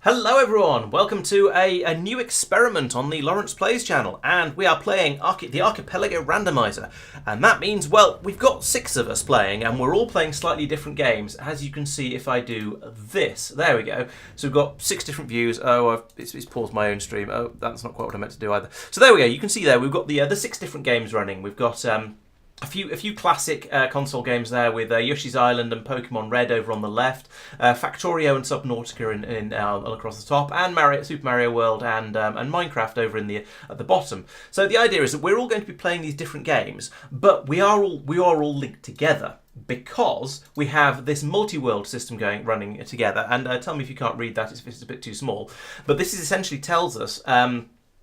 Hello everyone, welcome to a new experiment on the Laurence Plays channel, and we are playing the Archipelago randomiser, and that means, well, we've got 6 of us playing, and we're all playing slightly different games, as you can see if I do this. There we go. So we've got 6 different views. Oh, it's paused my own stream. Oh, that's not quite what I meant to do either. So there we go, you can see there, we've got the 6 different games running. We've got a few classic console games there with Yoshi's Island and Pokémon Red over on the left, Factorio and Subnautica in across the top, and Super Mario World and Minecraft over at the bottom. So the idea is that we're all going to be playing these different games, but we are all linked together because we have this multi-world system running together. And tell me if you can't read that; it's a bit too small. But this essentially tells us.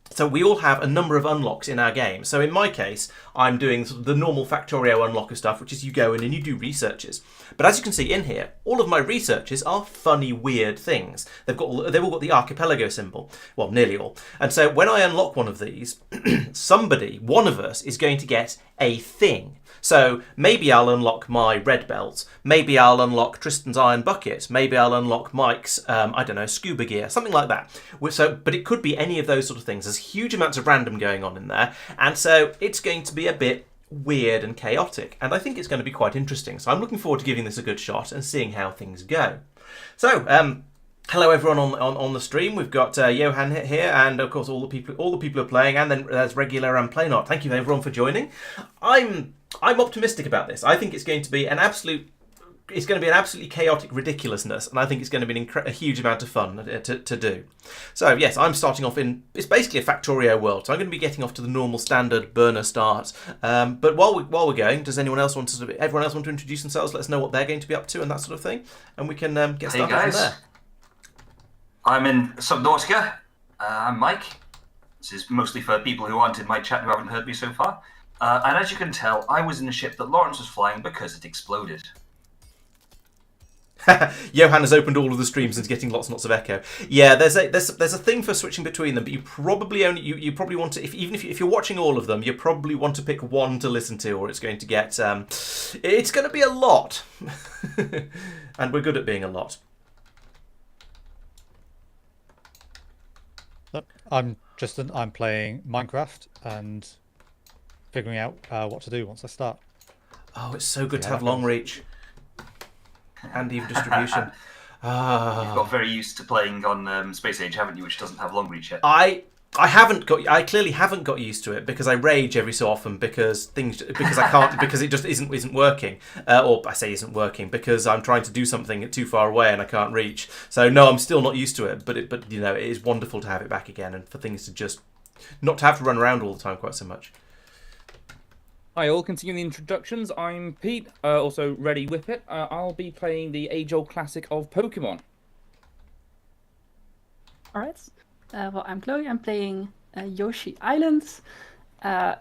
So we all have a number of unlocks in our game. So in my case, I'm doing sort of the normal Factorio unlocker stuff, which is you go in and you do researches. But as you can see in here, all of my researches are funny, weird things. They've all got the Archipelago symbol. Well, nearly all. And so when I unlock one of these, one of us, is going to get a thing. So maybe I'll unlock my red belt, maybe I'll unlock Tristan's iron bucket, maybe I'll unlock Mike's, scuba gear, something like that. But it could be any of those sort of things. There's huge amounts of random going on in there, and so it's going to be a bit weird and chaotic, and I think it's going to be quite interesting. So I'm looking forward to giving this a good shot and seeing how things go. So, hello everyone on the stream. We've got Johan here, and of course all the people who are playing, and then there's regular and Playnot. Thank you everyone for joining. I'm optimistic about this. I think it's going to be an absolutely chaotic ridiculousness, and I think it's going to be a huge amount of fun to do. So yes, I'm starting off it's basically a Factorio world, so I'm going to be getting off to the normal standard burner start. But while we're going, does everyone else want to introduce themselves? Let us know what they're going to be up to and that sort of thing, and we can get started from there. I'm in Subnautica. I'm Mike. This is mostly for people who aren't in my chat who haven't heard me so far. And as you can tell, I was in a ship that Laurence was flying because it exploded. Johan has opened all of the streams and is getting lots and lots of echo. Yeah, there's a thing for switching between them, but you probably want to, if you're watching all of them, you probably want to pick one to listen to, or it's going to get it's going to be a lot, and we're good at being a lot. I'm Tristan. I'm playing Minecraft and figuring out what to do once I start. Oh, it's so good to have long reach and even distribution. You've got very used to playing on Space Age, haven't you? Which doesn't have long reach yet. I clearly haven't got used to it because I rage every so often because I can't because it just isn't working, or I say isn't working because I'm trying to do something too far away and I can't reach. So no, I'm still not used to it. But it is wonderful to have it back again and for things to just not to have to run around all the time quite so much. Hi all, continuing the introductions, I'm Pete, also Ready Whippet. I'll be playing the age-old classic of Pokémon. Alright, well I'm Chloe, I'm playing Yoshi Island. I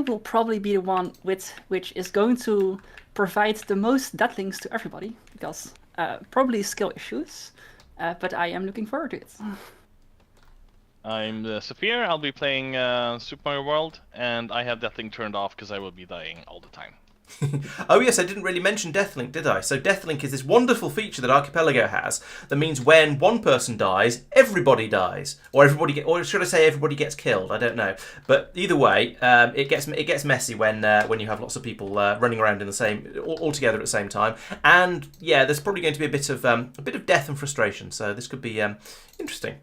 will probably be the one which is going to provide the most Deathlinks to everybody, because probably skill issues, but I am looking forward to it. I'm Safir. I'll be playing Super Mario World, and I have Deathlink turned off because I will be dying all the time. Oh yes, I didn't really mention Deathlink, did I? So Deathlink is this wonderful feature that Archipelago has that means when one person dies, everybody dies, or should I say everybody gets killed? I don't know, but either way, it gets messy when you have lots of people running around in all together at the same time, and yeah, there's probably going to be a bit of death and frustration. So this could be interesting.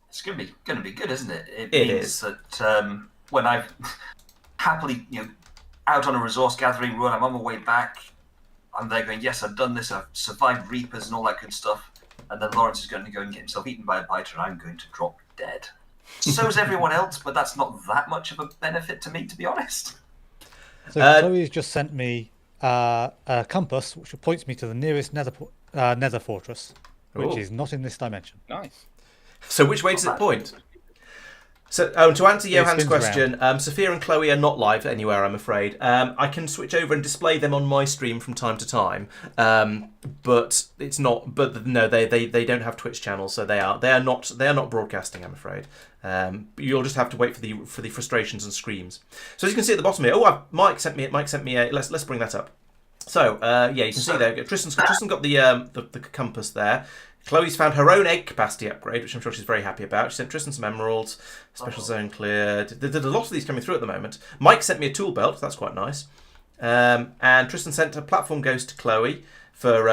It's going to be good, isn't it? It is. means that when I've happily, out on a resource gathering run, I'm on my way back, I'm there going, yes, I've done this, I've survived Reapers and all that good stuff, and then Laurence is going to go and get himself eaten by a biter, and I'm going to drop dead. So's everyone else, but that's not that much of a benefit to me, to be honest. So Chloe's just sent me a compass, which points me to the nearest nether fortress, which is not in this dimension. Nice. So which way does it point? So, to answer Johan's question, Safir and Chloe are not live anywhere, I'm afraid. I can switch over and display them on my stream from time to time, but it's not. But no, they don't have Twitch channels, so they are not broadcasting, I'm afraid. You'll just have to wait for the frustrations and screams. So as you can see at the bottom here, Mike sent me a. Let's bring that up. So yeah, you can see there. Tristan's got the compass there. Chloe's found her own egg capacity upgrade, which I'm sure she's very happy about. She sent Tristan some emeralds, special zone cleared. There's a lot of these coming through at the moment. Mike sent me a tool belt, that's quite nice. And Tristan sent a platform ghost to Chloe for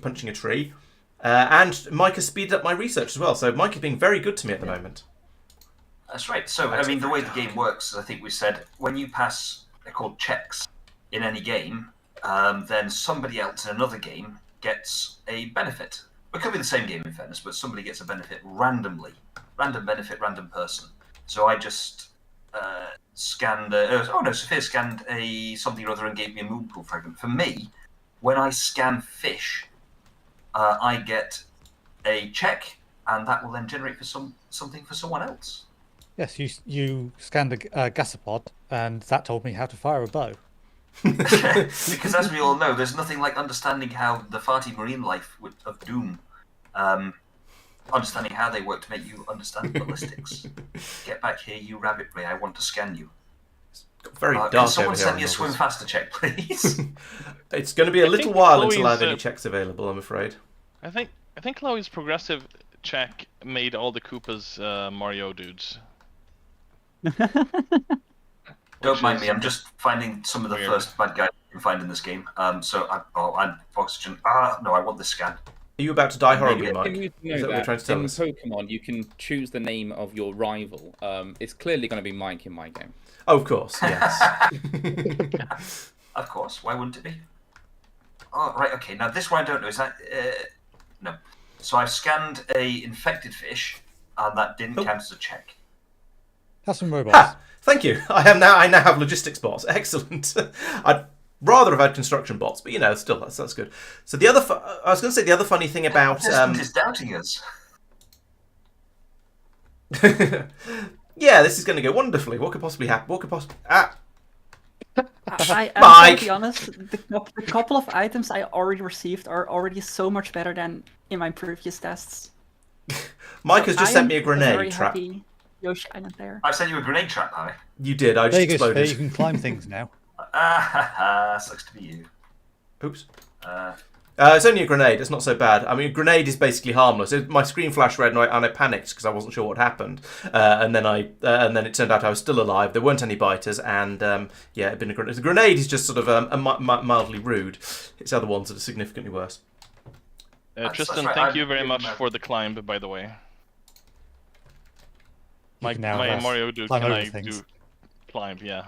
punching a tree. And Mike has speeded up my research as well, so Mike is being very good to me at the moment. That's right. So, I mean, the way the game works, as I think we said, when you pass, they're called checks in any game, then somebody else in another game gets a benefit. It could be the same game in fairness, but somebody gets a benefit randomly. Random benefit, random person. So I just scanned... Safir scanned something or other and gave me a moon pool fragment. For me, when I scan fish, I get a check, and that will then generate for something for someone else. Yes, you scanned a gasopod, and that told me how to fire a bow. Because as we all know, there's nothing like understanding how the farty marine life of Doom, understanding how they work to make you understand ballistics. Get back here, you rabbit ray, I want to scan you. Very dark can someone over here send me on a swim novels. faster check, please? It's going to be a little think while until I Chloe's, have any checks available, I'm afraid. I think Chloe's progressive check made all the Koopas Mario dudes. Don't mind me, I'm just finding some of the first bad guys you can find in this game. And oxygen. No, I want this scan. Are you about to die horribly, Maybe- Mike? You know Is that what you're trying to tell in us? Pokemon, you can choose the name of your rival. It's clearly going to be Mike in my game. Oh, of course, yes. Of course, why wouldn't it be? Oh, right, okay. Now this one I don't know. Is that... no. So I've scanned a infected fish, and that didn't count as a check. Have some robots. Ha! Thank you. I now have logistics bots. Excellent. I'd rather have had construction bots, but still that's good. So the other, I was going to say the other funny thing about Desmond is doubting us. yeah, this is going to go wonderfully. What could possibly happen? What could possibly I am Mike! to be honest, the couple of items I already received are already so much better than in my previous tests. Mike has So just I sent am me a a grenade very trap. happy Yoshi Island there. I've sent you a grenade trap, have I? You did. I There just you go, Safir, exploded. you can climb things now. Sucks to be you. Oops. Uh, It's only a grenade. It's not so bad. I mean, a grenade is basically harmless. My screen flashed red, and I panicked because I wasn't sure what happened. And then it turned out I was still alive. There weren't any biters, and it'd been a grenade. The grenade is just sort of mildly rude. It's other ones that are significantly worse. Tristan, right. thank I'm you very giving much that- for the climb, by the way. You can now My Mario dude, climb can over I things. do climb? Yeah.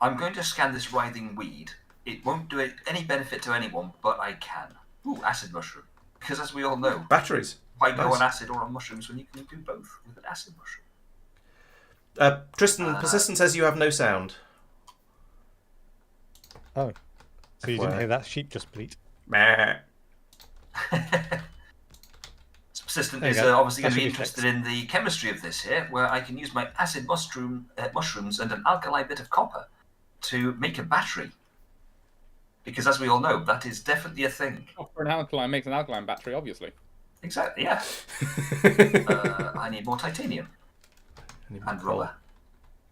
I'm going to scan this writhing weed. It won't do any benefit to anyone, but I can. Ooh, acid mushroom. Because as we all know, Batteries. why go Nice. on acid or on mushrooms when you can do both with an acid mushroom? Tristan, Persistent says you have no sound. Oh. So you didn't hear that sheep just bleat. Meh. Subsistent There you is go. obviously going That to be should be interested in the chemistry of this here, where I can use my acid mushrooms and an alkali bit of copper to make a battery. Because as we all know, that is definitely a thing. For an alkaline makes an alkaline battery, obviously. Exactly, yeah. I need more titanium and rubber.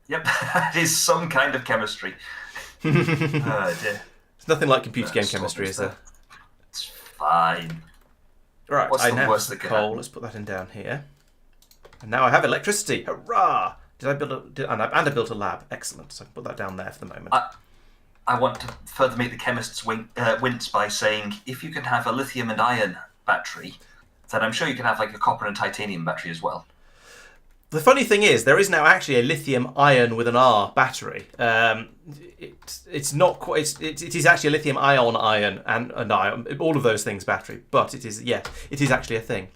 Yep, that is some kind of chemistry. Oh dear. It's nothing like computer game Stop chemistry, this is there? stuff. It's fine. Right, What's I the now worst have that could coal. happen? Let's put that in down here. And now I have electricity. Hurrah! Did I build and I built a lab. Excellent. So I can put that down there for the moment. I want to further make the chemists wince by saying, if you can have a lithium and iron battery, then I'm sure you can have like a copper and titanium battery as well. The funny thing is, there is now actually a lithium ion with an R battery. It's not quite. It is actually a lithium ion and an ion, all of those things battery. But it is actually a thing.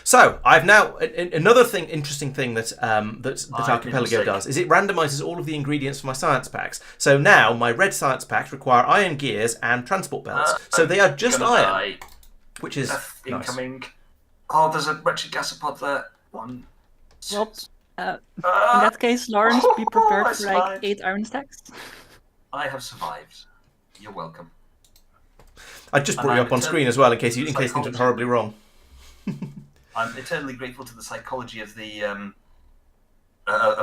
So I've now another interesting thing that Archipelago does is it randomizes all of the ingredients for my science packs. So now my red science packs require iron gears and transport belts. So they are just Gonna iron, die. which is Death nice. incoming. Oh, there's a wretched gasopod there. One. Well, in that case, Laurence, be prepared I for like survived. 8 iron stacks. I have survived. You're welcome. I just brought you up on screen as well in case things went horribly wrong. I'm eternally grateful to the psychology of the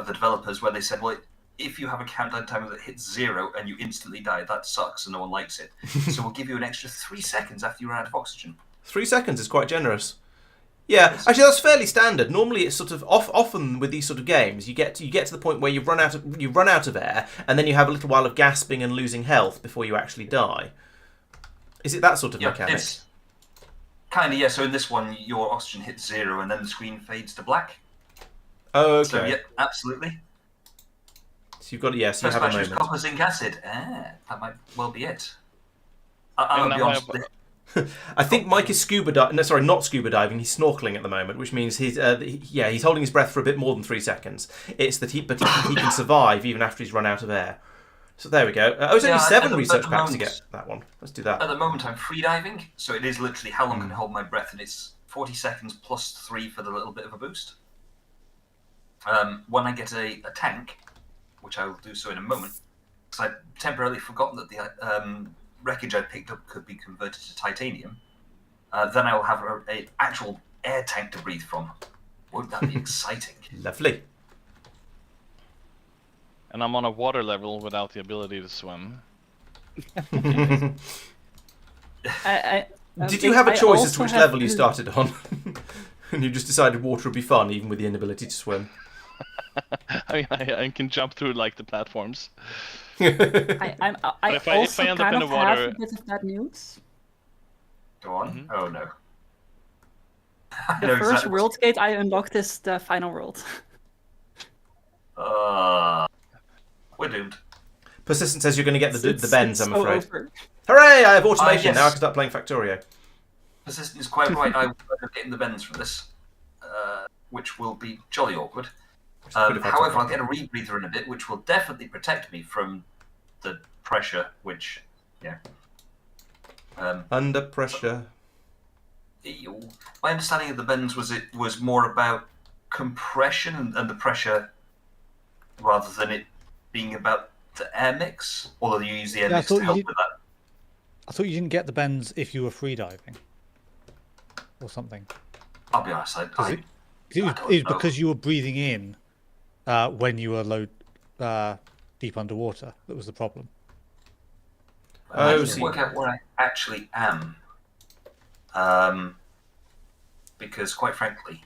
developers, where they said, well, if you have a countdown timer that hits 0 and you instantly die, that sucks and no one likes it. So we'll give you an extra 3 seconds after you run out of oxygen. 3 seconds is quite generous. Yeah, actually that's fairly standard. Normally it's sort of often with these sort of games you get to the point where you run out of air and then you have a little while of gasping and losing health before you actually die. Is it that sort of mechanic? It's kind of, yeah. So in this one, your oxygen hits 0 and then the screen fades to black. Oh, okay. So yeah, absolutely. So you've got, yes, you First have a match was moment. copper zinc acid. That might well be it. I'll be honest with you. I think Mike is scuba diving. No, sorry, not scuba diving. He's snorkeling at the moment, which means he's holding his breath for a bit more than 3 seconds. It's that he can survive even after he's run out of air. So there we go. It's only 7 research packs to get that one. Let's do that. At the moment, I'm free diving, so it is literally how long can I hold my breath, and it's 40 seconds plus 3 for the little bit of a boost. When I get a tank, which I will do so in a moment, because I'd temporarily forgotten that the wreckage I picked up could be converted to titanium, then I will have an actual air tank to breathe from. Won't that be exciting? Lovely. And I'm on a water level without the ability to swim. Did you have a choice as to which level you started on? And you just decided water would be fun, even with the inability to swim? I mean, I can jump through like the platforms. I if I also end up kind in of the water- have a bit of bad news. Go on. Mhm. Oh no. I The know first exactly world gate I unlocked is the final world. we're doomed. Persistent says you're going to get the bends, I'm so afraid. over. Hooray! I have automation. Yes. Now I can start playing Factorio. Persistent is quite right. I will end up getting the bends from this, which will be jolly awkward. Could have had However, some- I'll get a rebreather in a bit, which will definitely protect me from the pressure, which, yeah. Under pressure. My understanding of the bends was it was more about compression and the pressure rather than it being about the air mix, although you use the air Yeah, I mix to thought help you- with that. I thought you didn't get the bends if you were free diving or something. I'll be honest, It I was, don't know. because you were breathing in when you were deep underwater. That was the problem. I Oh, need so to work out where I actually am. Because quite frankly,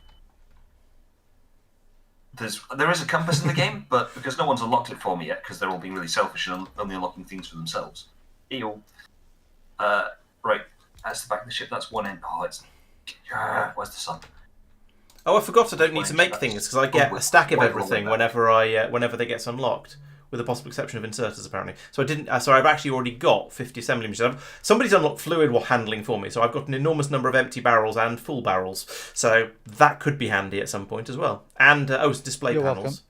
there is a compass in the game, but because no one's unlocked it for me yet, because they're all being really selfish and only unlocking things for themselves. Right, that's the back of the ship. That's one end. Oh, it's where's the sun? Oh, I forgot I don't need to make things because I get a stack of everything whenever they get unlocked, with the possible exception of inserters apparently. So I didn't. So I've actually already got 50 assembly machines. Somebody's unlocked fluid handling for me, so I've got an enormous number of empty barrels and full barrels. So that could be handy at some point as well. And it's display You're panels.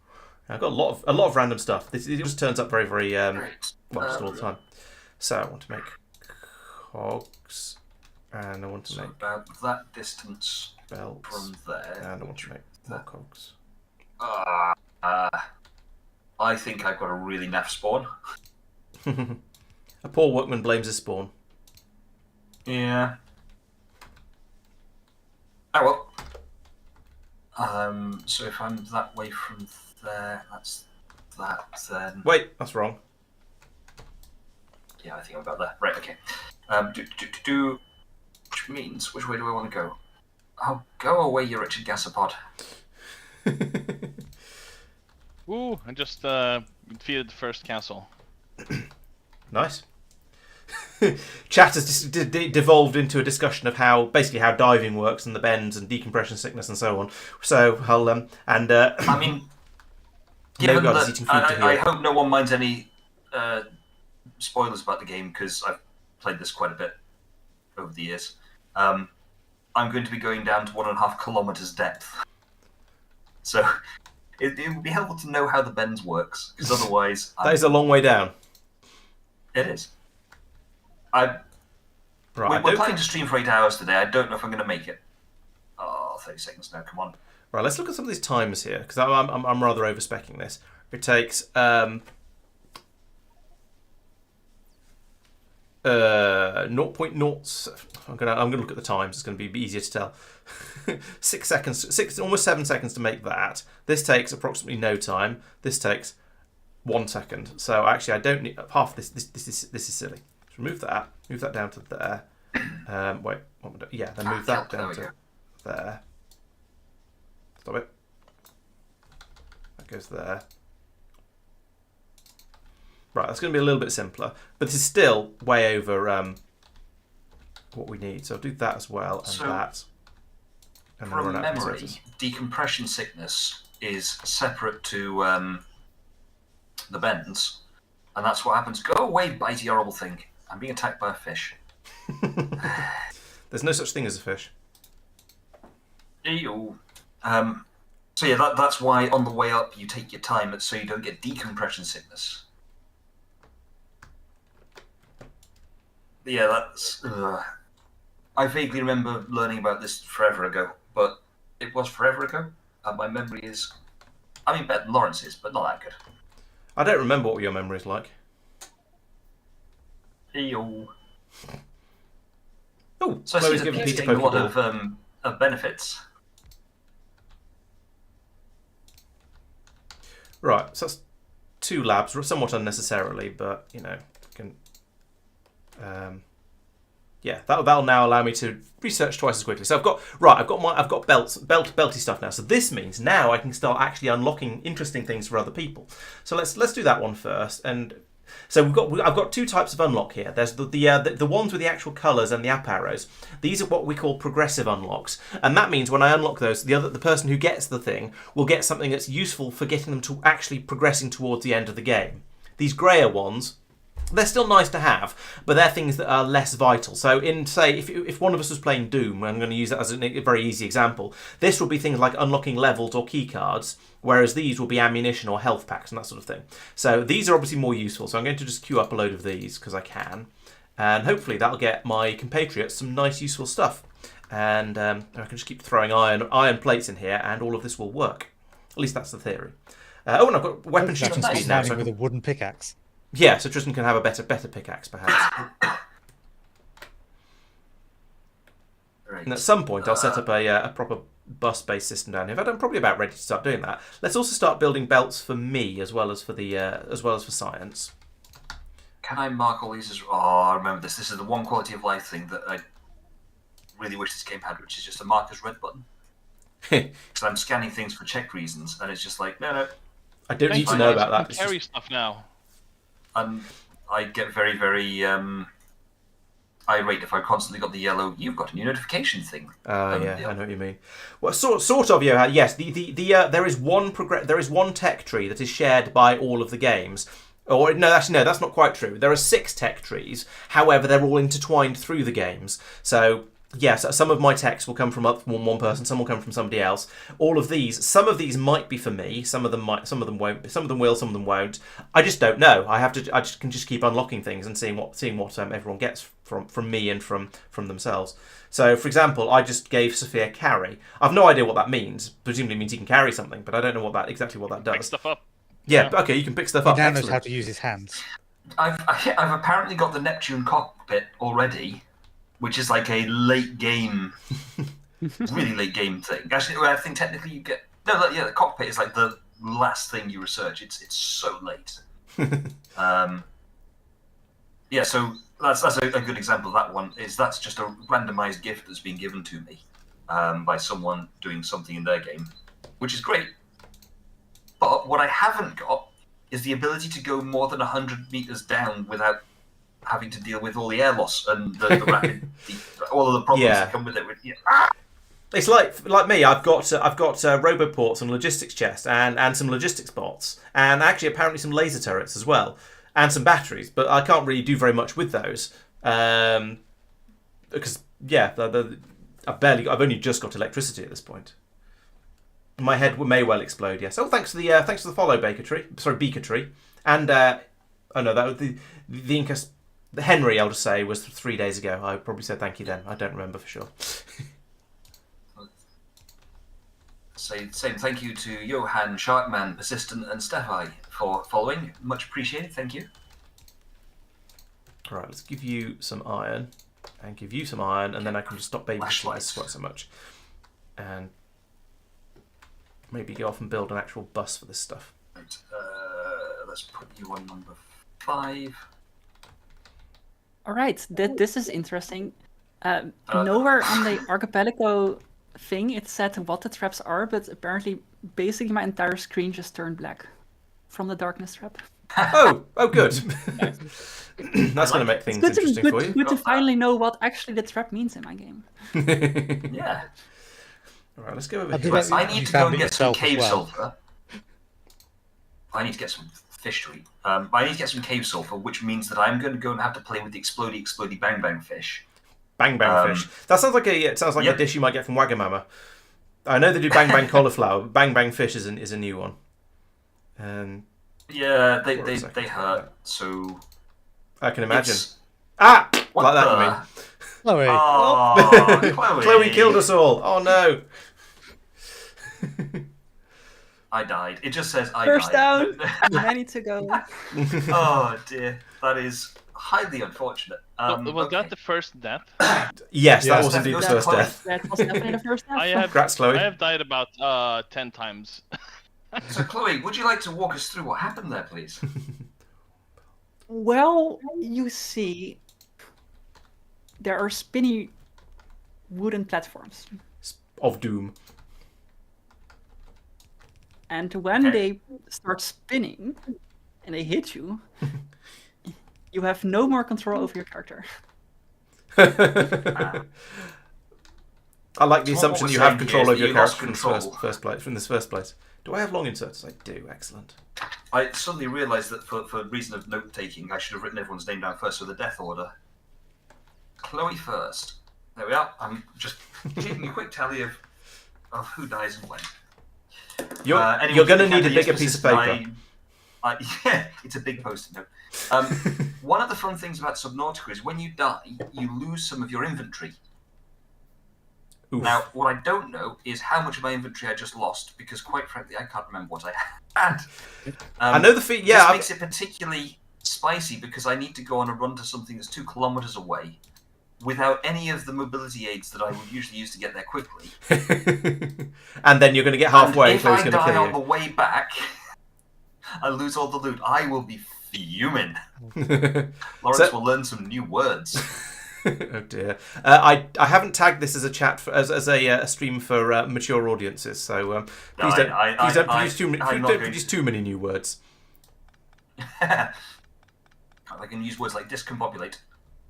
welcome. I've got a lot of random stuff. It just turns up very Great. well just all the time. So I want to make cogs, and I want to So make about that distance belts, from there. and I want to make more cogs. I think I've got a really naff spawn. A poor workman blames his spawn. Yeah. Oh well. So if I'm that way from there, that's that then. Wait, that's wrong. Yeah, I think I'm about there. Right, okay. Which means, which way do I want to go? Oh, go away, you Richard Gasopod. Ooh, I just defeated the first castle. Nice. Chat has devolved into a discussion of how diving works and the bends and decompression sickness and so on. So I'll I mean, given God is that, eating food to I hear. hope no one minds any spoilers about the game because I've played this quite a bit over the years. I'm going to be going down to 1.5 kilometers depth, so it would be helpful to know how the bends works because otherwise, that is a long way down. it is. Right, We're planning to stream for 8 hours today. I don't know if I'm going to make it. Oh, 30 seconds now. Come on. Right, let's look at some of these timers here because I'm rather overspecking this. It takes 0.0. I'm gonna look at the times. It's gonna be easier to tell. 6 seconds, almost 7 seconds to make that. This takes approximately no time. This takes 1 second. So actually, I don't need half this. This is silly. Just remove that. Move that down to there. Wait, Yeah, then move that There down we to go. there. Stop it. That goes there. Right, that's going to be a little bit simpler, but this is still way over what we need. So I'll do that as well, and So, that. And then From run out of memory, resources. decompression sickness is separate to the bends, and that's what happens. Go away, bitey horrible thing. I'm being attacked by a fish. There's no such thing as a fish. Ew. So yeah, that's why on the way up you take your time, so you don't get decompression sickness. Yeah, that's. I vaguely remember learning about this forever ago, but it was forever ago, and my memory is. I mean, better than Lawrence's, but not that good. I don't remember what your memory is like. Ew. Oh, So I Chloe's see that giving Pete's Peter getting a lot Pokeball. of benefits. Right, so that's 2 labs, somewhat unnecessarily, but you know, can. Yeah, that'll now allow me to research twice as quickly. So I've got belty stuff now. So this means now I can start actually unlocking interesting things for other people. So let's do that one first. And so I've got 2 types of unlock here. There's the ones with the actual colours and the up arrows. These are what we call progressive unlocks, and that means when I unlock those, the person who gets the thing will get something that's useful for getting them to actually progressing towards the end of the game. These greyer ones, they're still nice to have, but they're things that are less vital. So in, say, if one of us was playing Doom, I'm going to use that as a very easy example, this will be things like unlocking levels or key cards, whereas these will be ammunition or health packs and that sort of thing. So these are obviously more useful, so I'm going to just queue up a load of these, because I can, and hopefully that'll get my compatriots some nice useful stuff. And I can just keep throwing iron plates in here, and all of this will work. At least that's the theory. And I've got weapon shooting That's speed now. standing So with a wooden pickaxe. yeah, so Tristan can have a better pickaxe, perhaps. Right. And at some point, I'll set up a proper bus-based system down here. I'm probably about ready to start doing that. Let's also start building belts for me as well as for for science. Can I mark all these as? Oh, I remember this. This is the one quality of life thing that I really wish this game had, which is just a mark as red button. Because I'm scanning things for check reasons, and it's just like no. I don't need to fine. know You about that. can It's carry just- stuff now. And I get very, very irate if I constantly got the yellow. You've got a new notification thing. yeah, I know what you mean. Well, sort of, yeah. Yes, there is one tech tree that is shared by all of the games. Or no, actually no, that's not quite true. There are 6 tech trees. However, they're all intertwined through the games. So yes, some of my techs will come from one person, some will come from somebody else. All of these, some of these might be for me, some of them might, some of them won't, some of them will, some of them won't. I just don't know. I can just keep unlocking things and seeing what everyone gets from me and from themselves. So, for example, I just gave Safir carry. I've no idea what that means. Presumably it means he can carry something, but I don't know exactly what that does. Pick stuff up. Yeah, okay, you can pick stuff He up. now knows Excellent. how to use his hands. I've apparently got the Neptune cockpit already, which is like a late game, really late game thing. Actually, I think technically you get the cockpit is like the last thing you research. It's so late. Yeah, so that's a good example of that one. That's just a randomized gift that's been given to me by someone doing something in their game, which is great. But what I haven't got is the ability to go more than 100 meters down without having to deal with all the air loss and the rapid, all of the problems that come with it. It's like me. I've got roboports and logistics chests and some logistics bots, and actually apparently some laser turrets as well, and some batteries. But I can't really do very much with those because I've only just got electricity at this point. My head may well explode. Yes. Oh, thanks for the follow, Beaker Tree, and that was the Incas. The Henry, I'll just say, was 3 days ago. I probably said thank you then. I don't remember for sure. Say same thank you to Johan, Sharkman, Persistent, and Steffi for following. Much appreciated. Thank you. All right, let's give you some iron, and give you some iron, and then I can just stop babysitting Flashlights. quite so much, and maybe go off and build an actual bus for this stuff. Right, let's put you on number 5. All right, this is interesting. Nowhere on the Archipelago thing it said what the traps are, but apparently, basically my entire screen just turned black from the darkness trap. Oh, good. That's going to make things interesting for you. Good to finally know what actually the trap means in my game. Yeah. All right, let's go over I do here. like- I need You to go found and it get some yourself as cave well. sulfur. I need to get some fish to eat. But I need to get some cave sulfur, which means that I'm going to go and have to play with the explodey bang bang fish. Bang bang fish. That sounds like a Yep. dish you might get from Wagamama. I know they do bang bang cauliflower. But bang bang fish is a new one. Yeah, Hold on a they second. hurt. So I can imagine. it's- Ah, what like that. the- You mean? Chloe. Oh, Chloe. Chloe killed us all. Oh no. I died. It just says I First died. down. Many to go. Oh dear, that is highly unfortunate. Was okay. that the first death? Yes, Yeah. that was indeed the first Chloe. death. That was definitely the first death. I have Congrats, Chloe. I have died about 10 times. So Chloe, would you like to walk us through what happened there, please? Well, you see, there are spinny wooden platforms. Of doom. And when Okay. they start spinning and they hit you, you have no more control over your character. I like the So what assumption we're you have saying control here over is your that you lost character from this control. first place. Do I have long inserts? I do. Excellent. I suddenly realised that for reason of note taking, I should have written everyone's name down first with the death order. Chloe first. There we are. I'm just keeping a quick tally of who dies and when. You're Anyone going to who need a can bigger use piece of persistent, paper. yeah, it's a big post-it note. One of the fun things about Subnautica is when you die, you lose some of your inventory. Oof. Now, what I don't know is how much of my inventory I just lost, because quite frankly, I can't remember what I had. I know the feat. Yeah, This I've- makes it particularly spicy because I need to go on a run to something that's 2 kilometers away without any of the mobility aids that I would usually use to get there quickly. and then you're going to get halfway, and if Chloe's I going to die kill on the way back, I lose all the loot. I will be fuming. you. Laurence will learn some new words. Oh dear. I haven't tagged this as a chat as a stream for mature audiences, so please don't produce too many new words. I can use words like discombobulate.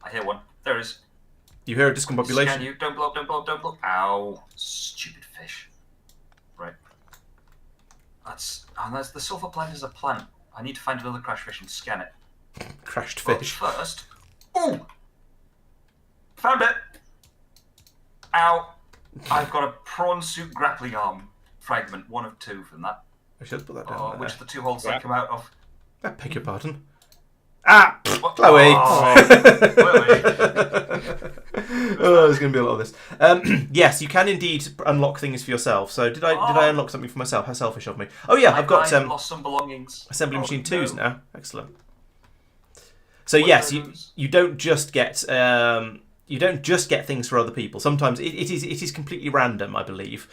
I hear one. There is. You hear a Scan discombobulation? you. Don't blow up, don't blow up, don't blow up. Ow. Stupid fish. Right. That's the sulfur plant is a plant. I need to find another crash fish and scan it. Crashed But fish. first. Ooh! Found it! Ow. I've got a prawn suit grappling arm fragment, 1 of 2 from that. I should put that down. Which of the 2 holes did I come out of? I beg your pardon. Ah, What? Chloe. Oh, Chloe. Oh, there's going to be a lot of this. Yes, you can indeed unlock things for yourself. So did I unlock something for myself? How selfish of me. Oh yeah, I've got lost some belongings. assembly Oh, machine 2s no. now. Excellent. So What yes, are you those? you don't just get things for other people. Sometimes it is completely random, I believe.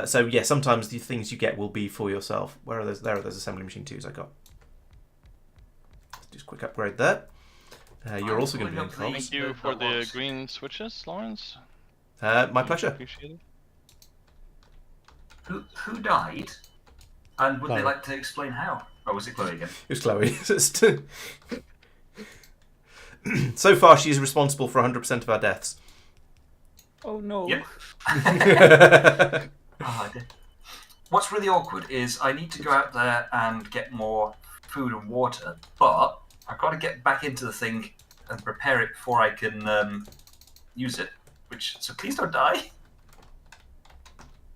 So yeah, sometimes the things you get will be for yourself. Where are those? There are those assembly machine 2s I got. Just a quick upgrade there. You're also going to be in pulling up comms. Thank you for the green switches, Laurence. My pleasure. Appreciate it. Who died? And would Chloe. they like to explain how? Or was it Chloe again? It was Chloe. So far, she is responsible for 100% of our deaths. Oh no. Yep. Oh, I did. What's really awkward is I need to go out there and get more food and water, but I've got to get back into the thing and prepare it before I can use it. So please don't die.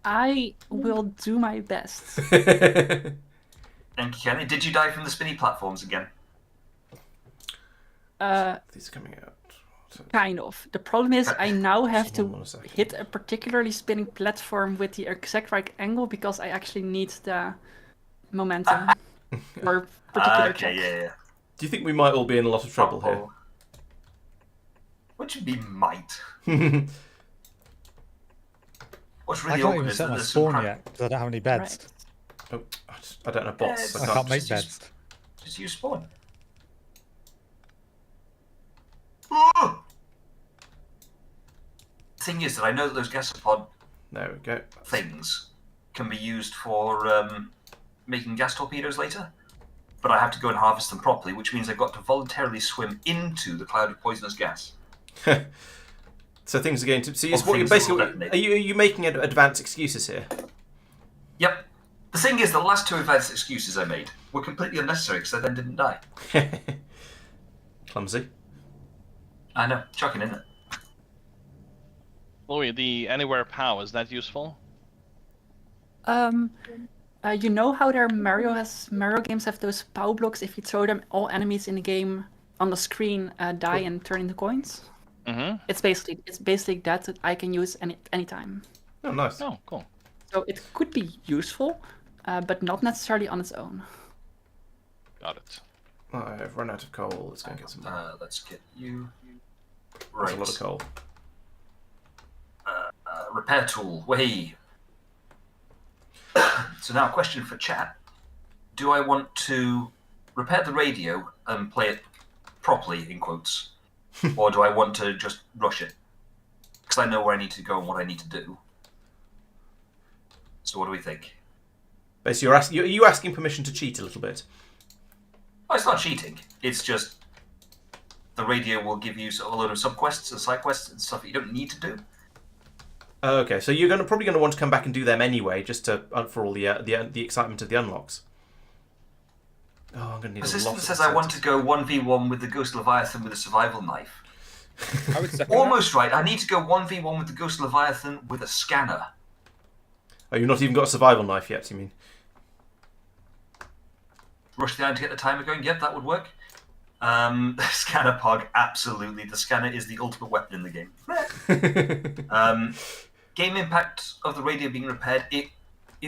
I will do my best. Thank you, Kenny. Did you die from the spinny platforms again? These are coming out. Kind of. The problem is I now have Just hold to on a second. hit a particularly spinning platform with the exact right angle because I actually need the momentum for particular check. Yeah. Do you think we might all be in a lot of trouble Uh-oh. What should be might? here? What's I really can't awkward even is set that my there's some spawn crap- yet because I don't have any beds. Right. Oh, I don't have bots. I can't make Just beds. Just use spawn. Oh! thing is that I know that those gasopod There we go. things can be used for making gas torpedoes later, but I have to go and harvest them properly, which means I've got to voluntarily swim into the cloud of poisonous gas. So things are going to. So Or what you're things that will basically detonate. are you making advanced excuses here? Yep. The thing is, the last 2 advanced excuses I made were completely unnecessary because I then didn't die. Clumsy. I know, shocking, isn't it? Chloe, the anywhere POW, is that useful? You know how Mario games have those POW blocks? If you throw them, all enemies in the game on the screen die and turn into coins. Mm-hmm. It's basically that I can use anytime. Oh, nice. Oh, cool. So it could be useful, but not necessarily on its own. Got it. I've run out of coal. Let's go and get some more. Let's get you. That's Right. a lot of coal. Repair tool. Way. So now, a question for chat: do I want to repair the radio and play it properly, in quotes, or do I want to just rush it? Because I know where I need to go and what I need to do. So, what do we think? Basically, are you asking permission to cheat a little bit? Oh, it's not cheating. It's just the radio will give you a load of sub-quests and side quests and stuff that you don't need to do. Okay, so you're probably going to want to come back and do them anyway, just to for all the excitement of the unlocks. Oh, I'm going to need a lot Persistent of says I want to go 1v1 with the Ghost Leviathan with a survival knife. I would second Almost right. I need to go 1v1 with the Ghost Leviathan with a scanner. Oh, you've not even got a survival knife yet, you mean? Rush down to get the timer going. Yep, that would work. Scanner pod, absolutely. The scanner is the ultimate weapon in the game. Game impact of the radio being repaired, it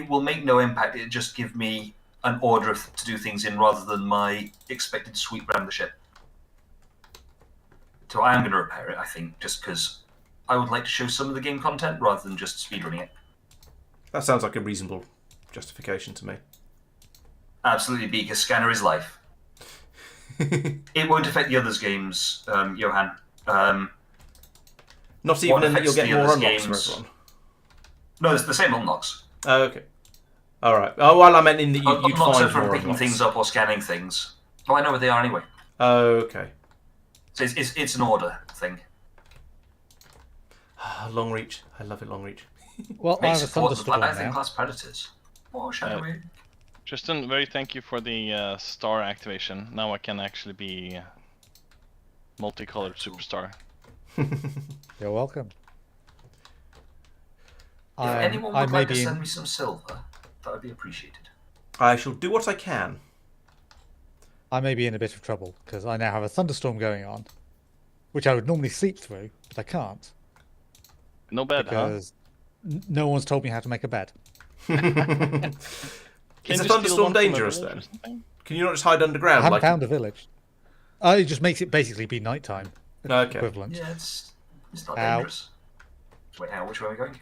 will make no impact. It'll just give me an order to do things in rather than my expected sweep around the ship. So I am going to repair it, I think, just because I would like to show some of the game content rather than just speedrunning it. That sounds like a reasonable justification to me. Absolutely, because scanner is life. It won't affect the others' games, Johan. Not even in that you'll get the more others' unlocks for games- everyone. No, it's the same unlocks. Oh, okay. All right. Oh, well, I meant in that you'd Unlocks find are from more picking unlocks. things up or scanning things. Oh, I know where they are anyway. Okay. So it's an order thing. Long reach. I love it, long reach. Well, I Makes have a support the thunderstorm Leviathan now. class predators. Oh, Shadowy. Tristan, very thank you for the star activation. Now I can actually be multicolored superstar. You're welcome. If anyone I would may like to be send in, me some silver, that would be appreciated. I shall do what I can. I may be in a bit of trouble because I now have a thunderstorm going on, which I would normally sleep through, but I can't No bed, because no one's told me how to make a bed. Is a thunderstorm dangerous then? Can you not just hide I underground? haven't Like found a village. It just makes it basically be nighttime Okay. equivalent. Yeah, it's not Ow. dangerous. Wait, which way are we going?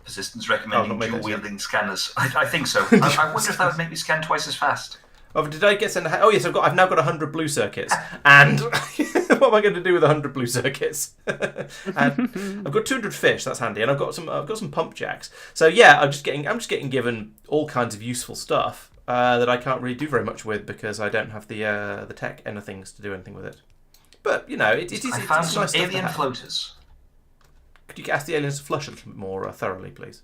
Persistence recommending not make that dual-wielding scanners. I think so. I wonder if that would make me scan twice as fast. Oh, did I get sent? Oh yes, I've now got 100 blue circuits, and what am I going to do with 100 blue circuits? And I've got 200 fish. That's handy, and I've got some pump jacks. So yeah, I'm just getting given all kinds of useful stuff that I can't really do very much with because I don't have the tech anythings to do anything with it. But you know, it's I found it's some nice stuff to alien have. floaters. Could you ask the aliens to flush a little bit more thoroughly, please?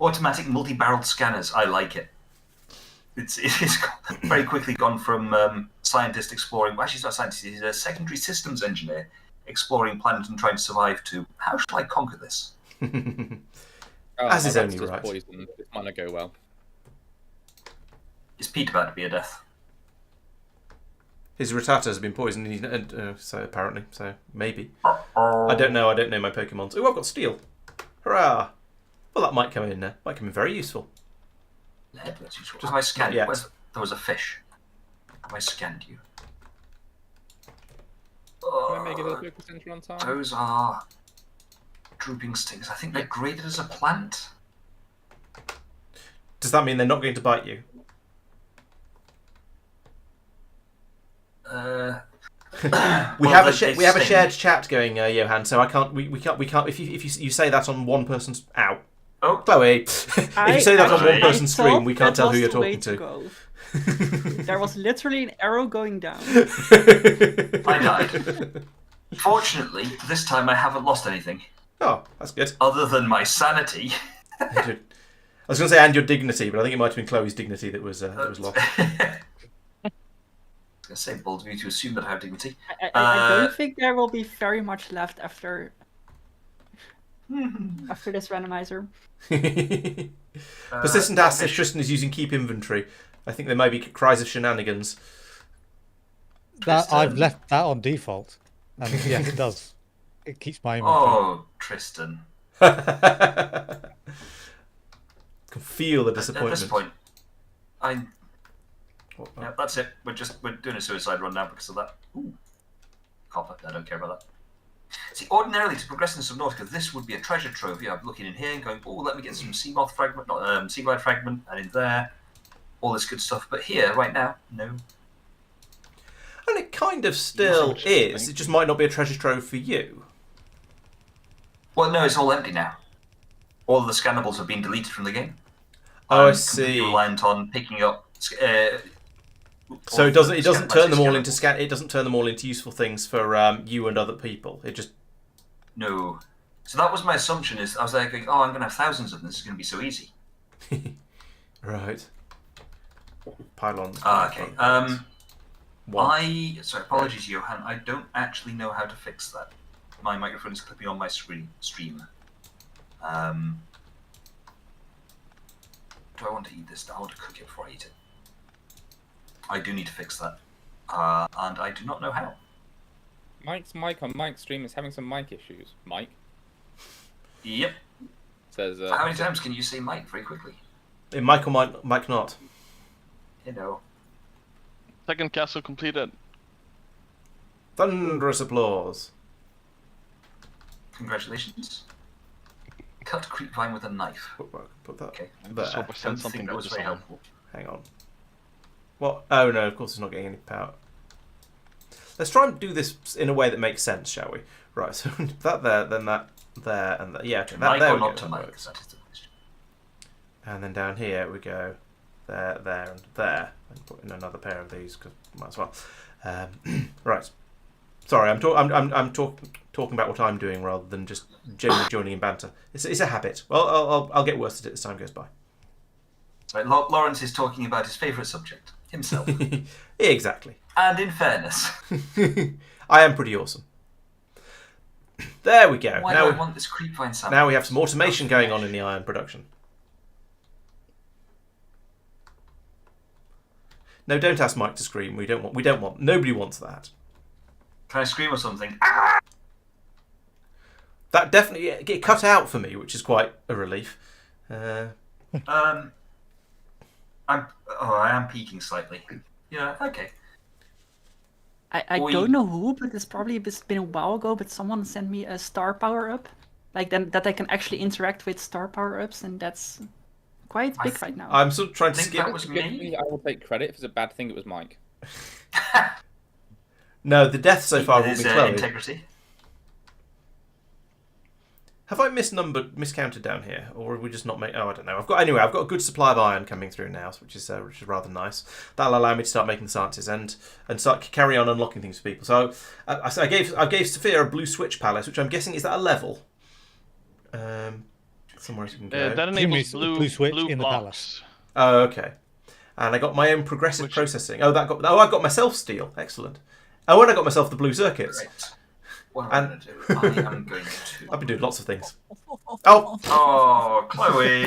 Automatic multi-barreled scanners. I like it. It's very quickly gone from scientist exploring. Well, actually, he's not a scientist. He's a secondary systems engineer exploring planet and trying to survive. To how shall I conquer this? As is my only rat's just right. Poisoned. This might not go well. Is Pete about to be a death? His Rattata has been poisoned, so apparently, so maybe. I don't know my Pokemon. Oh, I've got steel. Hurrah! Well, that might come in there. Might come in very useful. Have I scanned you? Yeah. There was a fish. Have I scanned you? Can I make it a Poké Center on time? Those are drooping stings. I think they're graded as a plant. Does that mean they're not going to bite you? We have a shared chat going, Johan. So I can't. We can't. If you say that on one person's Chloe, if you say that on one person's stream, we can't tell who you're talking to. There was literally an arrow going down. I died. Fortunately, this time I haven't lost anything. Oh, that's good. Other than my sanity. I was going to say and your dignity, but I think it might have been Chloe's dignity that was lost. I was going to say, bold of you to assume that I have dignity. I don't think there will be very much left after this randomizer. Persistent asks if Tristan is using keep inventory. I think there may be cries of shenanigans. I've left that on default, and yes, it does. It keeps my inventory. Oh, Tristan. Can feel the disappointment. At this point, yeah, that's it. We're doing a suicide run now because of that. Ooh, copper. I don't care about that. See, ordinarily to progress in Subnautica, this would be a treasure trove. I'm looking in here and going, oh, let me get some sea moth fragment, sea glide fragment, and in there, all this good stuff. But here, right now, no. And it kind of still is. It just might not be a treasure trove for you. Well, no, it's all empty now. All of the scannables have been deleted from the game. Oh, I see. Reliant on picking up. So it doesn't turn them all into It doesn't turn them all into useful things for you and other people. It just no. So that was my assumption. I was like, oh, I'm going to have thousands of them. This is going to be so easy. Right. Pylon. Okay. Sorry, apologies, Johan. I don't actually know how to fix that. My microphone is clipping on my stream. Do I want to eat this? I want to cook it before I eat it. I do need to fix that. And I do not know how. Mike's mic on Mike's stream is having some mic issues. Mike? Yep. Says, how many times can you say Mike very quickly? Mike or Mike not? You know. Second castle completed. Thunderous applause. Congratulations. Cut creep vine with a knife. Put that. Okay. There. So I sent something that good was to very someone. helpful. Hang on. What? Oh no, of course it's not getting any power. Let's try and do this in a way that makes sense, shall we? Right, so that there, then that there, and that. Yeah, okay, that Mike there or we not go. to Mike? That is the question. And then down here we go there, there, and there. And put in another pair of these because might as well. Right. Sorry, I'm talking about what I'm doing rather than just generally joining in banter. It's a habit. Well, I'll get worse at it as time goes by. Right, Laurence is talking about his favourite subject, himself. Exactly. And in fairness, I am pretty awesome. There we go. Why do I want this creep vine salad? Now we have some automation going on in the iron production. No, don't ask Mike to scream. We don't want. Nobody wants that. Can I scream or something? That definitely it cut out for me, which is quite a relief. I am peaking slightly. Yeah, okay. I don't know who, but it's probably been a while ago, but someone sent me a star power-up. Like that I can actually interact with star power-ups, and that's quite big right now. I'm sort of trying to think skip. that was me. I will take credit. If it's a bad thing, it was Mike. No, the deaths so far will be Chloe. Integrity. Have I miscounted down here, or have we just not made? Oh, I don't know. I've got a good supply of iron coming through now, which is rather nice. That'll allow me to start making the sciences and start carry on unlocking things for people. So I gave Safir a blue switch palace, which I'm guessing is that a level. Somewhere else you can go. That enables blue switch in the blocks. palace. Oh, okay. And I got my own progressive processing. I got myself steel. Excellent. Oh, and I got myself the blue circuits. Right. What am I going to do? I am going to... I've been doing lots of things. Oh! Oh, Chloe!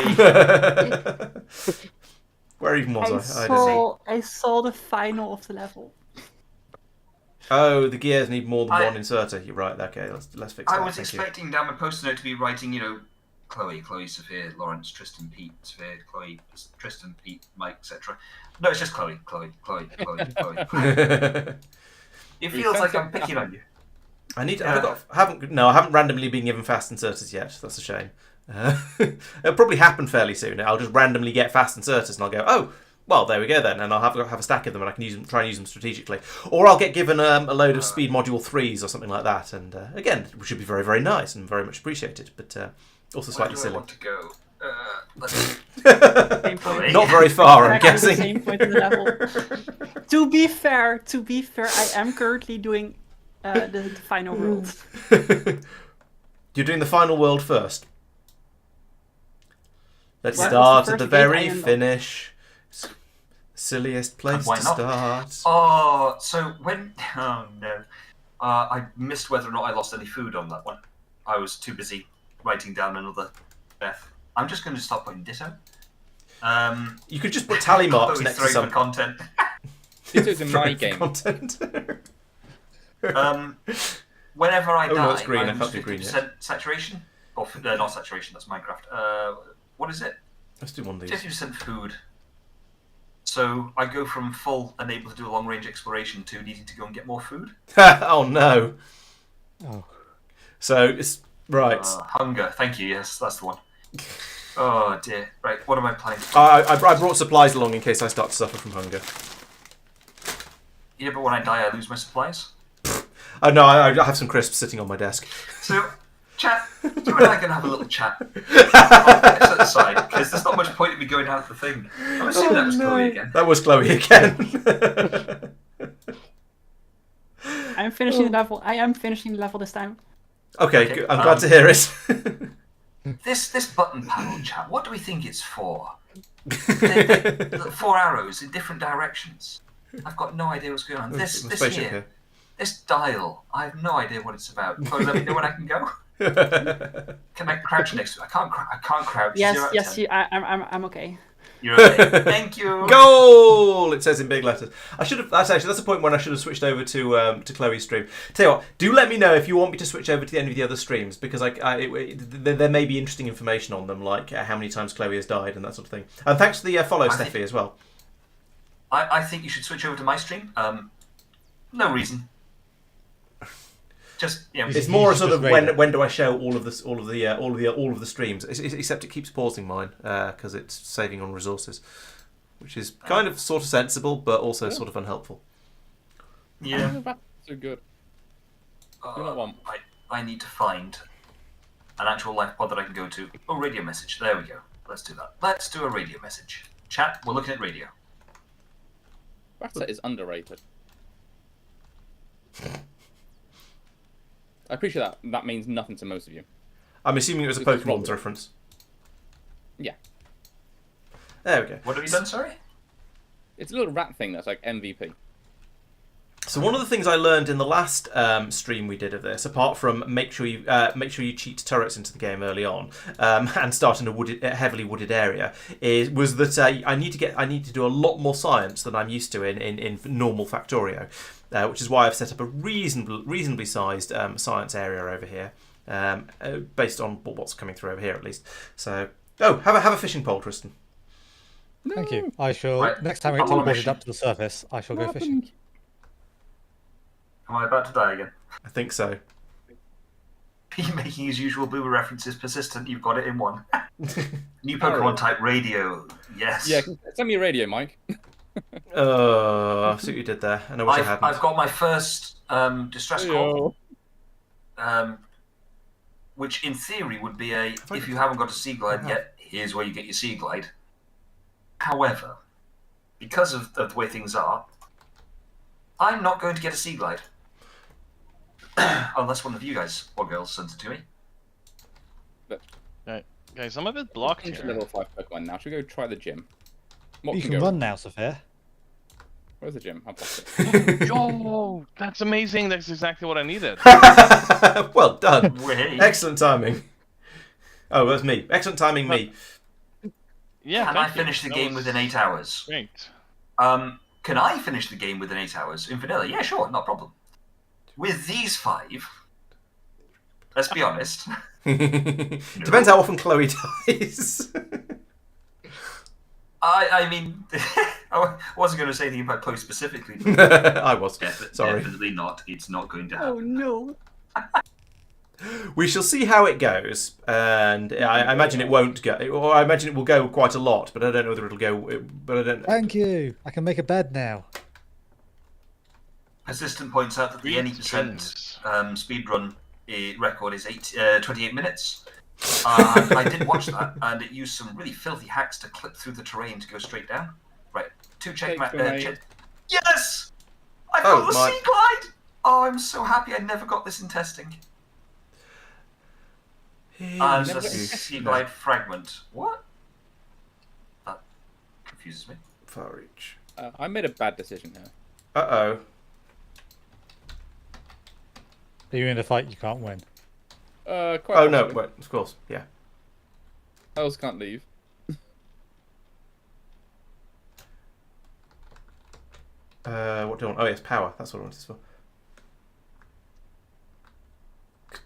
Where even was I? I saw the final of the level. Oh, the gears need more than one inserter. You're right. Okay, let's fix that. I was expecting down my post-it note to be writing, Chloe, Safir, Laurence, Tristan, Pete, Safir, Chloe, Tristan, Pete, Mike, etc. No, it's just Chloe. It feels like I'm picking on you. I haven't randomly been given fast inserters yet. That's a shame. It'll probably happen fairly soon. I'll just randomly get fast inserters and I'll go, oh, Well, there we go then, and I'll have a stack of them, and I can use them, try and use them strategically. Or I'll get given a load of speed module 3s or something like that, and again, which should be very, very nice and very much appreciated, but also slightly silly. Where do I want to go? Same point. Not very far, I'm Exactly the guessing. same point in the level. To be fair, I am currently doing the final world. You're doing the final world first. Let's What was start the at the first gate very I unlocked? finish. Silliest place Why to not? start. Oh, so when... Oh, no. I missed whether or not I lost any food on that one. I was too busy writing down another death. I'm just going to stop putting ditto. You could just put tally marks Chloe next to throwing some for content. This is in my game. content. Whenever I Oh, die, no, it's green. I I can't lose do green 50% saturation. Or not saturation, that's Minecraft. What is it? Let's do one of these. 50% food. So I go from full and able to do a long range exploration to needing to go and get more food. Oh no. Oh. So it's right. Hunger, thank you, yes, that's the one. Oh dear. Right, what am I playing? I brought supplies along in case I start to suffer from hunger. Yeah, but when I die I lose my supplies. Oh no, I have some crisps sitting on my desk. So, chat, you and I are going to have a little chat. I'll set aside, because there's not much point in me going out the thing. I'm assuming that was Chloe again. That was Chloe again. I'm finishing the level. I am finishing the level this time. Okay, Okay, good. I'm glad to hear it. This button panel, chat, what do we think it's for? They're 4 arrows in different directions. I've got no idea what's going on. This Spaceship here, this dial, I have no idea what it's about. Chloe, let me know when I can go. Can I crouch next to it? I can't crouch. 0 out of 10. I'm okay. You're okay. Thank you. Goal! It says in big letters. I should have. That's a point when I should have switched over to Chloe's stream. Tell you what, do let me know if you want me to switch over to any of the other streams because there may be interesting information on them, like how many times Chloe has died and that sort of thing. And thanks for the follow, Steffi, as well. I think you should switch over to my stream. No reason. Just It's more a sort of just when do I show all of the streams? Except it keeps pausing mine because it's saving on resources, which is kind of sort of sensible, but also sort of unhelpful. yeah. That's so good. Do not want. I need to find an actual live pod that I can go to. Oh, radio message. There we go. Let's do that. Let's do a radio message. Chat, we're looking at radio. Rattata is underrated. I appreciate that. That means nothing to most of you. I'm assuming it was a It's a Pokémon's problem. reference. Yeah. There we go. What have you done, sorry? It's a little rat thing that's like MVP. So one of the things I learned in the last stream we did of this, apart from make sure you cheat turrets into the game early on and start in a heavily wooded area, was that I need to do a lot more science than I'm used to in normal Factorio, which is why I've set up a reasonably sized science area over here, based on what's coming through over here at least. So have a fishing pole, Tristan. Thank you. I shall Right, next time I get I'm on a teleported mission. up to the surface, I shall go fishing. Am I about to die again? I think so. He making his usual boomer references persistent. You've got it in one. New Pokemon type radio. Yes. Yeah, send me a radio, Mike. I see what you did there, and I wish I hadn't. I've got my first distress call. Which in theory would be if you haven't got a Sea Glide yet, here's where you get your Sea Glide. However, because of the way things are, I'm not going to get a Sea Glide. Unless one of you guys or girls sends it to me. Right. Guys, I'm a bit blocked Into here. level 5 Pokemon now. Should we go try the gym? What You can can go? run now, Safir. Where's the gym? I'll block it. Oh, that's amazing. That's exactly what I needed. Well done. Wait. Excellent timing. Oh, that's me. Excellent timing, me. Yeah. Can I thank you. finish the That game was within 8 hours? Great. Can I finish the game within 8 hours in vanilla? Yeah, sure, not a problem. With these 5, let's be honest. Depends how often Chloe dies. I mean, I wasn't going to say anything about Chloe specifically. But I was. Sorry. Definitely not. It's not going to happen. Oh no! We shall see how it goes, and I imagine it won't go, or I imagine it will go quite a lot, but I don't know whether it'll go. But I don't. Thank you. I can make a bed now. Persistent points out that the any percent speedrun record is 28 minutes. I did watch that, and it used some really filthy hacks to clip through the terrain to go straight down. Right, 2 check. Yes! I got the sea glide! Oh, I'm so happy I never got this in testing. And the sea glide fragment. What? That confuses me. Far reach. I made a bad decision here. Uh-oh. Are you in a fight you can't win? Quite Oh, no, possibly. wait, of course, yeah. Else can't leave. What do I want? Oh, yes, power. That's what I wanted this for.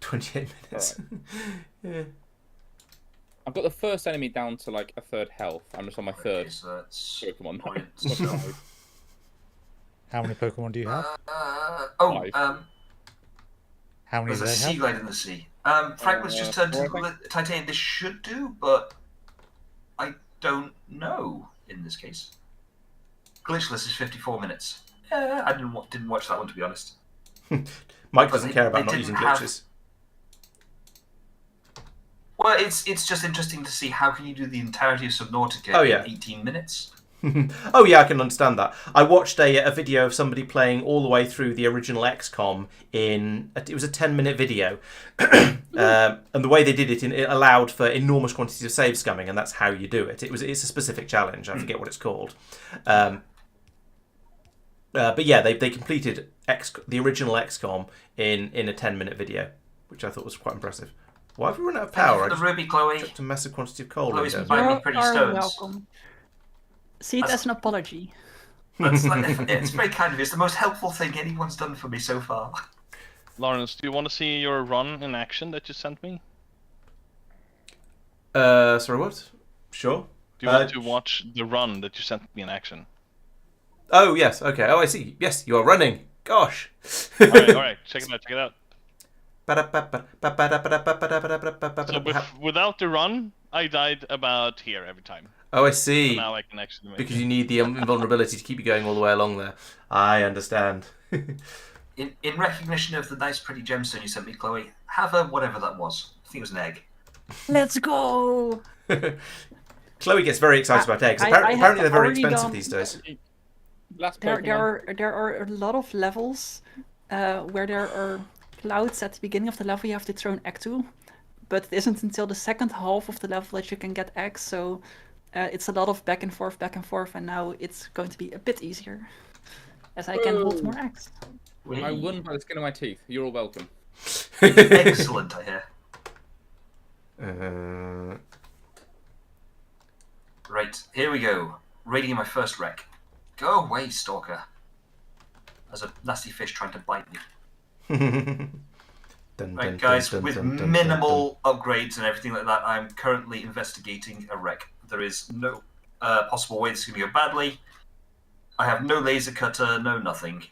28 minutes. Yeah. I've got the first enemy down to like a third health. I'm just on my third So that's Pokemon. points. How many Pokemon do you have? Oh, How many there's do a they sea have? glide in the sea. Fragments just turned to titanium. This should do, but I don't know in this case. Glitchless is 54 minutes. I didn't watch that one, to be honest. Mike doesn't care about they not using didn't have- glitches. Well, it's just interesting to see how can you do the entirety of Subnautica in 18 minutes. Oh yeah, I can understand that. I watched a video of somebody playing all the way through the original XCOM it was a 10-minute video, and the way they did it, it allowed for enormous quantities of save scumming, and that's how you do it. It's a specific challenge. I forget what it's called. But yeah, they completed the original XCOM in a 10-minute video, which I thought was quite impressive. Why have we run out of power? The Ruby, Chloe. Dropped a massive quantity of coal. Chloe's in been there. buying me pretty You are stones. welcome. See it as an apology. It's very kind of you. It's the most helpful thing anyone's done for me so far. Laurence, do you want to see your run in action that you sent me? Sorry, what? Sure. Do you want to watch the run that you sent me in action? Oh yes, okay. Oh, I see. Yes, you are running. Gosh. All right. Check it out. So without the run, I died about here every time. Oh, I see. So now I can actually make Because you need the invulnerability to keep you going all the way along there. I understand. In recognition of the nice, pretty gemstone you sent me, Chloe, have a whatever that was. I think it was an egg. Let's go! Chloe gets very excited about eggs. I Apparently, have they're very already expensive done- these days. Last There Pokemon. are a lot of levels where there are clouds at the beginning of the level you have to throw an egg to, but it isn't until the second half of the level that you can get eggs, so it's a lot of back and forth, and now it's going to be a bit easier, as I can hold more eggs. I won by the skin of my teeth. You're all welcome. Excellent, I hear. Right, here we go. Raiding my first wreck. Go away, stalker. There's a nasty fish trying to bite me. Right, guys, with minimal upgrades and everything like that, I'm currently investigating a wreck. There is no possible way this is going to go badly. I have no laser cutter, no nothing.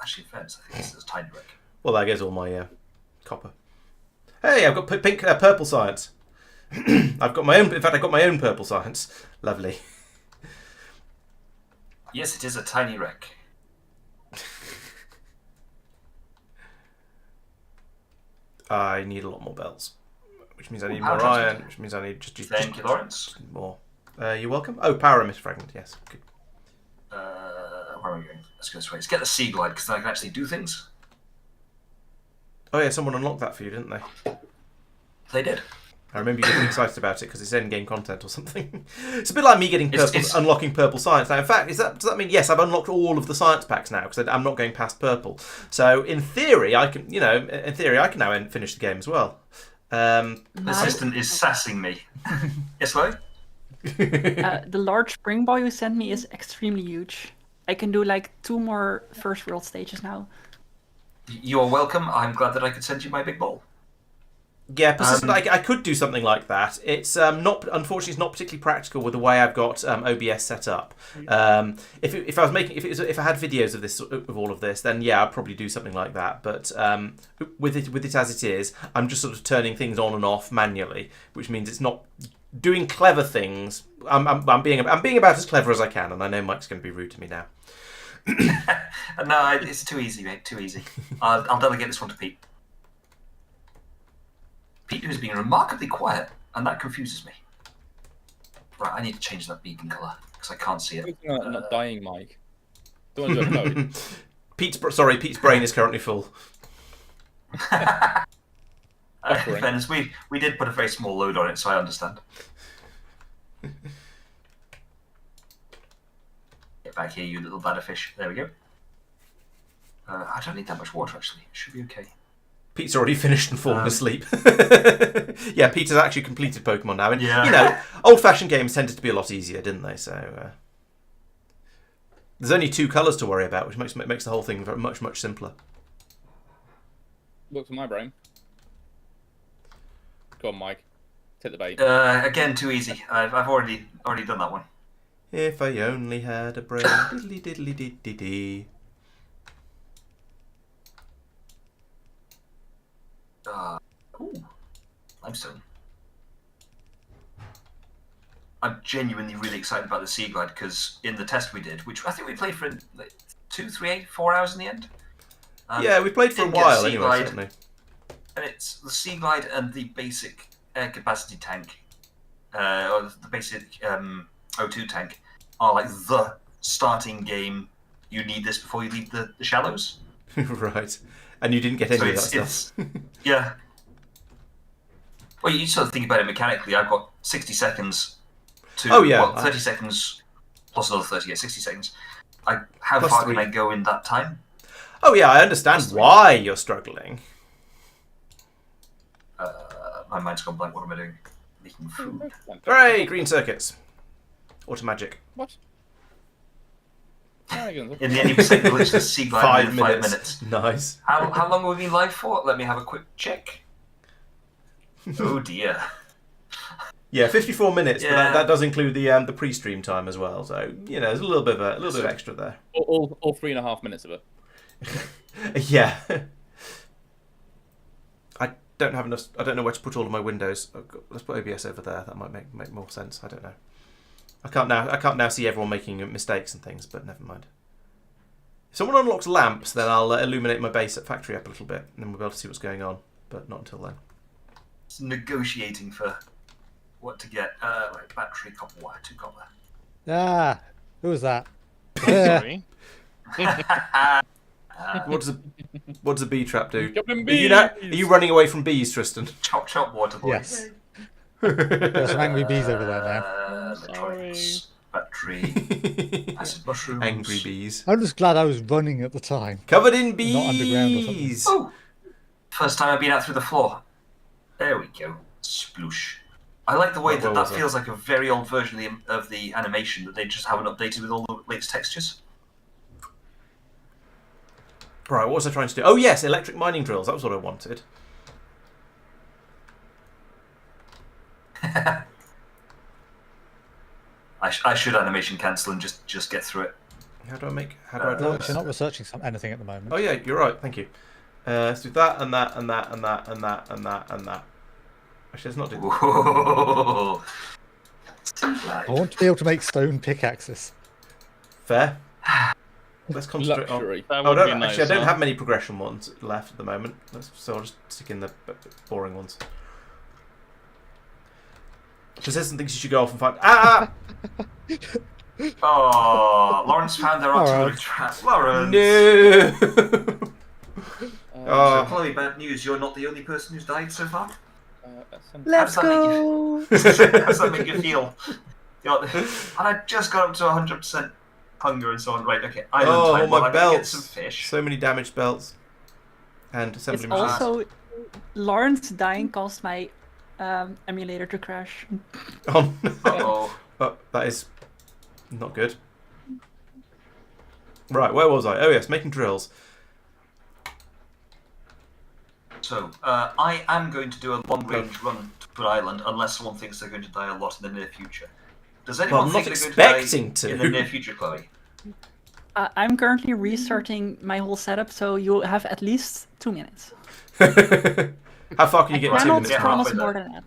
Actually, in fairness, I think this is a tiny wreck. Well, there goes all my copper. Hey, I've got purple science. I've got my own. In fact, I've got my own purple science. Lovely. Yes, it is a tiny wreck. I need a lot more bells, which means I need power more transmitter. iron, which means I need just Thank you, Laurence. more. You're welcome. Oh, power emitter fragment. Yes. Good. Where are we going? Let's go this way. Let's get the sea glide, because then I can actually do things. Oh yeah, someone unlocked that for you, didn't they? They did. I remember you getting excited about it because it's end-game content or something. It's a bit like me getting unlocking purple science. Now, in fact, does that mean, yes, I've unlocked all of the science packs now because I'm not going past purple. So, in theory, I can now finish the game as well. The assistant is sassing me. Yes, hello? The large spring ball you sent me is extremely huge. I can do like 2 more first world stages now. You are welcome. I'm glad that I could send you my big ball. Yeah, persistent. I could do something like that. It's not, unfortunately, it's not particularly practical with the way I've got OBS set up. If I was making, if I had videos of this, of all of this, then yeah, I'd probably do something like that. But with it as it is, I'm just sort of turning things on and off manually, which means it's not doing clever things. I'm being about as clever as I can, and I know Mike's going to be rude to me now. No, it's too easy, mate. Too easy. I'll delegate this one to Pete. Pete has been remarkably quiet, and that confuses me. Right, I need to change that beacon colour, because I can't see it. I'm not dying, Mike. Don't want to know. Pete's brain is currently full. In fairness, we did put a very small load on it, so I understand. Get back here, you little bladder fish. There we go. I don't need that much water, actually. It should be okay. Pete's already finished and fallen asleep. Yeah, Peter's actually completed Pokemon now. And, you know, old-fashioned games tended to be a lot easier, didn't they? So there's only 2 colours to worry about, which makes the whole thing much, much simpler. Works for my brain. Go on, Mike. Take the bait. Again, too easy. I've already done that one. If I only had a brain. Diddly diddly dee dee dee. Ooh, limestone. I'm genuinely really excited about the Sea Glide because in the test we did, which I think we played for like 2, 3, 4 hours in the end. Yeah, we played for a while anyway, certainly. And it's the Sea Glide and the basic air capacity tank, or the basic O2 tank, are like the starting game. You need this before you leave the shallows. Right. And you didn't get any of that stuff. Yeah. Well, you sort of think about it mechanically. I've got 60 seconds to... Oh, yeah. Well, 30 seconds plus another 30, yeah, 60 seconds. How Plus far 3. can I go in that time? Oh, yeah, I understand why you're struggling. My mind's gone blank. What am I doing? Making food. Hooray, green circuits. Automagic. What? In the end, you said glitch the Sea Glide in 5 minutes. Nice. How long have we been live for? Let me have a quick check. Oh dear. Yeah, 54 minutes, Yeah. but that does include the pre-stream time as well. So you know, there's a little bit of extra there. All 3.5 minutes of it. Yeah. I don't have enough. I don't know where to put all of my windows. Let's put OBS over there. That might make more sense. I don't know. I can't now see everyone making mistakes and things, but never mind. If someone unlocks lamps, then I'll illuminate my base at factory up a little bit, and then we'll be able to see what's going on. But not until then. It's negotiating for what to get. Right, battery, copper wire, 2 copper. Ah, who was that? Sorry. What does a bee trap do? Jumping Are you running away from bees, Tristan? Chop, chop, water boy. Yes. There's some angry bees over there now. Electronics, battery, acid mushrooms. Angry bees. I'm just glad I was running at the time. Covered in bees. Not underground or something. Oh! First time I've been out through the floor. There we go. Sploosh. I like the way that feels like a very old version of the animation that they just haven't updated with all the latest textures. Right, what was I trying to do? Oh yes, electric mining drills. That was what I wanted. I should animation cancel and just get through it. How do I do You're this? not researching anything at the moment. Oh yeah, you're right. Thank you. Let's do that and that and that and that and that and that and that. Actually, let's not do that. Whoa. I want to be able to make stone pickaxes. Fair. Let's concentrate on. Luxury. That Oh, would no, be nice. actually, I don't huh? have many progression ones left at the moment. So I'll just stick in the boring ones. Persistent thinks you should go off and find. Ah! Oh, Laurence found their artillery trap. Laurence! No! So, Chloe, bad news. You're not the only person who's died so far. Let's How does go. How does that make you feel? And I just got up to 100% hunger and so on. Right, okay. Island Oh, time. my Well, I better get belts. some fish. So many damaged belts. And It's assembly machines. also Lawrence dying caused my emulator to crash. Oh, no. Uh-oh. Oh, that is not good. Right, where was I? Oh yes, making drills. So, I am going to do a long-range run to an island unless someone thinks they're going to die a lot in the near future. Does anyone I'm think not they're going expecting to die to. in the near future, Chloe? I'm currently restarting my whole setup, so you have at least 2 minutes. How far can you get in I 2 cannot minutes? Yeah, promise halfway more there. than that.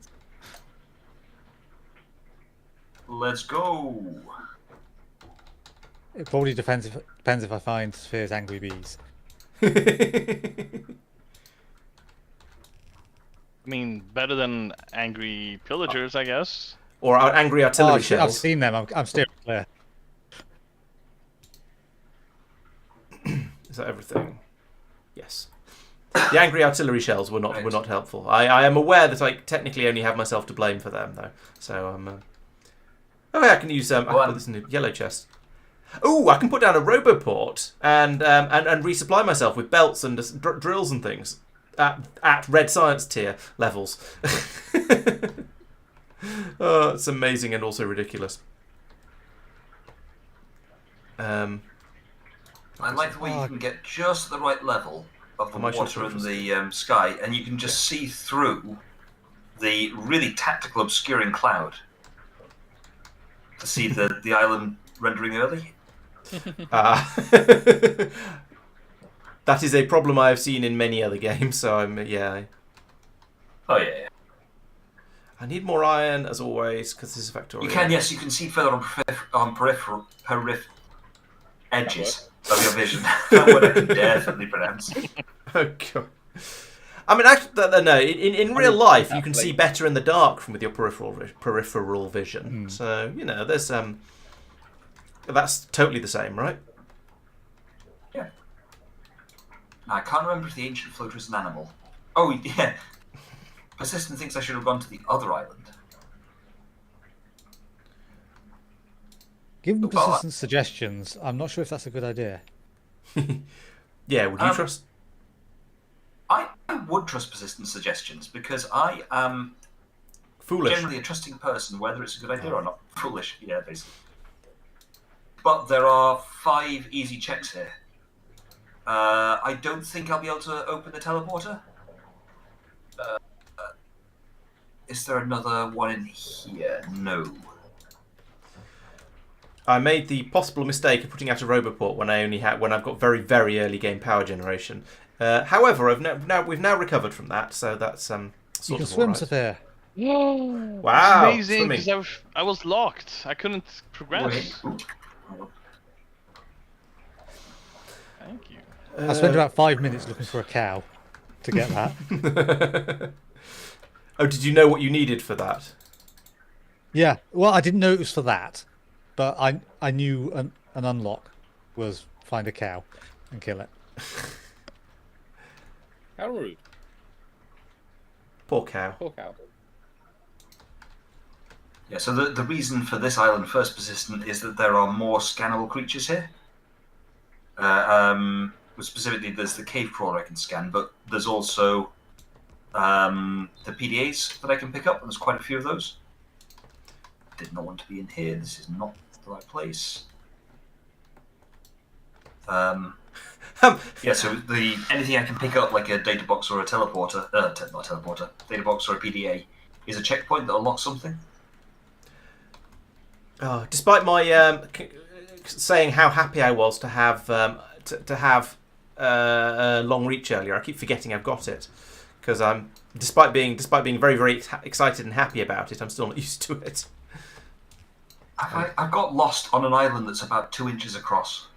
Let's go. It probably depends if I find Safir's angry bees. I mean, better than angry pillagers, I guess. Or our angry artillery I've shells. seen them. I'm steering clear. Is that everything? Yes. The angry artillery shells were not helpful. I am aware that I technically only have myself to blame for them, though. So oh yeah, I can use I can put this in a yellow chest. Oh, I can put down a roboport and resupply myself with belts and drills and things at red science tier levels. Oh, it's amazing and also ridiculous. I like the way you can get just the right level of the water in the sky, and you can just see through the really tactical obscuring cloud to see the island rendering early. That is a problem I have seen in many other games, so yeah. Oh yeah. I need more iron, as always, because this is Factorio. You can, yes, you can see further on peripheral edges of your vision. That word I can definitely pronounce. Oh god. I mean, actually, no. In real life, you can see better in the dark with your peripheral vision. So there's that's totally the same, right? Yeah. Now, I can't remember if the ancient floater is an animal. Oh yeah. Persistent thinks I should have gone to the other island. Given Persistent suggestions, I'm not sure if that's a good idea. Yeah, would you trust? I would trust Persistent suggestions because I am Foolish. generally a trusting person, whether it's a good idea or not. Foolish, yeah, basically. But there are 5 easy checks here. I don't think I'll be able to open the teleporter. Is there another one in here? No. I made the possible mistake of putting out a roboport when I've got very, very early game power generation. However, we've now recovered from that, so that's sort You can of swim, all right. Safir. Wow, Amazing, swimming. because I was locked. I couldn't progress. Thank you. I spent about 5 minutes looking for a cow to get that. Oh, did you know what you needed for that? Yeah, well, I didn't know it was for that, but I knew an unlock was find a cow and kill it. How rude. Poor cow. Poor cow. Yeah, so the reason for this island first persistent is that there are more scannable creatures here. Specifically, there's the cave crawler I can scan, but there's also the PDAs that I can pick up, and there's quite a few of those. Did not want to be in here. This is not the right place. Yeah, so anything I can pick up, like a data box or a teleporter, not a teleporter, data box or a PDA, is a checkpoint that unlocks something. Oh, despite my saying how happy I was to have long reach earlier, I keep forgetting I've got it because despite being very, very excited and happy about it, I'm still not used to it. I got lost on an island that's about 2 inches across.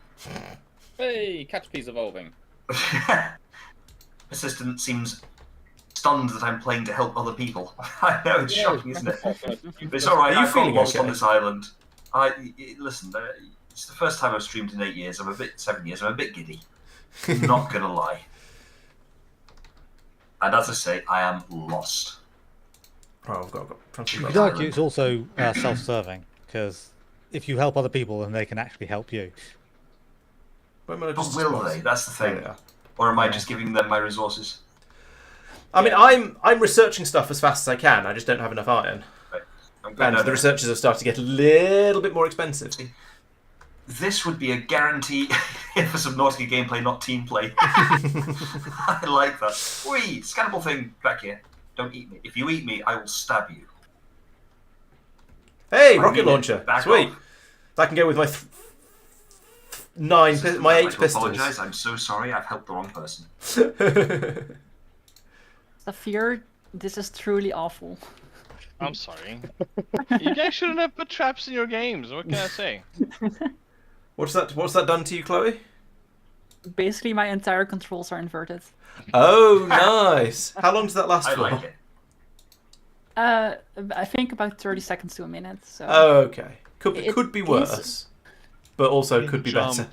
Hey, Caterpie's evolving. Persistent seems stunned that I'm playing to help other people. I know, it's shocking, isn't it? It's alright, I got lost on this island. Listen, it's the first time I've streamed in 8 years. 7 years, I'm a bit giddy. Not gonna lie. And as I say, I am lost. Oh, I've got You could argue it's also self-serving, because if you help other people, then they can actually help you. But will they? That's the thing. Yeah. Or am I just giving them my resources? I mean, I'm researching stuff as fast as I can. I just don't have enough iron. Right. And the researchers have started to get a little bit more expensive. this would be a guarantee for Subnautica gameplay, not team play. I like that. Whee! Scannable thing back here. Don't eat me. If you eat me, I will stab you. Hey, I rocket mean, launcher. back Sweet. off. I can go with my my I'd 8 like to pistols. apologise. I'm so sorry. I've helped the wrong person. Safir, this is truly awful. I'm sorry. You guys shouldn't have put traps in your games. What can I say? What's that done to you, Chloe? Basically, my entire controls are inverted. Oh, nice. How long does that last I for? like it. I think about 30 seconds to a minute. So. Oh, okay. Could It be is- worse, but also could be Jump. better.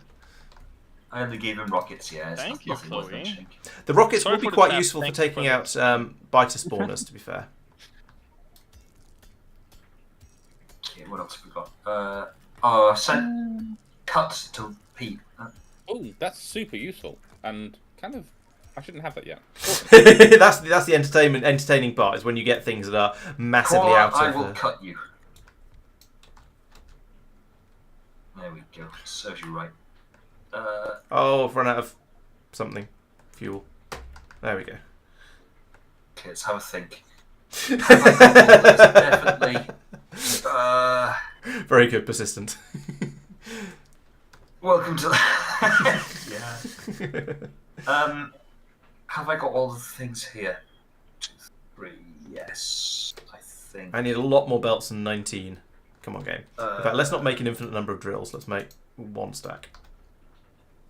I only gave him rockets, yeah. It's Thank you, nothing worth Chloe. mentioning. The rockets Sorry would be for the quite tap. useful for Thank you taking for out biter spawners, to be fair. Okay, what else have we got? I sent cut to Pete. Oh, that's super useful and kind of. I shouldn't have that yet. that's the entertaining part is when you get things that are massively Cora, out I of. will cut you. There we go. Serves you right. Oh, I've run out of something. Fuel. There we go. Okay, let's have a think. Definitely. Very good, persistent. Welcome to. Yeah. Have I got all the things here? 2, 3. Yes, I think. I need a lot more belts than 19. Come on, game. In fact, let's not make an infinite number of drills. Let's make 1 stack.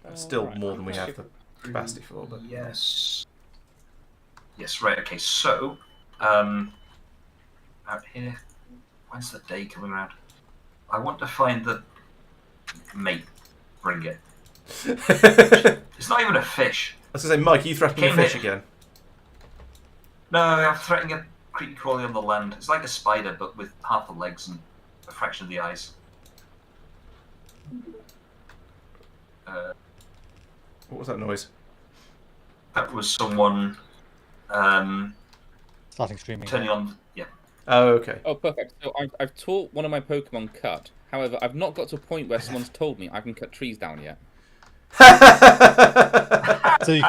That's still Right, more than we have the capacity for. But Yes. Yes, right, okay, so, out here, when's the day coming around? I want to find the mate. Bring it. It's not even a fish. I was going to say, Mike, are you threatening a Came fish here. again? No, I'm threatening a creepy crawly on the land. It's like a spider, but with half the legs and a fraction of the eyes. What was that noise? That was someone Starting streaming. turning on. Yeah. Oh, okay. Oh, perfect. So I've taught one of my Pokemon cut. However, I've not got to a point where someone's told me I can cut trees down yet. So you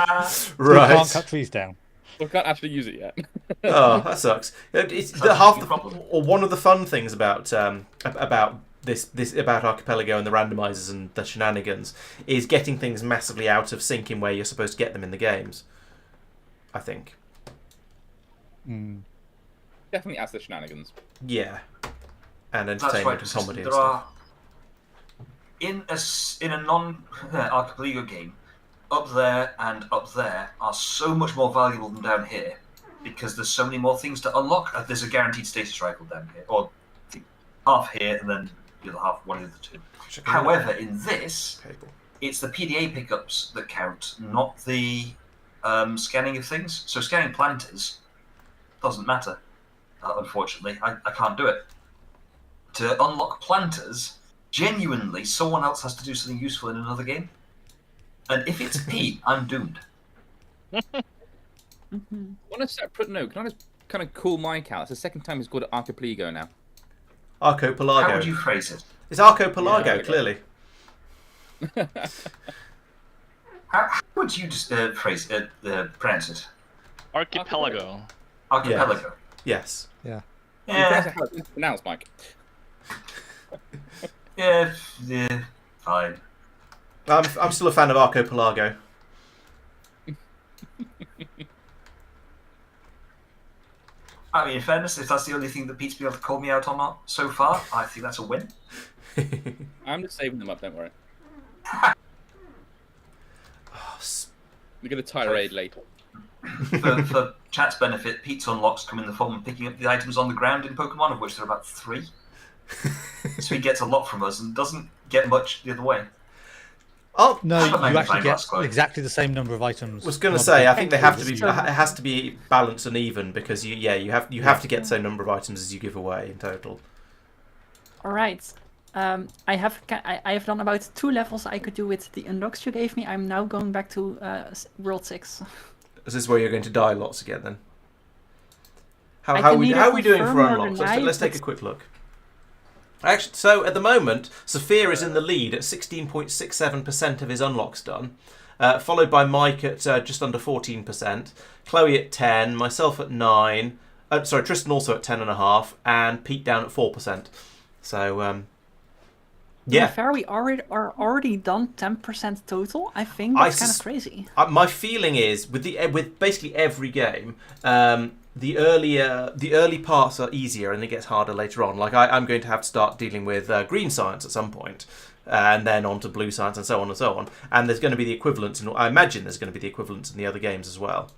Right. can't cut trees down. So I can't actually use it yet. Oh, that sucks. It's That's the a half huge the, problem. or one of the fun things about this about Archipelago and the randomizers and the shenanigans is getting things massively out of sync in where you're supposed to get them in the games. I think. Mm. Definitely adds the shenanigans. Yeah. And That's entertainment right. and comedy and There stuff. are in a non Archipelago game, up there and up there are so much more valuable than down here because there's so many more things to unlock. There's a guaranteed status rifle down here, or half here and then the other half, one of the two. However, in this, Cable. it's the PDA pickups that count, not the scanning of things. So scanning planters doesn't matter. Unfortunately, I can't do it. To unlock planters, genuinely, someone else has to do something useful in another game. And if it's Pete, I'm doomed. On a separate note, can I just kind of call Mike out? It's the second time he's called it Archipelago now. Archipelago. How would you phrase it? It's Archipelago, Yeah, okay. clearly. How would you just pronounce it? Archipelago. Archipelago. Yes. Yeah. Yeah, How it's pronounced, Mike. yeah, fine. I'm still a fan of Archipelago. I mean, in fairness, if that's the only thing that Pete's been able to call me out on so far, I think that's a win. I'm just saving them up, don't worry. We're going to tirade later. For chat's benefit, Pete's unlocks come in the form of picking up the items on the ground in Pokemon, of which there are about 3. So he gets a lot from us and doesn't get much the other way. Oh, No, Have a you magnifying actually glass, get Chloe. exactly the same number of items. I was going to on say, the- I think they have to be. So- It has to be balanced and even because you have to get the same number of items as you give away in total. All right. I have done about 2 levels I could do with the unlocks you gave me. I'm now going back to World 6. Is this where you're going to die lots again then? I How can are we neither doing for confirm nor unlocks? deny, Let's take a but- quick look. Actually, so at the moment, Safir is in the lead at 16.67% of his unlocks done, followed by Mike at just under 14%, Chloe at 10, myself at 9, Tristan also at 10.5, and Pete down at 4%. So, yeah. Fair, we are already done 10% total. I think that's kind of crazy. My feeling is with basically every game, the early parts are easier and it gets harder later on. Like I'm going to have to start dealing with green science at some point, and then on to blue science and so on and so on. And there's going to be the equivalents, and I imagine there's going to be the equivalents in the other games as well.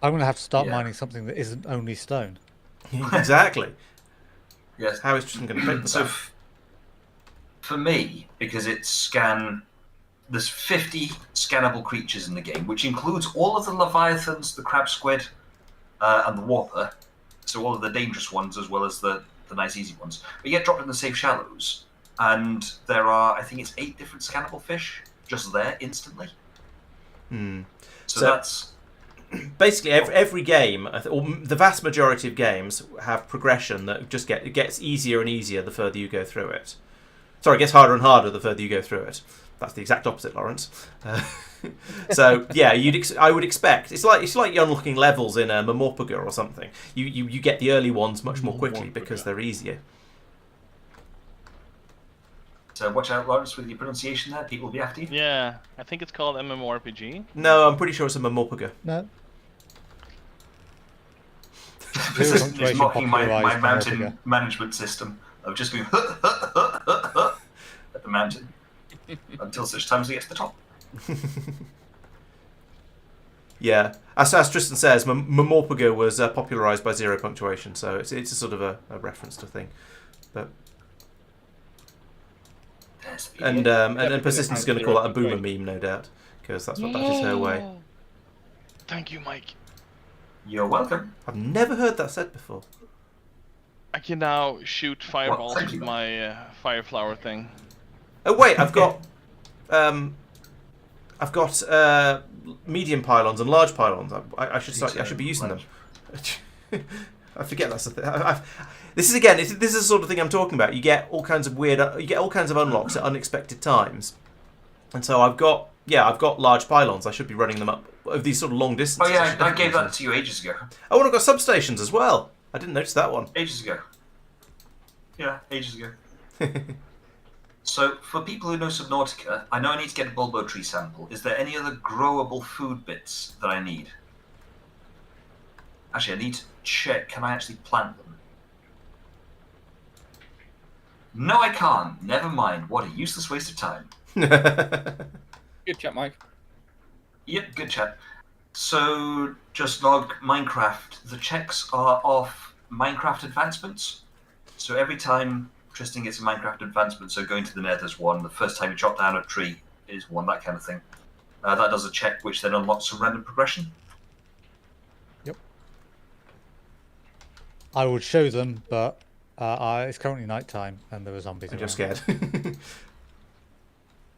I'm going to have to start mining something that isn't only stone. Exactly. Yes. How is Tristan going to cope with that? For me, because it's there's 50 scannable creatures in the game, which includes all of the leviathans, the crab squid, and the whopper. So all of the dangerous ones as well as the nice easy ones. But you get dropped in the safe shallows, and there are, I think it's 8 different scannable fish just there instantly. So that's... Basically, every game, or the vast majority of games, have progression that just gets easier and easier the further you go through it. Sorry, it gets harder and harder the further you go through it. That's the exact opposite, Laurence. So yeah, I would expect it's like you're unlocking levels in a Mamorpaga or something. You get the early ones much more quickly because they're easier. So watch out, Laurence, with your pronunciation there. People will be after you. Yeah, I think it's called MMORPG. No, I'm pretty sure it's a Mamorpaga. No. He's mocking my mountain management system of just going at the mountain until such time as he gets to the top. Yeah, as Tristan says, Mamorpaga was popularised by zero punctuation, so it's a sort of a reference to thing. But and Persistence is going to call that a boomer meme, no doubt, because that is her way. Thank you, Mike. You're welcome. I've never heard that said before. I can now shoot fireballs with my fire flower thing. Oh wait, I've got medium pylons and large pylons. I should be using them. I forget that's the thing. This is the sort of thing I'm talking about. You get all kinds of unlocks at unexpected times, and so I've got large pylons. I should be running them up of these sort of long distances. Oh yeah, I gave that to you ages ago. Oh, and I've got substations as well. I didn't notice that one. Ages ago. Yeah, ages ago. So, for people who know Subnautica, I know I need to get a bulbo tree sample. Is there any other growable food bits that I need? Actually, I need to check, can I actually plant them? No, I can't. Never mind. What a useless waste of time. Good chat, Mike. Yep, good chat. So, just log Minecraft. The checks are off Minecraft advancements. So every time Tristan gets a Minecraft advancement, so going to the Nether's one, the first time you chop down a tree is one, that kind of thing. That does a check, which then unlocks some random progression. Yep. I would show them, but it's currently night time and there are zombies. I'm just scared.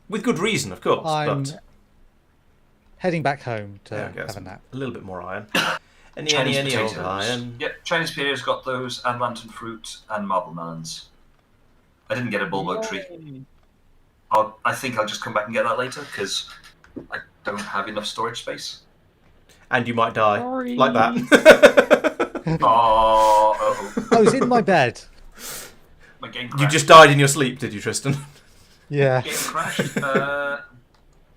With good reason, of course. I'm but heading back home to have a nap. A little bit more iron. Chinese old potatoes. iron. Yep, Chinese potatoes got those, and lantern fruit, and marble melons. I didn't get a bulbo tree. I think I'll just come back and get that later, because I don't have enough storage space. And you might die. Sorry. Like that. Oh, I was in my bed. my game crashed. You just died in your sleep, did you, Tristan? Yeah. Game crashed.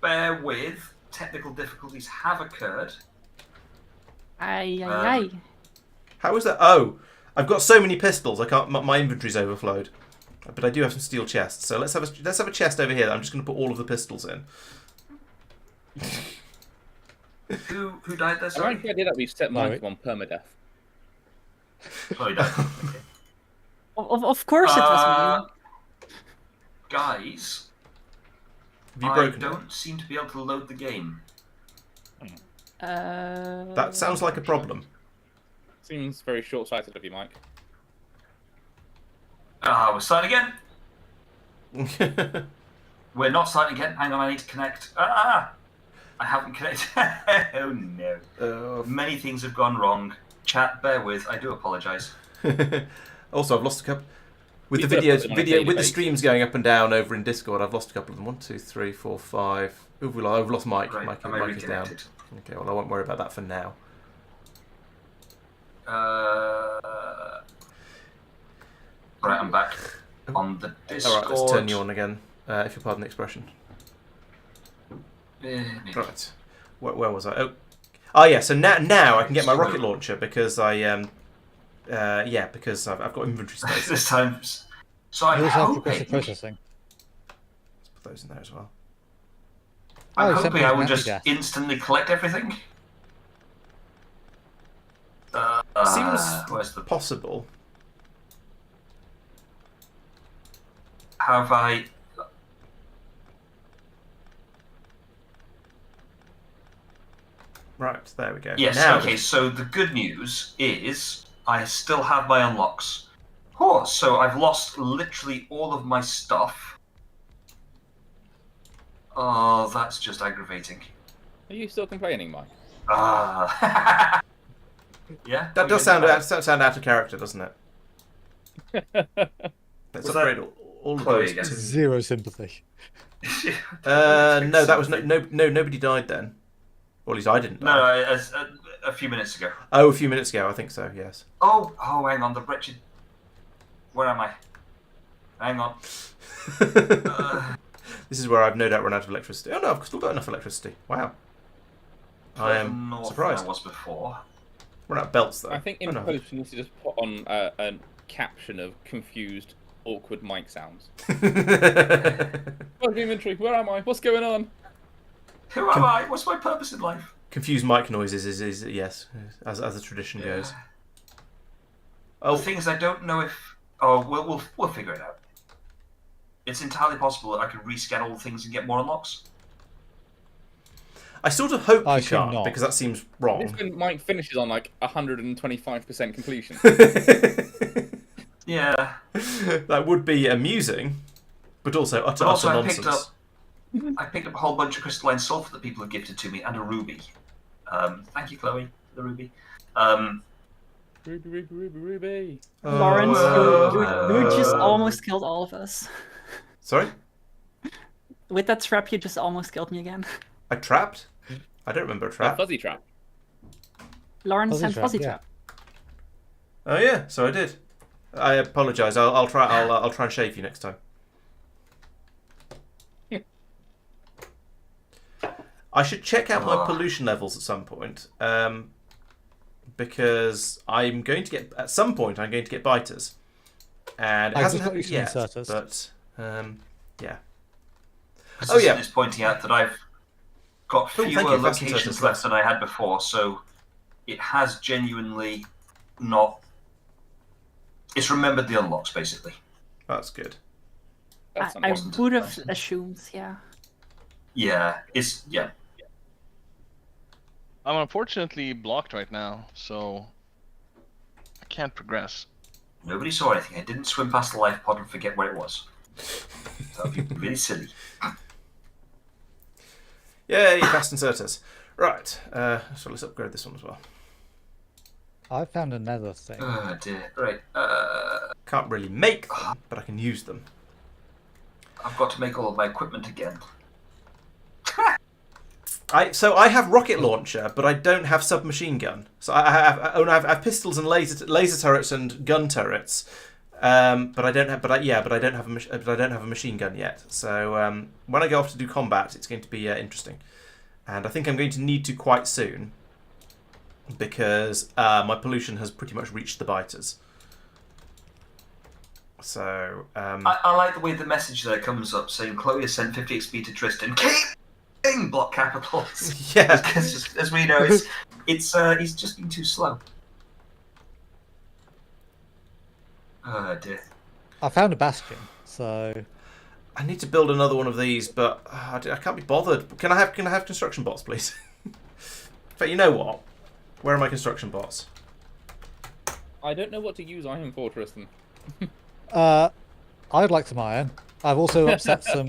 Bear with. Technical difficulties have occurred. Aye. How is that? Oh, I've got so many pistols. I can't. My inventory's overflowed. But I do have some steel chests. So let's have a chest over here. I'm just going to put all of the pistols in. Who died there? I Sorry. like the idea that we set Mike on permadeath. Oh, he died. Okay. Of course it was me. Guys, Have you I broken? don't seem to be able to load the game. That sounds like a problem. Seems very short-sighted of you, Mike. We're starting again. We're not starting again. Hang on, I need to connect. I haven't connected. Oh no. Many things have gone wrong. Chat, bear with. I do apologise. Also, I've lost a couple. With the videos, with the streams going up and down over in Discord, I've lost a couple of them. 1, 2, 3, 4, 5. Ooh, I've lost Mike. Right, Mike is down. reconnected? Okay, well I won't worry about that for now. Right, I'm back on the Discord. All right, let's turn you on again, if you pardon the expression. Right, where was I? Oh yeah. So now I can get my rocket launcher because because I've got inventory space. This time, so I'm You also have hoping, progressive processing. Let's put those in there as well. I'm Oh, hoping I will something just gas. instantly collect everything. Seems where's the possible. have I? Right, there we go. Yes. Now Okay. So the good news is I still have my unlocks. Oh, so I've lost literally all of my stuff. Oh, that's just aggravating. Are you still complaining, Mike? Yeah. that does sound out of character, doesn't it? Let's Was upgrade that all of Chloe those. again? to- Zero sympathy. No, that was nobody died then. Or at least I didn't No, die. a few minutes ago. Oh, a few minutes ago, I think so. Yes. Oh, hang on, the wretched. Where am I? Hang on. This is where I've no doubt run out of electricity. Oh no, I've still got enough electricity. Wow. I am North surprised. than I was before. Run out of belts though. I think in Oh, no. post we need to just put on a caption of confused, awkward mic sounds. Where's the inventory? Where am I? What's going on? Who am I? What's my purpose in life? Confused mic noises is yes, as the tradition goes. Oh, The thing is, I don't know if. Oh, we'll figure it out. It's entirely possible that I could rescan all the things and get more unlocks. I sort of hope I you assume can't not. because that seems This wrong. when Mike finishes on like 125% completion. Yeah. That would be amusing, but also utter, But also, utter I nonsense. picked up a whole bunch of crystalline sulfur that people have gifted to me and a ruby. Thank you, Chloe, for the ruby. Ruby. Laurence, you just Uh, almost killed all of us. Sorry, With that trap, you just almost killed me again. I trapped. I don't remember a trap. Fuzzy trap. Lawrence Fuzzy and trap, Fuzzy yeah. Trap. Oh yeah, so I did. I apologise. I'll try. I'll try and shave you next time. I should check out my pollution levels at some point, because I'm going to get at some point. I'm going to get biters, and it I hasn't just got you happened some yet. inserters. But yeah. Oh yeah. Is pointing out that I've got thank fewer you, Fast locations Inserters. left than I had before, so it has genuinely not. It's remembered the unlocks, basically. That's good. That's I something. would have assumed, yeah. Yeah, I'm unfortunately blocked right now, so I can't progress. Nobody saw anything. I didn't swim past the life pod and forget where it was. That would be really silly. Yay, fast inserters. Right, so let's upgrade this one as well. I found another thing. Oh dear. Right. Can't really make them, but I can use them. I've got to make all of my equipment again. So I have rocket launcher, but I don't have submachine gun. So I have pistols and laser turrets and gun turrets, but I don't have a machine gun yet. So when I go off to do combat, it's going to be interesting, and I think I'm going to need to quite soon because my pollution has pretty much reached the biters. So I like the way the message there comes up saying Chloe has sent 50 XP to Tristan. Keep block capitals. yeah. Because as we know, it's he's just been too slow. Oh dear. I found a bastion, so I need to build another one of these, but I can't be bothered. Can I have construction bots, please? But you know what? Where are my construction bots? I don't know what to use Iron for, Tristan. I'd like some iron. I've also upset some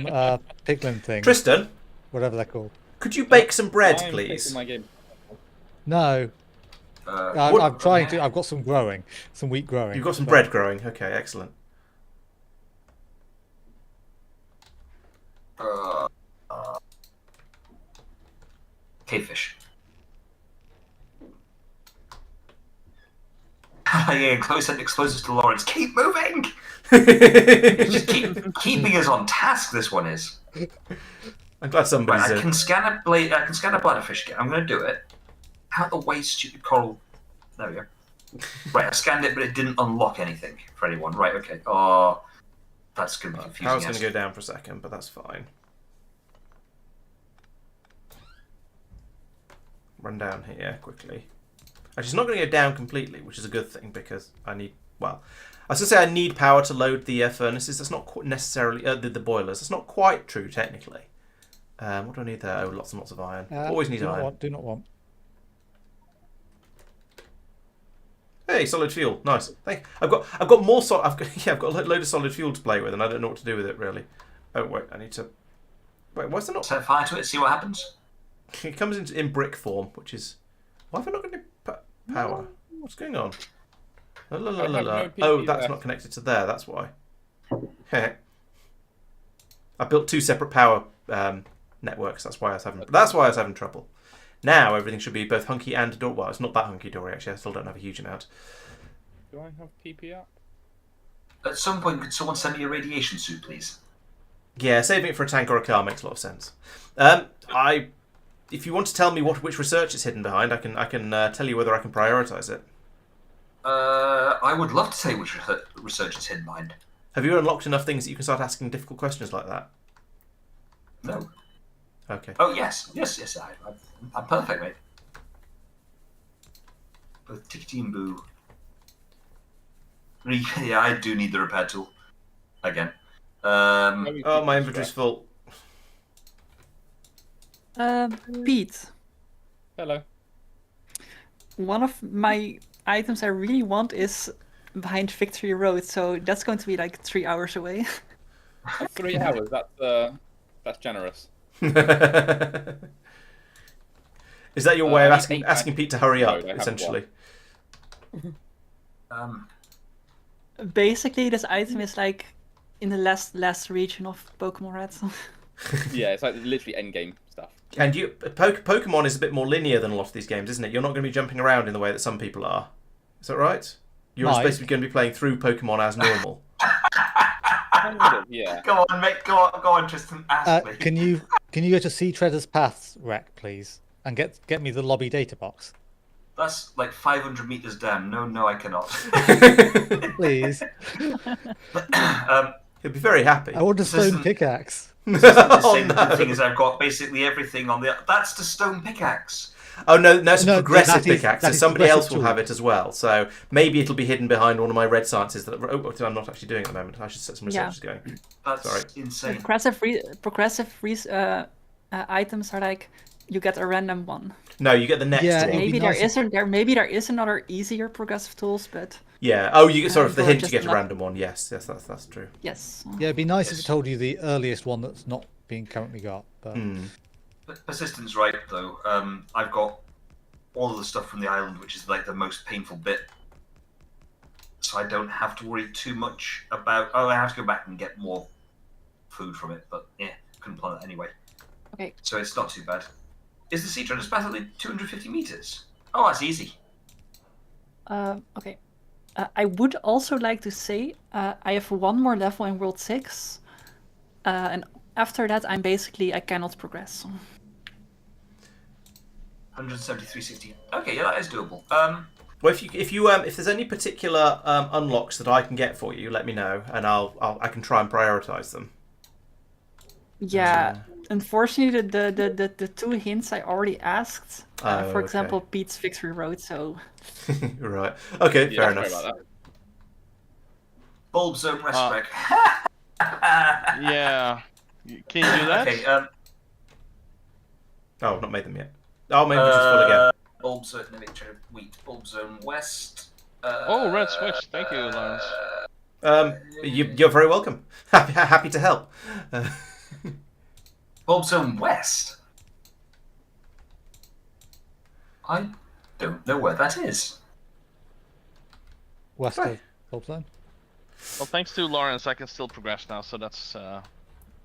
piglin things, Tristan, whatever they're called. could you bake some bread, I'm please? taking my game. No, What- I'm trying to. I've got some growing, some wheat growing. You've got some but bread growing. Okay, excellent. Cavefish. Yeah, close and explosives to Laurence. Keep moving! Just keeping us on task, this one is. I'm glad somebody's Right, I can scan a bladderfish again. I'm going to do it. Out the way, stupid coral. There we go. Right, I scanned it, but it didn't unlock anything for anyone. Right, okay. Oh, that's going to be confusing. Power's going to go down for a second, but that's fine. Run down here quickly. Actually, it's not going to go down completely, which is a good thing because I need, well, I was going to say I need power to load the furnaces. That's not necessarily, the boilers. That's not quite true, technically. What do I need there? Oh, lots and lots of iron. Always need iron. Do not want. Hey, solid fuel. Nice. I've got more I've got a load of solid fuel to play with, and I don't know what to do with it really. Oh wait, I need to. Wait, why's there not? Set fire to it. See what happens. It comes in brick form, which is. Why have I not got any power? What's going on? La, la, la, la, la. Oh, that's not connected to there. That's why. I built 2 separate power networks. That's why I was having trouble. Now everything should be both hunky and dory. Well, it's not that hunky dory actually. I still don't have a huge amount. Do I have PP up? At some point, could someone send me a radiation suit, please? Yeah, saving it for a tank or a car makes a lot of sense. If you want to tell me which research is hidden behind, I can tell you whether I can prioritize it. I would love to say which research is hidden behind. Have you unlocked enough things that you can start asking difficult questions like that? No. Okay. Oh yes. I'm perfect, mate. Both Tickety and Boo. Yeah, I do need the repair tool again. Oh, my inventory's full. Pete. Hello. One of my items I really want is behind Victory Road, so that's going to be like 3 hours away. 3 hours. That's generous. Is that your way of asking Pete to hurry up, essentially? Basically, this item is like in the last region of Pokemon Red. Yeah, it's like literally endgame stuff. And Pokemon is a bit more linear than a lot of these games, isn't it? You're not going to be jumping around in the way that some people are. Is that right? You're basically going to be playing through Pokemon as normal. Yeah. Go on, mate. Go on, Tristan. Ask me. Can you go to Sea Treader's Paths, Rec, please, and get me the lobby data box? That's like 500 meters down. No, I cannot. Please. He'll be very happy. I want a stone pickaxe. The same thing as I've got basically everything on the. That's the stone pickaxe. Oh no, it's a No, progressive that is- pickaxe. that So is somebody else progressive will have it as well. So maybe it'll be hidden behind one of my red sciences that I'm not actually doing at the moment. I should set some researches going. That's Sorry. insane. Progressive items are like you get a random one. No, you get the next Yeah, one. it'd be Maybe nice maybe there is another easier progressive tools, but Yeah. Oh, you get sort of the or hint to just get a not- random one. Yes, that's true. yes. Yeah, it'd be nice if Yes. it told you the earliest one that's not being currently got. But Persistence, right though. I've got all of the stuff from the island, which is like the most painful bit. So I don't have to worry too much about. Oh, I have to go back and get more food from it, but yeah, couldn't plan it anyway. Okay. So it's not too bad. Is the sea treader's path only 250 meters? Oh, that's easy. Okay. I would also like to say I have one more level in World 6, and after that I cannot progress. 173.60. Okay, yeah, that is doable. Well, if there's any particular unlocks that I can get for you, let me know, and I can try and prioritize them. Yeah, unfortunately, the 2 hints I already asked. Oh, for okay. example, Pete's Victory Road. So Right. Okay. Yeah, Fair sorry enough. about that. Bulb zone rest break. Yeah. Can you do that? Okay, Oh, I've not made them yet. Oh, my inventory's full again. Bulb zone, wheat. Bulb zone west. Oh, red switch. Thank you, Laurence. You're very welcome. Happy to help. Bulb zone west. I don't know where that is. west of Bulb Zone. Well, thanks to Laurence, I can still progress now, so that's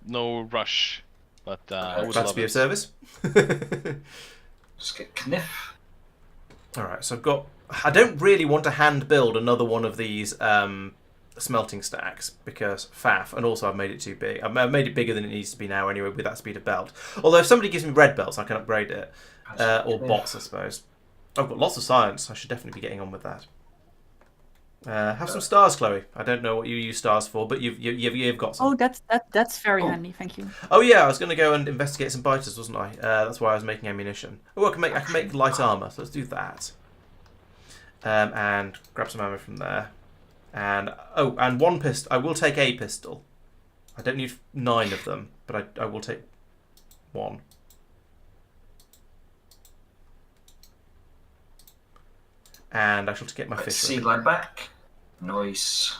no rush. But I would Glad to love be it. of service. Just get Kniff. All right, so I've got. I don't really want to hand build another one of these smelting stacks because faff, and also I've made it too big. I've made it bigger than it needs to be now anyway with that speed of belt. Although if somebody gives me red belts, I can upgrade it, or bots, I suppose. I've got lots of science. I should definitely be getting on with that. Have some stars, Chloe. I don't know what you use stars for, but you've got some. Oh, that's very handy. Thank you. Oh yeah, I was going to go and investigate some biters, wasn't I? That's why I was making ammunition. Oh, I can make light armor. So let's do that. And grab some ammo from there. And and one pistol. I will take a pistol. I don't need 9 of them, but I will take 1. And I shall get my fish. Sea glide back. Nice.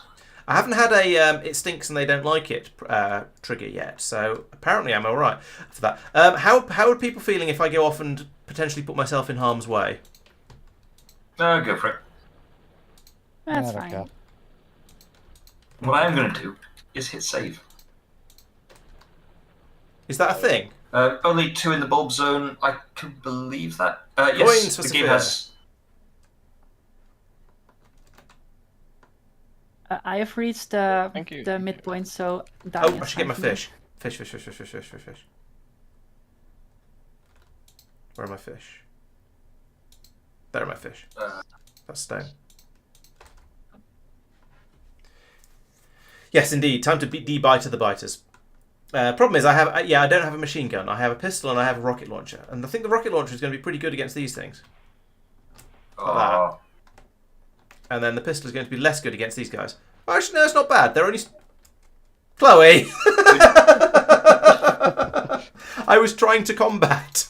I haven't had a it stinks and they don't like it trigger yet, so apparently I'm all right for that. How are people feeling if I go off and potentially put myself in harm's way? No, go for it. That's Yeah, fine. okay. What I am going to do is hit save. Is that a thing? Only 2 in the bulb zone. I can believe that. Yes, Coins for the game Safir. has. I have reached Thank you. the midpoint, so Oh, dying I is should get my fine for me. fish. Fish. Where are my fish? There are my fish. That's stone. Yes, indeed. Time to de-biter the biters. Problem is, I don't have a machine gun. I have a pistol and I have a rocket launcher, and I think the rocket launcher is going to be pretty good against these things. Oh, And then the pistol is going to be less good against these guys. Oh, actually, no, it's not bad. They're only... Chloe! I was trying to combat.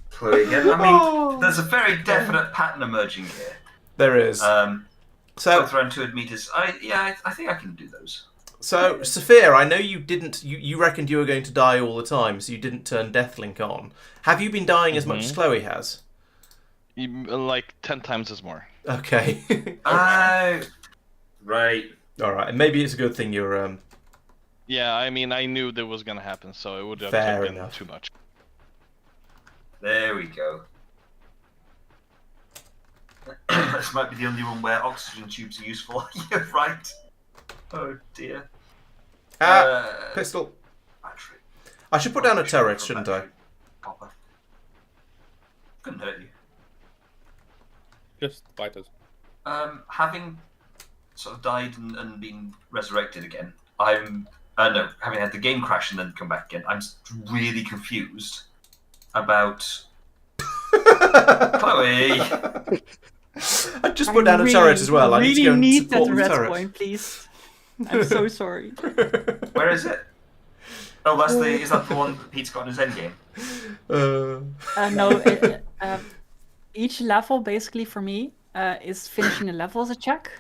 Chloe again. I mean, there's a very definite pattern emerging here. There is. So around 200 meters. I think I can do those. So, Safir, I know you didn't... You reckoned you were going to die all the time, so you didn't turn Deathlink on. Have you been dying as much as Chloe has? Like 10 times as more. Okay. Right. All right. And maybe it's a good thing you're... Yeah, I mean, I knew that was gonna happen, so it would have Fair taken enough. too much. There we go. This might be the only one where oxygen tubes are useful. You're right. Oh dear. Pistol. Battery. I should put down a turret, shouldn't I? Copper. Couldn't hurt you. Just fighters. Having sort of died and been resurrected again, having had the game crash and then come back again, I'm really confused about Chloe. I just put down a turret as well. I need to go and need that support the red turret. point, please. I'm so sorry. Where is it? Oh, is that the one that Pete's got in his endgame? No, each level basically for me is finishing a level as a check,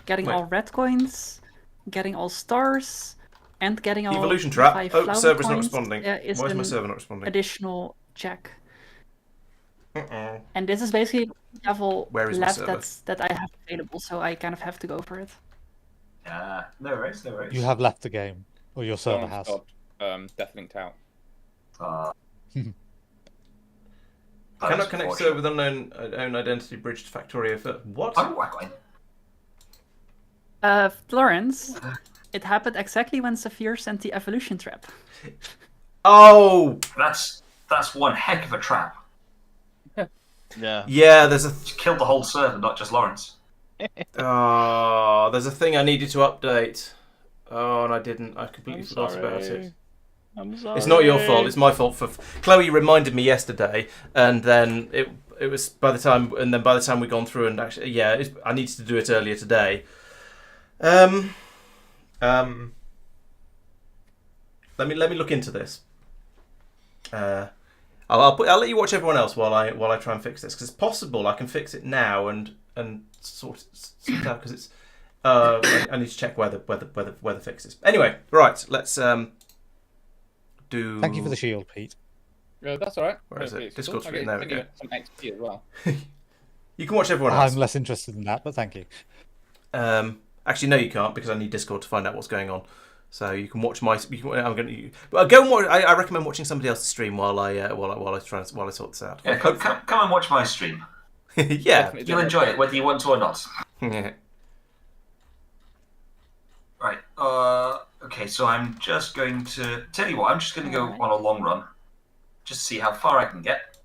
getting Wait. all red coins, getting all stars, and getting all Evolution trap. 5 Oh, flower server's not coins, responding. is Why is my an server not responding? additional check. Uh-oh. And this is basically the level Where is my left server? that I have available, so I kind of have to go for it. Yeah, no worries, no worries. You have left the game, or your server has. Deathlinked out. Cannot connect server with unknown identity bridge to Factorio for what? I'm wackling. Laurence, it happened exactly when Safir sent the evolution trap. Oh! That's one heck of a trap. Yeah. Yeah, there's a... She killed the whole server, not just Laurence. Oh, there's a thing I needed to update. Oh, and I didn't. I completely I'm forgot about sorry. it. I'm sorry. It's not your fault. It's my fault. For Chloe reminded me yesterday, and then it was by the time we'd gone through and actually, I needed to do it earlier today. Let me look into this. I'll let you watch everyone else while I try and fix this, because it's possible I can fix it now and sort it out, because it's I need to check where the fix is. Anyway, right, let's do. Thank you for the shield, Pete. That's alright. Where is it? It's Discord cool. screen, there we go. Some XP as well. You can watch everyone else. I'm less interested in that, but thank you. Actually, no, you can't, because I need Discord to find out what's going on. So you can watch my. I'm going to. Well, go and watch. I recommend watching somebody else's stream while I sort this out. Yeah, come and watch my stream. Yeah, You'll enjoy it whether you want to or not. yeah. Right. Okay. So I'm just going to tell you what. I'm just going to go on a long run, just to see how far I can get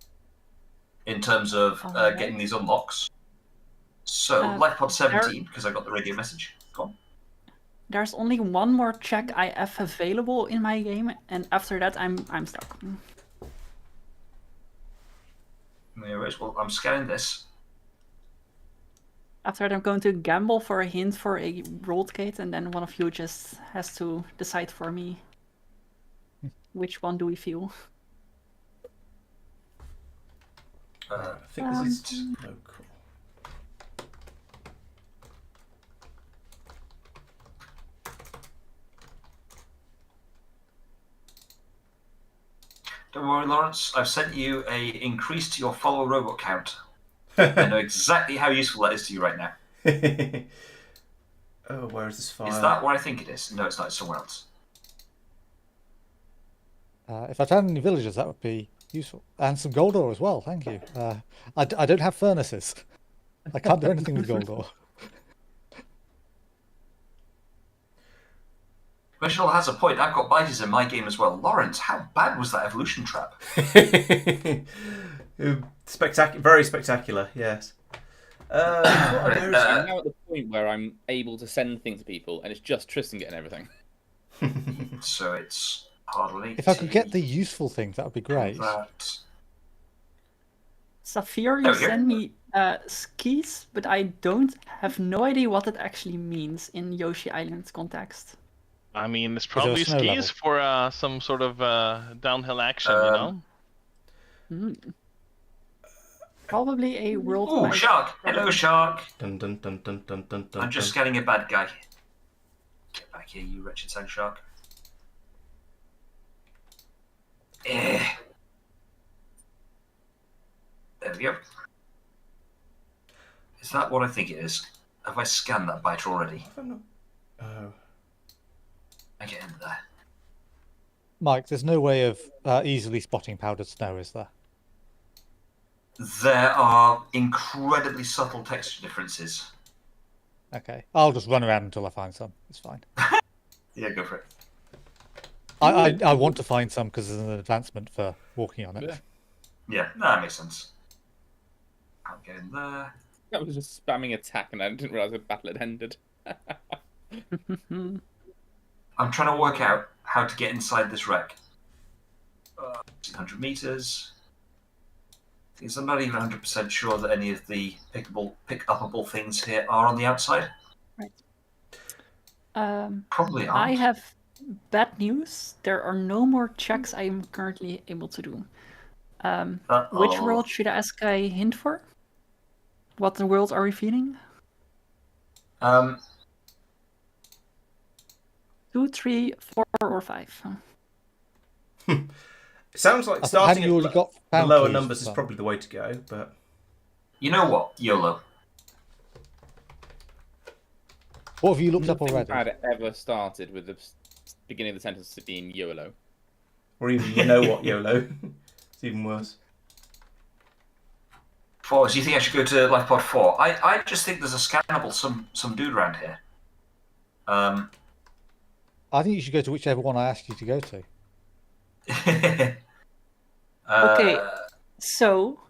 in terms of getting these unlocks. So life pod 17 because I got the radio message. Go on. There's only one more check I have available in my game, and after that I'm stuck. Anyways, well, I'm scanning this. After that, I'm going to gamble for a hint for a rolled gate, and then one of you just has to decide for me. Which one do we feel? I think this is local. Don't worry, Laurence. I've sent you a increase to your follow robot count. I know exactly how useful that is to you right now. Oh, where is this file? Is that where I think it is? No, it's not. It's somewhere else. If I found any villagers, that would be useful. And some gold ore as well, thank you. I don't have furnaces. I can't do anything with gold ore. Reginald has a point. I've got biters in my game as well. Laurence, how bad was that evolution trap? Spectacular, very spectacular. Yes. I'm now at the point where I'm able to send things to people, and it's just Tristan getting everything. So it's hardly. If I could get the useful things, that would be great. Safir, you send me skis, but I have no idea what it actually means in Yoshi Island context. I mean, it's probably skis for some sort of downhill action, you know? Probably a world. Oh, shark! Hello, shark! Dun, dun, dun, dun, dun, dun, dun, I'm just scanning a bad guy. Get back here, you wretched sand shark. There we go. Is that what I think it is? Have I scanned that biter already? Oh. I get in there. Mike, there's no way of easily spotting powdered snow, is there? There are incredibly subtle texture differences. Okay, I'll just run around until I find some. It's fine. Yeah, go for it. I want to find some because there's an advancement for walking on it. Yeah, no, that makes sense. I'll get in there. I was just spamming attack and I didn't realise the battle had ended. I'm trying to work out how to get inside this wreck. 100 meters. Because I'm not even 100% sure that any of the pick-upable things here are on the outside. Right. Probably aren't. I have bad news. There are no more checks I am currently able to do. Which world should I ask a hint for? What the worlds are revealing? 2, 3, 4, or 5. It sounds like starting at the lower numbers is but... probably the way to go, but... You know what? YOLO. What have you looked up already? I'd ever started with the beginning of the sentence being YOLO. Or even you know what, YOLO. It's even worse. 4, so you think I should go to Life Pod 4? I just think there's a scannable some dude around here. I think you should go to whichever one I asked you to go to. Okay, so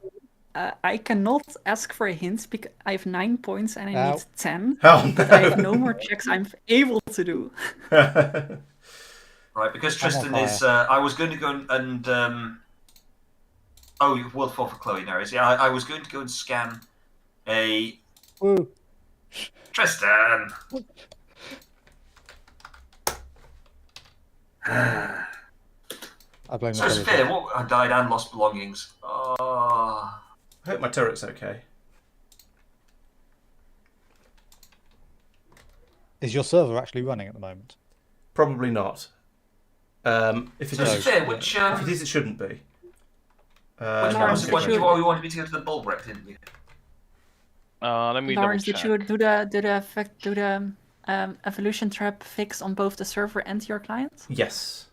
I cannot ask for a hint because I have 9 points and I need 10. Oh, no. But I have no more checks I'm able to do. Right, because Tristan is... I was going to go and... Oh, World 4 for Chloe now, is it? I was going to go and scan a... Woo. Tristan! I blame So it's fair. What? I died and lost belongings. Oh. I hope my turret's okay. Is your server actually running at the moment? Probably not. If it So is, it's fair, which... if it is, it shouldn't be. which one was it? You wanted me to go to the bull wreck, didn't you? Let me Laurence, double did check. you do the evolution trap fix on both the server and your client? Yes.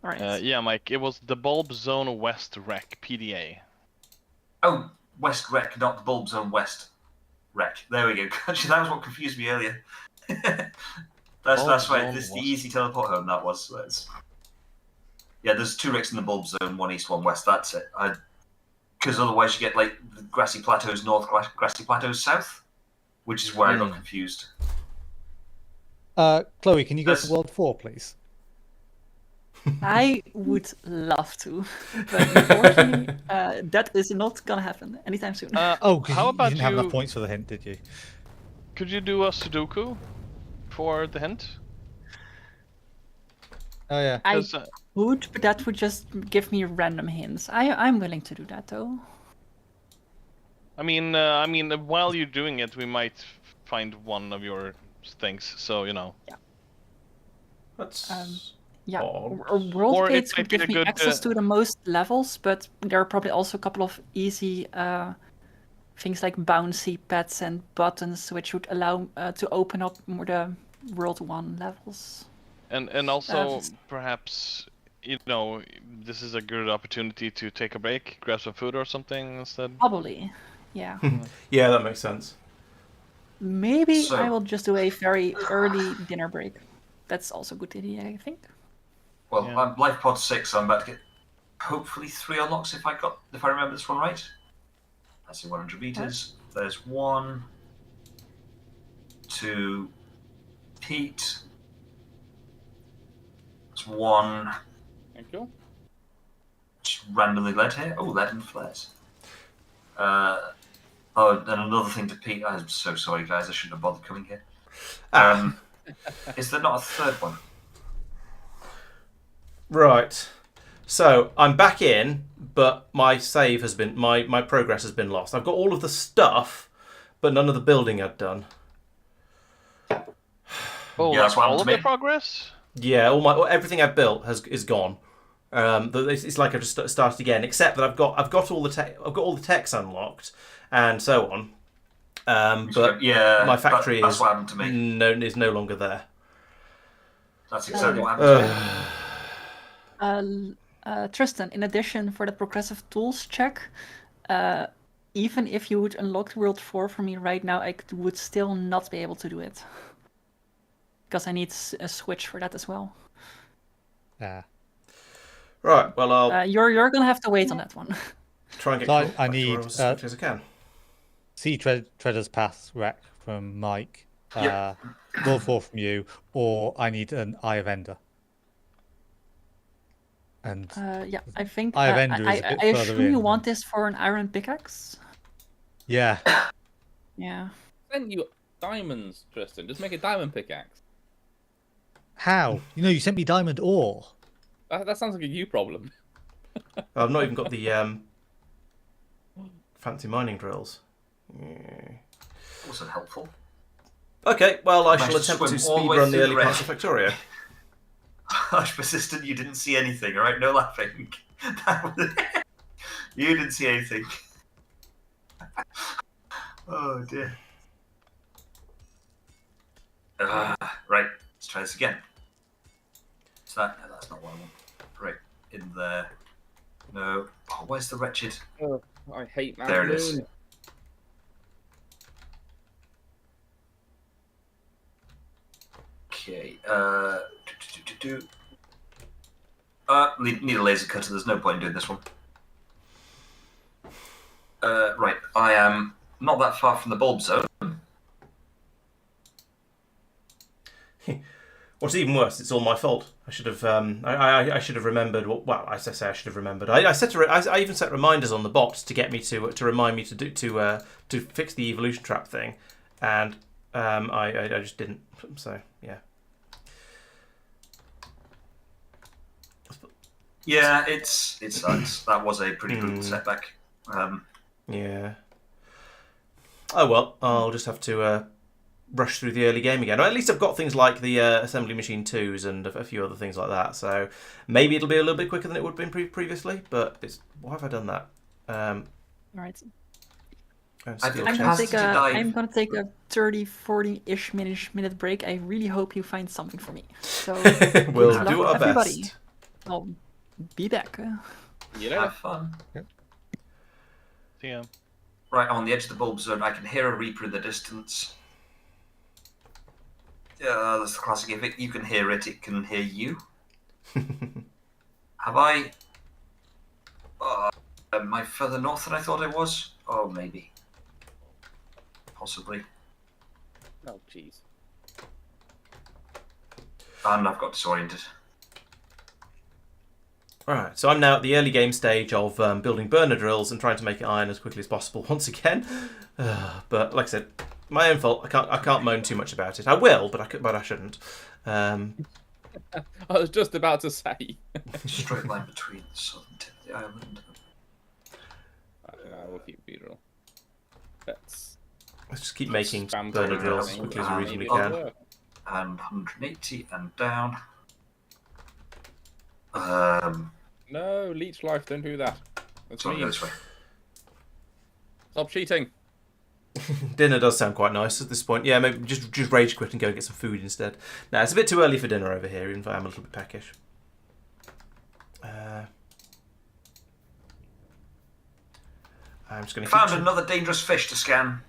All right. Yeah, Mike, it was the Bulb Zone West Rec, PDA. Oh, West Rec, not the Bulb Zone West Rec. There we go. Actually, that was what confused me earlier. that's right. This is the easy teleport home. That was. Yeah, there's 2 Recs in the Bulb Zone, 1 east, 1 west. That's it. Because otherwise you get like the grassy plateaus north, grassy plateaus south, which is where I got confused. Chloe, can you go to World 4, please? I would love to, but unfortunately, that is not gonna happen anytime soon. Oh, because how you about didn't have enough points for the hint, did you? Could you do a Sudoku for the hint? Oh yeah. I would, but that would just give me random hints. I'm willing to do that though. I mean, while you're doing it, we might find one of your things. So you know. Yeah. That's Yeah, odd. or World Or it Gates might would be give a me good, access to the most levels, but there are probably also a couple of easy things like bouncy pads and buttons, which would allow to open up more the World 1 levels. And also perhaps this is a good opportunity to take a break, grab some food or something instead. Probably, yeah. Yeah, that makes sense. Maybe So- I will just do a very early dinner break. That's also a good idea, I think. Well, Yeah. I'm Life Pod 6, so I'm about to get hopefully 3 unlocks if I remember this one right. That's in 100 meters. There's 1, 2, Pete. There's 1. Thank you. Just randomly led here. Oh, lead and flares. Oh, and another thing to Pete. I'm so sorry, guys. I shouldn't have bothered coming here. Is there not a 3rd one? Right. So I'm back in, but my save has been my progress has been lost. I've got all of the stuff, but none of the building I'd done. Oh, Yeah, that's what all happened of to the me. progress? Yeah, everything I've built is gone. It's like I've just started again, except that I've got all the techs unlocked and so on. But yeah, my factory that's what happened to me. is no longer there. That's exactly what happened to me. Tristan, in addition for the progressive tools check, even if you would unlock World 4 for me right now, I would still not be able to do it. Because I need a switch for that as well. Yeah. Right. Well, I'll You're gonna have to wait on that one. try and get. So I back to need, where I was as quickly as I can. Sea Treader's Path Rec from Mike. Yep. World 4 from you, or I need an Eye of Ender. And Yeah, I think Eye of Ender is a bit I further assume you in. want this for an iron pickaxe. yeah, Yeah. Send you diamonds, Tristan. Just make a diamond pickaxe. how? You sent me diamond ore. That sounds like a you problem. I've not even got the fancy mining drills. Yeah. Wasn't helpful. Okay, well, I shall Managed to attempt to swim all the way speedrun the through early the parts of Factorio. Hush, persistent. You didn't see anything. All right, no laughing. You didn't see anything. Oh dear. Right, let's try this again. Is that? No, that's not what I want. Right, in there. No. Oh, where's the wretched? Oh, I hate Mount There it is. Moon. Okay. Need a laser cutter. There's no point in doing this one. Right, I am not that far from the bulb zone. What's even worse, it's all my fault. I should have. I should have remembered. Well, I say I should have remembered. I even set reminders on the bot to get me to remind me to fix the evolution trap thing, and I just didn't. So yeah. Yeah, it sucks. That was a pretty brutal setback. Yeah. Oh well, I'll just have to rush through the early game again. Or at least I've got things like the assembly machine 2s and a few other things like that. So maybe it'll be a little bit quicker than it would have been previously. But why have I done that? All right. And I skill think chest. I'm gonna take a 30, 40-ish minute break. I really hope you find something for me. So We'll good luck, do our everybody. best. I'll be back. You know. Have fun. See ya. Right on the edge of the bulb zone, I can hear a Reaper in the distance. That's the classic. If you can hear it, it can hear you. Have I? Am I further north than I thought I was? Oh, maybe. Possibly. Oh, jeez. And I've got disoriented. Alright, so I'm now at the early game stage of building burner drills and trying to make it iron as quickly as possible once again. But like I said, my own fault. I can't moan too much about it. I will, but I shouldn't. I was just about to say. Straight line between the southern tip of the island. I will keep B-roll. Let's just keep making spam burner through drills as everything. quickly as we reasonably Maybe can. it'll work. And 180 and down. No, leech life, don't do that. That's So I'll go mean. this way. Stop cheating. Dinner does sound quite nice at this point. Yeah, maybe just rage quit and go and get some food instead. Now it's a bit too early for dinner over here, even if I am a little bit peckish. I'm just going to Found another dangerous fish to scan.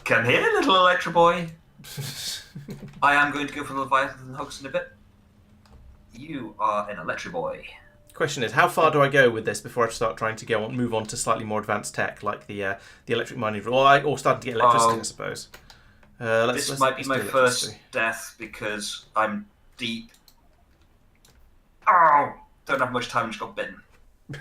Come here, little Electro Boy. I am going to go for the Leviathan hooks in a bit. You are an Electro Boy. Question is, how far do I go with this before I start trying to move on to slightly more advanced tech, like the electric mining drill, or starting to get electricity, I suppose. This might be my do first electricity. death because I'm deep. Oh, don't have much time. Just got bitten.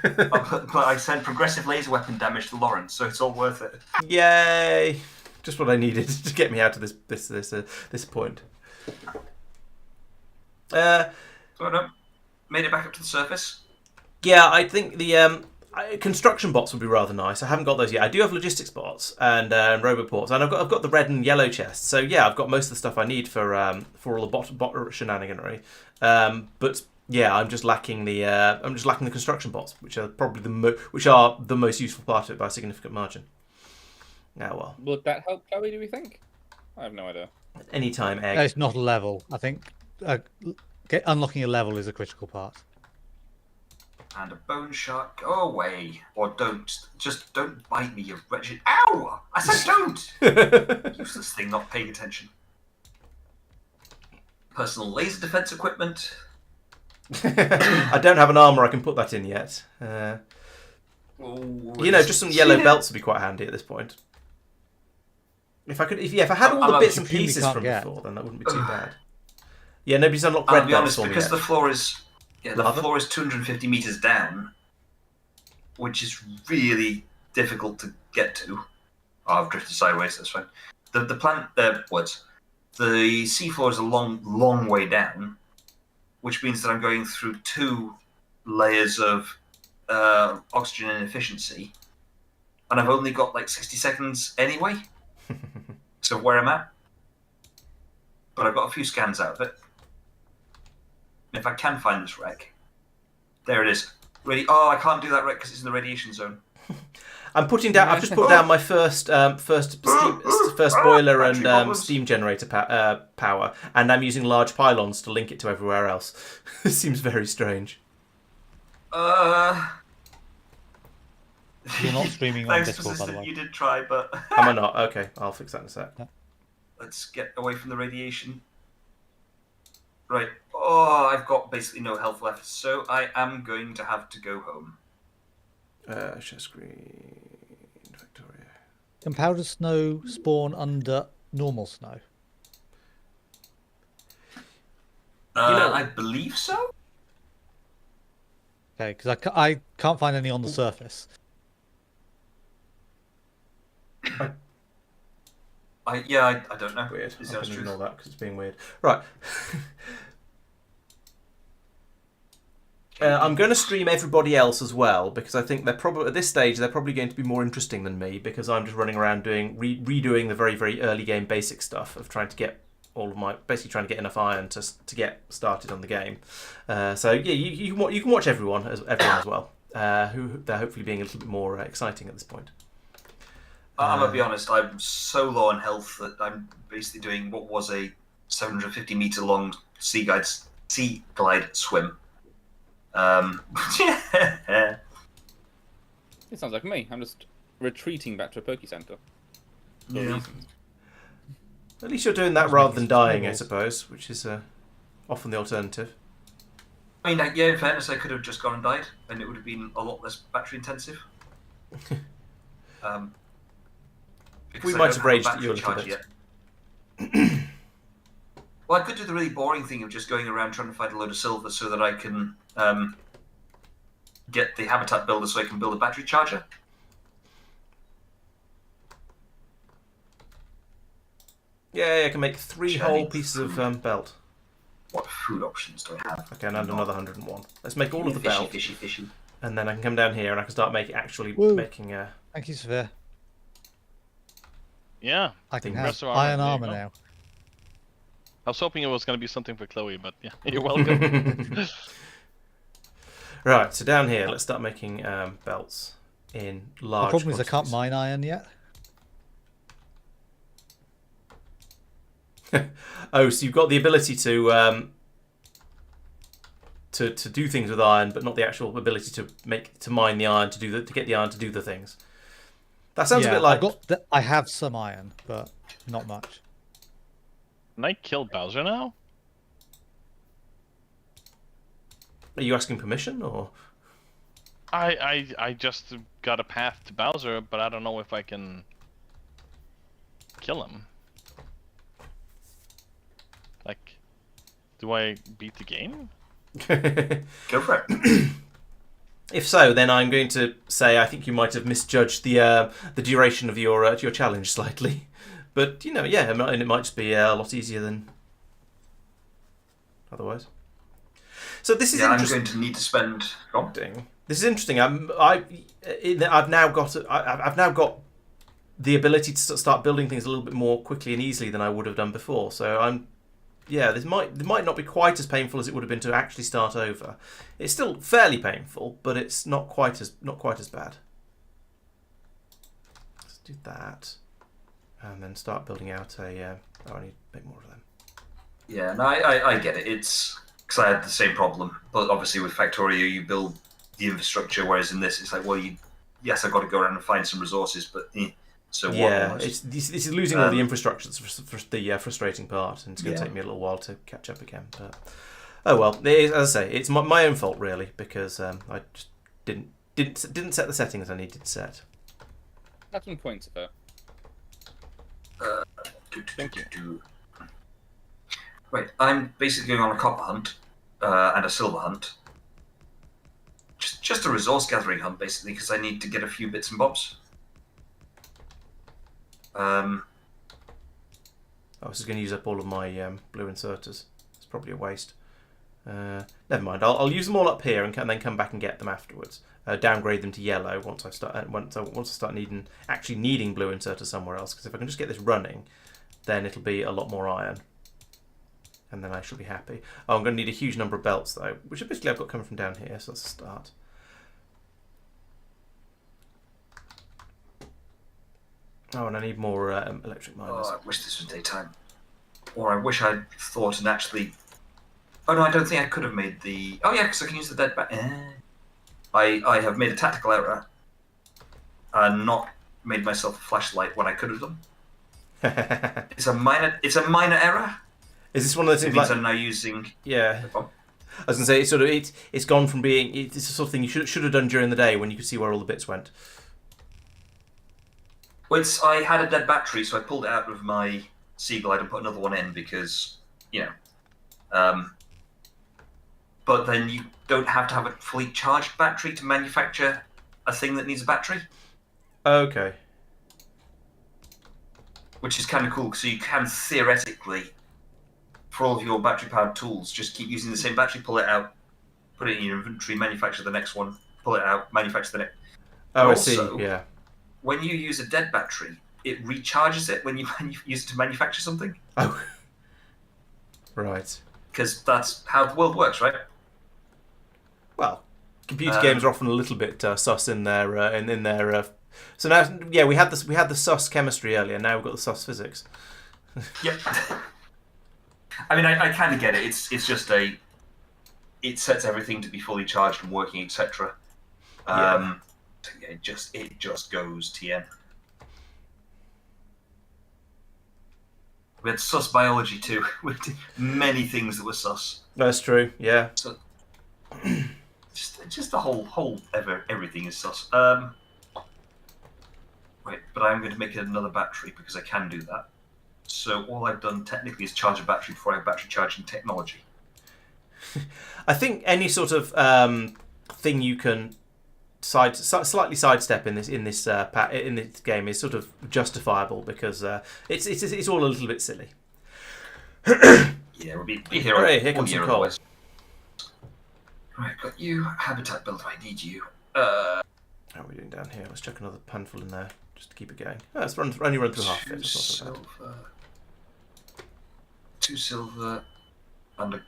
But I sent progressive laser weapon damage to Laurence, so it's all worth it. Yay! Just what I needed to get me out of this point. So no, made it back up to the surface. Yeah, I think the construction bots would be rather nice. I haven't got those yet. I do have logistics bots and roboports, and I've got the red and yellow chests. So yeah, I've got most of the stuff I need for all the bot shenaniganry. But yeah, I'm just lacking the construction bots, which are probably the most useful part of it by a significant margin. Now, well, Would that help, Chloe, do we think? I have no idea. anytime egg. It's not a level. I think unlocking a level is a critical part. And a bone shark. Go away, or don't. Just don't bite me, you wretched. Ow! I said don't. Useless thing, not paying attention. Personal laser defense equipment. I don't have an armor I can put that in yet. Just some yellow belts would be quite handy at this point. If I had all the bits and pieces from before, then that wouldn't be too bad. Yeah, nobody's unlocked red I'll be belts honest, for me because yet. the floor is Lava? 250 meters down, which is really difficult to get to. Oh, I've drifted sideways. That's fine. The seafloor is a long way down, which means that I'm going through 2 layers of oxygen inefficiency, and I've only got like 60 seconds anyway. So where I'm at, but I've got a few scans out of it. If I can find this wreck, there it is. Oh, I can't do that wreck because it's in the radiation zone. I'm putting down. I've just put down my first boiler and steam generator power, and I'm using large pylons to link it to everywhere else. This seems very strange. You're not streaming on Thanks, Discord, by the Persistent, way. you did try, but Am I not? Okay, I'll fix that in a sec. let's get away from the radiation. Right. Oh, I've got basically no health left, so I am going to have to go home. Share screen. Factorio. Can powdered snow spawn under normal snow? I believe so. Okay, because I can't find any on the surface. I don't know. Weird. Is I'm that going to true? ignore that because it's being weird. Right. I'm going to stream everybody else as well because I think they're probably at this stage they're probably going to be more interesting than me because I'm just running around doing redoing the very very early game basic stuff of trying to get basically trying to get enough iron to get started on the game. So yeah, you can watch everyone as well. Who they're hopefully being a little bit more exciting at this point. I'm gonna be honest. I'm so low on health that I'm basically doing what was a 750-meter long sea glide swim. It sounds like me. I'm just retreating back to a Poke Center. For reasons. At least you're doing that rather than dying, I suppose, which is often the alternative. I mean, yeah, in fairness, I could have just gone and died, and it would have been a lot less battery intensive. We might have raged at you a little bit. Well, I could do the really boring thing of just going around trying to find a load of silver so that I can get the habitat builder so I can build a battery charger. Yeah, I can make 3 whole pieces of belt. What food options do I have? Okay, and another 101. Let's make all of the belt. Fishy. And then I can come down here and I can start making Thank you, Safir. Yeah. I can Rest have of armor, iron there you armor go. now. I was hoping it was going to be something for Chloe, but yeah, you're welcome. Right, so down here, let's start making belts in large The problem is I can't quantities. mine iron yet. Oh, so you've got the ability to do things with iron, but not the actual ability to mine the iron to get the iron to do the things. That sounds a bit like I have some iron, but not much. Can I kill Bowser now? Are you asking permission or? I just got a path to Bowser, but I don't know if I can kill him. Like, do I beat the game? Go for it. If so, then I'm going to say I think you might have misjudged the duration of your challenge slightly. But yeah, and it might just be a lot easier than otherwise. So this is I'm interesting. going to need to spend. This is interesting. I've now got the ability to start building things a little bit more quickly and easily than I would have done before. So this might not be quite as painful as it would have been to actually start over. It's still fairly painful, but it's not quite as bad. Let's do that, and then start building out I need a bit more of them. Yeah, no, I get it. It's because I had the same problem, but obviously with Factorio, you build the infrastructure, whereas in this, it's like, well, yes, I've got to go around and find some resources, but so what? Yeah, this is losing all the infrastructure. That's the frustrating part, and it's going to take me a little while to catch up again. But oh well, as I say, it's my own fault really, because I just didn't set the settings I needed to set. Have some points of Thank you. Right, I'm basically going on a copper hunt and a silver hunt. Just a resource gathering hunt, basically, because I need to get a few bits and bobs. I was just going to use up all of my blue inserters. It's probably a waste. Never mind. I'll use them all up here and then come back and get them afterwards. Downgrade them to yellow once I start actually needing blue inserters somewhere else. Because if I can just get this running, then it'll be a lot more iron, and then I shall be happy. Oh, I'm going to need a huge number of belts though, which basically I've got coming from down here. So that's a start. Oh, and I need more electric miners. Oh, I wish this was daytime. Or I wish I'd thought and actually... Oh no, I don't think I could have made the... Oh yeah, because I can use the dead bat. I have made a tactical error and not made myself a flashlight when I could have done. It's a minor error. Is this one of those things like... I'm now using... Yeah. I was going to say, it's gone from being... It's the sort of thing you should have done during the day when you could see where all the bits went. Well, I had a dead battery, so I pulled it out of my Sea Glide and put another one in because, but then you don't have to have a fully charged battery to manufacture a thing that needs a battery. Okay. Which is kind of cool, so you can theoretically, for all of your battery-powered tools, just keep using the same battery, pull it out, put it in your inventory, manufacture the next one, pull it out, manufacture the next. Oh, I see, yeah. When you use a dead battery, it recharges it when you use it to manufacture something. Oh. Right. Because that's how the world works, right? Well, computer games are often a little bit sus in their So now, yeah, we had the sus chemistry earlier. Now we've got the sus physics. Yep. I mean, I kind of get it. It's just it sets everything to be fully charged and working, etc. It just goes TM. We had sus biology too. We did many things that were sus. That's true. Yeah. So, just the whole everything is sus. Right, but I'm going to make another battery because I can do that. So all I've done technically is charge a battery before I have battery charging technology. I think any sort of thing you can slightly sidestep in this game is sort of justifiable because it's all a little bit silly. Yeah, we'll be here. Hooray, here comes some coal. Otherwise. Right, got you. Habitat builder, I need you. How are we doing down here? Let's chuck another panful in there just to keep it going. Oh, let's only run through half of it. It's not so bad. 2 silver and a...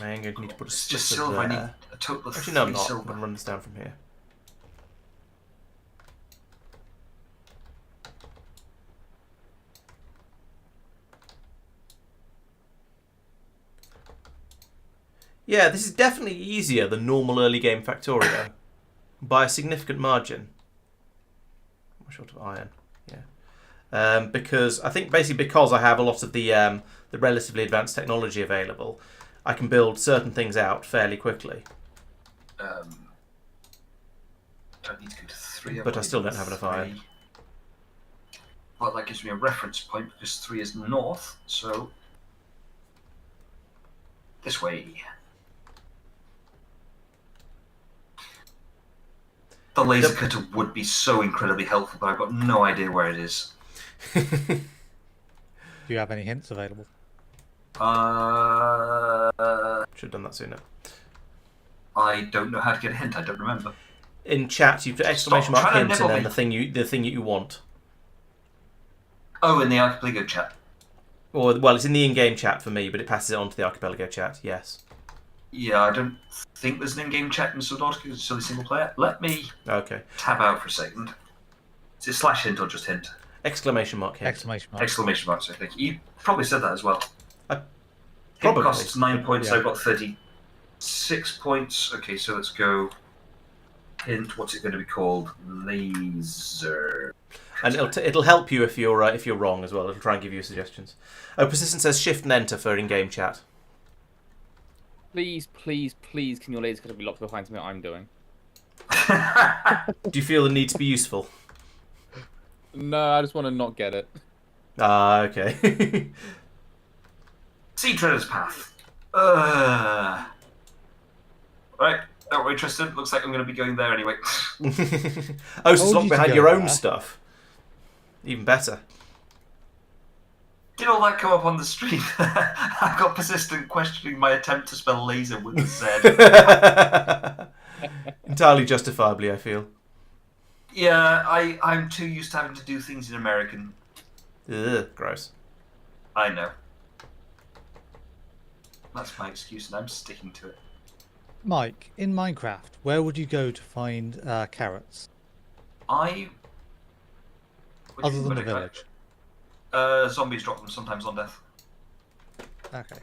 I'm going to need to put a Just split silver, I there. need a total of Actually, no, I'm 3 not. silver. I'm going to run this down from here. Yeah, this is definitely easier than normal early game Factorio by a significant margin. I'm short of iron, yeah. Because I think basically because I have a lot of the relatively advanced technology available, I can build certain things out fairly quickly. I need to go to 3. But I still don't have enough iron. Well, that gives me a reference point because 3 is north, so this way. The laser cutter would be so incredibly helpful, but I've got no idea where it is. Do you have any hints available? Should have done that sooner. I don't know how to get a hint. I don't remember. In chat, you put exclamation Stop mark trying to hint and then nibble the thing you want. Oh, in the Archipelago chat. Or well, it's in the in-game chat for me, but it passes it on to the Archipelago chat. Yes. Yeah, I don't think there's an in-game chat in Subnautica. It's still a single player. Let me tab out for a second. Is it slash hint or just hint? Exclamation mark hint. Exclamation mark. Exclamation marks, I think. You probably said that as well. Probably. Hint costs 9 points. Yeah. I've got 36 points. Okay, so let's go. Hint. What's it going to be called? Laser. And it'll help you if you're wrong as well. It'll try and give you suggestions. Oh, Persistent says shift and enter for in-game chat. Please, please, please, can your laser cutter be locked behind something I'm doing? Do you feel the need to be useful? No, I just want to not get it. Ah, okay. Sea Treader's Path. Right, don't worry, Tristan. Looks like I'm going to be going there anyway. Oh, so it's Told locked you to behind go your own there. stuff. Even better. Did all that come up on the stream? I got Persistent questioning my attempt to spell laser with a Z. Entirely justifiably, I feel. Yeah, I'm too used to having to do things in American. Ugh, gross. I know. That's my excuse, and I'm sticking to it. Mike, in Minecraft, where would you go to find carrots? Which Other one than the would I village. go? Zombies drop them sometimes on death. Okay.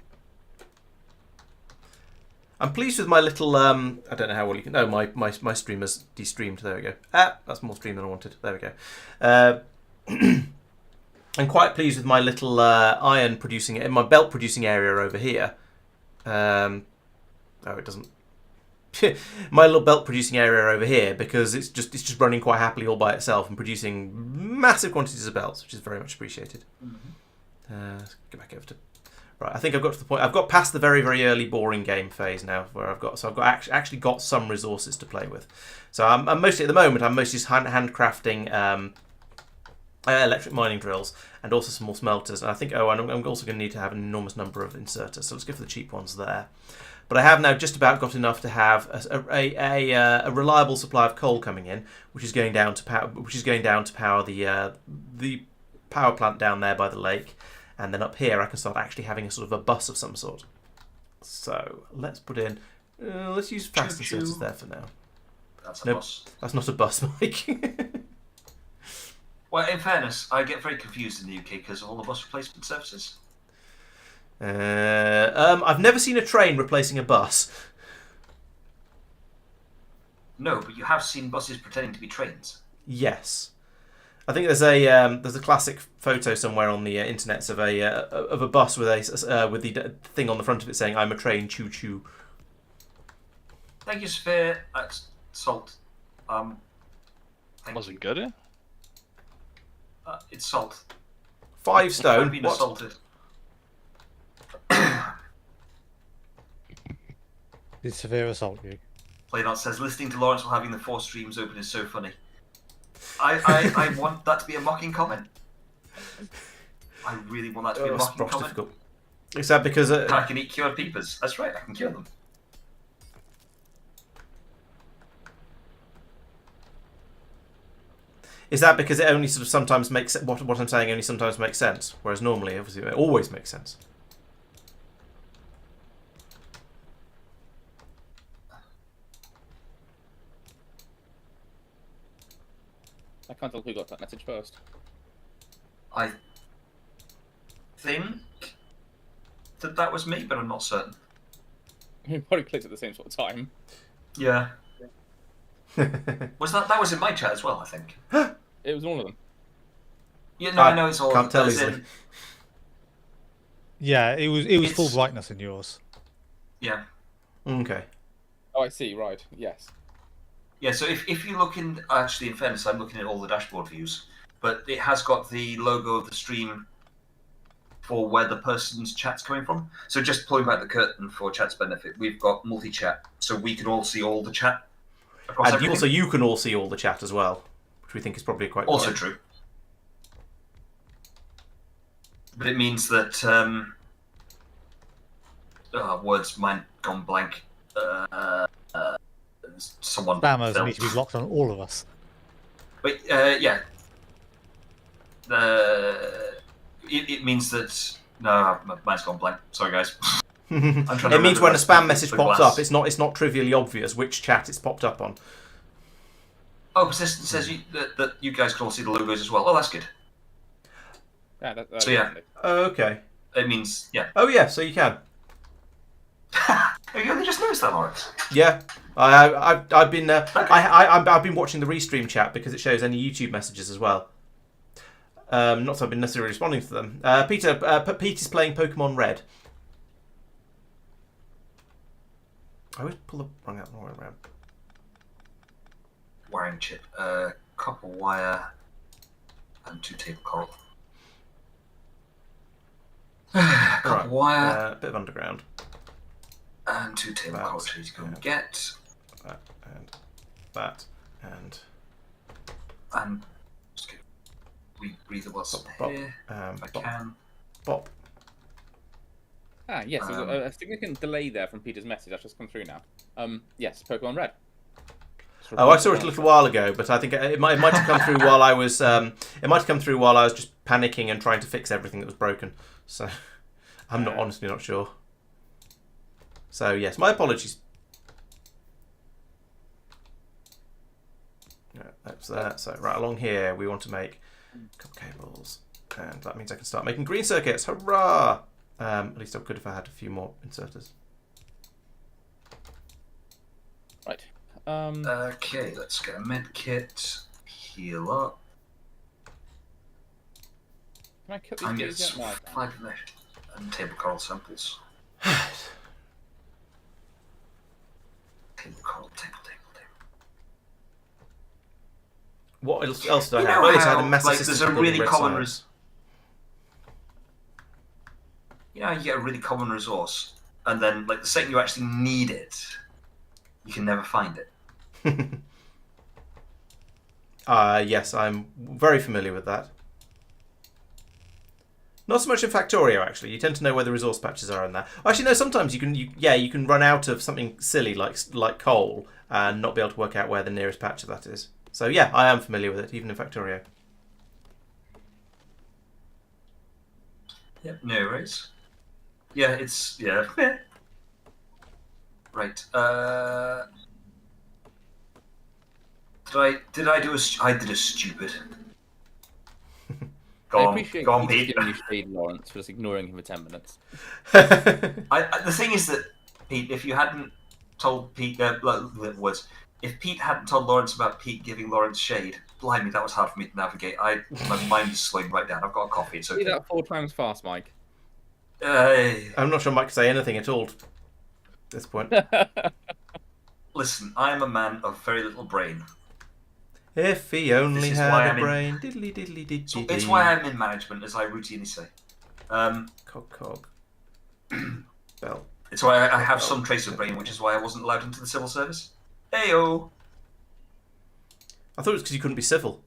I'm pleased with my little, I don't know how well you can... No, my stream has de-streamed. There we go. Ah, that's more stream than I wanted. There we go. I'm quite pleased with my little iron producing... my belt producing area over here. Oh, it doesn't... my little belt producing area over here, because it's just running quite happily all by itself and producing massive quantities of belts, which is very much appreciated. Let's get back over to... Right, I think I've got to the point. I've got past the very, very early boring game phase now, where I've got actually got some resources to play with. So I'm mostly at the moment. I'm mostly just handcrafting electric mining drills and also some more smelters. And I think I'm also going to need to have an enormous number of inserters. So let's go for the cheap ones there. But I have now just about got enough to have a reliable supply of coal coming in, which is going down to power the power plant down there by the lake. And then up here, I can start actually having a sort of a bus of some sort. So let's put in. Let's use fast inserters there for now. That's a Nope, bus. that's not a bus, Mike. Well, in fairness, I get very confused in the UK because of all the bus replacement services. I've never seen a train replacing a bus. No, but you have seen buses pretending to be trains. Yes, I think there's a classic photo somewhere on the internet of a bus with the thing on the front of it saying "I'm a train, choo choo." Thank you, Safir. That's salt. Was it good? It's salt. 5 stone. I've been What? assaulted. Did Safir assault you? Playnot says listening to Laurence while having the 4 streams open is so funny. I want that to be a mocking comment. I really want that to be a mocking comment. Difficult. Is that because I can eat cured peepers. That's right, I can cure them. Is that because it only sort of sometimes makes what I'm saying only sometimes makes sense, whereas normally, obviously, it always makes sense. I can't tell who got that message first. I think that was me, but I'm not certain. We probably clicked at the same sort of time. Yeah. Was that was in my chat as well? I think. It was one of them. Yeah, no, I know it's all. Can't tell as easily. in- Yeah, it was full It's- brightness in yours. Yeah. Okay. Oh, I see. Right. Yes. Yeah, so if you look in, actually, in fairness, I'm looking at all the dashboard views, but it has got the logo of the stream for where the person's chat's coming from. So just pulling back the curtain for chat's benefit, we've got multi-chat, so we can all see all the chat across And everything. also, you can all see all the chat as well, which we think is probably quite Also good. true. But it means that words mine gone blank. Someone Spammers fell. need to be blocked on all of us. But yeah, it means that no, mine's gone blank. Sorry, guys. I'm trying to It means remember when a the spam recipe message for pops glass. up, it's not trivially obvious which chat it's popped up on. Oh, Persistent says that you guys can all see the logos as well. Oh, that's good. Yeah. That So, yeah. handy. Oh, okay. It means yeah. Oh yeah, so you can. You only just noticed that, Laurence. Yeah, I've been I've been watching the restream chat because it shows any YouTube messages as well. Not that I've been necessarily responding to them. Peter's playing Pokemon Red. I always pull the wrong out the wrong way around. Wiring chip, copper wire, and 2 table coral. Copper Right, wire bit of underground. and 2 table That's- coral trees to go and yeah. get. That and that and And just get breathe what's bop, bop, here if I bop, can. bop. Ah, yes. There's a significant delay there from Peter's message. That's just come through now. Yes. Pokemon Red. Oh, I saw it a little while ago, but I think it might have come through while I was just panicking and trying to fix everything that was broken. So I'm not honestly not sure. So yes, my apologies. Yeah, that's that. So right along here, we want to make a couple cables, and that means I can start making green circuits. Hurrah! At least I could if I had a few more inserters. Right. Okay, let's get a med kit. Heal up. Can I cut And these get guys out? No, 5 mesh and table coral samples. Table coral, table. What else did I You have? know Well, I had how, a massive like, system there's a called really Red common Science. You know, you get a really common resource, and then like the second you actually need it, you can never find it. Yes, I'm very familiar with that. Not so much in Factorio, actually. You tend to know where the resource patches are in there. Actually, no. Sometimes you can run out of something silly like coal and not be able to work out where the nearest patch of that is. So yeah, I am familiar with it, even in Factorio. Yep, no worries. Yeah, it's yeah. Right. Did I do a? I did a stupid. Go I on, appreciate go on, Pete's Pete. giving you shade, Laurence, for just ignoring him for 10 minutes. The thing is that, Pete, if you hadn't told Pete, if Pete hadn't told Laurence about Pete giving Laurence shade, blimey, that was hard for me to navigate. My mind is slowing right down. I've got a coffee, it's See okay. that 4 times fast, Mike. I'm not sure Mike can say anything at all at this point. Listen, I am a man of very little brain. If he only This is had why a I'm in- brain. Diddly diddly diddly. So it's why I'm in management, as I routinely say. Cog. Bell. It's why I have some trace of brain, which is why I wasn't allowed into the civil service. Heyo! I thought it was because you couldn't be civil.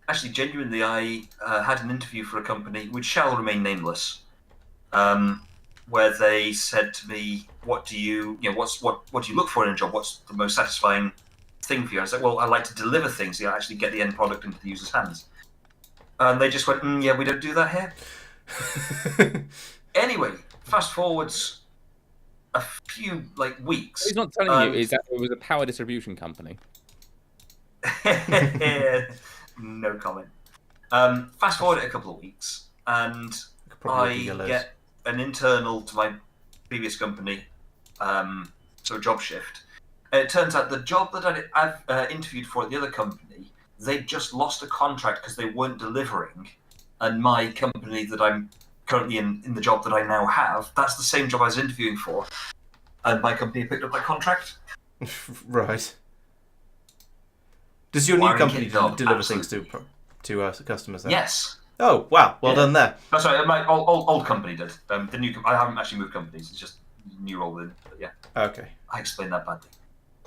Actually, genuinely, I had an interview for a company which shall remain nameless, where they said to me, "What do you look for in a job? What's the most satisfying thing for you?" I was like, "Well, I like to deliver things. So you actually get the end product into the user's hands." And they just went, "Yeah, we don't do that here." Anyway, fast forwards a few weeks. What he's not telling you is that it was a power distribution company. No comment. Fast forward a couple of weeks, and I get an internal to my previous company, so a job shift. And it turns out the job that I've interviewed for at the other company, they just lost a contract because they weren't delivering, and my company that I'm currently in the job that I now have, that's the same job I was interviewing for, and my company picked up that contract. Right. Does your new company deliver things to customers then? Yes. Oh, wow. Well done there. Oh, sorry, my old company did. The new I haven't actually moved companies. It's just new role in. But yeah. Okay. I explained that badly.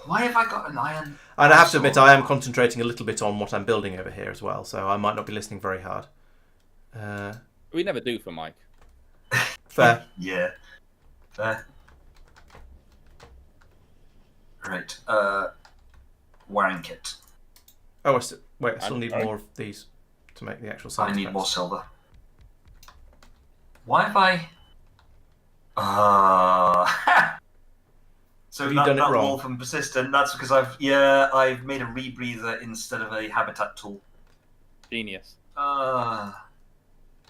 Why have I got an iron? And I have to admit, I am concentrating a little bit on what I'm building over here as well, so I might not be listening very hard. We never do for Mike. Fair. Yeah. Fair. Right. Wiring kit. Oh, I still need more of these to make the actual science I need packs. more silver. Why have I? So Have you done it that wrong? wall from persistent. That's because I've made a rebreather instead of a habitat tool. Genius. Oh,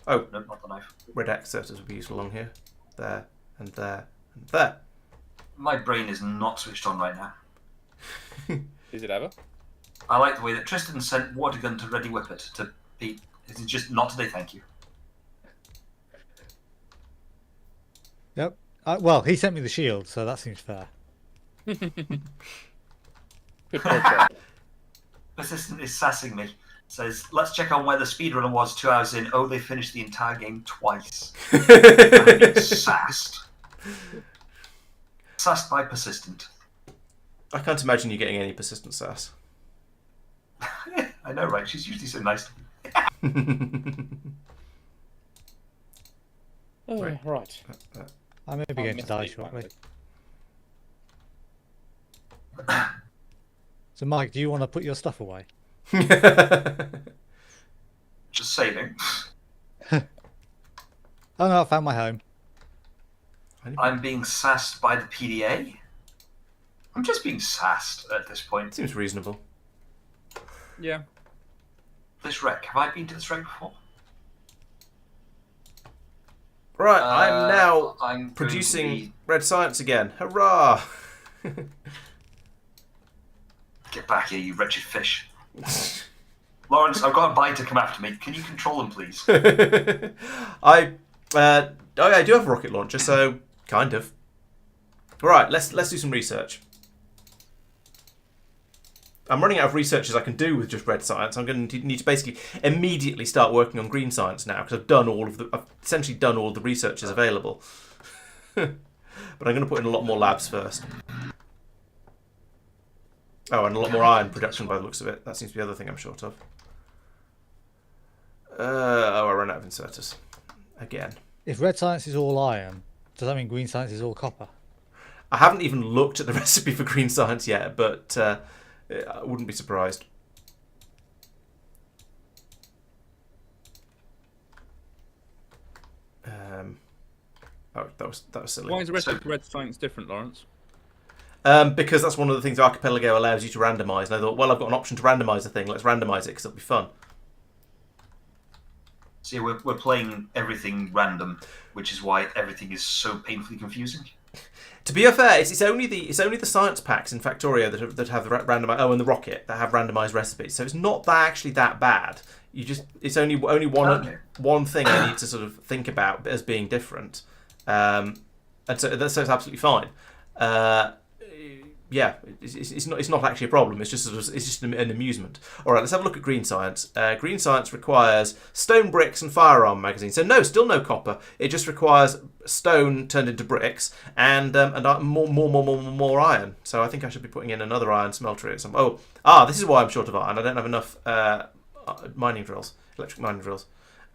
no, not the knife. red excerptors would be useful along here. There, and there, and there. My brain is not switched on right now. Is it ever? I like the way that Tristan sent water gun to Ready Whippet to Pete. It's just not today, thank you. Yep. Well, he sent me the shield, so that seems fair. Good project. Persistent is sassing me. Says, let's check on where the speedrunner was 2 hours in. Oh, they finished the entire game twice. I'm being sassed. Sassed by Persistent. I can't imagine you getting any persistent sass. I know, right? She's usually so nice to me. Right. I may be going to die shortly. So, Mike, do you want to put your stuff away? Just saving. Oh no, I found my home. I'm being sassed by the PDA? I'm just being sassed at this point. Seems reasonable. Yeah. This wreck. Have I been to this wreck before? Right, I'm now I'm going to producing be- red science again. Hurrah! Get back here, you wretched fish. Laurence, I've got a bite to come after me. Can you control him, please? I do have a rocket launcher, so kind of. Right, let's do some research. I'm running out of researches I can do with just red science. I'm going to need to basically immediately start working on green science now because I've essentially done all of the researches available. But I'm going to put in a lot more labs first. Oh, and a lot more iron production by the looks of it. That seems to be the other thing I'm short of. I ran out of inserters. Again. If red science is all iron, does that mean green science is all copper? I haven't even looked at the recipe for green science yet, but I wouldn't be surprised. Oh, that was silly. Why is the rest of red science different, Laurence? because that's one of the things Archipelago allows you to randomise. And I thought, well, I've got an option to randomise a thing. Let's randomise it because it'll be fun. So yeah, we're playing everything random, which is why everything is so painfully confusing. To be fair, it's only the science packs in Factorio that have randomised. Oh, and the rocket that have randomised recipes. So it's not actually that bad. It's only one thing I need to sort of think about as being different, and so it's absolutely fine. Yeah, it's not actually a problem. It's just an amusement. All right, let's have a look at green science. Green science requires stone bricks and firearm magazines. So no, still no copper. It just requires stone turned into bricks and more iron. So I think I should be putting in another iron smelter at some. This is why I'm short of iron. I don't have enough electric mining drills,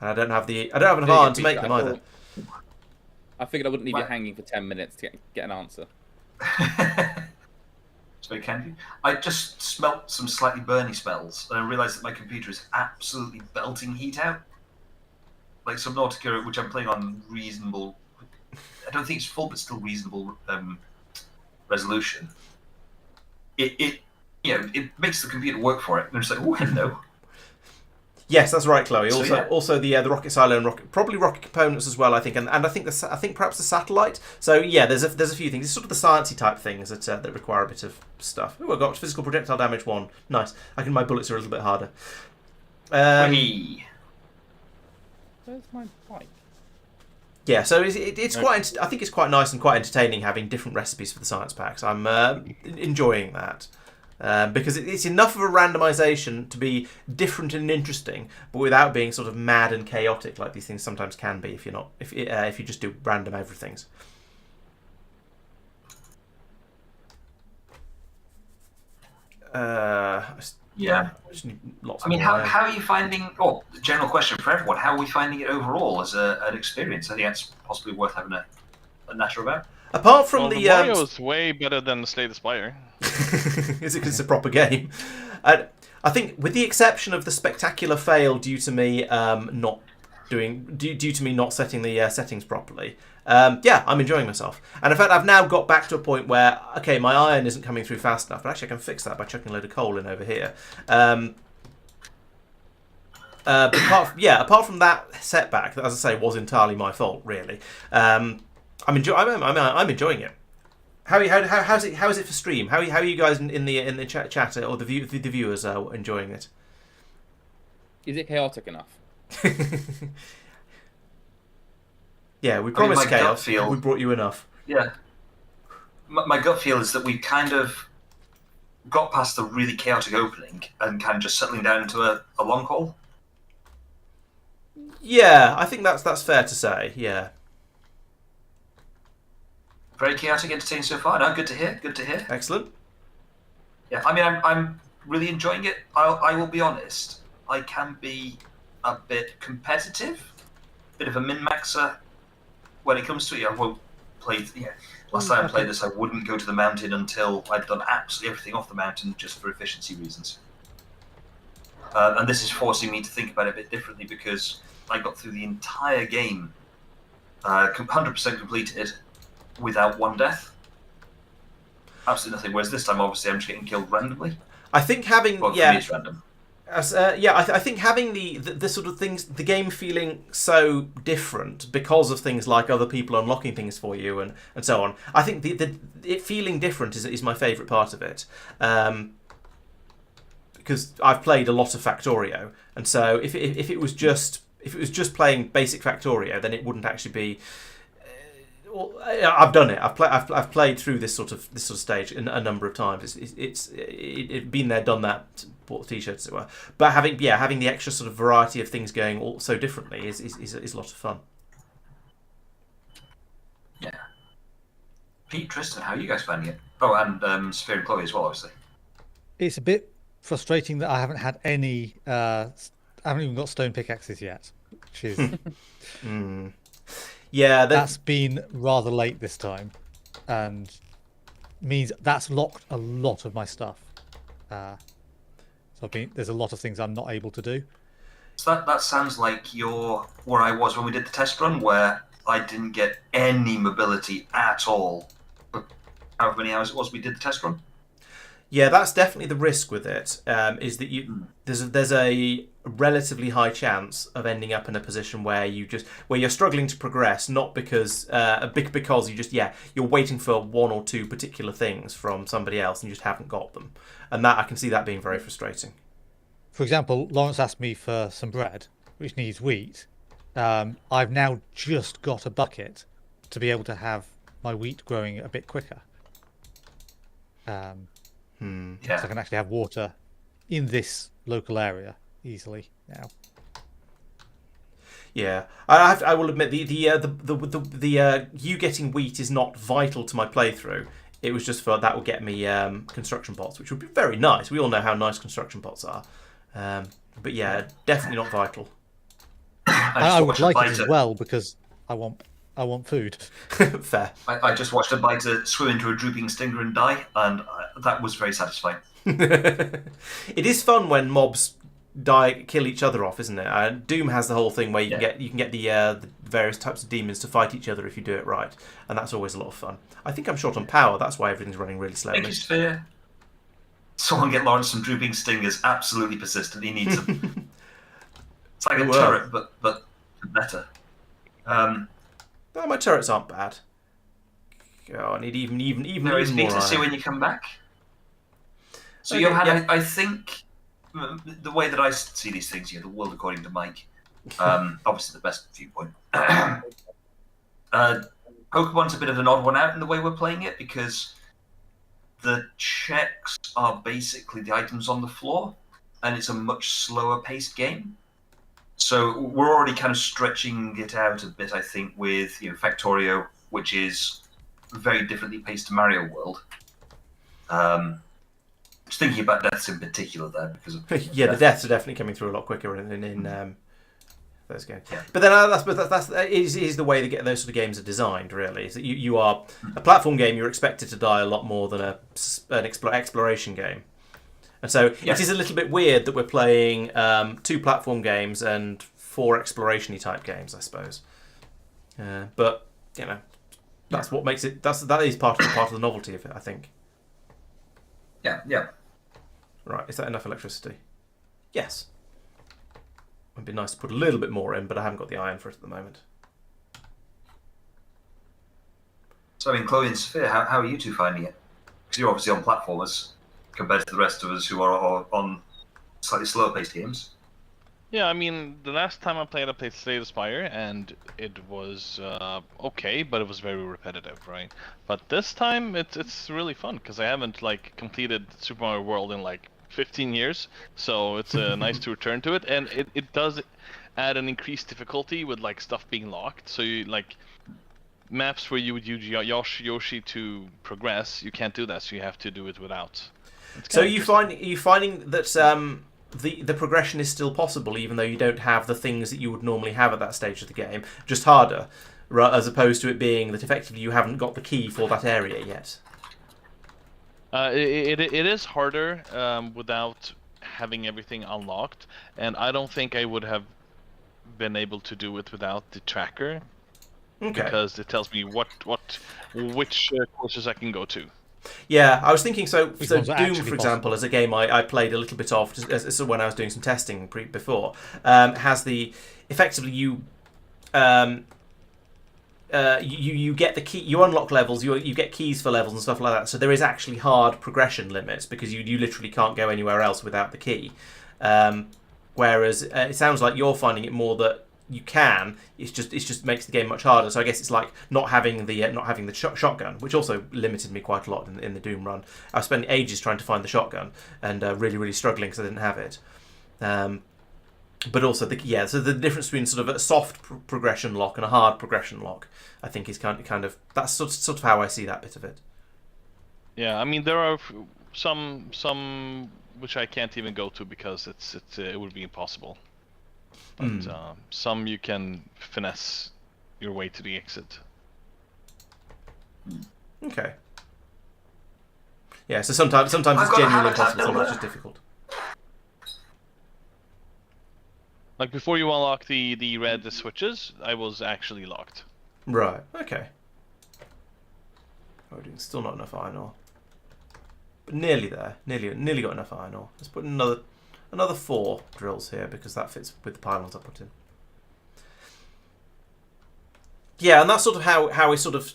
and I don't have enough iron to make them either. I figured I wouldn't leave you hanging for 10 minutes to get an answer. So can you? I just smelt some slightly burny smells, and I realised that my computer is absolutely belting heat out. Like Subnautica, which I'm playing on reasonable. I don't think it's full, but still reasonable resolution. It makes the computer work for it. And I'm just like, oh, hello. Yes, that's right, Chloe. So, Also the rocket silo and probably rocket components as well. I think, and I think perhaps the satellite. So yeah, there's a few things. It's sort of the sciencey type things that require a bit of stuff. Oh, I got physical projectile damage 1. Nice. My bullets are a little bit harder. Where's my bike? Yeah, so it's quite. I think it's quite nice and quite entertaining having different recipes for the science packs. I'm enjoying that. Because it's enough of a randomisation to be different and interesting, but without being sort of mad and chaotic like these things sometimes can be if you just do random everythings. Yeah. Just need lots how are you finding? Oh, the general question for everyone: how are we finding it overall as an experience? I think that's possibly worth having a natter about. Apart from the Mario is way better than Slay the Spire. Is it because it's a proper game? I think, with the exception of the spectacular fail due to me not setting the settings properly, I'm enjoying myself. And in fact, I've now got back to a point where my iron isn't coming through fast enough, but actually I can fix that by chucking a load of coal in over here. But apart from that setback, that, as I say, was entirely my fault, really. I'm enjoying it. How's it for stream? How are you guys in the chat or the viewers are enjoying it? Is it chaotic enough? Yeah, we promised chaos. We brought you enough. Yeah. My gut feel is that we kind of got past the really chaotic opening and kind of just settling down into a long haul. Yeah, I think that's fair to say. Yeah. Very chaotic, entertaining so far. No, good to hear. Good to hear. Excellent. Yeah, I mean, I'm really enjoying it. I will be honest. I can be a bit competitive, bit of a min-maxer when it comes to it. I won't play. Yeah, last time I played this, I wouldn't go to the mountain until I'd done absolutely everything off the mountain, just for efficiency reasons. And this is forcing me to think about it a bit differently because I got through the entire game, 100% completed, without one death. Absolutely nothing. Whereas this time, obviously, I'm just getting killed randomly. I think having for me it's random. I think having the sort of things, the game feeling so different because of things like other people unlocking things for you and so on. I think it feeling different is my favourite part of it. Because I've played a lot of Factorio, and so if it was just playing basic Factorio, then it wouldn't actually be. I've done it. I've played through this sort of stage a number of times. It's been there, done that. Bought the t-shirts, as it were. But having the extra sort of variety of things going all so differently is a lot of fun. Yeah. Pete, Tristan, how are you guys finding it? Oh, and Safir and Chloe as well, obviously. It's a bit frustrating that I haven't had any. I haven't even got stone pickaxes yet, which is. Yeah, that's been rather late this time, and means that's locked a lot of my stuff. So there's a lot of things I'm not able to do. So that sounds like you're where I was when we did the test run, where I didn't get any mobility at all. however many hours it was we did the test run. Yeah, that's definitely the risk with it. Is that there's a relatively high chance of ending up in a position where you're struggling to progress, not because because you're waiting for one or two particular things from somebody else and you just haven't got them, and that I can see that being very frustrating. For example, Laurence asked me for some bread, which needs wheat. I've now just got a bucket to be able to have my wheat growing a bit quicker. So I can actually have water in this local area easily now. Yeah, I will admit the you getting wheat is not vital to my playthrough. It was just for that will get me construction pots, which would be very nice. We all know how nice construction pots are, but yeah, definitely not vital. I would like it as well because I want food. Fair. I just watched a biter swim into a drooping stinger and die, and that was very satisfying. It is fun when mobs kill each other off, isn't it? Doom has the whole thing where you can get the various types of demons to fight each other if you do it right, and that's always a lot of fun. I think I'm short on power. That's why everything's running really slowly. Thank you, Safir. Someone get Laurence some drooping stingers. Absolutely persistent. He needs them. It's like a turret, but better. No, my turrets aren't bad. Oh, I need even There is more need to see iron. when you come back. So Okay, Johan, I think the way that I see these things here, the world according to Mike, obviously the best viewpoint. Pokemon's a bit of an odd one out in the way we're playing it because the checks are basically the items on the floor, and it's a much slower paced game. So we're already kind of stretching it out a bit, I think, with Factorio, which is very differently paced to Mario World. Just thinking about deaths in particular there, because of the deaths are definitely coming through a lot quicker in those games. Yeah. But then that is the way those sort of games are designed. Really, is that you are a platform game. You're expected to die a lot more than an exploration game. And so it is a little bit weird that we're playing 2 platform games and 4 exploration-y type games, I suppose. But that's what makes it. That is part of the novelty of it, I think. Yeah. Right, is that enough electricity? Yes. It'd be nice to put a little bit more in, but I haven't got the iron for it at the moment. So, Chloe and Safir, how are you two finding it? Because you're obviously on platformers compared to the rest of us who are on slightly slower paced games. Yeah, I mean, the last time I played Slay the Spire, and it was okay, but it was very repetitive, right? But this time, it's really fun, because I haven't, completed Super Mario World in, 15 years, so it's nice to return to it, and it does add an increased difficulty with, stuff being locked, so you, maps where you would use Yoshi to progress, you can't do that, so you have to do it without. So are you finding that the progression is still possible, even though you don't have the things that you would normally have at that stage of the game, just harder, as opposed to it being that effectively you haven't got the key for that area yet? It is harder without having everything unlocked, and I don't think I would have been able to do it without the tracker, because it tells me which courses I can go to. Yeah, I was thinking so Doom, for example, as a game I played a little bit of when I was doing some testing before, has the effectively you get the key, you unlock levels, you get keys for levels and stuff like that. So there is actually hard progression limits because you literally can't go anywhere else without the key. Whereas it sounds like you're finding it more that you can. It just makes the game much harder. So I guess it's like not having the shotgun, which also limited me quite a lot in the Doom run. I was spending ages trying to find the shotgun and really, really struggling because I didn't have it. But also so the difference between sort of a soft progression lock and a hard progression lock, I think, is kind of that's sort of how I see that bit of it. Yeah, I mean there are some which I can't even go to because it would be impossible. But some you can finesse your way to the exit. Okay. Yeah, so sometimes it's genuinely impossible, sometimes it's just difficult. Like before you unlock the red switches, I was actually locked. Right. Okay. Still not enough iron ore. But nearly there. Nearly got enough iron ore. Let's put another 4 drills here because that fits with the pylons I put in. Yeah, and that's sort of how I sort of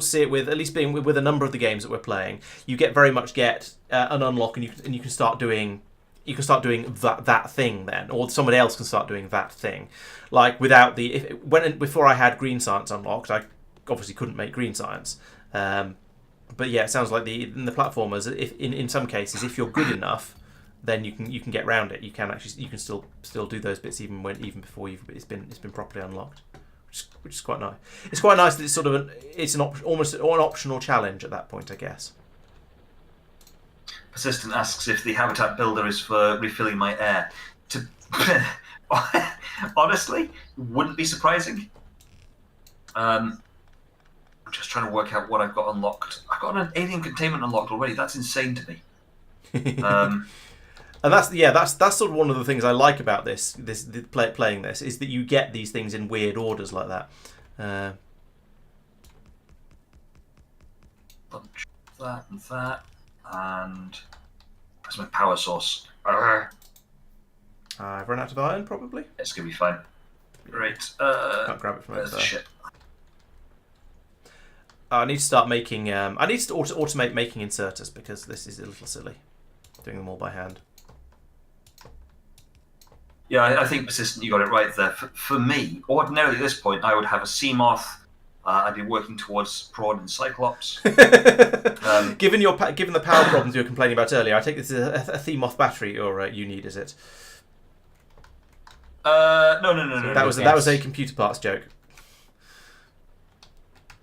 see it with, at least being with a number of the games that we're playing. You very much get an unlock, and you can start doing that thing then, or someone else can start doing that thing. Like without before I had green science unlocked, I obviously couldn't make green science. But yeah, it sounds like in the platformers, if in some cases, if you're good enough, then you can get around it. You can still do those bits even before it's been properly unlocked. Which is quite nice. It's quite nice that it's sort of almost an optional challenge at that point, I guess. Persistent asks if the habitat builder is for refilling my air. Honestly, wouldn't be surprising. I'm just trying to work out what I've got unlocked. I've got an alien containment unlocked already. That's insane to me. And that's sort of one of the things I like about playing this is that you get these things in weird orders like that. Bunch of that, and that's my power source. I've run out of iron, probably. It's gonna be fine. Great. Can't grab it from over Where's the there. ship? I need to start making. I need to automate making inserters because this is a little silly, doing them all by hand. Yeah, I think Persistent, you got it right there. For me, ordinarily at this point, I would have a sea moth. I'd be working towards prawn and cyclops. Given the power problems you were complaining about earlier, I take this as a Themoth battery you need, is it? No. That was a computer parts joke.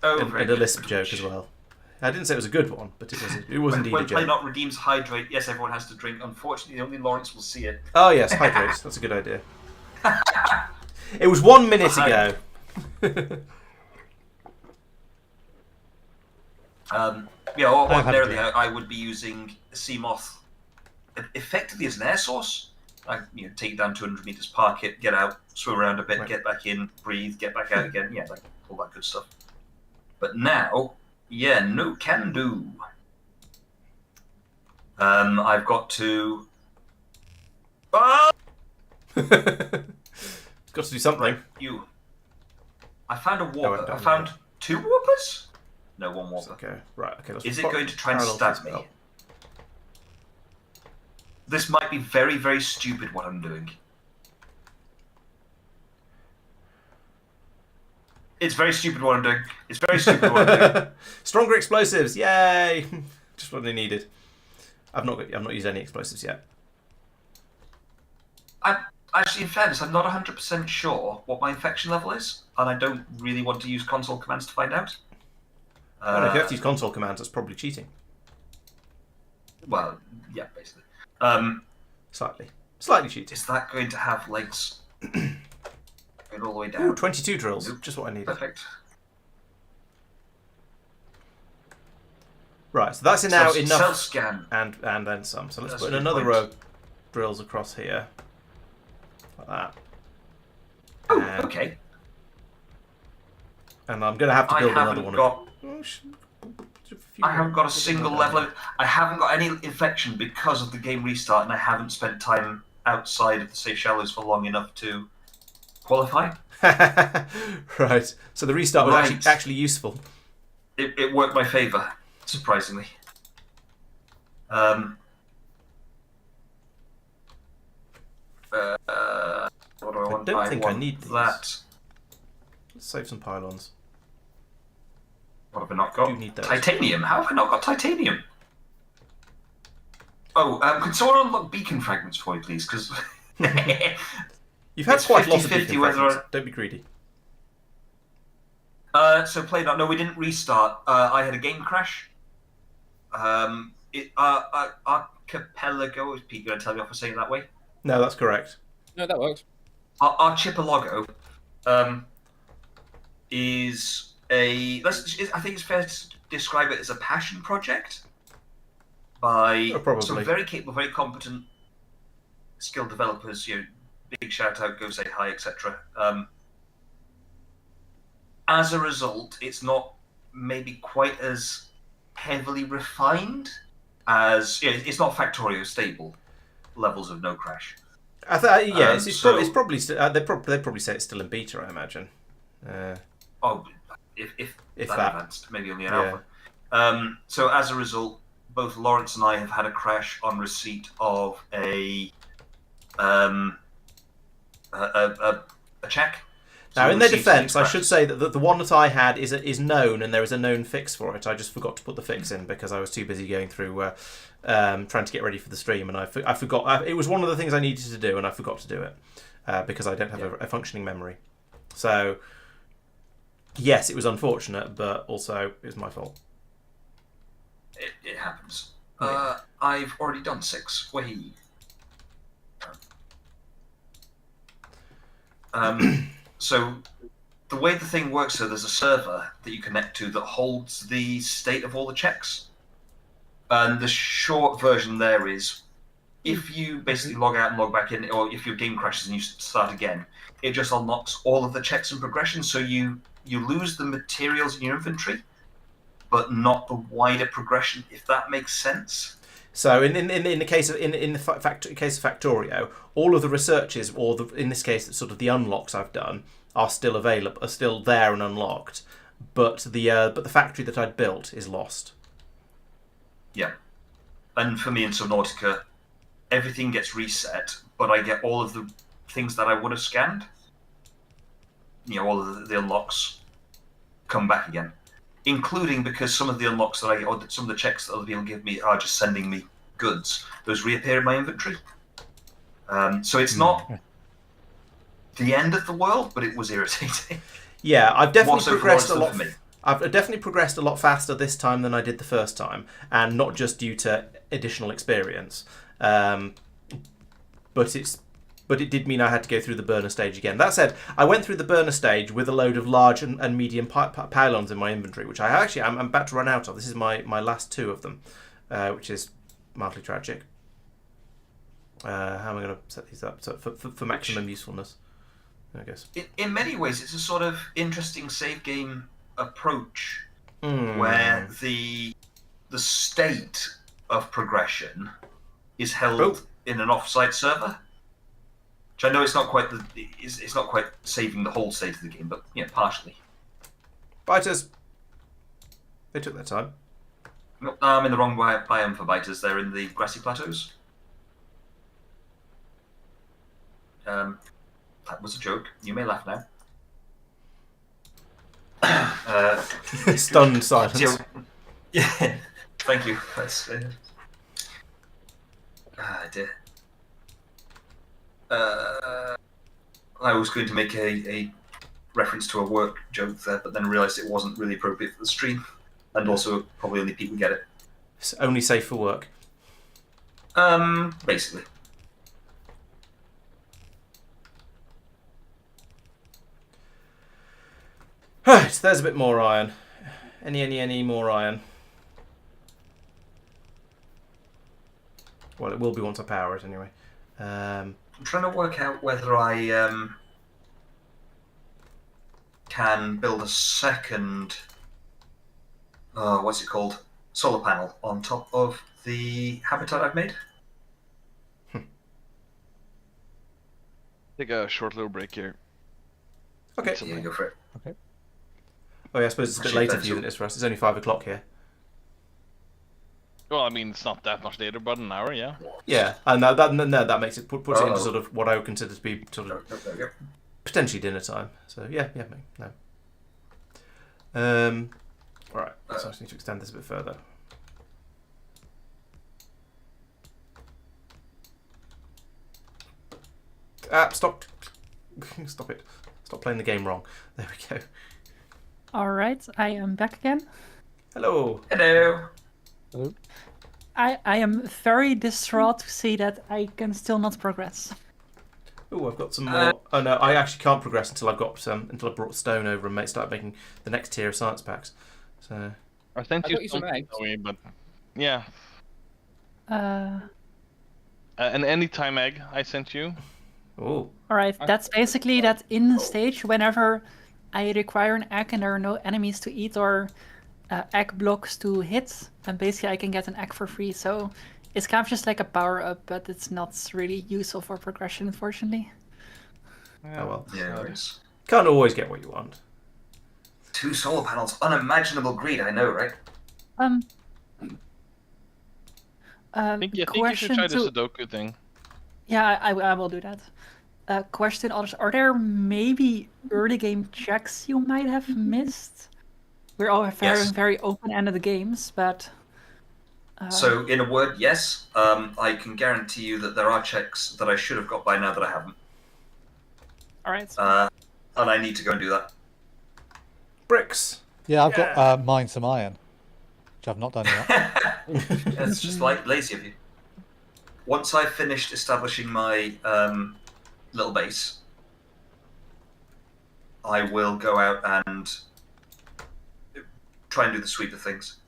Oh, and a Lisp joke as well. I didn't say it was a good one, but it was indeed a when joke. Play Not redeems hydrate, yes, everyone has to drink. Unfortunately, only Laurence will see it. Oh yes, hydrates. That's a good idea. It was 1 minute ago. Ordinarily I would be using Seamoth effectively as an air source. I take it down 200 meters, park it, get out, swim around a bit, Right. Get back in, breathe, get back out again. Yeah, like all that good stuff. But now, no can do. I've got to. Got to do something. I found a No, warper. I I found 2 warpers. No, 1 warper. Okay, right. Okay. Let's Is it going to try and parallel stab this me? belt. This might be very, very stupid what I'm doing. It's very stupid what I'm doing. It's very stupid what I'm doing. Stronger explosives! Yay! Just what they needed. I've not used any explosives yet. Actually, in fairness, I'm not 100% sure what my infection level is, and I don't really want to use console commands to find out. Well, if you have to use console commands, that's probably cheating. Well, yeah, basically. Slightly cheating. Is that going to have legs? Going all the way down. Ooh, 22 drills. Nope. Just what I needed. Perfect. Right, so that's now enough. Self-scan. And then some. So let's That's put in a good another point. row of drills across here. Like that. Oh, And- okay. And I'm going to have to I build another haven't one. got. I haven't got a Put single them level of. I haven't got any infection because of the game restart, and I haven't spent time outside of the safe shallows for long enough to qualify. Right. So the restart was Right. actually useful. It worked my favour, surprisingly. What do I want? don't think I want need these. that. Let's save some pylons. What have I not got? Do need those. Titanium. How have I not got titanium? Oh, can someone unlock beacon fragments for me, please? Because You've had It's quite a lot of 50-50 beacon whether fragments. Don't be greedy. so play that. No, we didn't restart. I had a game crash. Archipelago. Is Pete going to tell me off for saying it that way? No, that's correct. No, that works. Archipelago is a. I think it's fair to describe it as a passion project by Oh, probably. some very capable, very competent, skilled developers. Big shout out, go say hi, etc. As a result, it's not maybe quite as heavily refined as it's not Factorio stable levels of no crash. Yeah, it's So- probably they'd probably say it's still in beta, I imagine. Oh, if If that that. advanced, maybe only an Yeah. alpha. So as a result, both Laurence and I have had a crash on receipt of a check. So Now, we in their received defence, some I should say that the one that I had is known, and there is a known fix for it. I just forgot to put the fix in because I was too busy going through trying to get ready for the stream, and I forgot. It was one of the things I needed to do, and I forgot to do it because I don't have a functioning memory. So, yes, it was unfortunate, but also it was my fault. It happens. Yeah. I've already done 6. Way. So the way the thing works, so there's a server that you connect to that holds the state of all the checks. And the short version there is, if you basically log out and log back in, or if your game crashes and you start again, it just unlocks all of the checks and progression. So you lose the materials in your inventory, but not the wider progression. If that makes sense. So in the case of case of Factorio, all of the researches, or in this case, sort of the unlocks I've done, are still available, are still there and unlocked, but the factory that I'd built is lost. Yeah, and for me in Subnautica, everything gets reset, but I get all of the things that I would have scanned. All of the unlocks come back again. Including because some of the unlocks that I get, or some of the checks that other people give me, are just sending me goods. Those reappear in my inventory. So it's not the end of the world, but it was irritating. Yeah, I've definitely More so for progressed a Lawrence lot. than for me. I've definitely progressed a lot faster this time than I did the first time, and not just due to additional experience. But it did mean I had to go through the burner stage again. That said, I went through the burner stage with a load of large and medium pylons in my inventory, which I'm about to run out of. This is my last 2 of them, which is mildly tragic. How am I going to set these up for maximum usefulness? I guess. In many ways, it's a sort of interesting save game approach where the state of progression is held in an off-site server. Which I know it's not quite it's not quite saving the whole state of the game, but partially. Biters. They took their time. No, I'm in the wrong biome for biters. They're in the grassy plateaus. That was a joke. You may laugh now. Stunned silence. Yeah. Thank you. That's. Dear. I was going to make a reference to a work joke there, but then realised it wasn't really appropriate for the stream, and also probably only people get it. It's only safe for work. Basically. Right, there's a bit more iron. Any more iron? Well, it will be once I power it anyway. I'm trying to work out whether I can build a second, what's it called, solar panel on top of the habitat I've made. Take a short little break here. Okay. Yeah, go for it. Okay. Oh yeah, I suppose it's a bit Actually, later that's for you all. than it is for us. It's only 5 o'clock here. Well, I mean, it's not that much later, but an hour, yeah. Yeah, and that makes it puts it into Oh. sort of what I would consider to be sort of potentially dinner time. So yeah, no. Right, so I just need to extend this a bit further. Stop! Stop it! Stop playing the game wrong. There we go. All right, I am back again. Hello. Hello. Hello. I am very distraught to see that I can still not progress. Oh, I've got some more. Oh no, I actually can't progress until I've got until I brought stone over and start making the next tier of science packs. So I sent I you got you some something, eggs. Zoe, but yeah. Uh, An anytime egg I sent you. oh, all right, that's basically that in the stage whenever I require an egg and there are no enemies to eat or egg blocks to hit, and basically I can get an egg for free. So it's kind of just like a power up, but it's not really useful for progression, unfortunately. Oh well. Yeah, it is. Can't always get what you want. 2 solar panels, unimaginable greed, I know, right? I think you should try the Sudoku thing. Yeah, I will do that. Question, others, are there maybe early game checks you might have missed? We're all Yes. very open-ended games, but... So, in a word, yes. I can guarantee you that there are checks that I should have got by now that I haven't. Alright. And I need to go and do that. Bricks. Yeah, I've got mine some iron, which I've not done yet. It's just like lazy of you. Once I've finished establishing my little base, I will go out and try and do the sweep of things.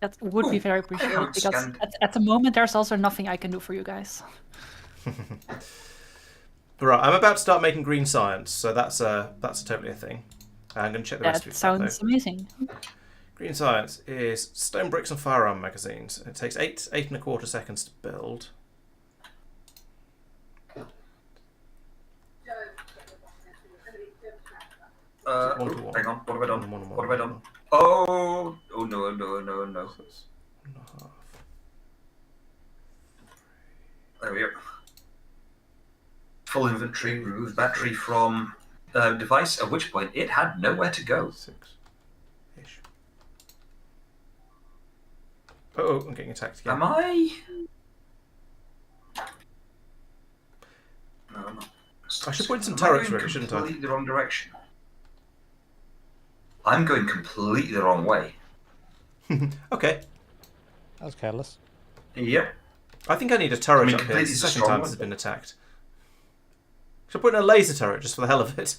That would be very appreciated, haven't because scanned. at the moment there's also nothing I can do for you guys. Right, I'm about to start making green science, so that's totally a thing. I'm going to check the rest of That it. sounds amazing. Green science is stone bricks and firearm magazines. It takes 8.25 seconds to build. Hang on, what have I done? One. What have I done? Oh no. So it's 1.5. There we go. Full inventory, remove battery from device, at which point it had nowhere to go. 6-ish. Oh, I'm getting attacked again. Am I? No, I'm not. I should put in some Am turrets going really, shouldn't I? Completely the wrong direction. I'm going completely the wrong way. Okay. That was careless. Yep. I think I need a turret I mean, up here. completely It's the the second strong time one. this has been attacked. Should I put in a laser turret just for the hell of it?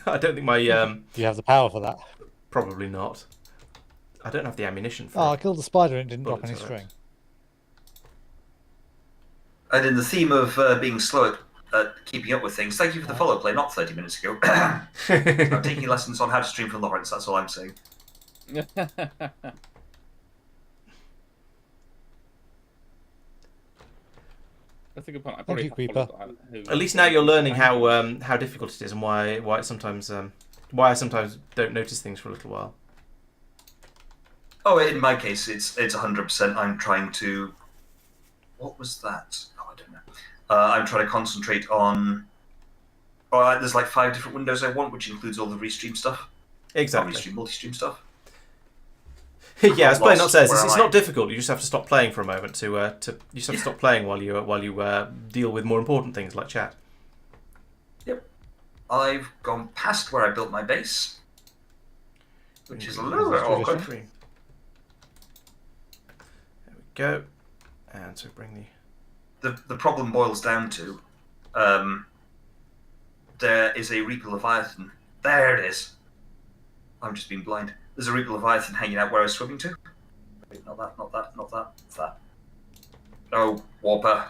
I don't think my... Do you have the power for that? Probably not. I don't have the ammunition for Oh, I it. killed the spider and it didn't drop Bullet any turret. string. And in the theme of being slow at keeping up with things, thank you for the follow play, not 30 minutes ago. I'm taking lessons on how to stream from Laurence, that's all I'm saying. That's a good point. I Thank probably you, have Creeper. followed who- At least now you're learning how difficult it is and why it sometimes why I sometimes don't notice things for a little while. Oh, in my case, it's 100%. I'm trying to... What was that? Oh, I don't know. I'm trying to concentrate on... Oh, there's like 5 different windows I want, which includes all the restream stuff. Exactly. Not restream, multi-stream stuff. Yeah, as Play Not says, Where it's am not I? difficult. You just have to stop playing for a moment to you just have to stop playing while you deal with more important things like chat. Yep. I've gone past where I built my base, which is a little bit awkward. There we go. And so bring The problem boils down to there is a Reaper Leviathan. There it is. I'm just being blind. There's a Reaper Leviathan hanging out where I was swimming to. Wait, not that. It's that. Oh, Warper.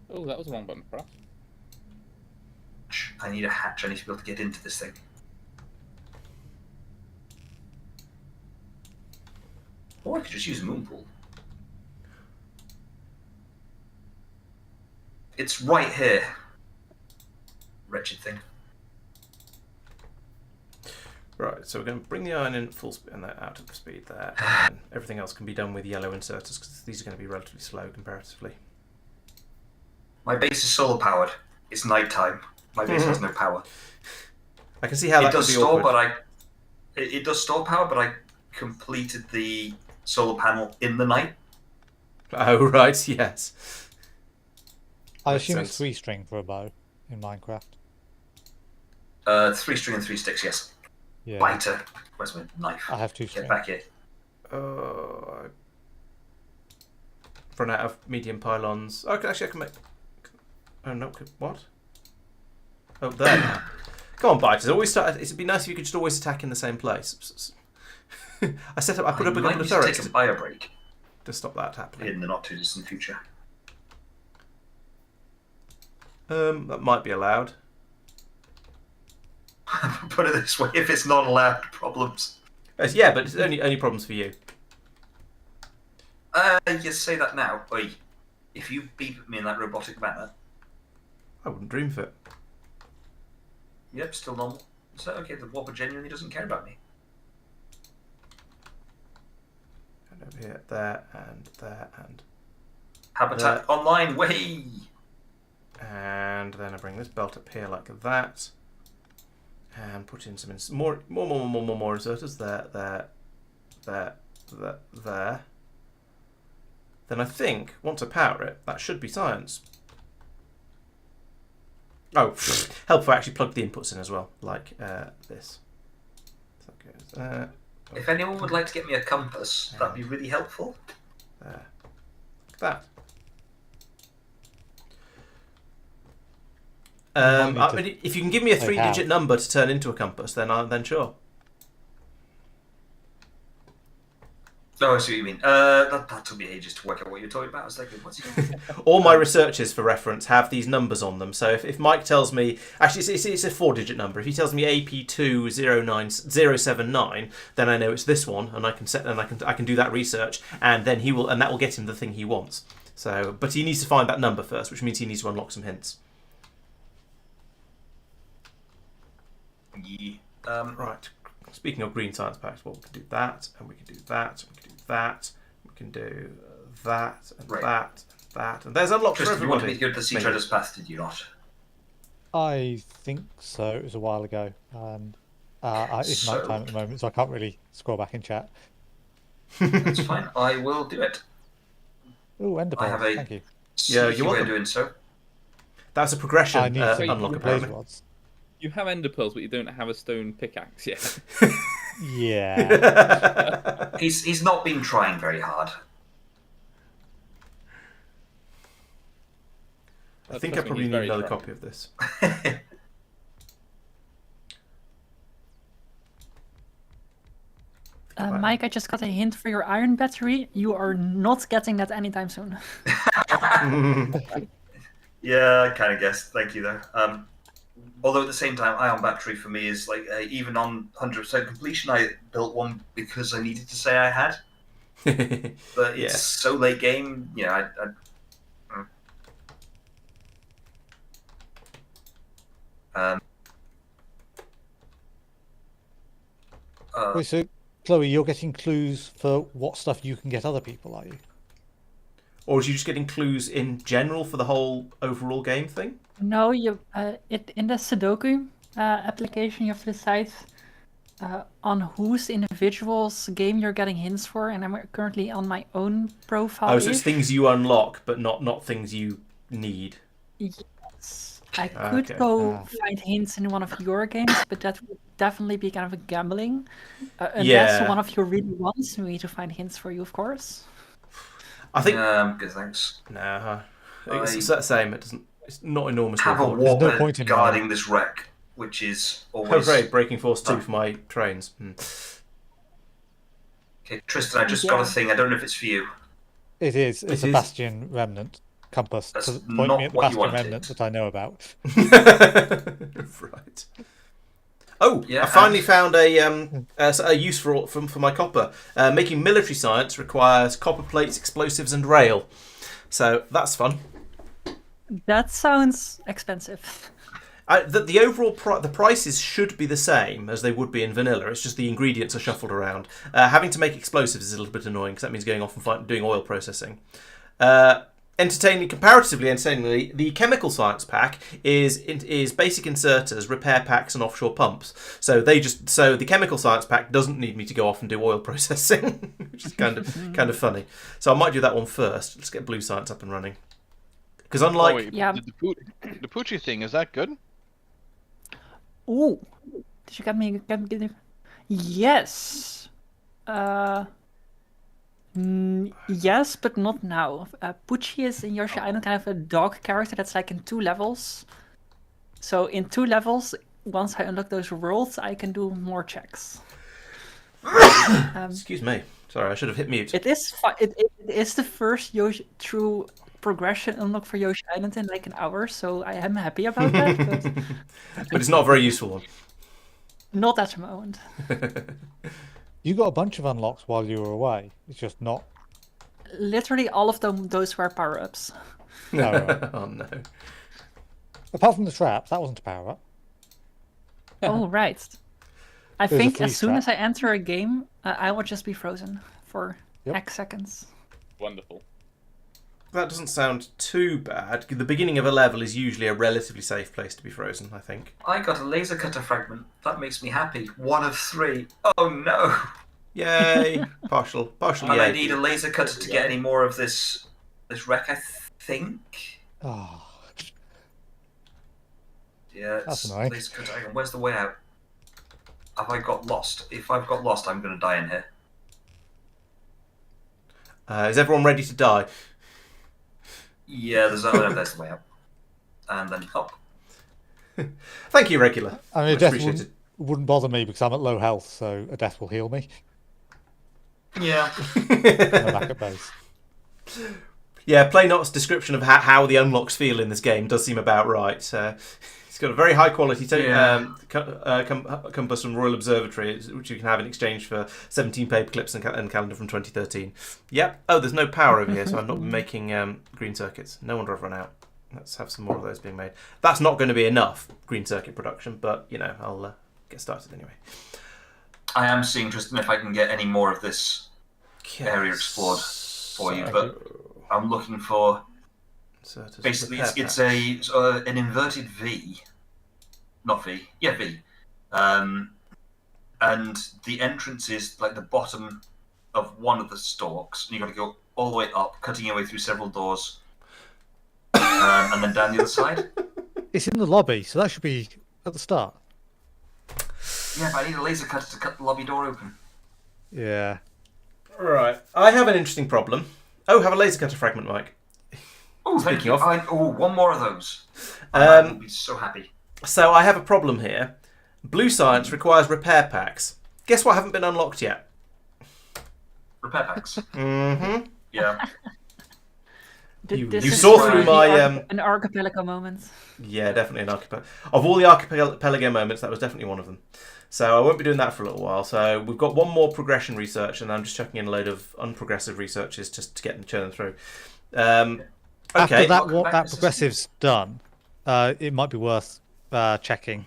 Oh, that was the wrong button for us. I need a hatch. I need to be able to get into this thing. Or I could just use a moon pool. It's right here. Wretched thing. Right, so we're going to bring the iron in at full speed and that out of speed there. And everything else can be done with yellow inserters because these are going to be relatively slow comparatively. My base is solar powered. It's night time. My base has no power. I can see how It that does could be store, awkward. but it does store power, but I completed the solar panel in the night. Oh, right, yes. I Makes assume sense. it's 3-string for a bow in Minecraft. 3 string and 3 sticks, yes. Yeah. Biter. Where's my knife? I have 2 Get string. back here. I've run out of medium pylons. Oh, actually, I can make... Oh, no, what? Oh, there now. Go on, biters. Always start... It'd be nice if you could just always attack in the same place. I put up a I couple of might need to turrets take a bio break to stop that happening. in the not too distant future. That might be allowed. Put it this way, if it's not allowed, problems. Yeah, but it's only problems for you. You say that now. Oi, if you beep at me in that robotic manner, I wouldn't dream of it. yep, still normal. So okay, the Whopper genuinely doesn't care about me. And over here, there, and there, and Habitat online, way. and then I bring this belt up here like that, and put in some more inserters there. Then I think once I power it, that should be science. Oh, helpful! I actually plug the inputs in as well, like this. So that goes there. If anyone would like to get me a compass, that'd be really helpful. There. Like that. might need to If you can give me a take 3-digit out. number to turn into a compass, then sure. Oh, I see what you mean. That took me ages to work out what you're talking about. I was thinking, what's he? All my researches, for reference, have these numbers on them. So if Mike tells me, actually, it's a 4-digit number. If he tells me AP209079, then I know it's this one, and I can do that research, and then that will get him the thing he wants. So, but he needs to find that number first, which means he needs to unlock some hints. Yeah. Right. Speaking of green science packs, well, we can do that, and we can do that, and we can do that, we can do that, and Right. that, and that, and there's unlocks for Tristan, you wanted everybody. me to go to the Sea Maybe. Treader's Path, did you not? I think so. It was a while ago, and it's So- night time at the moment, so I can't really scroll back in chat. That's fine. I will do it. Oh, Ender I have pearls, a- thank you. Yeah, Sneaky you're way of welcome. doing so. That's a progression I need to unlock, blaze apparently. rods. You have ender pearls, but you don't have a stone pickaxe yet. Yeah. He's not been trying very hard. I think I Trust me, probably he's need very another trying. copy of this. Mike, I just got a hint for your iron battery. You are not getting that anytime soon. Yeah, I kind of guessed. Thank you, though. Although at the same time, ion battery for me is like even on 100% completion, I built one because I needed to say I had. But it's Yeah. so late game, you know. Wait, so Chloe, you're getting clues for what stuff you can get other people, are you? Or are you just getting clues in general for the whole overall game thing? No, you in the Sudoku application, you have to decide on whose individual's game you're getting hints for, and I'm currently on my own profile. Oh, so it's things you unlock, but not things you need. Yes. I could Okay. go find hints in one of your games, but that would definitely be kind of a gambling. Unless Yeah. one of you really wants me to find hints for you, of course. I think Good, thanks. nah. It's the same. It doesn't. It's not enormously Have a important. There's no Whopper point in guarding this wreck, which is Oh, always... great! Breaking Force 2 for my trains. Okay, Tristan, I just got a thing. I don't know if it's for you. It is. It's It a is. Bastion remnant compass. That's To point not me at the what you Bastion wanted. remnant that I know about. Right. Oh, Yeah, I finally found a use for my copper. Making military science requires copper plates, explosives, and rail. So that's fun. That sounds expensive. The overall the prices should be the same as they would be in vanilla. It's just the ingredients are shuffled around. Having to make explosives is a little bit annoying because that means going off and doing oil processing. Comparatively entertainingly, the chemical science pack is basic inserters, repair packs, and offshore pumps. So the chemical science pack doesn't need me to go off and do oil processing, which is kind of funny. So I might do that one first. Let's get blue science up and running. Because unlike Oh, wait, Yeah. the Poochie thing, is that good? Ooh, did you get me? Yes. Yes, but not now. Pucci is in Yoshi Island kind of a dog character that's like in 2 levels. So in 2 levels, once I unlock those worlds, I can do more checks. excuse me, sorry, I should have hit mute. It is it is the first Yoshi true progression unlock for Yoshi Island in like an hour, so I am happy about that, but But it's not a very useful one. not at the moment. You got a bunch of unlocks while you were away. It's just not. Literally all of them, those were power-ups. Oh, right. Oh no. Apart from the traps, that wasn't a power up. Oh, right. I There's a think as freeze soon trap. as I enter a game, I will just be frozen for Yep. X seconds. Wonderful. That doesn't sound too bad. The beginning of a level is usually a relatively safe place to be frozen, I think. I got a laser cutter fragment. That makes me happy. 1 of 3. Oh no! Yay! Partial And yay. I need a laser cutter to get any more of this wreck, I think. Oh, Yeah, That's it's annoying. laser cutter. Hang on, where's the way out? Have I got lost? If I've got lost, I'm going to die in here. Is everyone ready to die? Yeah, there's the way out. And then up. Thank you, regular. I mean, a Much death appreciated. wouldn't bother me because I'm at low health, so a death will heal me. Yeah. I'm back at base. Yeah, Playnot's description of how the unlocks feel in this game does seem about right. It's got a very high quality compass from Royal Observatory, which you can have in exchange for 17 paper clips and calendar from 2013. Yep. Oh, there's no power over here, so I'm not making green circuits. No wonder I've run out. Let's have some more of those being made. That's not going to be enough green circuit production, but, you know, I'll get started anyway. I am seeing, Tristan, if I can get any more of this area explored for you, but I'm looking for... Basically, it's an inverted V. Not V. Yeah, V. And the entrance is like the bottom of one of the stalks, and you've got to go all the way up, cutting your way through several doors, and then down the other side. It's in the lobby, so that should be at the start. Yeah, but I need a laser cutter to cut the lobby door open. Yeah. Right. I have an interesting problem. Oh, have a laser cutter fragment, Mike. Oh, thank Speaking you. of- One more of those. I will be so happy. So I have a problem here. Blue science requires repair packs. Guess what haven't been unlocked yet? Repair packs. Mm-hmm. Yeah. You This saw is through the my, an archipelago moment. Yeah, definitely an archipelago. Of all the archipelago moments, that was definitely one of them. So I won't be doing that for a little while. So we've got one more progression research, and I'm just chucking in a load of unprogressive researches just to get them churning through. Okay. After that, Welcome what back, that Mrs. progressive's done, it might be worth checking,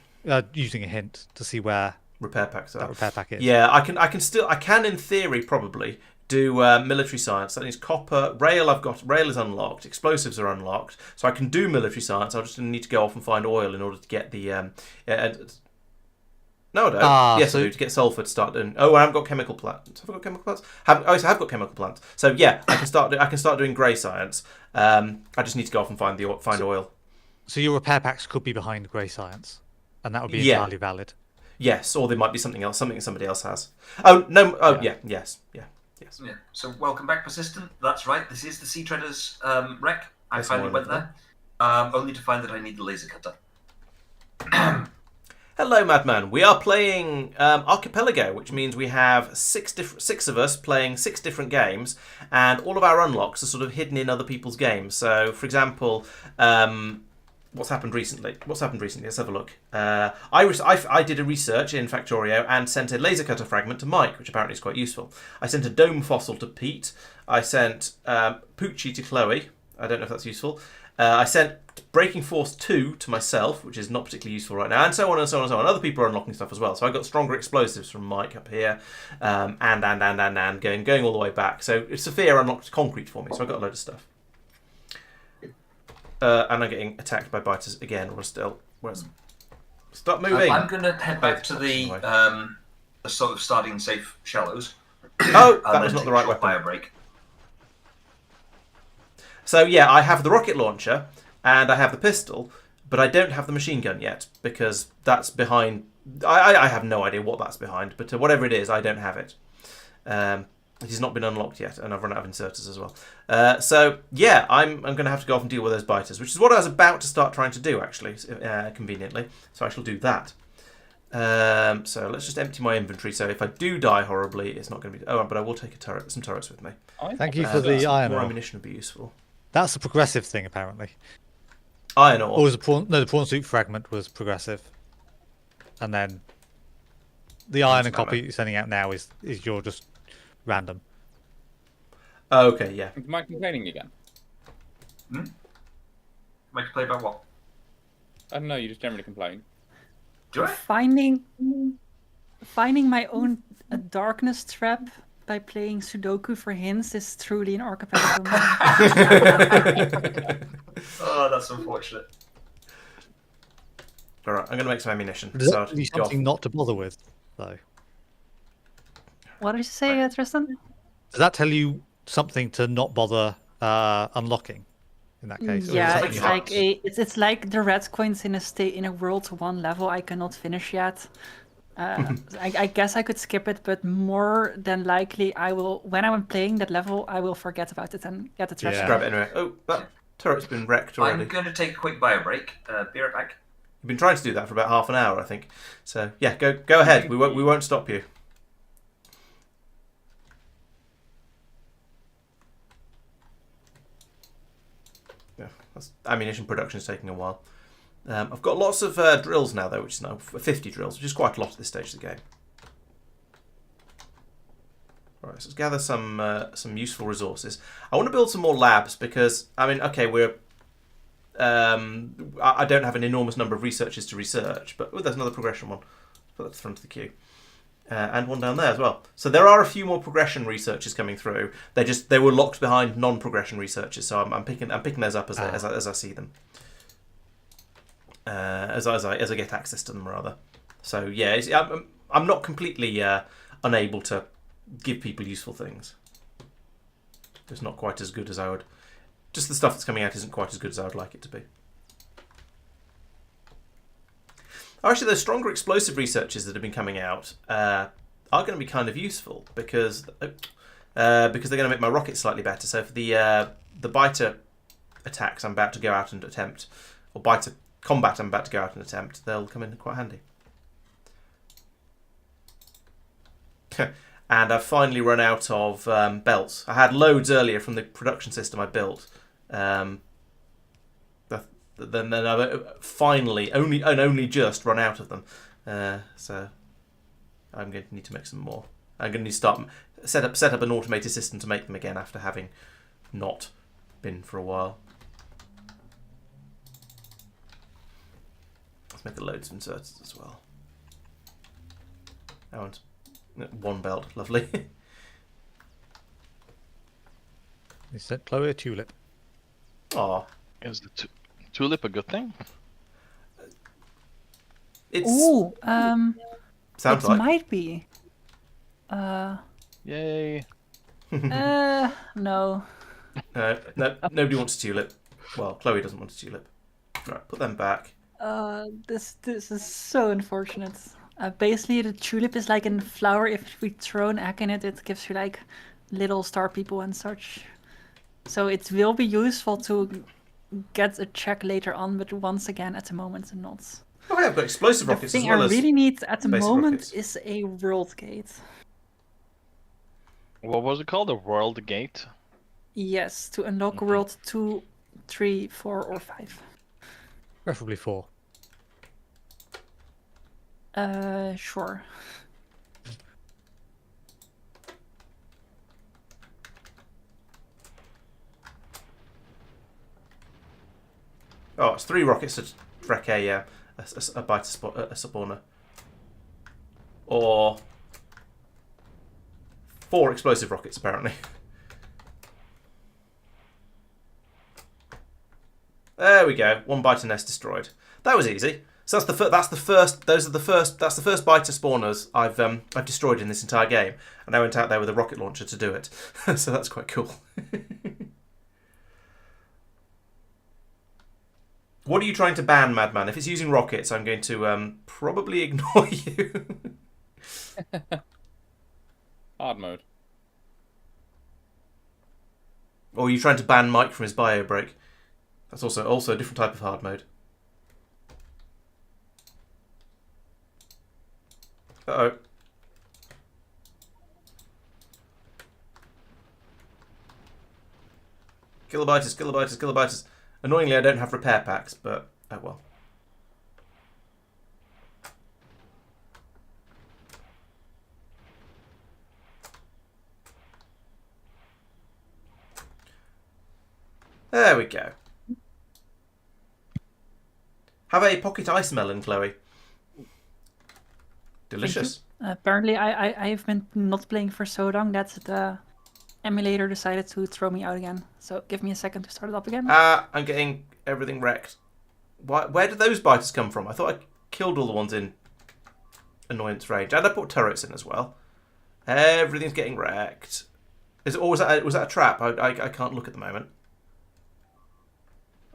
using a hint to see where Repair packs that are. repair pack is. Yeah, I can in theory probably do military science. That means copper, rail. Rail is unlocked. Explosives are unlocked, so I can do military science. I just need to go off and find oil in order to get the. No, I don't. Yes, I do to get sulfur to start doing. Oh, I haven't got chemical plants. Have I got chemical plants? Yes, I have got chemical plants. So yeah, I can start doing grey science. I just need to go off and find oil. So your repair packs could be behind grey science, and that would be Yeah. entirely valid. Yes, or there might be something else, something somebody else has. Oh no! Oh Yeah. yes. Yeah. So welcome back, Persistent. That's right. This is the Sea Treaders wreck. I Yes, finally I went remember there, only to find that I need the laser cutter. Hello, Madman. We are playing Archipelago, which means we have six of us playing 6 different games, and all of our unlocks are sort of hidden in other people's games. So, for example, what's happened recently? Let's have a look. I did a research in Factorio and sent a laser cutter fragment to Mike, which apparently is quite useful. I sent a dome fossil to Pete. I sent Poochie to Chloe. I don't know if that's useful. I sent Breaking Force 2 to myself, which is not particularly useful right now, and so on and so on and so on. Other people are unlocking stuff as well. So I got stronger explosives from Mike up here, and going all the way back. So Safir unlocked concrete for me, so I got a load of stuff. And I'm getting attacked by biters again. Stop moving. I'm going to head back to the sort of starting safe shallows. Oh, and that was then not the take a right short weapon. bio break. So yeah, I have the rocket launcher and I have the pistol, but I don't have the machine gun yet because that's behind. I have no idea what that's behind, but whatever it is, I don't have it. It has not been unlocked yet, and I've run out of inserters as well. So yeah, I'm going to have to go off and deal with those biters, which is what I was about to start trying to do actually, conveniently. So I shall do that. So let's just empty my inventory. So if I do die horribly, it's not going to be. Oh, but I will take some turrets with me. Thank you for the iron More ore. ammunition would be useful. That's a progressive thing, apparently. Iron ore. Or was the prawn suit fragment was progressive, and then the iron and ammo. copy you're sending out now is your just random. Oh, okay, yeah. Am I complaining again? Make a play about what? I don't know. You just generally complain. Do I? Finding my own darkness trap by playing Sudoku for hints is truly an Archipelago moment. Oh, that's unfortunate. All right, I'm going to make some ammunition. Does So that give you go off. something not to bother with, though? What did you say, Tristan? Does that tell you something to not bother unlocking in that case? Or is it Yeah, something it's you like have- it's like the red coins in a World 1 level I cannot finish yet. I guess I could skip it, but more than likely I will. When I'm playing that level, I will forget about it and get the treasure. Yeah. Grab it anyway. Oh, that turret's been wrecked already. I'm going to take a quick bio break. Be right back. You've been trying to do that for about half an hour, I think. So yeah, go ahead. We won't stop you. Yeah, ammunition production is taking a while. I've got lots of drills now, though, which is now 50 drills, which is quite a lot at this stage of the game. All right, so let's gather some useful resources. I want to build some more labs because, I mean, okay, I don't have an enormous number of researchers to research, but there's another progression one. Put that to the front of the queue. And one down there as well. So there are a few more progression researchers coming through. They were locked behind non-progression researchers, so I'm picking those up as I see them. As I get access to them, rather. So yeah, I'm not completely unable to give people useful things. It's not quite as good as I would. Just the stuff that's coming out isn't quite as good as I would like it to be. Actually, those stronger explosive researches that have been coming out are going to be kind of useful because they're going to make my rockets slightly better. So for the biter attacks I'm about to go out and attempt, or biter combat I'm about to go out and attempt, they'll come in quite handy. And I've finally run out of belts. I had loads earlier from the production system I built. Then I've finally only just run out of them. So I'm going to need to make some more. I'm going to need to start set up an automated system to make them again after having not been for a while. Let's make a loads of inserters as well. I want one belt, lovely. They sent Chloe a tulip. Aw. Is the tulip a good thing? It's Ooh, sounds it like. might be. Yay. No. No, nobody wants a tulip. Well, Chloe doesn't want a tulip. Right, put them back. This is so unfortunate. Basically, the tulip is like a flower. If we throw an egg in it, it gives you like little star people and such. So it will be useful to get a check later on, but once again, at the moment, not. Oh, yeah, I've got explosive The rockets thing as well I as really need at the basic moment rockets. is a world gate. What was it called? The World Gate? Yes, to unlock world 2, 3, 4, or 5. Preferably 4. Sure. Oh, it's 3 rockets to wreck a biter spawner. Or 4 explosive rockets, apparently. There we go. 1 biter nest destroyed. That was easy. So that's the first biter spawners I've destroyed in this entire game, and I went out there with a rocket launcher to do it. So that's quite cool. What are you trying to ban, Madman? If it's using rockets, I'm going to probably ignore you. Hard mode. Or are you trying to ban Mike from his bio break? That's also a different type of hard mode. Uh-oh. Kilobiters. Annoyingly, I don't have repair packs, but oh well. There we go. Have a pocket ice melon, Chloe. Delicious. Apparently, I've been not playing for so long that the emulator decided to throw me out again. So give me a second to start it up again. I'm getting everything wrecked. Where did those biters come from? I thought I killed all the ones in annoyance range. And I put turrets in as well. Everything's getting wrecked. Was that a trap? I can't look at the moment.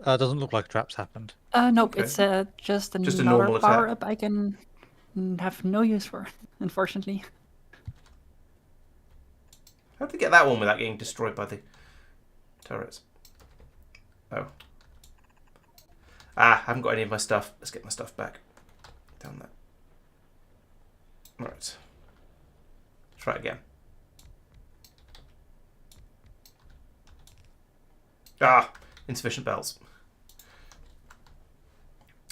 Doesn't look like traps happened. Nope, Okay. it's just Just a another normal attack. power up I can have no use for, unfortunately. How did they get that one without getting destroyed by the turrets? Oh. I haven't got any of my stuff. Let's get my stuff back. Down there. Alright. Try it again. Insufficient belts.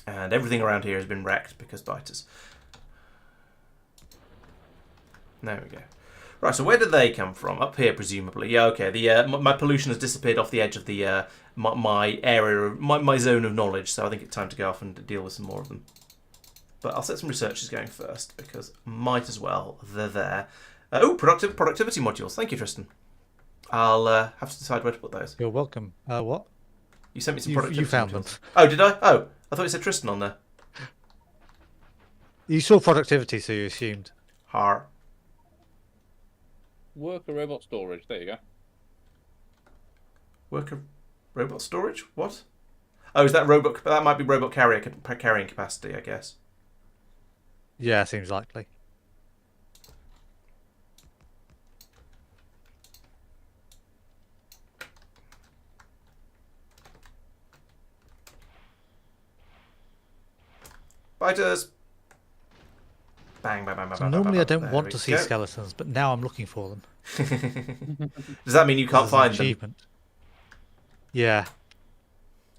And everything around here has been wrecked because biters. There we go. Right, so where did they come from? Up here, presumably. Yeah, okay. The my pollution has disappeared off the edge of the my area, my zone of knowledge. So I think it's time to go off and deal with some more of them. But I'll set some researchers going first because might as well. They're there. Productivity modules. Thank you, Tristan. I'll have to decide where to put those. You're welcome. What? You sent me some You productivity found modules. them. Oh, did I? Oh, I thought you said Tristan on there. You saw productivity, so you assumed. Har. Worker robot storage. There you go. Worker robot storage? What? Oh, is that robot? That might be robot carrying capacity, I guess. Yeah, seems likely. Biters. Bang, bang, bang, bang. So bang, normally bang, I don't bang. want There to we see go. skeletons, but now I'm looking for them. Does that mean you can't This is an find them? achievement. Yeah.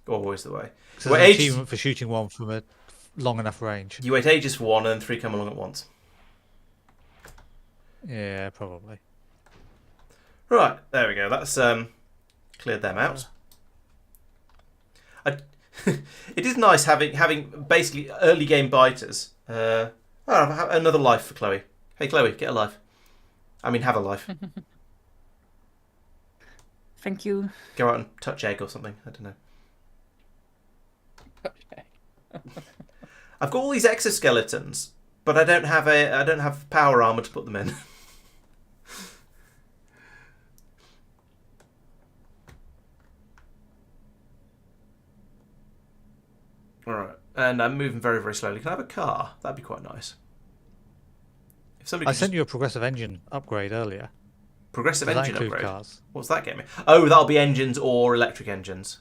Always the way. It's Well, an ages- achievement for shooting one from a long enough range. You wait ages for one, and then 3 come along at once. Yeah, probably. Right, there we go. That's cleared them out. It is nice having basically early game biters. Another life for Chloe. Hey, Chloe, get a life. I mean, have a life. Thank you. Go out and touch egg or something. I don't know. I've got all these exoskeletons, but I don't have power armor to put them in. Alright, and I'm moving very, very slowly. Can I have a car? That'd be quite nice. If somebody I could sent just- you a progressive engine upgrade earlier. progressive Does that engine include upgrade. cars? What's that get me? Oh, that'll be engines or electric engines,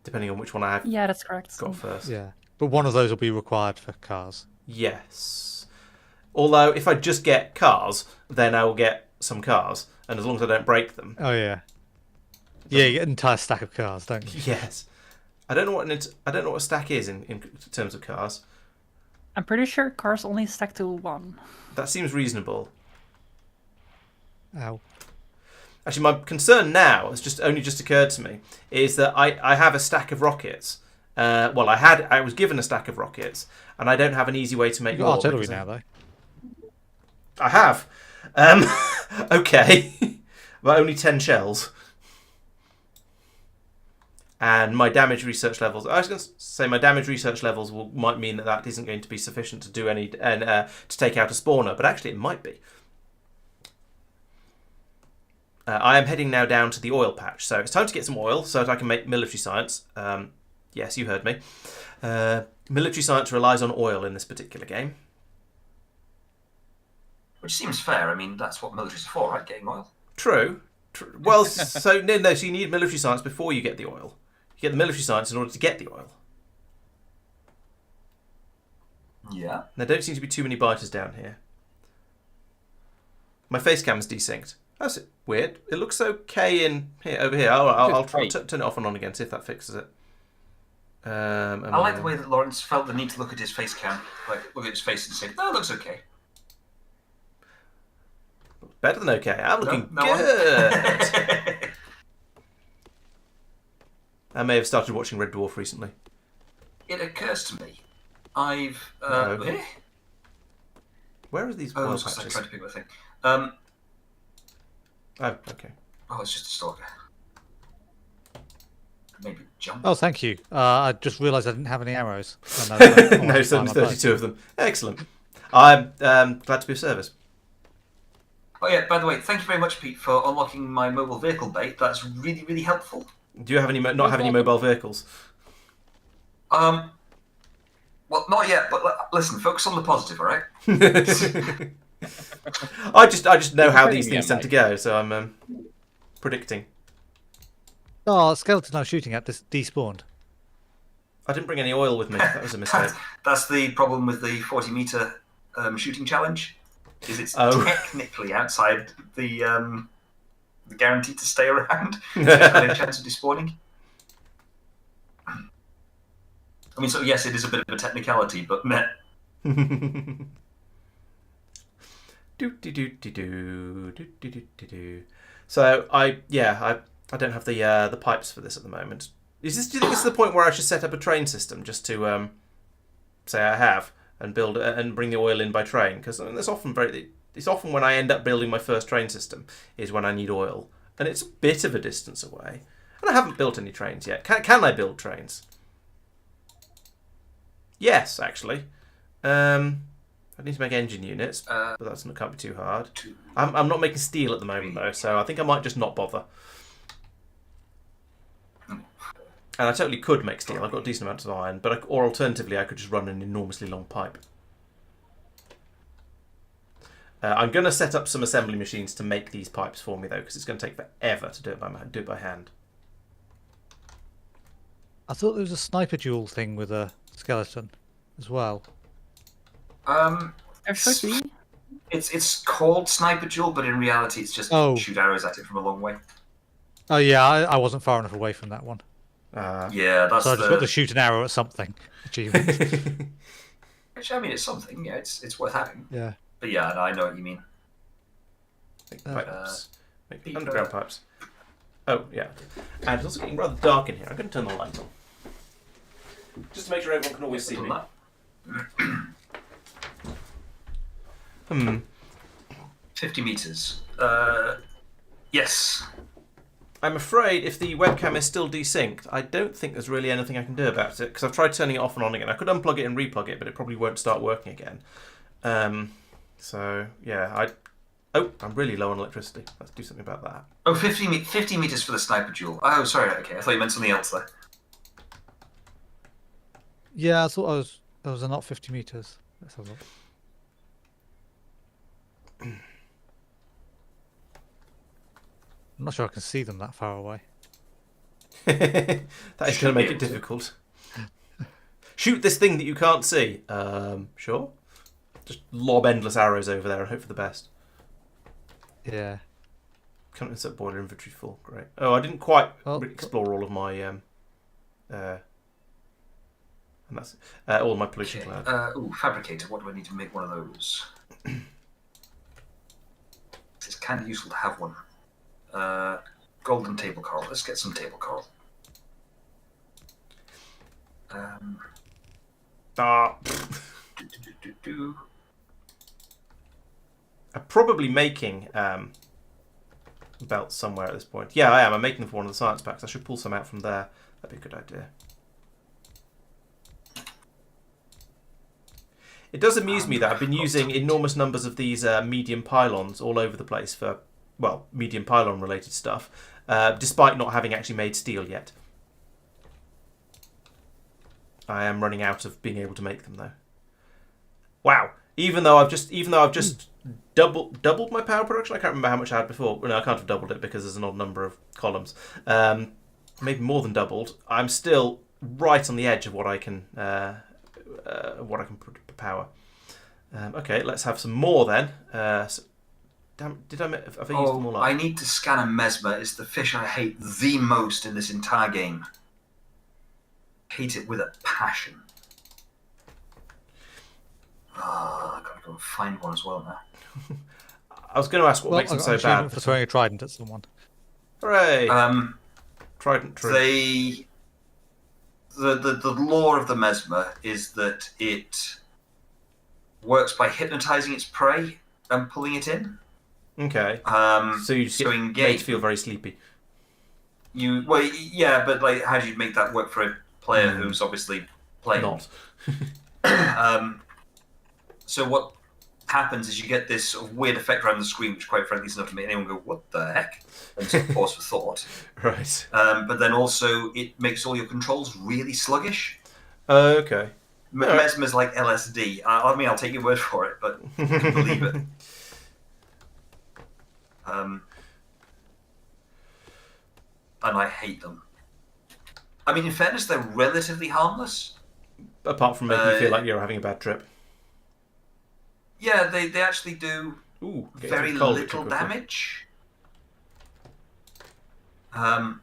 depending on which one I have Yeah, that's correct. got first. Yeah. But one of those will be required for cars. Yes. Although, if I just get cars, then I will get some cars, and as long as I don't break them. Oh, yeah. Yeah, you get an entire stack of cars, don't you? Yes. I don't know what a stack is in terms of cars. I'm pretty sure cars only stack to 1. That seems reasonable. Ow. Actually, my concern now has only just occurred to me is that I have a stack of rockets. I was given a stack of rockets, and I don't have an easy way to make You've more. got artillery because now, though. I have. Okay. But only 10 shells. And my damage research levels. I was going to say my damage research levels might mean that isn't going to be sufficient to do any to take out a spawner, but actually it might be. I am heading now down to the oil patch, so it's time to get some oil so that I can make military science. Yes, you heard me. Military science relies on oil in this particular game. Which seems fair. I mean, that's what military's for, right? Getting oil. True. Well, so you need military science before you get the oil. You get the military science in order to get the oil. Yeah. There don't seem to be too many biters down here. My face cam's desynced. That's weird. It looks okay in here, over here. I'll try turn it off and on again, see if that fixes it. I like the way that Laurence felt the need to look at his face cam, like look at his face and say, "No, it looks okay." Better than okay. I'm looking No, good. I may have started watching Red Dwarf recently. It occurs to me, I've No. eh? Where are these Oh, oil I was just patches? trying to pick my thing. Oh, okay. Oh, it's just a stalker. Maybe jump. Oh, thank you. I just realised I didn't have any arrows. And I was like, oh, No, I'll find my bow. 32 of them. Excellent. I'm glad to be of service. Oh yeah, by the way, thank you very much, Pete, for unlocking my mobile vehicle bait. That's really, really helpful. Do you have any not have any mobile vehicles? Well, not yet, but listen, focus on the positive, all right? I just know how these Depending, things yeah, tend to go, so I'm predicting. Oh, skeleton I was shooting at despawned. I didn't bring any oil with me. That was a mistake. That's the problem with the 40-meter shooting challenge. Is it's Oh. technically outside the guarantee to stay around. So it's got a chance of despawning. I mean, so yes, it is a bit of a technicality, but meh. So I don't have the pipes for this at the moment. Do you think this is the point where I should set up a train system just to say I have and build and bring the oil in by train? Because it's often when I end up building my first train system is when I need oil, and it's a bit of a distance away, and I haven't built any trains yet. Can I build trains? Yes, actually. I need to make engine units, but can't be too hard. I'm not making steel at the moment though, so I think I might just not bother. And I totally could make steel. I've got decent amounts of iron, or alternatively, I could just run an enormously long pipe. I'm going to set up some assembly machines to make these pipes for me though, because it's going to take forever to do it by hand. I thought there was a sniper duel thing with a skeleton as well. There should be. It's called Sniper Duel, but in reality, it's just shoot arrows at it from a long way. Oh yeah, I wasn't far enough away from that one. Yeah, that's So I just got to shoot an arrow at something. Achievement. Which, I mean, it's something. Yeah, it's worth having. Yeah. But yeah, no, I know what you mean. Make pipes. Make underground pipes. Oh, yeah. And it's also getting rather dark in here. I'm going to turn the lights on. Just to make sure everyone can always see me. 50 meters. Yes. I'm afraid if the webcam is still desynced, I don't think there's really anything I can do about it, because I've tried turning it off and on again. I could unplug it and replug it, but it probably won't start working again. So, yeah, I'm really low on electricity. Let's do something about that. Oh, 50 meters for the sniper duel. Oh, sorry, okay. I thought you meant something else there. Yeah, I thought I was not 50 meters. Let's have a look. I'm not sure I can see them that far away. That is going to make it difficult. Shoot this thing that you can't see. Sure. Just lob endless arrows over there and hope for the best. Yeah. Can't insert boiler inventory full. Great. Oh, I didn't quite explore all of my and that's all my pollution cloud. Fabricator. What do I need to make one of those? It's kind of useful to have one. Golden table coral. Let's get some table coral. I'm probably making belts somewhere at this point. Yeah, I am. I'm making them for one of the science packs. I should pull some out from there. That'd be a good idea. It does amuse me that I've been using enormous numbers of these medium pylons all over the place for, well, medium pylon related stuff, despite not having actually made steel yet. I am running out of being able to make them though. Wow! Even though I've just doubled my power production, I can't remember how much I had before. Well, no, I can't have doubled it because there's an odd number of columns. Maybe more than doubled. I'm still right on the edge of what I can power. Okay, let's have some more then. Damn, have I used them all up? I need to scan a mesmer. It's the fish I hate the most in this entire game. Hate it with a passion. I gotta go find one as well now. I was going to ask what makes them so bad. For throwing a trident at someone. Hooray! Trident true. They the lore of the mesmer is that it works by hypnotizing its prey and pulling it in. Okay. So you just get made to feel very sleepy. Yeah, but like, how do you make that work for a player who's obviously playing? Not. So what happens is you get this sort of weird effect around the screen, which quite frankly is enough to make anyone go, "What the heck?" and sort of pause for thought. Right. But then also it makes all your controls really sluggish. Okay. Mesmer's like LSD. I mean, I'll take your word for it, but you can believe it. And I hate them. I mean, in fairness, they're relatively harmless. Apart from making you feel like you're having a bad trip. Yeah, they actually do very little damage. I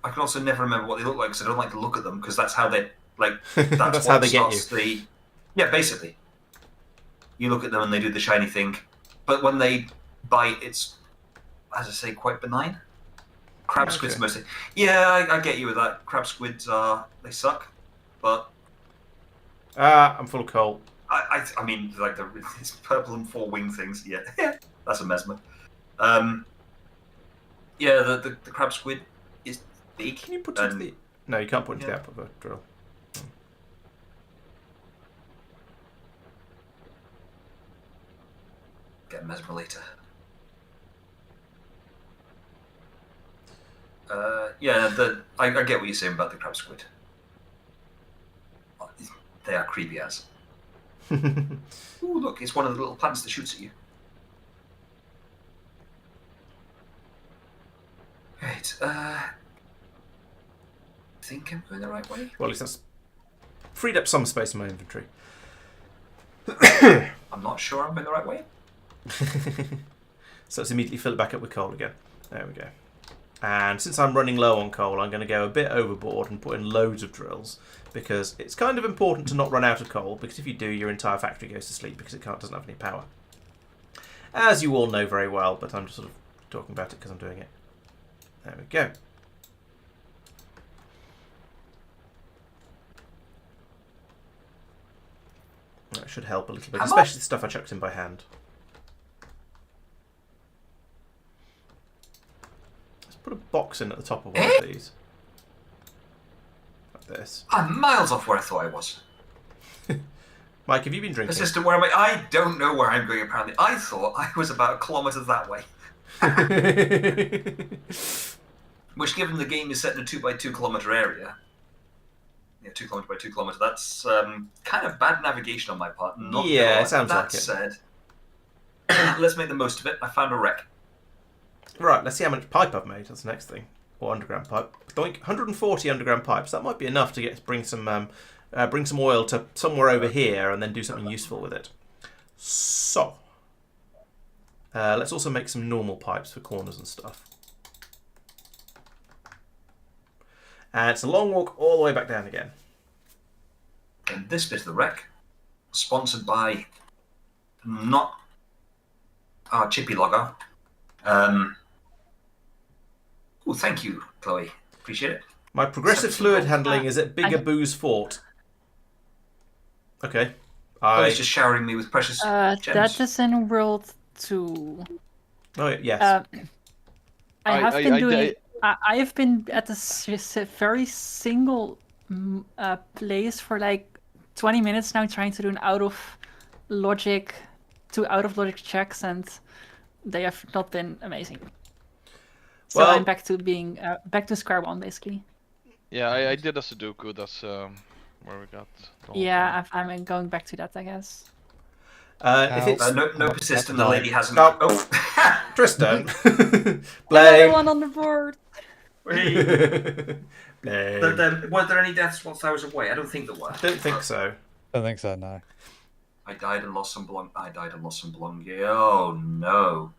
can also never remember what they look like because I don't like to look at them because that's how they that's how they get you. Yeah, basically. You look at them and they do the shiny thing, but when they bite, it's, as I say, quite benign. Crab squids mostly. Yeah, I get you with that. Crab squids they suck, but I'm full of coal. I mean, like it's purple and 4 wing things. Yeah, that's a mesmer. Yeah, the crab squid is big. Can you put it into the? No, you can't put it into the output of a drill. Get mesmer later. Yeah, I get what you're saying about the crab squid. They are creepy as. Ooh, look, it's one of the little plants that shoots at you. Right, I think I'm going the right way. Well, at least that's freed up some space in my inventory. I'm not sure I'm going the right way. So let's immediately fill it back up with coal again. There we go. And since I'm running low on coal, I'm going to go a bit overboard and put in loads of drills because it's kind of important to not run out of coal because if you do, your entire factory goes to sleep because it doesn't have any power. As you all know very well, but I'm just sort of talking about it because I'm doing it. There we go. That should help a little bit, especially the stuff I chucked in by hand. Put a box in at the top of one of these. Like this. I'm miles off where I thought I was. Mike, have you been drinking? Assistant, where am I? I don't know where I'm going, apparently. I thought I was about a kilometre that way. Which, given the game is set in a 2x2 kilometre area, 2 kilometre by 2 kilometre, that's kind of bad navigation on my part. Yeah, it sounds like it. That said, let's make the most of it. I found a wreck. Right, let's see how much pipe I've made. That's the next thing. Or underground pipe. Doink, 140 underground pipes. That might be enough to bring some oil to somewhere over here and then do something useful with it. So, let's also make some normal pipes for corners and stuff. And it's a long walk all the way back down again. And this bit of the wreck, sponsored by not Archipelago. Oh, thank you, Chloe. Appreciate it. My progressive fluid handling is at Bigger Boo's Fort. Okay. Chloe's just showering me with precious gems. That is in World 2. Oh, yes. I have been at this very single place for like 20 minutes now, trying to do an out of logic checks, and they have not been amazing. So I'm back to being back to square one, basically. Yeah, I did a Sudoku. That's where we got. Yeah, I'm going back to that, I guess. If it's no persistent, the lady hasn't. No. Oh, Tristan, Another one on the board. Blame. Were there any deaths whilst I was away? I don't think there were. Don't think so. Don't think so, no. I died and lost some belongings. Oh no.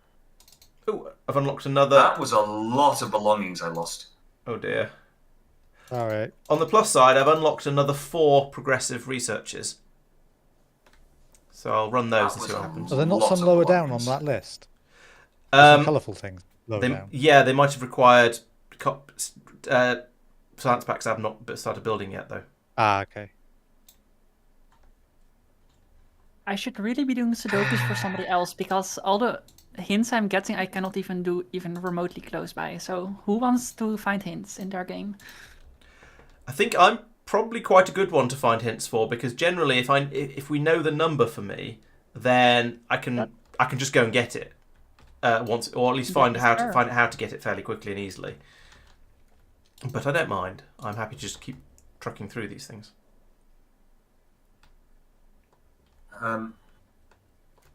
Oh, I've unlocked another. That was a lot of belongings I lost. Oh dear. All right. On the plus side, I've unlocked another 4 progressive researchers. So I'll run those and see what happens. Are there not some lower down on that list? Some colourful things lower down. Yeah, they might have required science packs I've not started building yet, though. Ah, okay. I should really be doing Sudokus for somebody else, because all the hints I'm getting I cannot even do even remotely close by. So who wants to find hints in their game? I think I'm probably quite a good one to find hints for, because generally if we know the number for me, then I can just go and get it once, or at least find how to get it fairly quickly and easily. But I don't mind. I'm happy to just keep trucking through these things.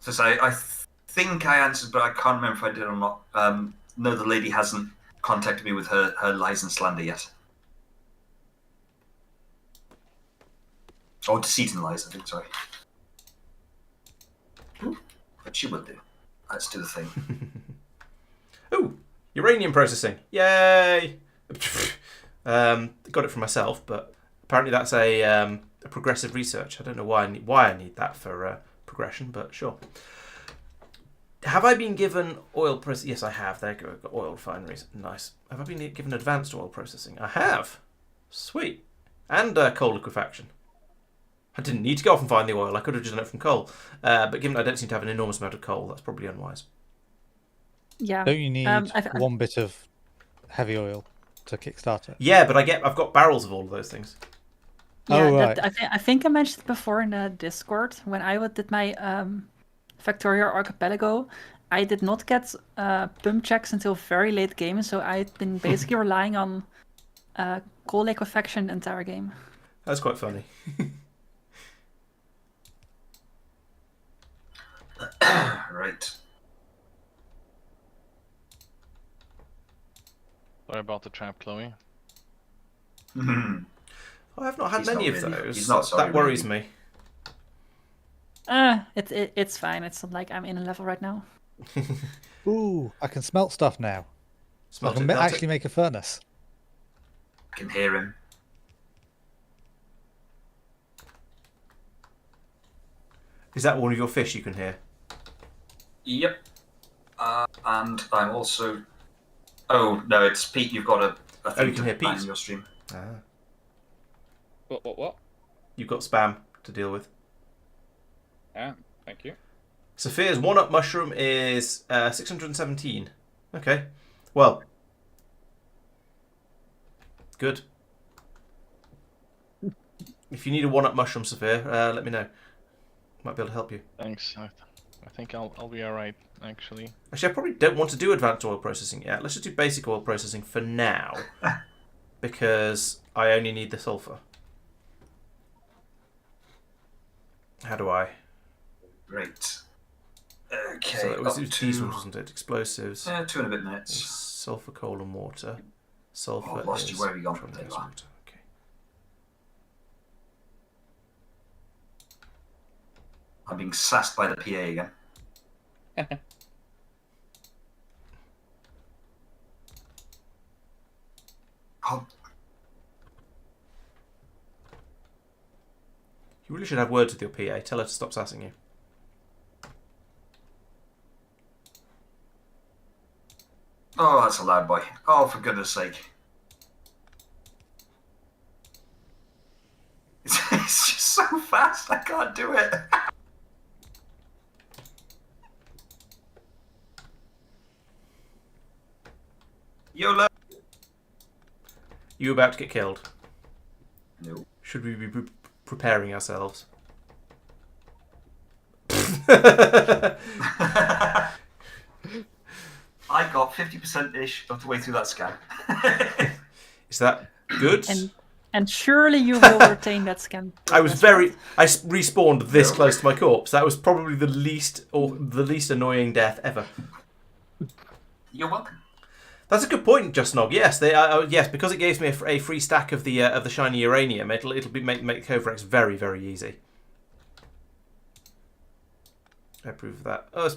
So I think I answered, but I can't remember if I did or not. No, the lady hasn't contacted me with her lies and slander yet. Or deceit and lies, I think, sorry. But she will do. Let's do the thing. Ooh, uranium processing. Yay! Got it for myself, but apparently that's a progressive research. I don't know why I need that for progression, but sure. Have I been given oil processing? Yes, I have. There you go. I've got oil refineries. Nice. Have I been given advanced oil processing? I have. Sweet. And coal liquefaction. I didn't need to go off and find the oil. I could have just done it from coal. But given I don't seem to have an enormous amount of coal, that's probably unwise. Yeah. Don't you need one bit of heavy oil to kickstart it? Yeah, but I've got barrels of all of those things. Yeah, oh, right. I think I mentioned it before in the Discord when I did my Factorio Archipelago. I did not get pump checks until very late game, so I've been basically relying on coal liquefaction the entire game. That's quite funny. Right. Sorry about the trap, Chloe. I have not had He's many not of really- those. he's not sorry, That worries me. It's fine. It's not like I'm in a level right now. Ooh, I can smelt stuff now. Smelt I can it, melt actually make a furnace. I can hear him. Is that one of your fish you can hear? Yep. And I'm also... Oh, no, it's Pete. You've got a thing you can hear to ban Pete. in your stream. Ah. What? You've got spam to deal with. Ah, thank you. Safir's one-up mushroom is 617. Okay. Well. Good. If you need a one-up mushroom, Safir, let me know. Might be able to help you. Thanks. I think I'll be alright, actually. Actually, I probably don't want to do advanced oil processing yet. Let's just do basic oil processing for now. Because I only need the sulfur. How do I? Great. Okay, So it was up diesel, to... wasn't it? Explosives. 2 and a bit minutes. Sulfur, coal, and water. Sulfur Oh, I've lost is you. Where have you gone? petroleum There gas you are. water. Okay. I'm being sassed by the PA again. Oh, You really should have words with your PA. Tell her to stop sassing you. oh, that's a loud boy. Oh, for goodness sake. It's just so fast, I can't do it. YOLO. You about to get killed. No. Should we be preparing ourselves? I got 50%-ish of the way through that scan. Is that good? And surely you will retain that scan. I respawned this close to my corpse. That was probably the least annoying death ever. You're welcome. That's a good point, Just Nog. Yes, yes, because it gives me a free stack of the shiny uranium. It'll make Kovarex very, very easy. I approve of that. Oh,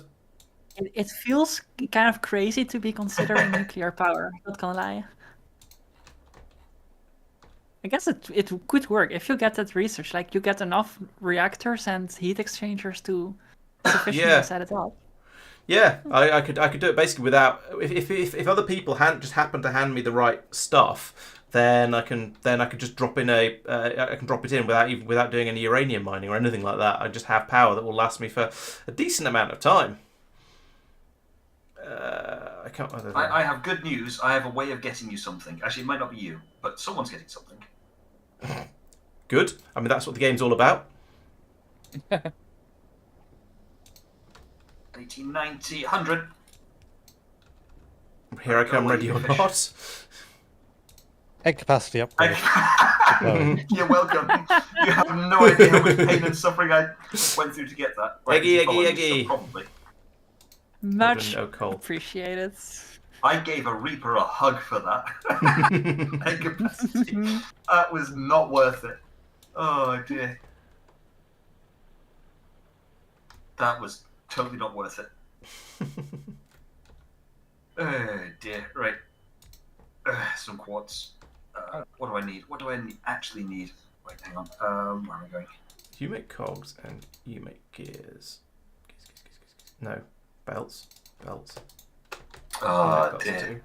It feels kind of crazy to be considering nuclear power. Not gonna lie. I guess it could work if you get that research. Like you get enough reactors and heat exchangers to sufficiently set it up. Yeah, I could do it basically without if other people hadn't just happened to hand me the right stuff, then I can just drop in I can drop it in without doing any uranium mining or anything like that. I just have power that will last me for a decent amount of time. I can't. I have good news. I have a way of getting you something. Actually, it might not be you, but someone's getting something. Good. I mean, that's what the game's all about. 80, 90, 100. Here I come, ready or not. Egg capacity upgrade. You're welcome. You have no idea how much pain and suffering I went through to get that. Right, Eggy. Probably. Much No coal. appreciated. I gave a Reaper a hug for that. Egg capacity. That was not worth it. Oh dear. That was totally not worth it. Oh dear. Right. Some quartz. What do I need? What do I actually need? Wait, hang on. Where am I going? You make cogs and you make gears. No. Belts. Oh belts dear. too.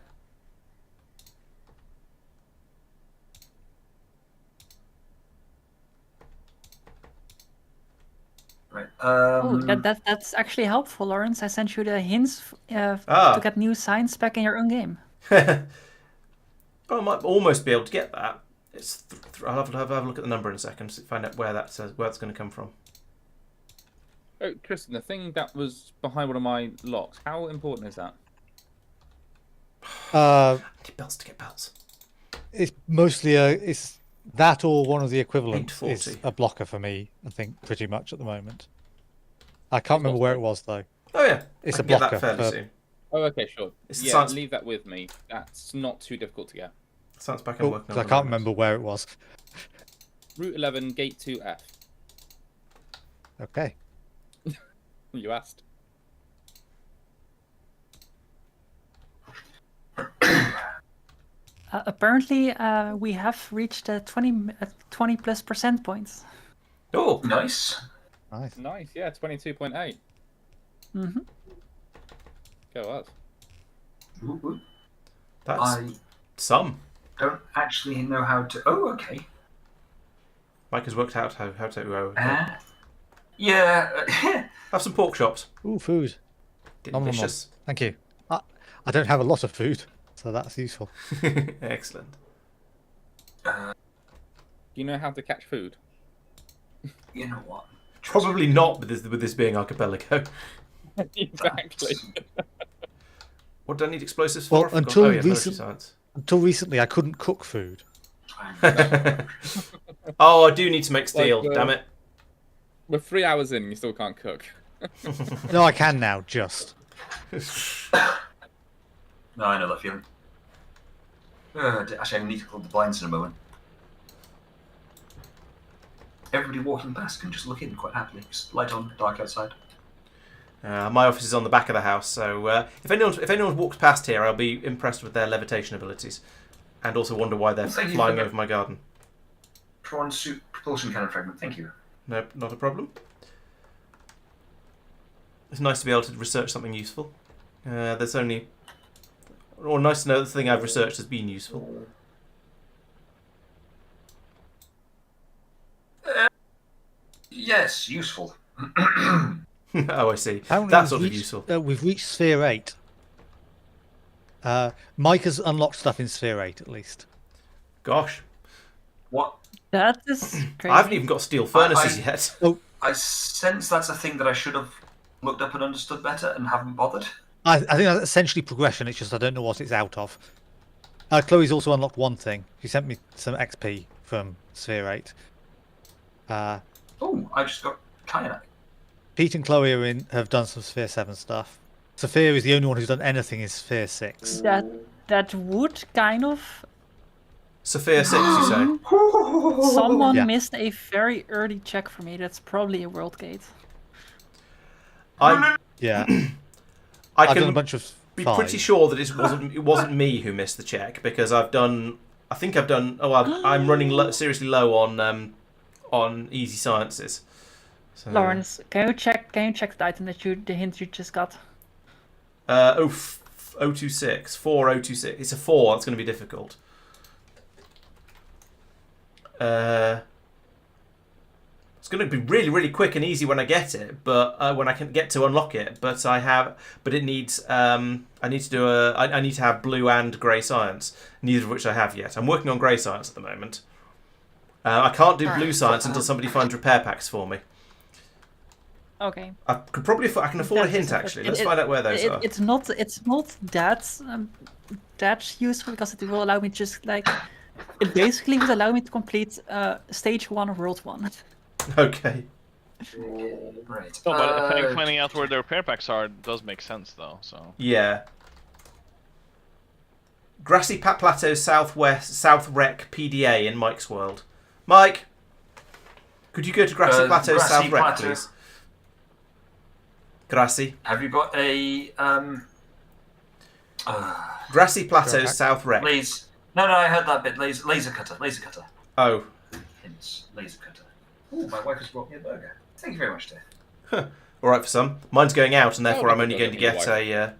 Right. That's actually helpful, Laurence. I sent you the hints to get new science back in your own game. Well, I might almost be able to get that. I'll have a look at the number in a second to find out where it's going to come from. Oh, Tristan, the thing that was behind one of my locks, how important is that? I need belts to get belts. It's mostly it's that or one of the equivalents 840. is a blocker for me, I think, pretty much at the moment. I can't remember where it was, though. Oh, yeah. It's I a can get blocker that fairly for- soon. Oh, okay, sure. It's the Yeah, science- leave that with me. That's not too difficult to get. Sounds back and Oh, working 'cause on I the can't moment. remember where it was. Route 11, Gate 2F. Okay. You asked. Apparently, we have reached 20 plus percent points. Oh, Nice. Nice. Nice, yeah, 22.8. Mm-hmm. Go us. Ooh, ooh. that's I some. don't actually know how to. Oh, okay. Mike has worked out how to Yeah. have some pork chops. Ooh, food. Nom, nom, nom. Delicious. Thank you. I don't have a lot of food, so that's useful. Excellent. Do you know how to catch food? You know what? Probably not with this being Archipelago. Exactly. What do I need explosives for? Well, I forgot. until Oh, yeah, military recent- science. Until recently, I couldn't cook food. Oh, I do need to make steel. Like, Damn it. We're 3 hours in and you still can't cook. No, I can now, just. No, I know that feeling. Actually, I need to close the blinds in a moment. Everybody walking past can just look in quite happily. Just light on, dark outside. My office is on the back of the house, so if anyone walks past here, I'll be impressed with their levitation abilities, and also wonder why they're Well, thank you flying for over my garden. Prawn suit propulsion cannon fragment. Thank you. No, not a problem. It's nice to be able to research something useful. Nice to know the thing I've researched has been useful. Yes, useful. Oh, I see. Apparently That's we've sort of reached- useful. We've reached Sphere 8. Mike has unlocked stuff in Sphere 8, at least. Gosh, What? That is crazy. I haven't even got steel furnaces yet. I sense that's a thing that I should have looked up and understood better and haven't bothered. I think that's essentially progression, it's just I don't know what it's out of. Chloe's also unlocked one thing. She sent me some XP from Sphere 8. Oh, I just got kyanite. Pete and Chloe have done some Sphere 7 stuff. Safir is the only one who's done anything in Sphere 6. That would kind of. Safir 6, you say? Someone Yeah. missed a very early check for me. That's probably a world gate. Yeah. I I've done a can bunch of be 5. pretty sure that it wasn't me who missed the check, because I think I've done. Oh, I'm running seriously low on easy sciences. So, Laurence, can you check the item the hint you just got? 026, 4026. It's a 4. That's going to be difficult. It's going to be really, really quick and easy when I get it, but when I can get to unlock it. But it needs. I need to do I need to have blue and grey science, neither of which I have yet. I'm working on grey science at the moment. I can't do blue science until somebody finds repair packs for me. Okay. I can afford a hint actually. Let's find out where those are. It's not that useful because it will allow me just like it basically would allow me to complete stage 1 of World 1. Okay. Right. No, but I think finding out where the repair packs are does make sense, though. So. Yeah. Grassy Plateau South Rec PDA in Mike's World. Mike, could you go to Grassy Plateau South Rec, please? Grassy. Have you got a Grassy Plateau South Rec. Please. No, I heard that bit. Laser cutter. Oh. Hints. Laser cutter. Oh, my wife has brought me a burger. Thank you very much, dear. All right for some. Mine's going out, and therefore I'm only going to get a.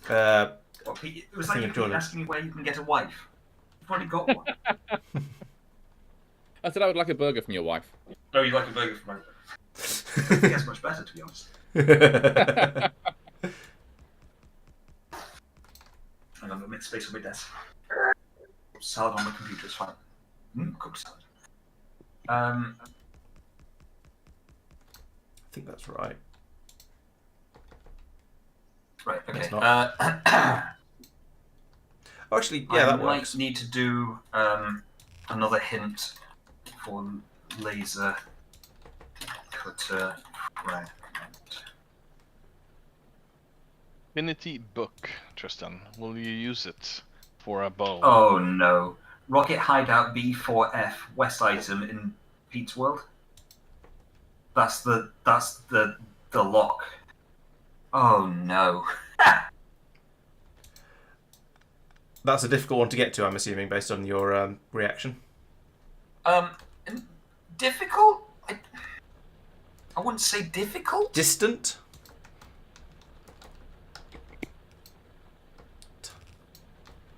Well, Pete, it was like you asking me where you can get a wife. You've already got one. I said I would like a burger from your wife. No, you like a burger from my wife. I think that's much better, to be honest. Hang on, I'll make space on my desk. Salad on the computer is fine. Cooked salad. I think that's right. Right, okay. It's not. Oh, actually, yeah, that works. I might need to do another hint for laser cutter. Right. Affinity book, Tristan. Will you use it for a bow? Oh no. Rocket Hideout B4F West item in Pete's World. That's the lock. Oh no. That's a difficult one to get to, I'm assuming, based on your reaction. Difficult? I wouldn't say difficult. Distant?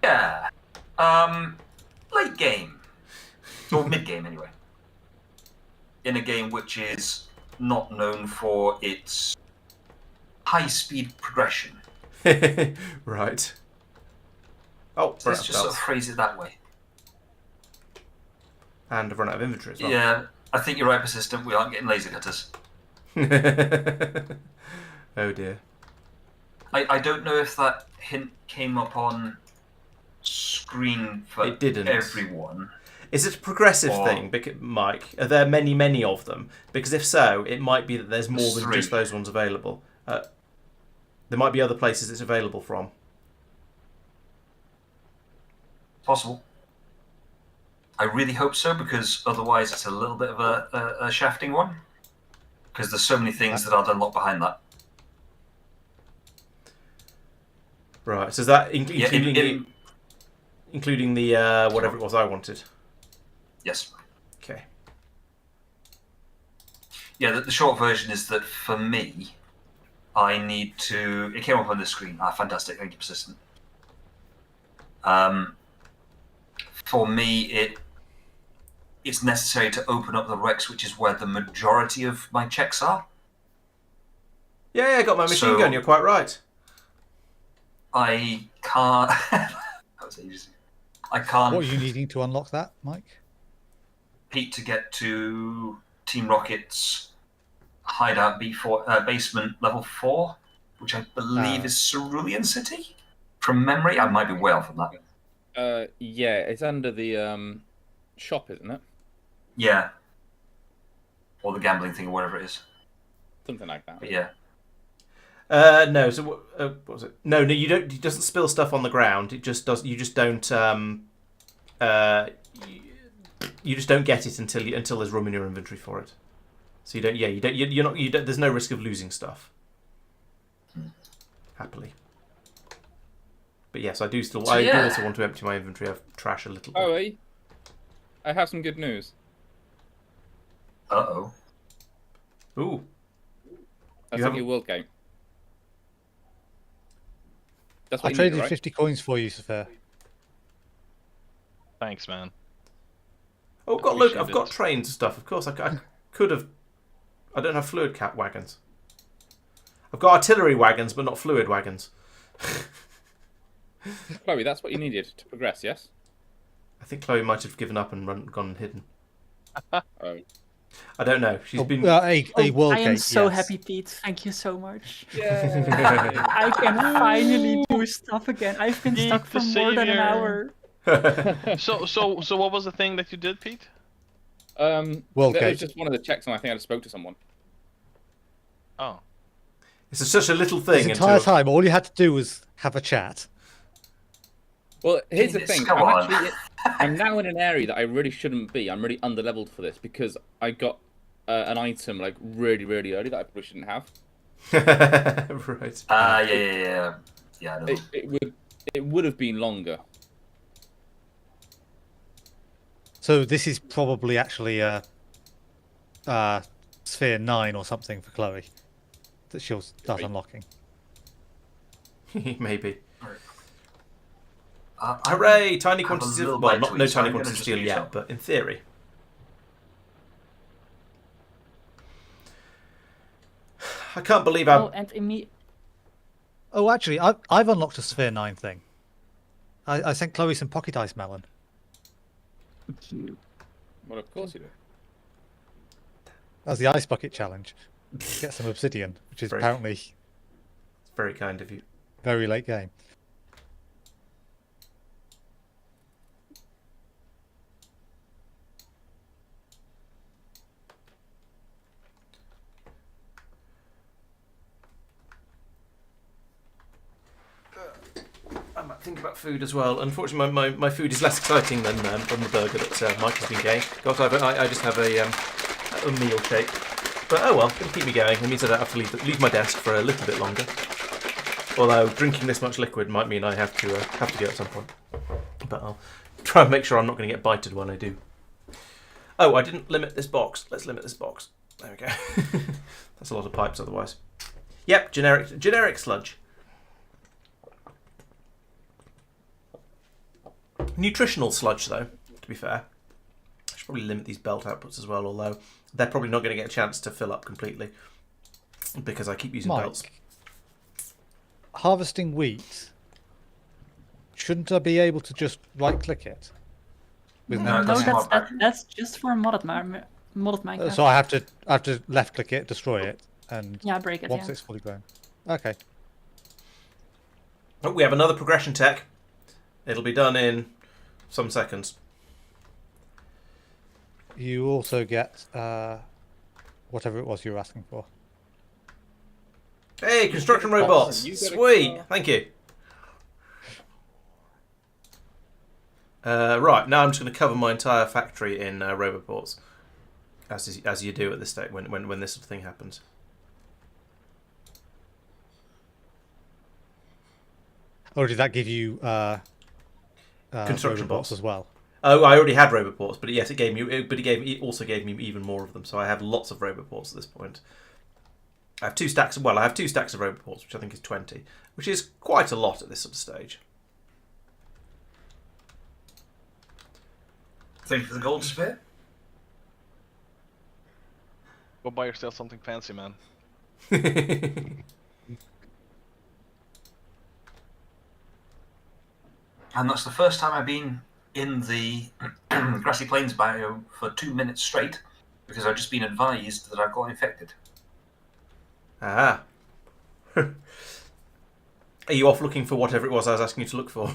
Yeah. Late game. Or mid game, anyway. In a game which is not known for its high-speed progression. Right. Oh, So let's just sort of phrase it that way. And I've run out of inventory as well. Yeah, I think you're right, Persistent. We aren't getting laser cutters. Oh dear. I don't know if that hint came up on screen for It didn't. everyone. Is it a progressive thing, Mike? Are there many, many of them? Because if so, it might be that there's more than just those ones available. There might be other places it's available from. Possible. I really hope so, because otherwise it's a little bit of a shafting one. Because there's so many things that I'll unlock behind that. Right, so is that including the whatever it was I wanted? Yes. Okay. Yeah, the short version is that for me, I need to... It came up on the screen. Fantastic. Thank you, Persistent. For me, it's necessary to open up the Rex, which is where the majority of my checks are. Yeah, I got my machine gun. You're quite right. I can't... that was ages ago. I can't... What are you needing to unlock that, Mike? Pete, to get to Team Rocket's hideout basement level 4, which I believe is Cerulean City? From memory? I might be way off on that. Yeah, it's under the shop, isn't it? Yeah. Or the gambling thing, or whatever it is. Something like that. But yeah. No. So what was it? No. You don't. It doesn't spill stuff on the ground. It just does. You just don't. You just don't get it until there's room in your inventory for it. So you don't. Yeah. You're not. There's no risk of losing stuff. Happily. But yes, I do still. So, I do also want to empty my inventory of trash a little bit. Oh, I have some good news. Uh-oh. Ooh. That's like your world game. That's what I traded 50 coins for you, Safir. Thanks, man. Oh, I've got trains and stuff. Of course, I could have. I don't have fluid cat wagons. I've got artillery wagons, but not fluid wagons. Chloe, that's what you needed to progress, yes? I think Chloe might have given up and gone and hidden. Oh. I don't know. She's been. A world I am gate, so yes. happy, Pete. Thank you so much. Yeah. I can finally do stuff again. I've been Pete stuck for the more than an savior. hour. So what was the thing that you did, Pete? World That was gate. just one of the checks, and I think I just spoke to someone. Oh. It's such a little thing. This entire time, all you had to do was have a chat. Well, here's the Jesus, thing. come on. I'm now in an area that I really shouldn't be. I'm really underleveled for this because I got an item like really, really early that I probably shouldn't have. Right. Yeah. I know. It would have been longer. So this is probably actually a Sphere 9 or something for Chloe that she'll start unlocking. Maybe. I Hooray! Tiny have a quantities little of well, bite not to no eat, so tiny I'm gonna quantities of just steel mute yet, up. but in theory. I can't believe Oh, how. and Oh, actually, I've unlocked a Sphere 9 thing. I sent Chloe some pocket ice melon. Well, of course you do. That was the ice bucket challenge. Get some obsidian, which is Very- apparently It's very kind of you. very late game. I might think about food as well. Unfortunately, my food is less exciting than the burger that Mike has been getting. God, I just have a meal shake. But oh well, it'll keep me going. It means I don't have to leave my desk for a little bit longer. Although drinking this much liquid might mean I have to go at some point. But I'll try and make sure I'm not going to get bited when I do. Oh, I didn't limit this box. Let's limit this box. There we go. That's a lot of pipes otherwise. Yep, generic sludge. Nutritional sludge, though, to be fair. I should probably limit these belt outputs as well, although they're probably not going to get a chance to fill up completely because I keep using Mike, belts. harvesting wheat, shouldn't I be able to just right-click it? With No, no it no, doesn't. that's just for modded Minecraft. So I have to left-click it, destroy it, and Yeah, break it. once Yeah. it's fully grown. Okay. Oh, we have another progression tech. It'll be done in some seconds. You also get whatever it was you were asking for. Hey, construction robots! You got a Sweet, car. thank you. Right, now I'm just going to cover my entire factory in roboports, as you do at this stage when this sort of thing happens. Or did that give you Construction robots bots as well? Oh, I already had roboports, but yes, it also gave me even more of them. So I have lots of roboports at this point. I have two stacks. Well, I have 2 stacks of roboports, which I think is 20, which is quite a lot at this sort of stage. Thank you for the gold sphere. Go buy yourself something fancy, man. And that's the first time I've been in the grassy plains biome for 2 minutes straight because I've just been advised that I've got infected. Ah. Are you off looking for whatever it was I was asking you to look for?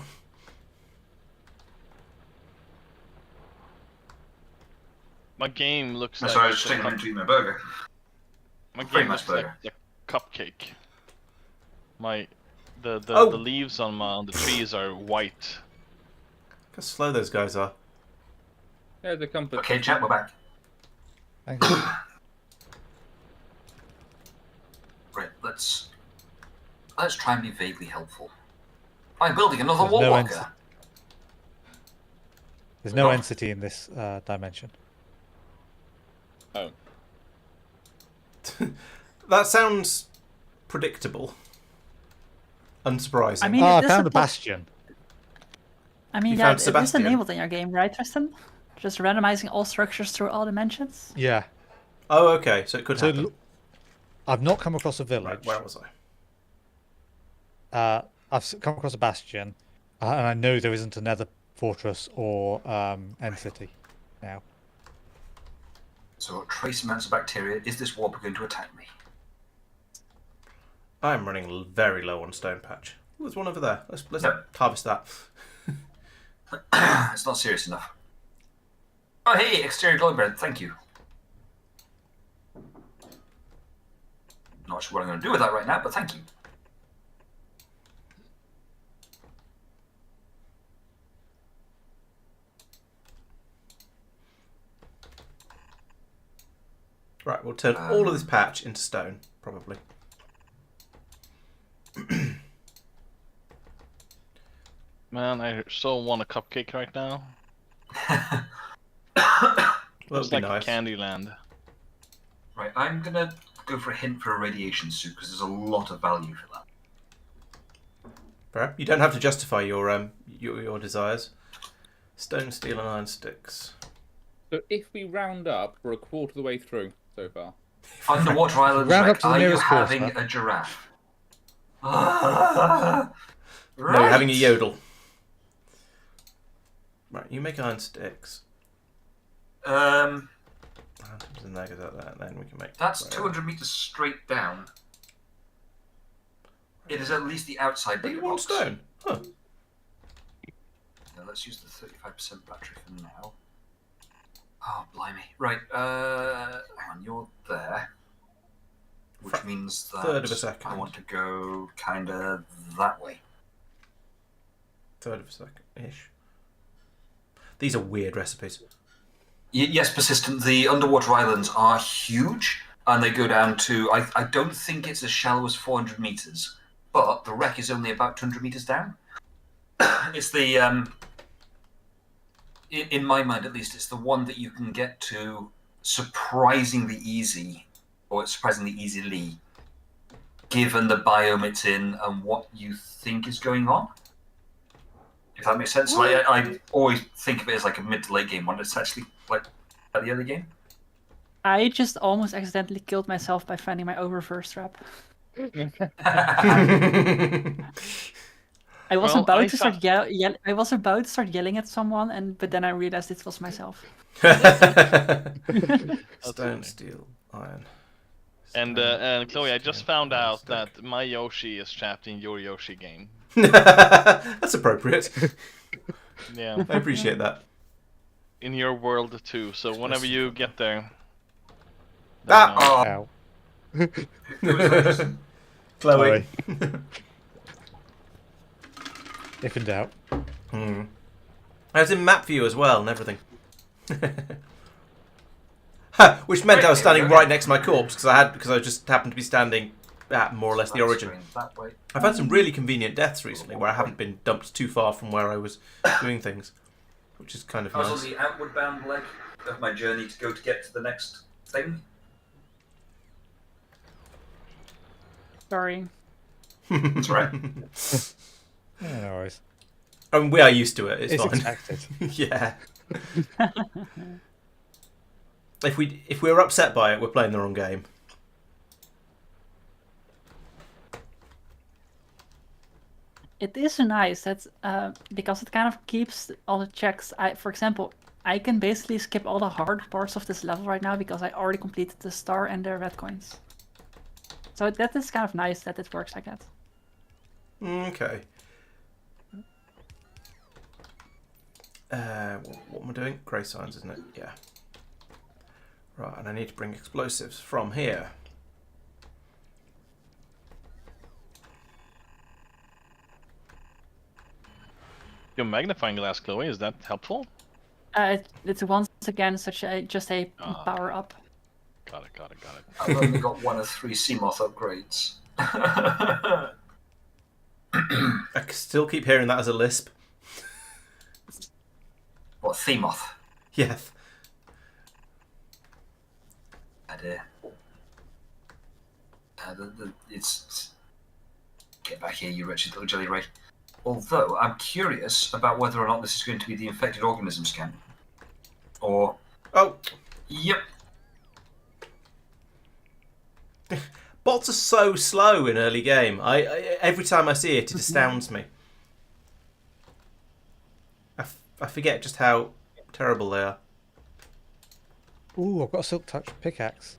My game looks like Sorry, I was just taking a minute to eat my burger. my Pretty game much looks like better. a cupcake. The Oh. leaves on the trees are white. Look how slow those guys are. There's the comfort. Okay, chat, we're back. Thank you. Right, let's try and be vaguely helpful. I'm building another There's no wall walker. There's no Oh. entity in this dimension. Oh. That sounds predictable. Unsurprising. I mean, I it is found a a pos- bastion. I mean, You yeah, found it is Sebastian. enabled in your game, right, Tristan? Just randomizing all structures through all dimensions? Yeah. Oh, okay. So it could So happen. I've not come across a village. Right, where was I? I've come across a bastion, and I know there isn't a nether fortress or end city now. So, trace amounts of bacteria. Is this warper going to attack me? I'm running very low on stone patch. Oh, there's one over there. Let's Yep. harvest that. It's not serious enough. Oh, hey, exterior glow bread. Thank you. Not sure what I'm going to do with that right now, but thank you. Right, we'll turn all of this patch into stone, probably. Man, I so want a cupcake right now. Well, It's that'd be like nice. Candyland. Right, I'm going to go for a hint for a radiation suit because there's a lot of value for that. Fair. You don't have to justify your desires. Stone, steel, and iron sticks. So if we round up, we're a quarter of the way through so far. Underwater islands, Round up Rick, to the are you nearest having quarter. a giraffe? No, you're having a yodel. Right, you make iron sticks. Um, And there goes out there, and then we can make. that's whatever. 200 meters straight down. It is at least the outside But bit you of want box. stone? Huh. Now, let's use the 35% battery for now. Oh, blimey. Right, hang on, you're there. Which means that third of a second. I want to go kind of that way. Third of a second-ish. These are weird recipes. Yes, persistent. The underwater islands are huge, and they go down to. I don't think it's as shallow as 400 meters, but the wreck is only about 200 meters down. It's the. In my mind, at least, it's the one that you can get to surprisingly easy, or surprisingly easily, given the biome it's in and what you think is going on. If that makes sense. Like, I always think of it as like a mid to late game one. It's actually like at the other game. I just almost accidentally killed myself by finding my oververse trap. I was Well, about I to start I was about to start yelling at someone, but then I realized it was myself. Stone, steel, iron. And Stone, Chloe, I just steel, found iron out stick. that my Yoshi is trapped in your Yoshi game. That's appropriate. Yeah, I appreciate that. in your world too. So whenever you get there. Ah! let me know. Ow. Chloe. If in doubt. I was in map view as well and everything. Ha, which meant I was standing right next to my corpse because I just happened to be standing at more or less the origin. That way. I've had some really convenient deaths recently where I haven't been dumped too far from where I was doing things, which is kind of I was nice. on the outward bound leg of my journey to get to the next thing. Sorry. That's right. Yeah, no worries. And we are used to it. It's It's fine. expected. Yeah. If we're upset by it, we're playing the wrong game. It is nice that because it kind of keeps all the checks. For example, I can basically skip all the hard parts of this level right now because I already completed the star and the red coins. So that is kind of nice that it works like that. Okay. What am I doing? Grey signs, isn't it? Yeah. Right, and I need to bring explosives from here. Your magnifying glass, Chloe, is that helpful? It's once again just a power up. Got it, got it, got it. I've only got 1 of 3 Seamoth upgrades. I still keep hearing that as a lisp. What, Themoth? Yes. Idea. It's get back here, you wretched little jelly ray. Although I'm curious about whether or not this is going to be the infected organism scan. Or Oh, yep. bots are so slow in early game. I every time I see it, it astounds me. I forget just how terrible they are. Ooh, I've got a silk touch pickaxe.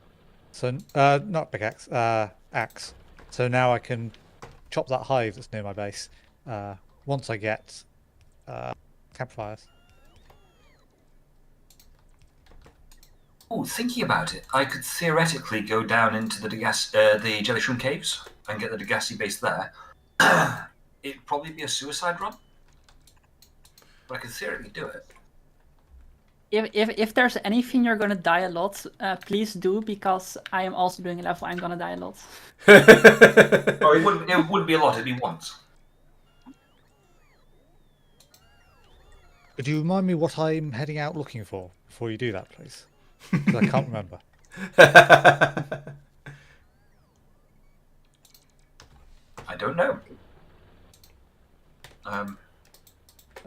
So, not pickaxe, axe. So now I can chop that hive that's near my base. Once I get campfires. Oh, thinking about it, I could theoretically go down into the the Jelly Shroom Caves and get the Degassi base there. It'd probably be a suicide run, but I could theoretically do it. If there's anything you're gonna die a lot, please do, because I am also doing a level I'm gonna die a lot. Oh, it wouldn't be a lot. It'd be once. Could you remind me what I'm heading out looking for before you do that, please? 'Cause I can't remember. I don't know.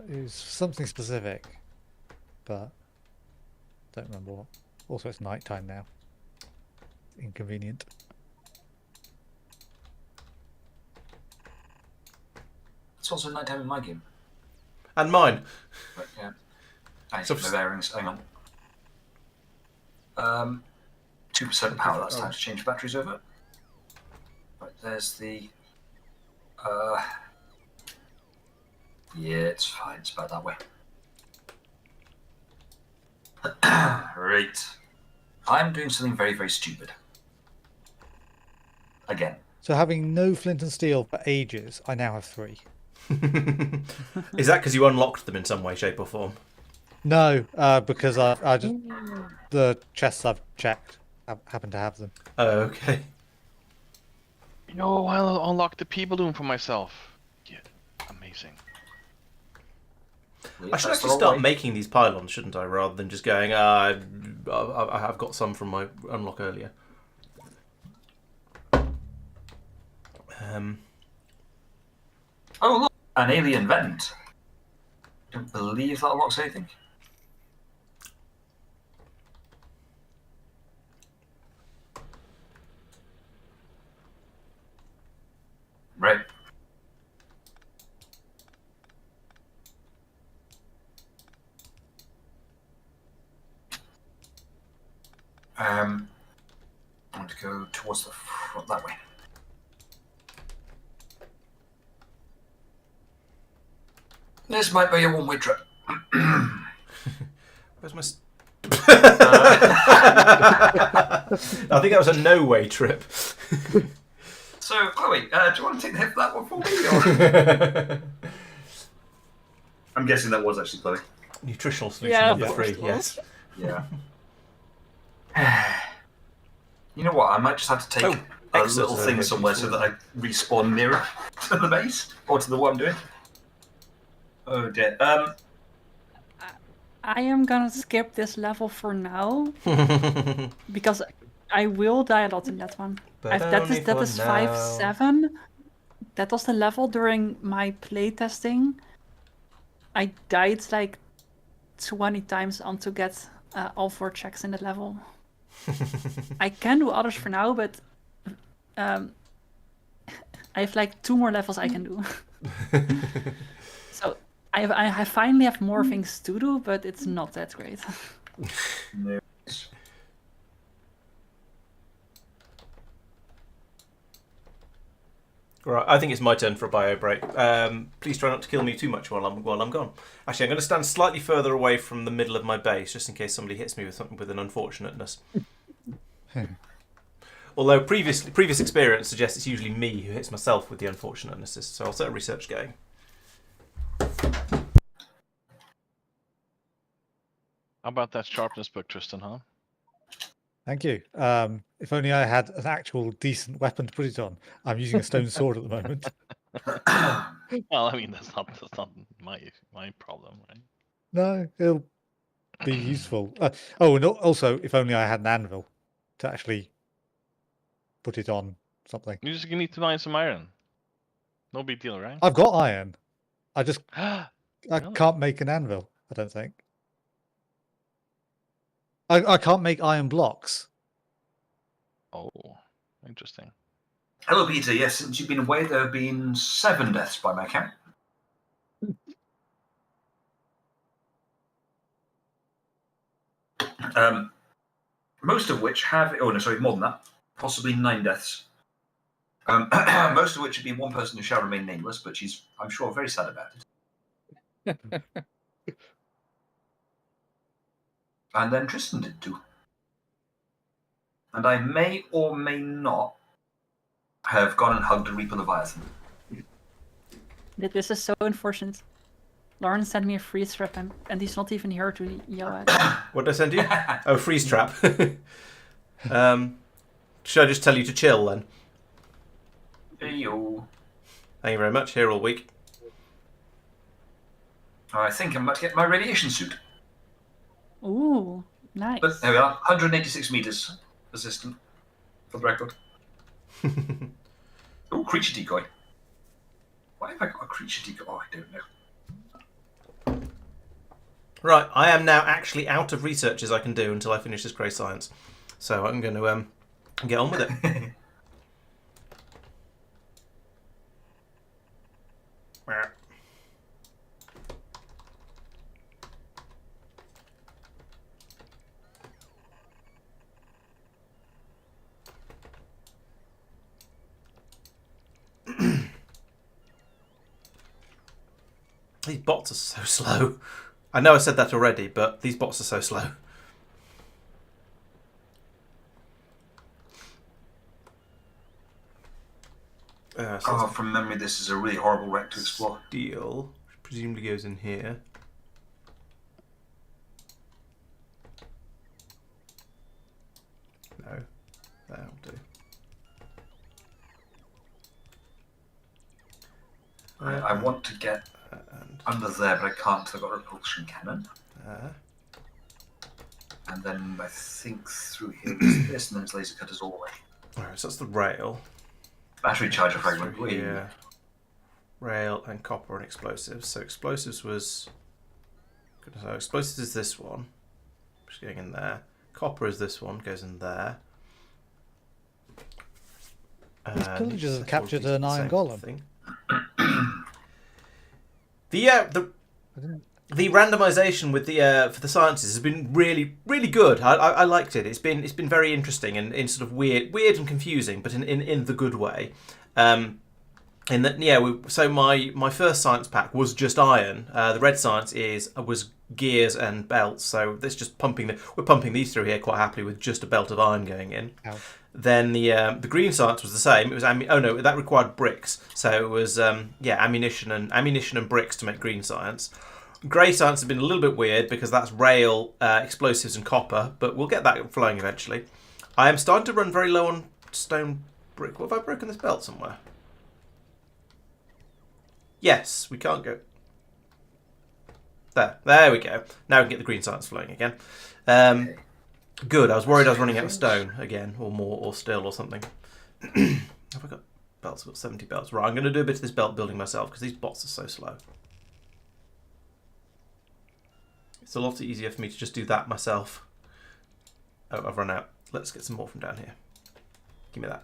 It was something specific, but don't remember what. Also, it's night time now. Inconvenient. It's also nighttime in my game. And mine. But yeah. I So- need my bearings. Hang on. 2% power. That's time to change batteries over. Right, there's the. Yeah, it's fine. It's about that way. Right. I'm doing something very, very stupid. Again. So having no flint and steel for ages, I now have 3. Is that because you unlocked them in some way, shape, or form? No, because I just the chests I've checked happen to have them. Oh, okay. Yo, I'll unlock the pea balloon for myself. Yeah, amazing. I should That's actually the wrong start way. making these pylons, shouldn't I? Rather than just going, I have got some from my unlock earlier. Oh, look! An alien vent. Don't believe that unlocks anything. Right. I want to go towards the front that way. This might be a one-way trip. Where's my... I think that was a no-way trip. So, Chloe, do you want to take the hit for that one for me? Or... I'm guessing that was actually Chloe. Nutritional solution Yeah, number of course 3, it yes. Yeah. You know what? I might just have to take Oh, a exits little are thing very somewhere so useful. that I respawn nearer to the base or to the what I'm doing. Oh dear. I am gonna skip this level for now because I will die a lot in that one. But That only is for 5-7. That was the level during my playtesting. I died like 20 times on to get all 4 checks in the level. I can do others for now, but I have like 2 more levels I can do. So I finally have more things to do, but it's not that great. No. Right, I think it's my turn for a bio break. Please try not to kill me too much while I'm gone. Actually, I'm going to stand slightly further away from the middle of my base, just in case somebody hits me with something with an unfortunateness. Although previous experience suggests it's usually me who hits myself with the unfortunatenesses, so I'll set a research going. How about that sharpness book, Tristan, huh? Thank you. If only I had an actual decent weapon to put it on. I'm using a stone sword at the moment. Well, I mean, that's not my problem, right? No, it'll be useful. Oh, and also, if only I had an anvil to actually put it on something. You just need to mine some iron. No big deal, right? I've got iron. I Really? can't make an anvil, I don't think. I can't make iron blocks. Oh, interesting. Hello, Peter. Yes, since you've been away, there have been 7 deaths by my count. Most of which have... Oh, no, sorry, more than that. Possibly 9 deaths. Most of which have been one person who shall remain nameless, but she's, I'm sure, very sad about it. And then Tristan did too. And I may or may not have gone and hugged a Reaper Leviathan. This is so unfortunate. Laurence sent me a freeze trap and he's not even here to yell at. What did I send you? Oh, freeze trap. Should I just tell you to chill then? Hey, yo. Thank you very much. Here all week. I think I'm about to get my radiation suit. Ooh, nice. But there we are, 186 meters resistant, for the record. Oh, creature decoy. Why have I got a creature decoy? Oh, I don't know. Right, I am now actually out of researches I can do until I finish this grey science. So I'm going to get on with it. These bots are so slow. I know I said that already, but these bots are so slow. Oh, from memory, this is a really horrible wreck to explore. Steel, which presumably goes in here. No, that'll do. I want to get under there, but I can't because I've got a repulsion cannon. And then I think through here is this, and then it's laser cutters all the way. Alright, so that's the rail. Battery charger fragment. Yeah. Rail and copper and explosives. So explosives was... So explosives is this one. Just going in there. Copper is this one, goes in there. These pillagers have captured an iron golem. Thing. The randomization with the for the sciences has been really good. I liked it. It's been very interesting and in sort of weird and confusing, but in the good way. In that so my first science pack was just iron. The red science was gears and belts. So that's just we're pumping these through here quite happily with just a belt of iron going in. Ow. Then the green science was the same. It was that required bricks. So it was ammunition and bricks to make green science. Grey science has been a little bit weird because that's rail, explosives and copper, but we'll get that flowing eventually. I am starting to run very low on stone brick. What have I broken this belt somewhere? Yes, we can't go. There we go. Now we can get the green science flowing again. Good. I was worried I was running out of stone again, or more, or steel, or something. Have I got belts? I've got 70 belts. Right, I'm going to do a bit of this belt building myself because these bots are so slow. It's a lot easier for me to just do that myself. Oh, I've run out. Let's get some more from down here. Give me that.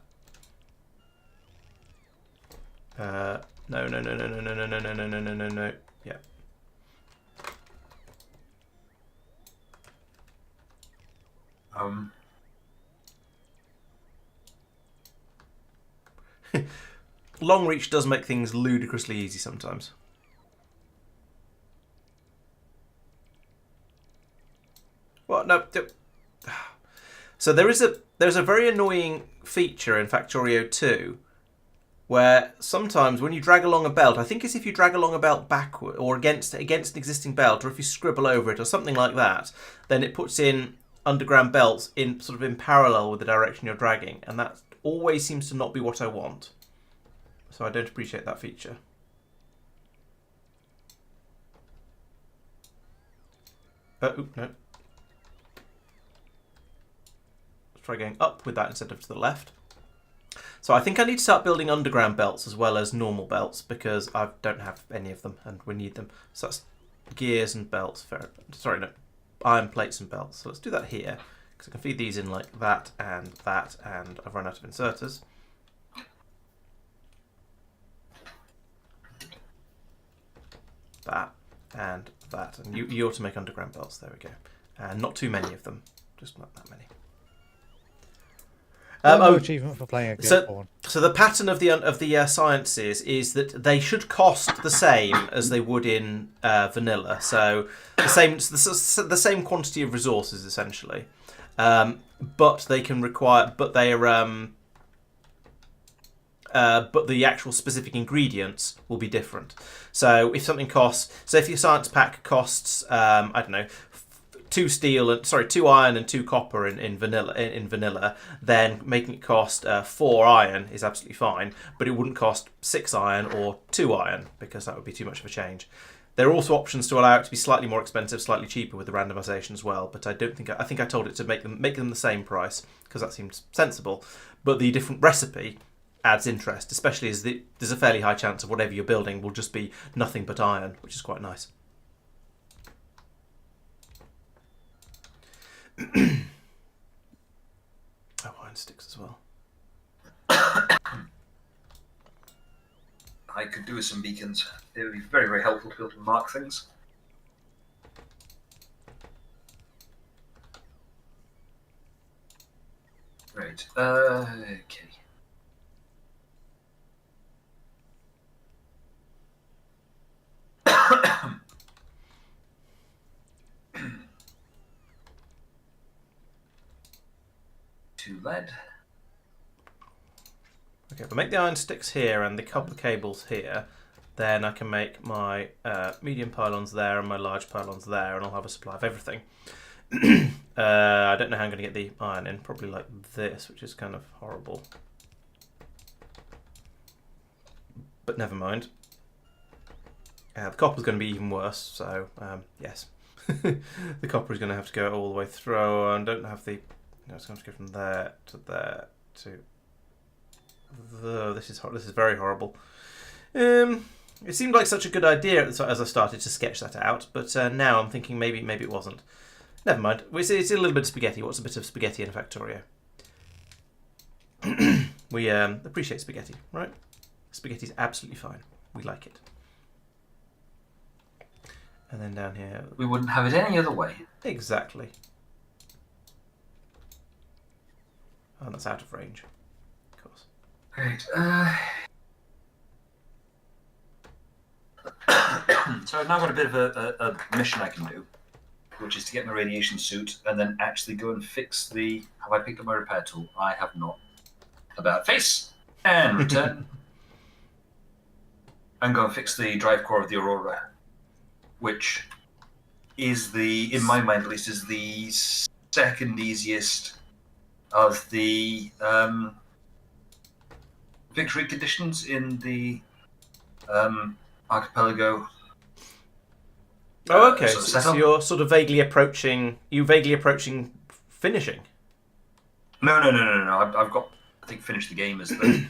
No. Yeah. Long reach does make things ludicrously easy sometimes. What? No. So there's a very annoying feature in Factorio 2 where sometimes when you drag along a belt, I think it's if you drag along a belt backward or against an existing belt, or if you scribble over it or something like that, then it puts in underground belts in parallel with the direction you're dragging, and that always seems to not be what I want. So I don't appreciate that feature. No. Let's try going up with that instead of to the left. So I think I need to start building underground belts as well as normal belts because I don't have any of them and we need them. So that's gears and belts. Sorry, no. iron plates and belts. So let's do that here, because I can feed these in like that, and I've run out of inserters. That, and you ought to make underground belts. There we go. And not too many of them, just not that many. No achievement for playing a Guildborn. So the pattern of the sciences is that they should cost the same as they would in vanilla. So the same quantity of resources essentially, but they can require. But they are. But the actual specific ingredients will be different. So if something costs, so if your science pack costs, I don't know, 2 iron and 2 copper in vanilla, then making it cost 4 iron is absolutely fine, but it wouldn't cost 6 iron or 2 iron because that would be too much of a change. There are also options to allow it to be slightly more expensive, slightly cheaper with the randomization as well. But I think I told it to make them the same price because that seems sensible. But the different recipe adds interest, especially as there's a fairly high chance of whatever you're building will just be nothing but iron, which is quite nice. Oh, iron sticks as well. I could do with some beacons. It would be very, very helpful to be able to mark things. Right. Okay. Two lead. Okay, if I make the iron sticks here and the couple of cables here, then I can make my medium pylons there and my large pylons there, and I'll have a supply of everything. I don't know how I'm going to get the iron in, probably like this, which is kind of horrible. But never mind. The copper's going to be even worse, so yes. The copper is going to have to go all the way through, and don't have the... No, it's going to go from there to there to... This is very horrible. It seemed like such a good idea as I started to sketch that out, but now I'm thinking maybe it wasn't. Never mind. It's a little bit of spaghetti. What's a bit of spaghetti in a Factorio? We appreciate spaghetti, right? Spaghetti's absolutely fine. We like it. And then down here... We wouldn't have it any other way. Exactly. Oh, that's out of range. Of course. Right. So I've now got a bit of a mission I can do, which is to get my radiation suit and then actually go and fix the... Have I picked up my repair tool? I have not. About face and return. And go and fix the drive core of the Aurora, which is in my mind at least, is the second easiest of the victory conditions in the Archipelago. Oh, okay. Sort of So setup. you're sort of vaguely approaching finishing. No. I've got, I think, finished the game as the...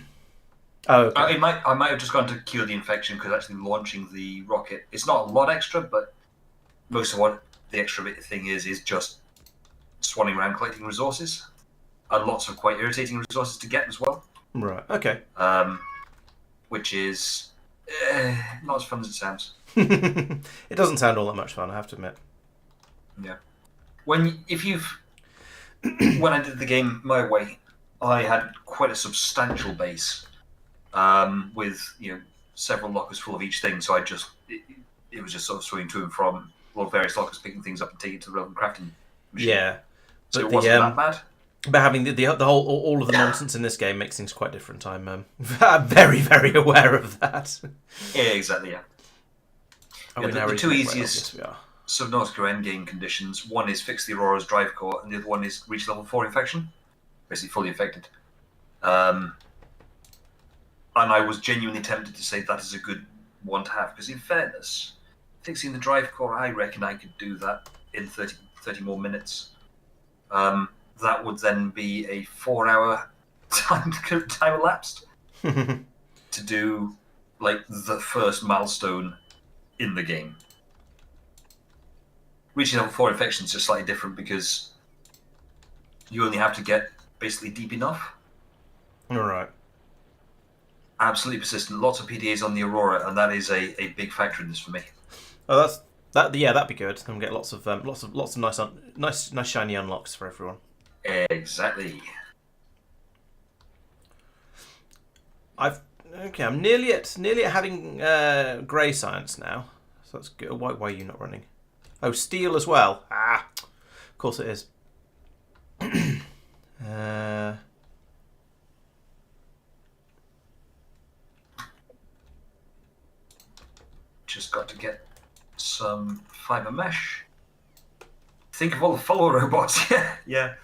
Oh, okay. I might have just gone to cure the infection because actually launching the rocket, it's not a lot extra, but most of what the extra bit thing is just swanning around collecting resources, and lots of quite irritating resources to get as well. Right. Okay. Which is not as fun as it sounds. It doesn't sound all that much fun, I have to admit. Yeah. When I did the game my way, I had quite a substantial base. With several lockers full of each thing, so it was just sort of swinging to and from various lockers, picking things up and taking it to the relevant crafting machine. Yeah, So but it wasn't that bad. But having the whole all of the nonsense in this game makes things quite different. I'm very, very aware of that. Yeah, exactly. Yeah. The two easiest Subnautica endgame conditions. One is fix the Aurora's drive core, and the other one is reach level 4 infection, basically fully infected. And I was genuinely tempted to say that is a good one to have, because in fairness, fixing the drive core, I reckon I could do that in 30 more minutes. That would then be a 4-hour time elapsed to do like the first milestone in the game. reaching level 4 infections is slightly different because you only have to get basically deep enough. All right. Absolutely persistent. Lots of PDAs on the Aurora, and that is a big factor in this for me. Oh, that. Yeah, that'd be good. Then we get lots of nice shiny unlocks for everyone. Exactly. I'm nearly at having grey science now, so that's good. Why are you not running? Oh, steel as well. Ah, of course it is. Just got to get some fiber mesh. Think of all the follower robots. Yeah.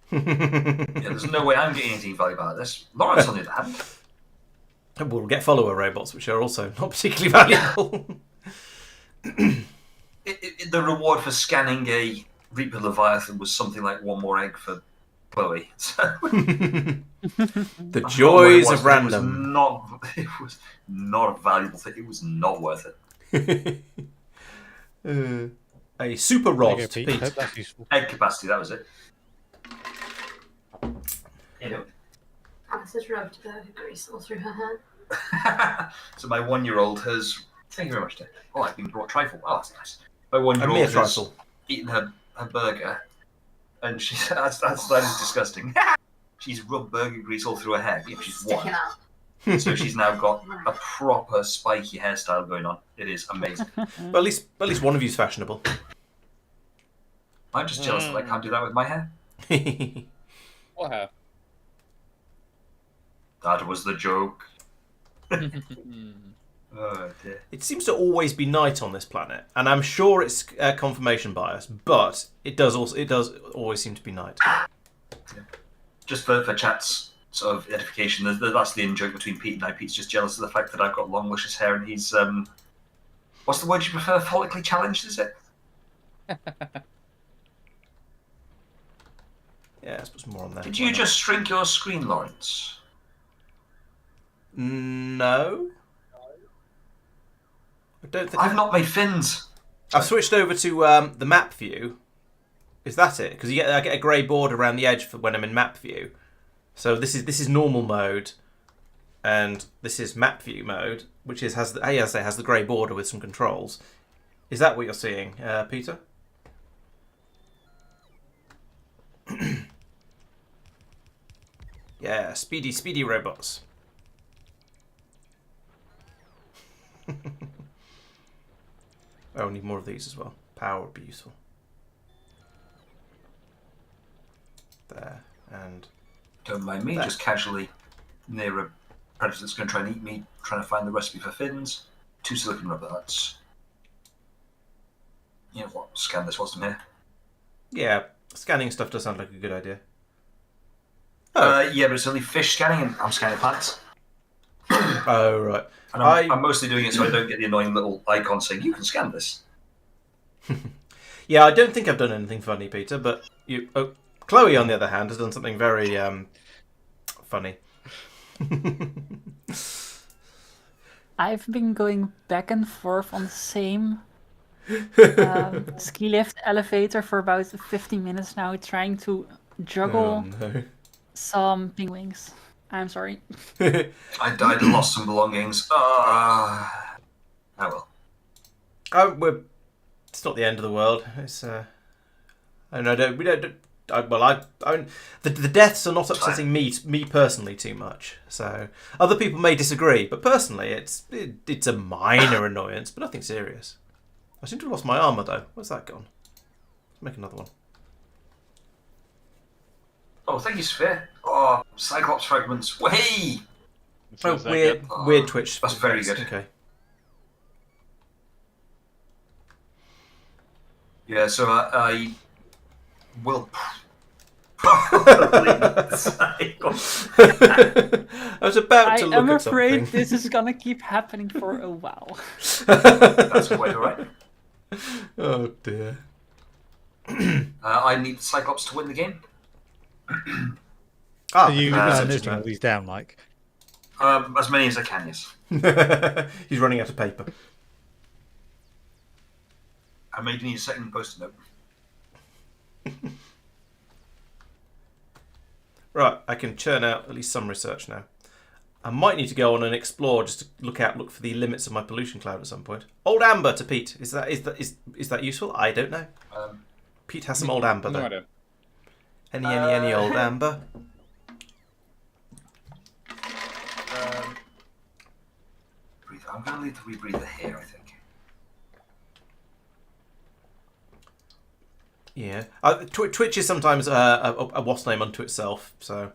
There's no way I'm getting anything valuable out of this. Laurence, on the other hand. We'll get follower robots, which are also not particularly valuable. The reward for scanning a Reaper Leviathan was something like one more egg for Chloe. So the joys of random. It was not a valuable thing. It was not worth it. A super rod. There you go, Pete. Hope that's useful. Egg capacity, that was it. Anyway. Alice has rubbed burger grease all through her hand. So my 1-year-old has. Thank you very much, Dave. Oh, I've been brought trifle. Oh, that's nice. My A 1-year-old mere has trifle. eaten her burger, and she that is disgusting. She's rubbed burger grease all through her hair. Yeah, she's Sticking one. out. So she's now got a proper spiky hairstyle going on. It is amazing. But at least one of you's fashionable. I'm just jealous that I can't do that with my hair. What hair? That was the joke. Oh dear. It seems to always be night on this planet, and I'm sure it's confirmation bias, but it does always seem to be night. Yeah. Just for chat's sort of edification, that's the in-joke between Pete and I. Pete's just jealous of the fact that I've got long, luscious hair, and he's what's the word you prefer? Follically challenged, is it? Yeah, let's put some more on there. Did you just shrink your screen, Laurence? No. I don't think I've not made fins. I've switched over to the map view. Is that it? Because I get a grey border around the edge for when I'm in map view. So this is normal mode, and this is map view mode, which has the grey border with some controls. Is that what you're seeing, Peter? Yeah, speedy robots. Oh, I need more of these as well. Power would be useful. There, and... Don't mind me, there. just casually near a predator that's going to try and eat me, trying to find the recipe for fins. 2 silicon rubber, that's... You know what, scan this whilst I'm here. Yeah, scanning stuff does sound like a good idea. Yeah, but it's only fish scanning, and I'm scanning plants. Oh, right. And I'm mostly doing it so I don't get the annoying little icon saying, you can scan this. Yeah, I don't think I've done anything funny, Peter, but you... Oh, Chloe, on the other hand, has done something very funny. I've been going back and forth on the same ski lift elevator for about 15 minutes now, trying to juggle some penguins. I'm sorry. I died and lost some belongings. Oh well. It's not the end of the world. It's the deaths are not upsetting me personally too much. So other people may disagree, but personally, it's a minor annoyance, but nothing serious. I seem to have lost my armor though. Where's that gone? Let's make another one. Oh, thank you, Safir. Oh, Cyclops fragments. Way! Oh, weird Twitch. That's very good. Okay. Yeah, so I will probably Cyclops. I was about to look I'm at afraid something. this is gonna keep happening for a while. That's quite alright. Oh dear. I need the Cyclops to win the game. Are you that's noting all these down, Mike? As many as I can, yes. He's running out of paper. I may need a second post-it note. Right, I can churn out at least some research now. I might need to go on and explore just to look for the limits of my pollution cloud at some point. Old amber to Pete. Is that useful? I don't know. Pete has some old amber No, though. I don't. Any old amber. Breathe. I'm going to leave the rebreather here, I think. Yeah. Twitch is sometimes a wasp name unto itself. So,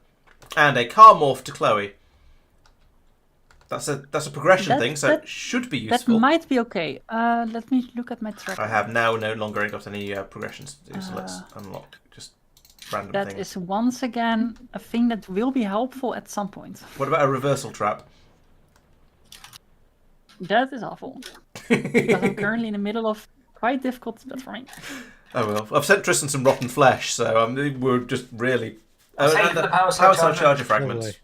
and a car morph to Chloe. That's a progression thing, so it should be useful. That might be okay. Let me look at my tracker. I have now no longer got any progressions to do, so let's unlock just random things. That is once again a thing that will be helpful at some point. What about a reversal trap? That is awful. Because I'm currently in the middle of quite difficult stuff for me. Oh well, I've sent Tristan some rotten flesh, so we're just really. And the power cell charger fragments.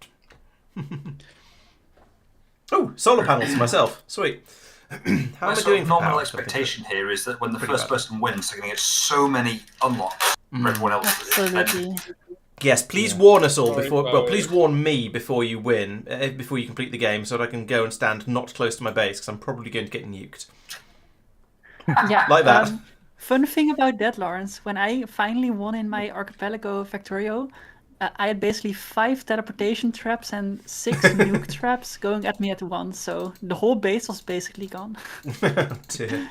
Oh, solar panels for myself. Sweet. How am I doing? Normal expectation here is that when the first person wins, they're going to get so many unlocks for everyone else. Absolutely. Yes, please warn us all before. Well, please warn me before you win, before you complete the game, so that I can go and stand not close to my base, because I'm probably going to get nuked. Yeah. Like that. Fun thing about that, Laurence, when I finally won in my Archipelago Factorio, I had basically 5 teleportation traps and 6 nuke traps going at me at once, so the whole base was basically gone. Oh, dear.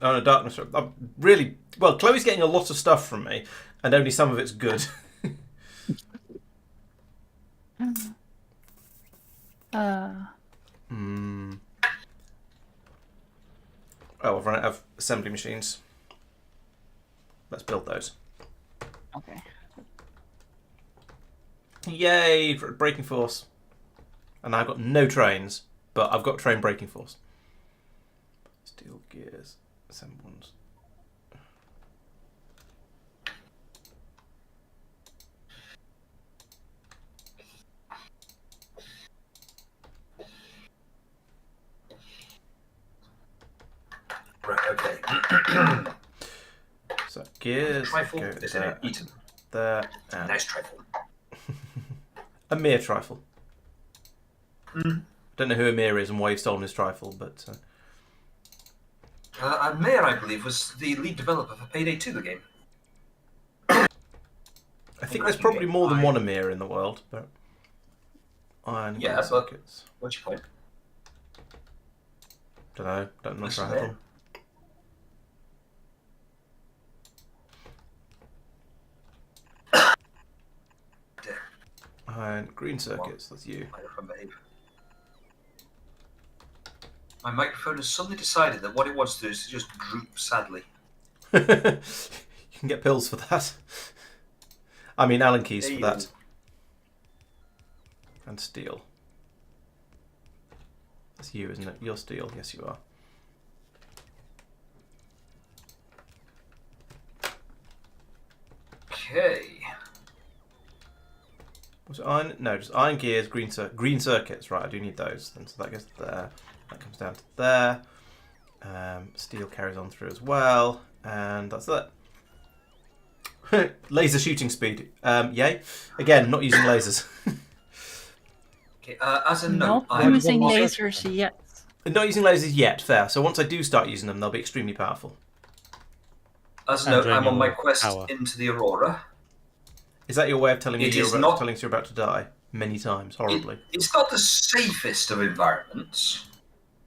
Oh no, darkness. I'm really well. Chloe's getting a lot of stuff from me, and only some of it's good. Oh, I've run out of assembly machines. Let's build those. Okay. Yay! Braking force. And I've got no trains, but I've got train braking force. Steel gears. Assemblance. Right, okay. So gears. Trifle Go is there, eaten. there, and Nice trifle. a mere trifle. Don't know who Amir is and why you've stolen his trifle, but... Amir, I believe, was the lead developer for Payday 2, the game. I think there's probably more than one Amir in the world, but... Iron Yeah, circuits. What's your point? Don't know. Don't know if I have Amir. them. Iron green circuits, that's you. Microphone behave. My microphone has suddenly decided that what it wants to do is to just droop sadly. You can get pills for that. I mean, Allen keys for that. And steel. That's you, isn't it? You're steel. Yes, you are. Okay. Was it iron? No, just iron gears, green circuits. Right, I do need those. And so that goes there. That comes down to there. Steel carries on through as well. And that's that. Laser shooting speed. Yay. Again, not using lasers. Okay. As a note, Not using lasers yet. Not using lasers yet, fair. So once I do start using them, they'll be extremely powerful. As a note, I'm on my Draining quest power. into the Aurora. Is that your way of telling me It you're is about, not- telling us you're about to die? Many times, horribly. It's not the safest of environments.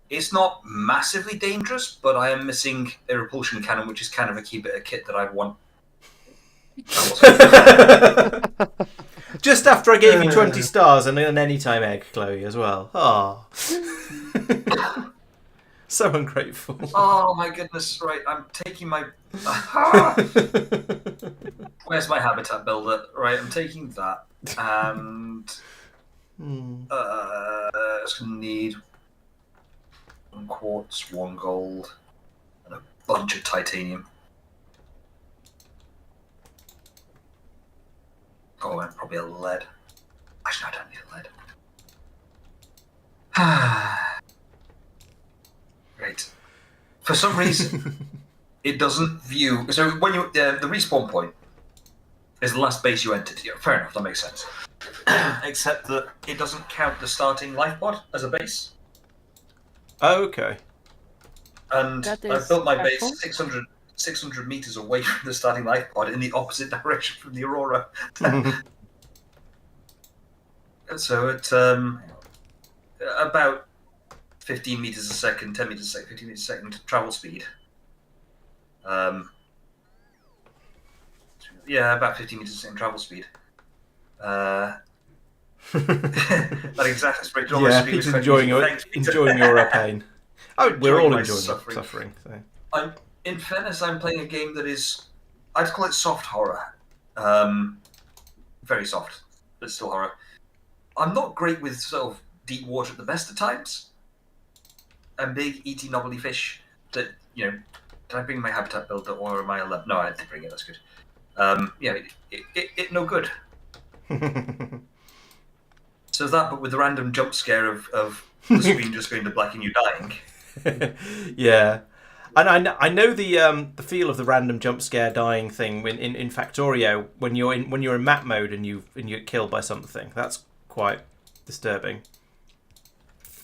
It's not massively dangerous, but I am missing a repulsion cannon, which is kind of a key bit of kit that I'd want. Just after I gave you 20 stars and an anytime egg, Chloe, as well. Oh. So ungrateful. Oh my goodness, right, I'm taking my... Where's my habitat builder? Right, I'm taking that. And... it's going to need 1 quartz, 1 gold, and a bunch of titanium. Oh, and probably a lead. Actually, I don't need a lead. Right. For some reason, it doesn't view. So when you the respawn point is the last base you entered. Yeah, fair enough. That makes sense. Except that it doesn't count the starting life pod as a base. Oh, okay. And That I is built my helpful. base 600 meters away from the starting life pod in the opposite direction from the Aurora. So at about 15 meters a second, 10 meters a second, 15 meters a second travel speed. Yeah, about 15 meters a second travel speed. That exact sprint. Yeah, Pete's enjoying your pain. Oh, we're all enjoying suffering. So. In fairness, I'm playing a game that is, I'd call it soft horror. Very soft, but still horror. I'm not great with sort of deep water at the best of times. I'm big, eaty, knobbly fish that, you know, did I bring my habitat builder or am I allowed? No, I did bring it, that's good. Yeah, it no good. So that, but with the random jump scare of the screen just going to black and you dying. Yeah. And I know the feel of the random jump scare dying thing in Factorio when you're in map mode and you get killed by something. That's quite disturbing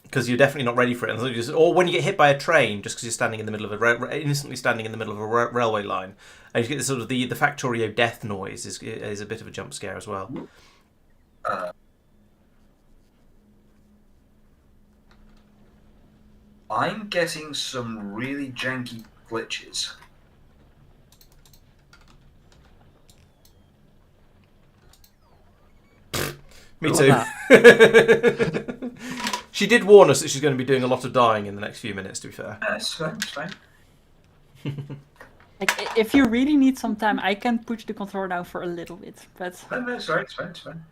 because you're definitely not ready for it. Or when you get hit by a train just because you're standing in the middle of instantly standing in the middle of a railway line, and you get sort of the Factorio death noise is a bit of a jump scare as well. I'm getting some really janky glitches. Me too. She did warn us that she's going to be doing a lot of dying in the next few minutes, to be fair. That's fine, that's fine. Like, if you really need some time, I can push the controller down for a little bit. But No, it's fine, it's fine, it's fine.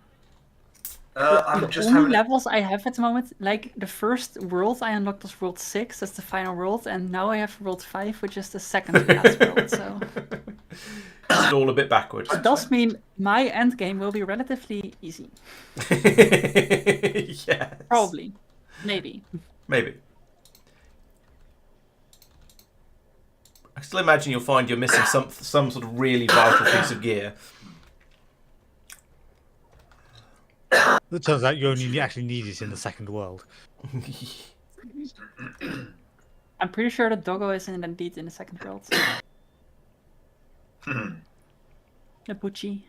the only levels I have at the moment, like the first world I unlocked was World 6, that's the final world, and now I have World 5, which is the second last world, so... It's all a bit backwards. It does mean my end game will be relatively easy. Yes. Probably. Maybe. Maybe. I still imagine you'll find you're missing some sort of really vital piece of gear. It turns out you only actually need it in the second world. I'm pretty sure the doggo is indeed in the second world. The Poochie.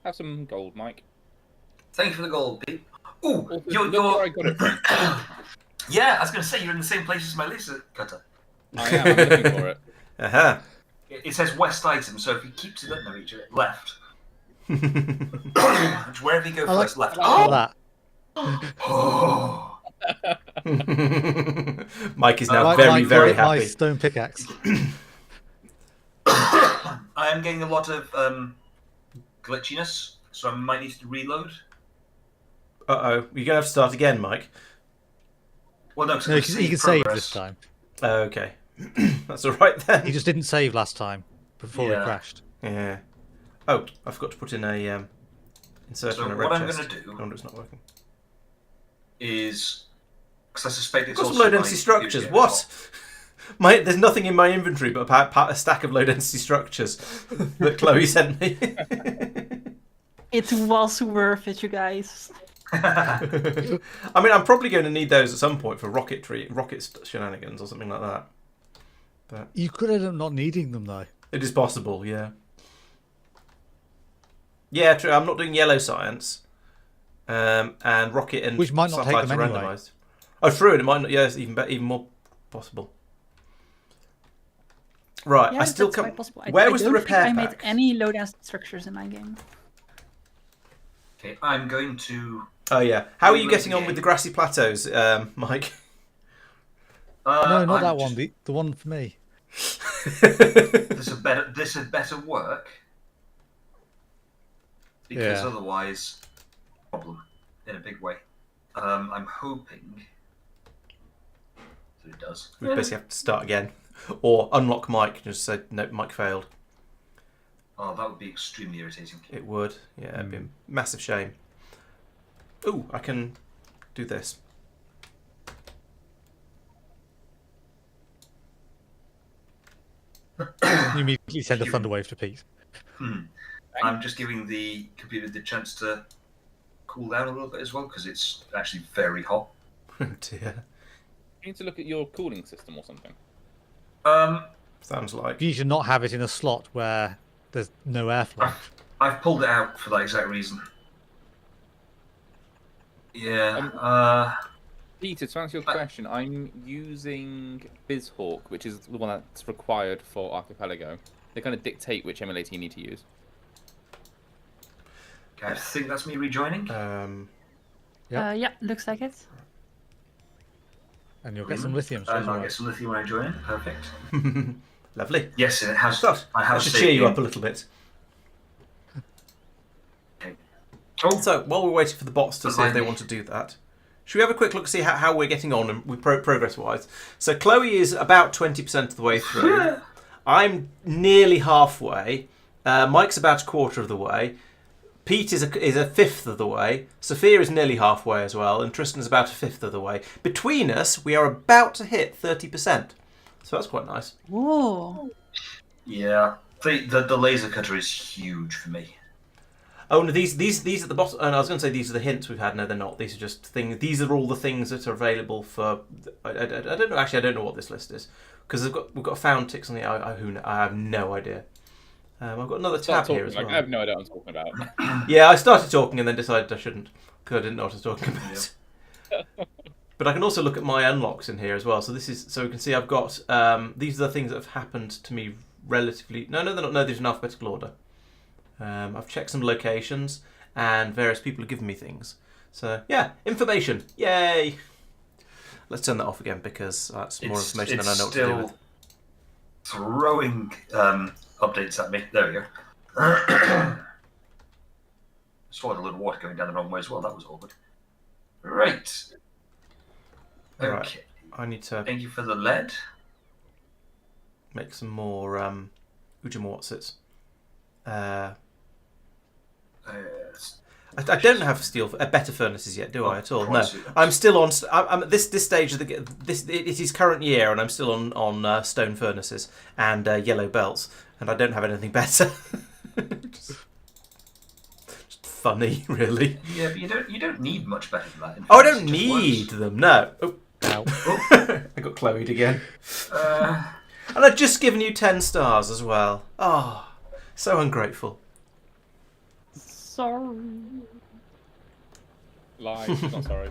Have some gold, Mike. Thank you for the gold, Pete. Ooh, Also, you're... look where I got it from. Yeah, I was going to say, you're in the same place as my laser cutter. I am. I'm looking for it. Aha. It says west item, so if he keeps it at no each left. Wherever you go I like- first, left. Oh! That. Oh. Mike is now Right, very, Mike, very look at my happy. stone pickaxe. I am getting a lot of glitchiness, so I might need to reload. Uh-oh. You're going to have to start again, Mike. Well, no, No, he can save this time. Okay. That's all right then. He just didn't save last time before Yeah. he crashed. Yeah. Oh, I forgot to put in a insert So in a red what I'm chest. going to do No wonder it's not working. is, because I suspect it's Got some also low my density structures. UGM What? There's nothing in my inventory but a stack of low density structures that Chloe sent me. It was worth it, you guys. I mean, I'm probably going to need those at some point for rocket shenanigans or something like that. But You could end up not needing them though. it is possible, yeah. Yeah, true. I'm not doing yellow science, and rocket and Which might not take satellites them are anyway. randomised. Oh, true. And it might not. Yeah, it's even more possible. Right, Yeah, I still that's come. quite possible. Where I was the don't repair think I made pack? any low density structures in my game. Okay, I'm going to... Oh yeah. How are you Reload getting the on with game. the grassy plateaus, Mike? No, not I'm that one. just- The one for me. This had better work. Because Yeah. otherwise, problem in a big way. I'm hoping that it does. We basically have to start again, or unlock Mike. And just say no, Mike failed. Oh, that would be extremely irritating. It would. Yeah, it'd be a massive shame. Ooh, I can do this. You immediately send a thunderwave to Pete. I'm just giving the computer the chance to cool down a little bit as well, because it's actually very hot. Oh dear. You need to look at your cooling system or something. Sounds like. You should not have it in a slot where there's no airflow. I've pulled it out for that exact reason. Yeah. Peter, to answer your question, I'm using BizHawk, which is the one that's required for Archipelago. They kind of dictate which emulator you need to use. Okay, I think that's me rejoining. Yeah, looks like it. And you'll get some lithium. And I'll get some lithium when I join in. Perfect. Lovely. Yes, and it has. Stuff. I have That should saved cheer you up a little bit. Okay. Oh, So while we're waiting for the bots to see if they want to do that, should we have a quick look, see how we're getting on and with progress-wise? So Chloe is about 20% of the way through. I'm nearly halfway. Mike's about a quarter of the way. Pete is a fifth of the way. Safir is nearly halfway as well, and Tristan's about a fifth of the way. Between us, we are about to hit 30%. So that's quite nice. Whoa. yeah. The laser cutter is huge for me. Oh no, these at the bottom. And I was going to say these are the hints we've had. No, they're not. These are just things. These are all the things that are available for. I don't know. Actually, I don't know what this list is because we've got found ticks on the. I have no idea. I've got another tab here as well. I have no idea what I'm talking about. Yeah, I started talking and then decided I shouldn't because I didn't know what I was talking about. Yeah. But I can also look at my unlocks in here as well. So we can see I've got these are the things that have happened to me relatively. No, they're not. No, these are in alphabetical order. I've checked some locations and various people have given me things. So yeah, information. Yay! Let's turn that off again because that's more information than I know what to do with. Throwing updates at me. There we go. Saw a little water going down the wrong way as well. That was awkward. Right. Okay. Right. I need to Thank you for the lead. make some more Ujamowatsits. I don't have steel better furnaces yet, do I at all? No, I'm still on. I'm at this stage of it is current year, and I'm still on stone furnaces and yellow belts, and I don't have anything better. just funny, really. Yeah, but you don't need much better than that. Oh, I don't need them. No. Oh. I got Chloe'd again. And I've just given you 10 stars as well. Oh, so ungrateful. Sorry. Lie, not sorry.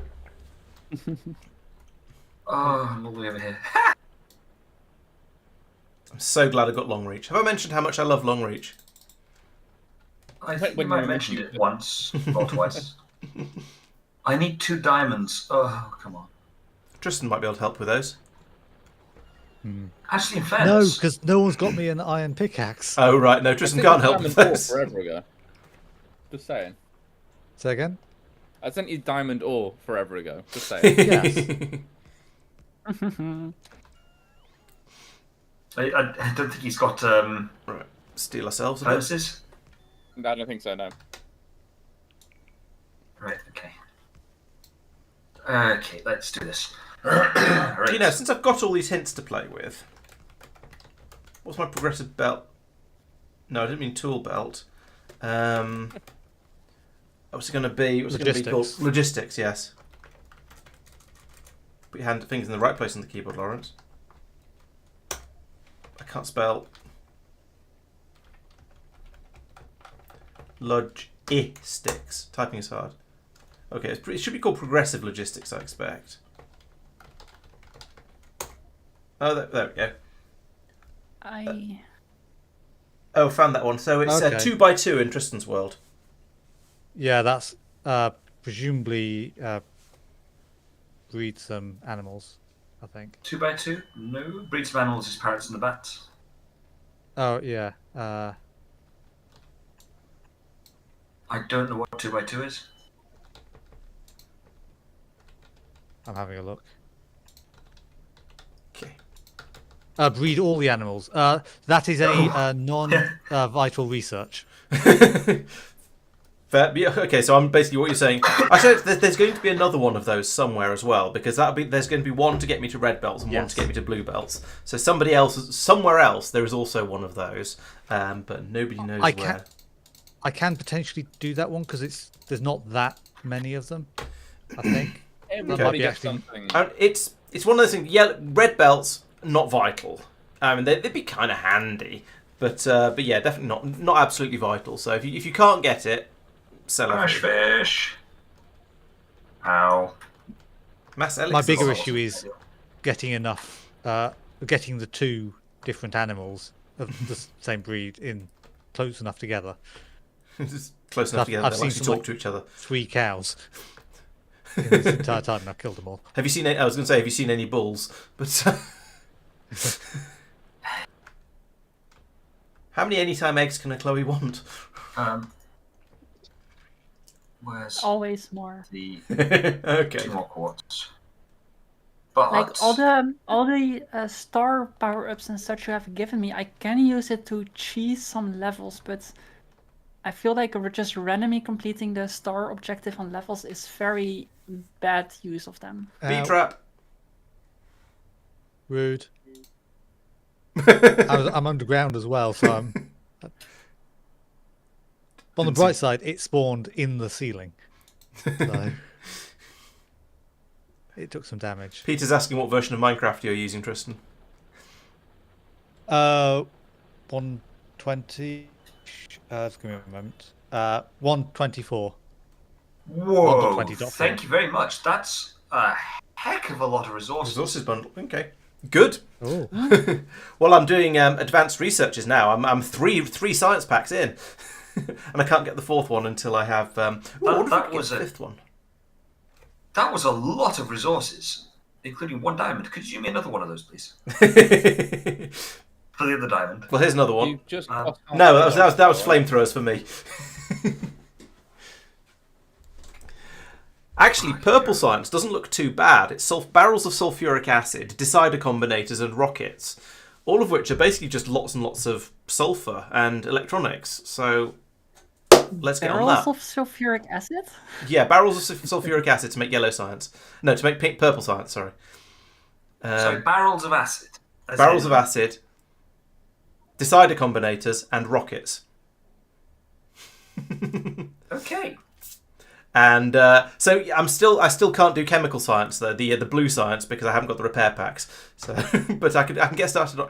Oh, I'm all the way over here. I'm so glad I got long reach. Have I mentioned how much I love long reach? I think we might have mentioned it once or twice. I need 2 diamonds. Oh, come on. Tristan might be able to help with those. Actually, in No, fairness, because no one's got me an iron pickaxe. Oh, right. No, Tristan can't help with those. Forever ago. Just saying. Say again? I sent you diamond ore forever ago. Just saying. Yes. I don't think he's got Right. Steal ourselves a bit. furnaces. I don't think so, no. Right, okay. Okay, let's do this. Right. Do you know, since I've got all these hints to play with, what's my progressive belt? No, I didn't mean tool belt. What's it going to be? What's it going to be called? Logistics, yes. Put your fingers in the right place on the keyboard, Laurence. I can't spell. Logistics. Typing is hard. Okay, it should be called progressive logistics, I expect. Oh, there we go. Oh, found that one. So it's Okay. 2x2 in Tristan's world. Yeah, that's presumably breed some animals, I think. 2x2? No. Breed some animals is parrots and the bats. Oh, yeah. I don't know what 2x2 is. I'm having a look. Okay. Breed all the animals. That is a non-vital research. Fair. Yeah, okay, so I'm basically what you're saying. Actually, there's going to be another one of those somewhere as well, because there's going to be one to get me to red belts and one to get me to blue belts. So somewhere else, there is also one of those, but nobody knows where. I can potentially do that one because there's not that many of them. I think. Everybody gets something. It's one of those things. Yeah, red belts not vital. I mean, they'd be kind of handy, but yeah, definitely not absolutely vital. So if you can't get it, sell it. Crash fish. Ow. My bigger issue is getting enough, getting the two different animals of the same breed in close enough together. Close enough together. I've seen to talk to each other. 3 cows in this entire time, and I've killed them all. Have you seen? I was going to say, have you seen any bulls? But how many anytime eggs can a Chloe want? Where's Always more. the Okay. 2 more quartz? But Like all the star power ups and such you have given me, I can use it to cheese some levels, but I feel like just randomly completing the star objective on levels is very bad use of them. Bee trap. Rude. I'm underground as well, so I'm. On the bright side, it spawned in the ceiling, so it took some damage. Peter's asking what version of Minecraft you're using, Tristan. 120. Just give me a moment. 124. whoa! 120.4. Thank you very much. That's a heck of a lot of resources. Resources bundle. Okay. Good. Oh. Well, I'm doing advanced researches now. I'm three science packs in, and I can't get the 4th one until I have. That was the 5th one. That was a lot of resources, including 1 diamond. Could you give me another one of those, please? For the other diamond. Well, here's another one. You just No, that was flamethrowers for me. Actually, purple science doesn't look too bad. It's barrels of sulfuric acid, decider combinators, and rockets, all of which are basically just lots and lots of sulfur and electronics. So let's get on that. Barrels of sulfuric acid? Yeah, barrels of sulfuric acid to make yellow science. No, to make purple science. Sorry. So barrels of acid. Barrels of acid, decider combinators, and rockets. Okay. And so I still can't do chemical science though, the blue science, because I haven't got the repair packs. So, but I can get started on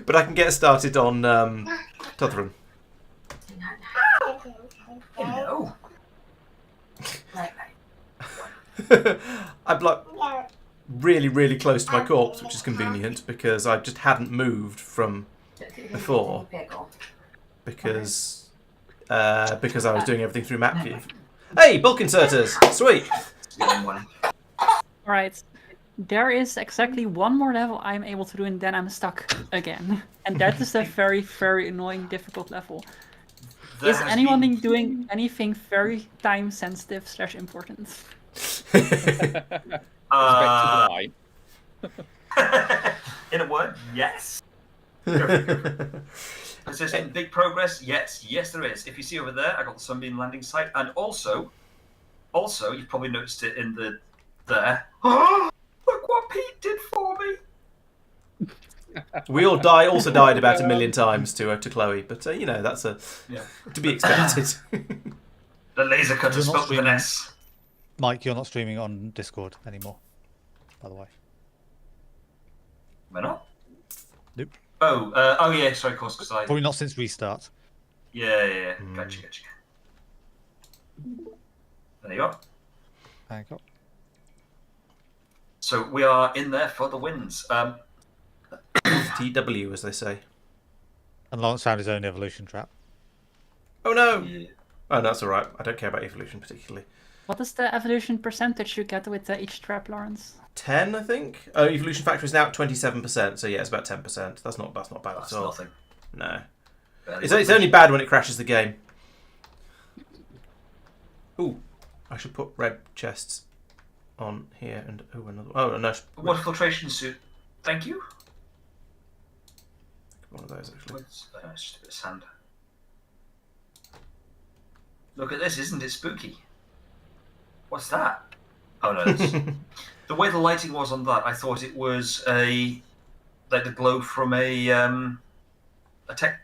but I can get started on Tutheran. Hello. I'm like really, really close to my corpse, which is convenient because I just hadn't moved from before because I was doing everything through map view. Hey, bulk inserters! Sweet! Alright. There is exactly 1 more level I'm able to do and then I'm stuck again. And that is a very, very annoying, difficult level. Is anyone doing anything very time sensitive / important? In a word, yes. Is there some big progress? Yes, there is. If you see over there, I got the Sunbeam landing site, and also, you've probably noticed it in there. Look what Pete did for me. We all also died about 1 million times to Chloe, but that's to be expected. The laser cutter spelled with an S. Mike, you're not streaming on Discord anymore, by the way. We're not? Nope. Oh yeah, sorry, of course, because I... Probably not since restart. Yeah. Gotcha. There you are. Hang on. So we are in there for the wins. TW, as they say. And Laurence found his own evolution trap. Oh no! Yeah. Oh, that's alright. I don't care about evolution particularly. What is the evolution percentage you get with each trap, Laurence? 10, I think. Oh, evolution factor is now at 27%, so yeah, it's about 10%. That's not bad That's at all. nothing. No. It's only bad when it crashes the game. Ooh, I should put red chests on here and another. Oh no. Water filtration suit. Thank you. One of those actually. It's just a bit of sand. Look at this, isn't it spooky? What's that? Oh no, it's... the way the lighting was on that, I thought it was like the glow from a tech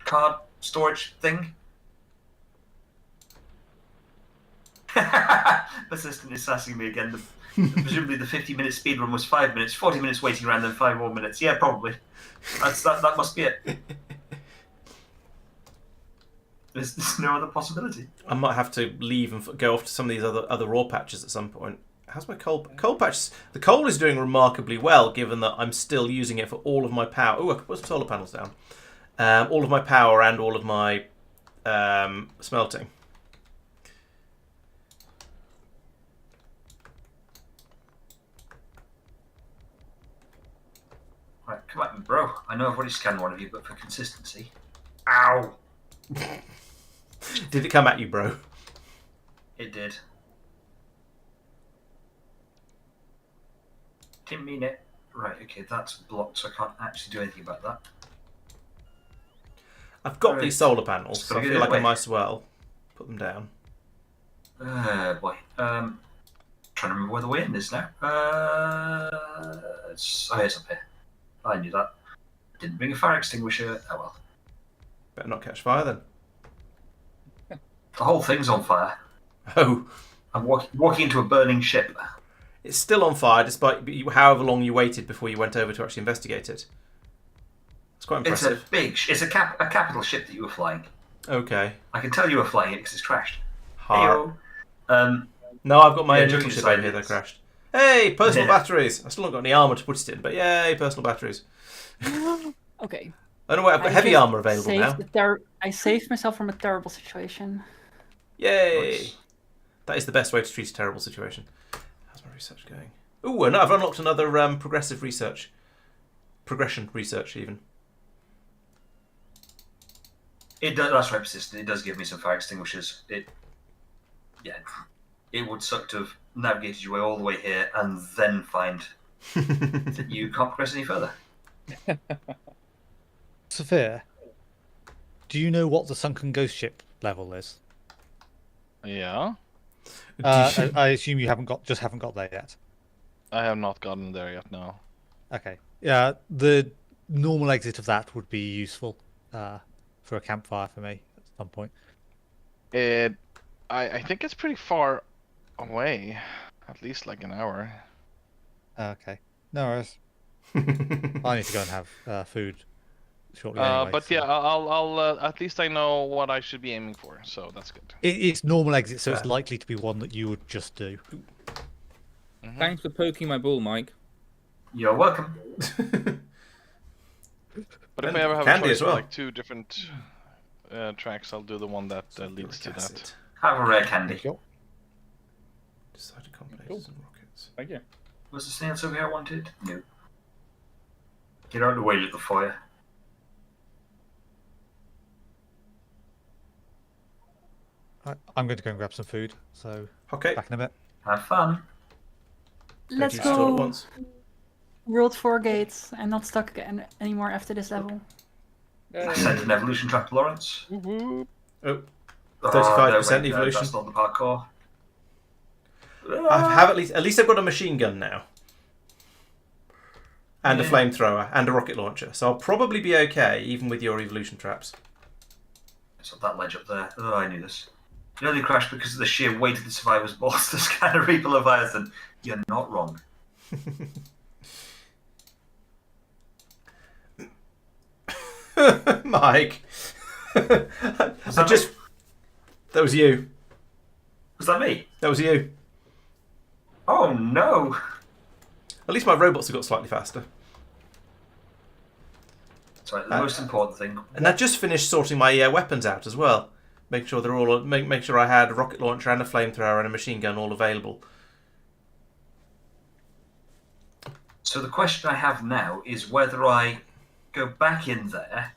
card storage thing. Persistent is sassing me again. Presumably the 50-minute speedrun was 5 minutes, 40 minutes waiting around, then 5 more minutes. Yeah, probably. That must be it. There's no other possibility. I might have to leave and go off to some of these other raw patches at some point. How's my coal patches? The coal is doing remarkably well, given that I'm still using it for all of my power. Oh, I can put some solar panels down. All of my power and all of my smelting. Right, come at me, bro. I know I've already scanned one of you, but for consistency. Ow! Did it come at you, bro? It did. Didn't mean it. Right, okay, that's blocked, so I can't actually do anything about that. I've got these solar panels, so I feel like I might as well put them down. Boy. Trying to remember where the way in is now. It's up here. I knew that. Didn't bring a fire extinguisher. Oh well. Better not catch fire then. The whole thing's on fire. Oh. I'm walking into a burning ship. It's still on fire, despite however long you waited before you went over to actually investigate it. It's quite impressive. It's a capital ship that you were flying. Okay. I can tell you were flying it because it's crashed. No, I've got my own little ship over here that crashed. Hey, personal batteries! I still haven't got any armour to put it in, but yay, personal batteries. Okay. Oh no, wait, I've got heavy armour available now. I saved myself from a terrible situation. Yay! Nice. That is the best way to treat a terrible situation. How's my research going? Ooh, and I've unlocked another progressive research. Progression research, even. It does. That's right, persistent. It does give me some fire extinguishers. It would suck to have navigated your way all the way here and then find that you can't progress any further. Safir, do you know what the sunken ghost ship level is? Yeah. I assume you haven't got there yet. I have not gotten there yet, no. Okay. Yeah, the normal exit of that would be useful for a campfire for me at some point. I think it's pretty far away. At least like an hour. Okay. No worries. I need to go and have food shortly anyway. But so. yeah, I'll at least I know what I should be aiming for, so that's good. It's normal exit, so it's likely to be one that you would just do. Mm-hmm. Thanks for poking my ball, Mike. You're welcome. But if I ever have a Candy choice as well. of like 2 different tracks, I'll do the one that leads to that. Have a rare candy. Decided combinations and rockets. Thank you. Was the snail over here I wanted? No. Get out of the way, little fire. I'm going to go and grab some food, so Okay. back in a bit. Have fun. Let's Don't you stall at go once. World 4 gates. I'm not stuck again anymore after this level. I sent an evolution track to Laurence. Woohoo. Oh, Oh, 35% no, evolution. That's not the parkour. I have at least I've got a machine gun now. And a Yeah. flamethrower and a rocket launcher. So I'll probably be okay, even with your evolution traps. It's up that ledge up there. Oh, I knew this. You only crashed because of the sheer weight of the survivor's balls to scan a Reaper Leviathan. You're not wrong. Mike. That was you. Was that me? That was you. Oh no! At least my robots have got slightly faster. That's right, the most important thing. And I just finished sorting my weapons out as well. Make sure they're all make sure I had a rocket launcher and a flamethrower and a machine gun all available. So the question I have now is whether I go back in there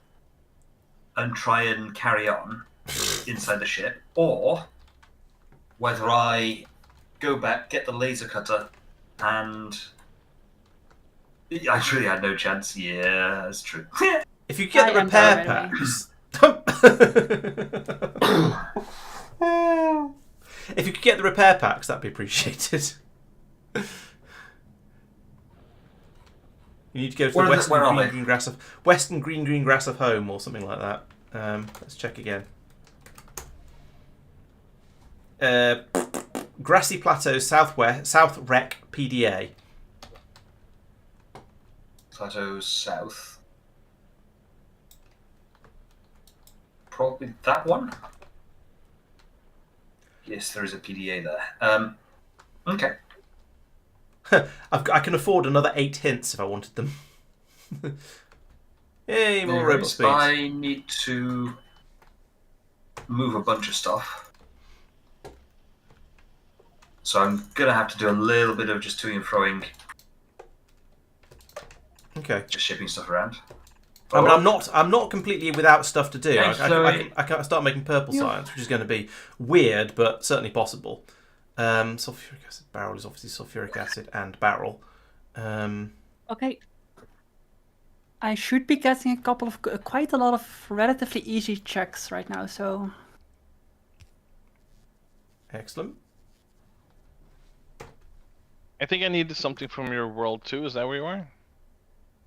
and try and carry on inside the ship, or whether I go back, get the laser cutter, and I truly had no chance. Yeah, that's true. If you get the I am repair there anyway. packs. If you could get the repair packs, that'd be appreciated. You need to go to the Western green grass of home or something like that. Let's check again. Grassy Plateaus South Rec PDA. Plateaus South. Probably that one. Yes, there is a PDA there. Okay. I can afford another 8 hints if I wanted them. Yay, more robot speed. I need to move a bunch of stuff. So I'm going to have to do a little bit of just to and froing. Okay. Just shipping stuff around. I mean, I'm not completely without stuff to do. Hey, I can start making purple science, which is going to be weird, but certainly possible. Sulfuric acid barrel is obviously sulfuric acid and barrel. Okay. I should be getting quite a lot of relatively easy checks right now, so... Excellent. I think I needed something from your world too. Is that where you are?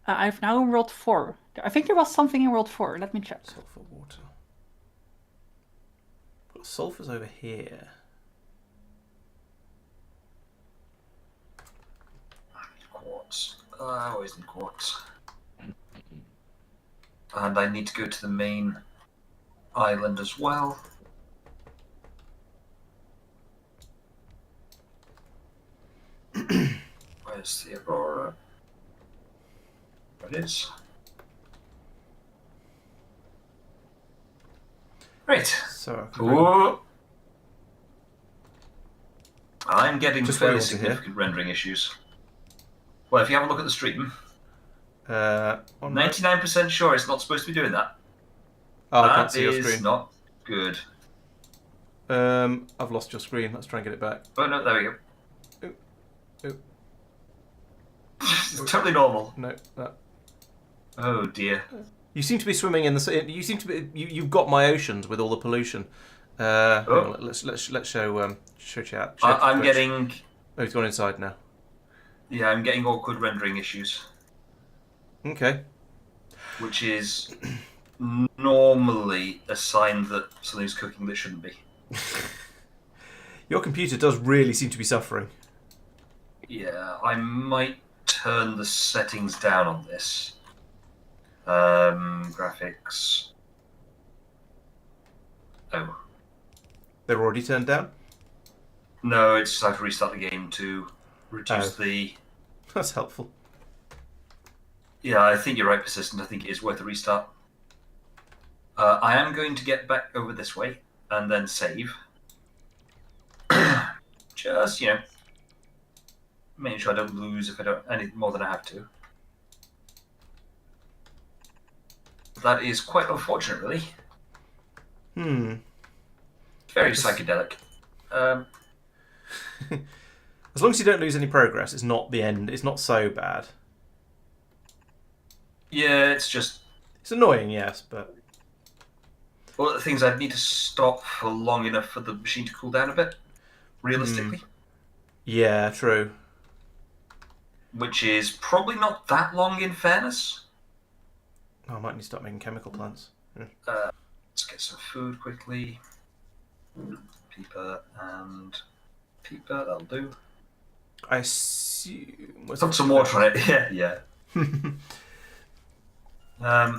I've now in World 4. I think there was something in World 4. Let me check. Sulfur water. Well, sulfur's over here. Quartz. I always need quartz. And I need to go to the main island as well. Where's the Aurora? There it is. Right. So Whoa. I'm getting Just fairly wait to hear. significant rendering issues. Well, if you have a look at the stream, on 99% sure it's not supposed to be doing that. Oh, I can't That see your is screen. not good. I've lost your screen. Let's try and get it back. Oh no, there we go. Oop. It's totally normal. No, that. Oh dear. You seem to be swimming in the. You seem to be. You've got my oceans with all the pollution. Hang on, let's show chat. I'm getting. Oh, he's gone inside now. Yeah, I'm getting awkward rendering issues, Okay. which is normally a sign that something's cooking that shouldn't be. Your computer does really seem to be suffering. Yeah, I might turn the settings down on this. Graphics. Oh. They're already turned down? No, it's just I have to restart the game to reduce the... That's helpful. Yeah, I think you're right, Persistent. I think it is worth a restart. I am going to get back over this way and then save. Just, making sure I don't lose if I don't any more than I have to. That is quite unfortunate, really. Very psychedelic. As long as you don't lose any progress, it's not the end. It's not so bad. Yeah, it's just... It's annoying, yes, but... One of the things I'd need to stop for long enough for the machine to cool down a bit, realistically. Yeah, true. Which is probably not that long in fairness. Oh, I might need to start making chemical plants. Yeah. Let's get some food quickly. Peeper and Peeper, that'll do. I assume... Put some water on it, yeah.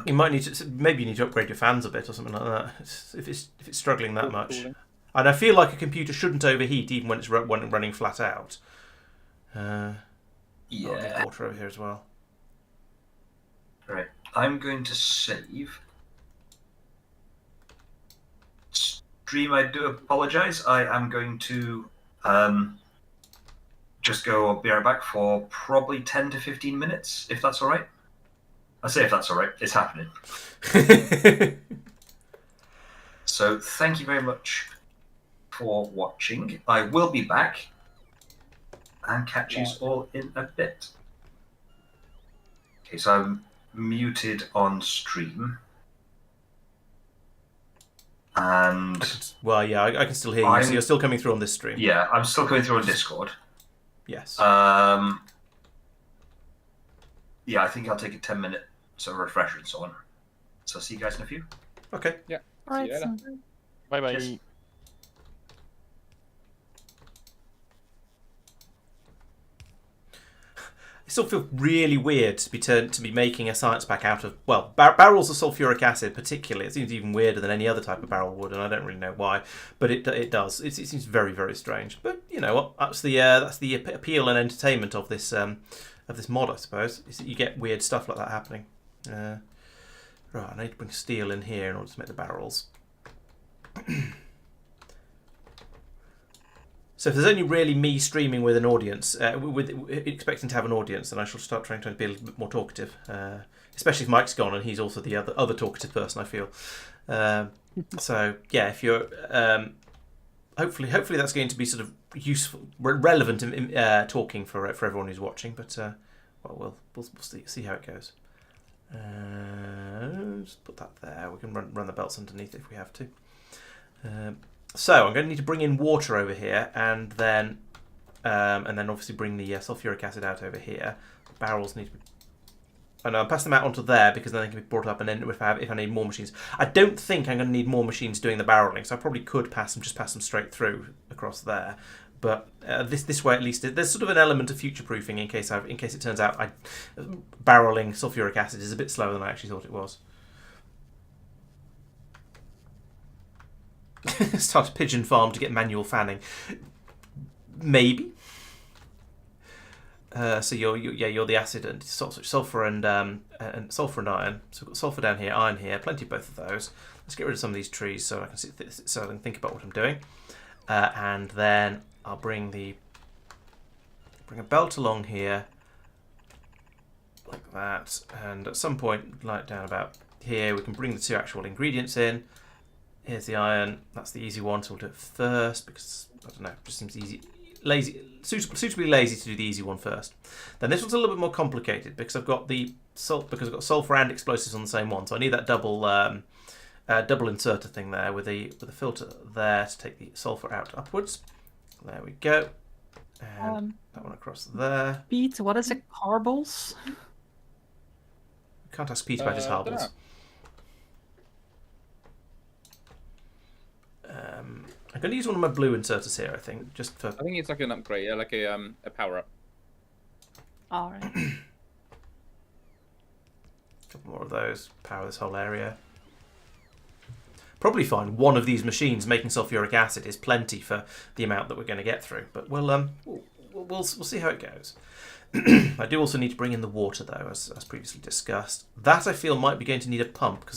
You might need to... Maybe you need to upgrade your fans a bit or something like that, if it's struggling that much. And I feel like a computer shouldn't overheat even when it's running flat out. I'll get water over here as well. Right, I'm going to save. Stream, I do apologise. I am going to just go be right back for probably 10 to 15 minutes, if that's alright. I say if that's alright, it's happening. So, thank you very much for watching. I will be back and catch you all in a bit. Okay, so I'm muted on stream. And Well, yeah, I can still hear you. So you're still coming through on this stream. yeah, I'm still coming through on Discord. Yes. Yeah, I think I'll take a 10-minute sort of refresher and so on. So I'll see you guys in a few. Okay. Yeah. All right. See you later. Bye bye. Cheers. It still feels really weird to be making a science pack out of, well, barrels of sulfuric acid particularly. It seems even weirder than any other type of barrel would, and I don't really know why, but it does. It seems very, very strange. But you know what? That's the appeal and entertainment of this mod, I suppose. Is that you get weird stuff like that happening. Right, I need to bring steel in here in order to make the barrels. So if there's only really me streaming with an audience, expecting to have an audience, then I shall start trying to be a little bit more talkative. Especially if Mike's gone and he's also the other talkative person, I feel. So yeah, if you're hopefully that's going to be sort of useful, relevant talking for everyone who's watching. But well, we'll see how it goes. Just put that there. We can run the belts underneath if we have to. So I'm going to need to bring in water over here, and then obviously bring the sulfuric acid out over here. Barrels need to be... Oh no, I'll pass them out onto there because then they can be brought up, and then if I need more machines. I don't think I'm going to need more machines doing the barreling, so I probably could pass them straight through across there. But this way at least, there's sort of an element of future-proofing in case it turns out barreling sulfuric acid is a bit slower than I actually thought it was. Start a pigeon farm to get manual fanning. Maybe. So you're the acid and sulfur and sulfur and iron. So we've got sulfur down here, iron here, plenty of both of those. Let's get rid of some of these trees so I can think about what I'm doing. And then I'll bring a belt along here, like that. And at some point, like down about here, we can bring the two actual ingredients in. Here's the iron. That's the easy one, so we'll do it first because, I don't know, it just seems suitably lazy to do the easy one first. Then this one's a little bit more complicated because I've got sulfur and explosives on the same one, so I need that double inserter thing there with a filter there to take the sulfur out upwards. There we go. And that one across there. Pete, what is a carbles? Can't ask Pete about his harbles. I'm going to use one of my blue inserters here, I think, just for... I think it's like an upgrade, yeah, like a power up. All right. A couple more of those. Power this whole area. Probably find one of these machines making sulfuric acid is plenty for the amount that we're going to get through, but we'll see how it goes. I do also need to bring in the water, though, as previously discussed. That I feel might be going to need a pump because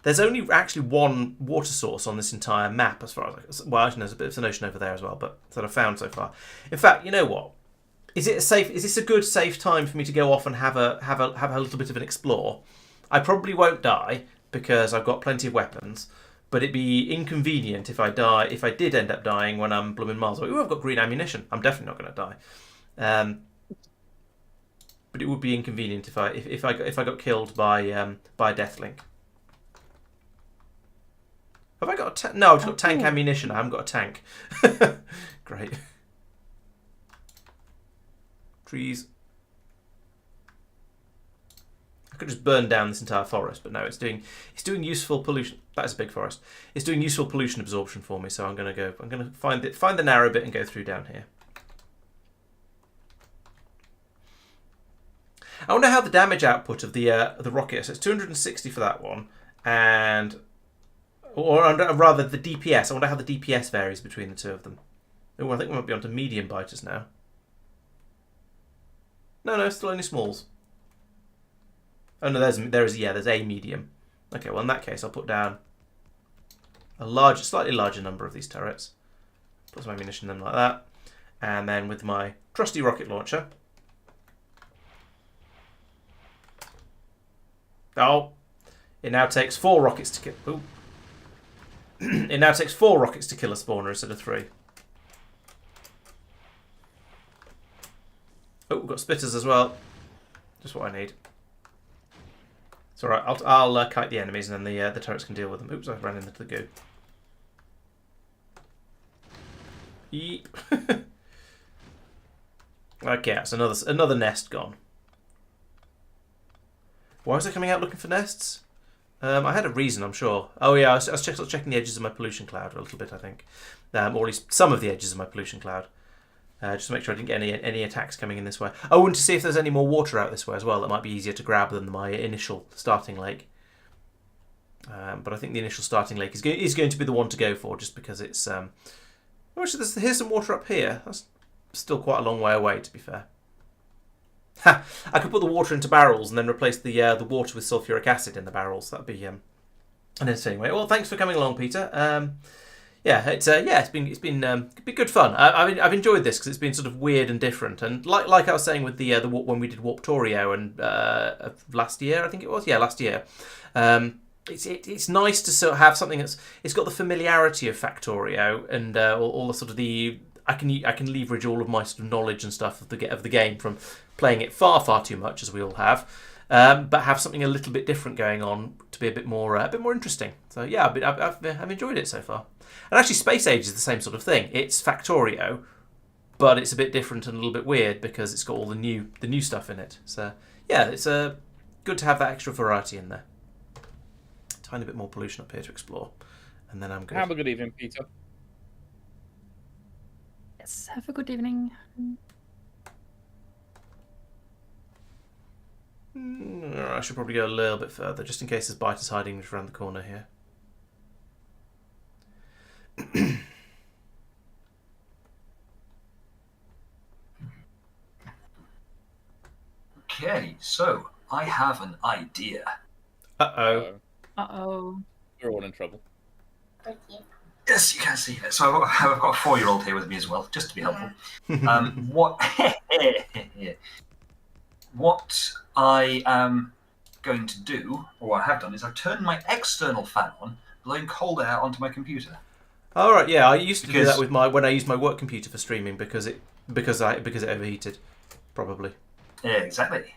there's only actually one water source on this entire map, as far as actually there's a bit of an ocean over there as well, but that I've found so far. In fact, you know what? Is this a good safe time for me to go off and have a little bit of an explore? I probably won't die because I've got plenty of weapons, but it'd be inconvenient if I did end up dying when I'm blooming miles away. Ooh, I've got green ammunition. I'm definitely not going to die. But it would be inconvenient if I got killed by Deathlink. Have I got a tank? No, I've got tank ammunition. I haven't got a tank. Great. Trees. I could just burn down this entire forest, but no, it's doing useful pollution. That is a big forest. It's doing useful pollution absorption for me, so I'm gonna find the narrow bit and go through down here. I wonder how the damage output of the rocket is. So it's 260 for that one, or rather the DPS. I wonder how the DPS varies between the two of them. Oh, I think we might be onto medium biters now. No, still only smalls. Oh no, there's a medium. Okay, well in that case I'll put down a slightly larger number of these turrets. Put some ammunition in them like that, and then with my trusty rocket launcher. Oh, it now takes 4 rockets to kill. Ooh. It now takes 4 rockets to kill a spawner instead of 3. Oh, we've got spitters as well. Just what I need. It's all right. I'll kite the enemies, and then the turrets can deal with them. Oops, I ran into the goo. Yeep. Okay, that's another nest gone. Why was I coming out looking for nests? I had a reason, I'm sure. Oh yeah, I was checking the edges of my pollution cloud a little bit, I think. Or at least some of the edges of my pollution cloud. Just to make sure I didn't get any attacks coming in this way. Oh, and to see if there's any more water out this way as well. That might be easier to grab than my initial starting lake. But I think the initial starting lake is going to be the one to go for, just because it's... actually, here's some water up here. That's still quite a long way away, to be fair. Ha! I could put the water into barrels and then replace the water with sulfuric acid in the barrels. That'd be an entertaining way. Well, thanks for coming along, Peter. It's been good fun. I've enjoyed this because it's been sort of weird and different. And like I was saying with the when we did Warptorio and last year, I think it was. Yeah, last year. It's nice to sort of have something it's got the familiarity of Factorio and all the sort of the I can leverage all of my sort of knowledge and stuff of the game from playing it far too much, as we all have, but have something a little bit different going on to be a bit more interesting. So yeah, I've enjoyed it so far. And actually, Space Age is the same sort of thing. It's Factorio, but it's a bit different and a little bit weird because it's got all the new stuff in it. So yeah, it's good to have that extra variety in there. Tiny bit more pollution up here to explore, and then I'm good. Have a good evening, Peter. Yes, have a good evening. I should probably go a little bit further, just in case there's biters hiding just around the corner here. Okay, so I have an idea. Uh-oh. Uh-oh. We're all in trouble. Yes, you can see it. So I've got a 4-year-old here with me as well, just to be helpful. What I am going to do, or what I have done, is I've turned my external fan on, blowing cold air onto my computer. All right, yeah, I used to do that with when I used my work computer for streaming because it overheated, probably. Yeah, exactly.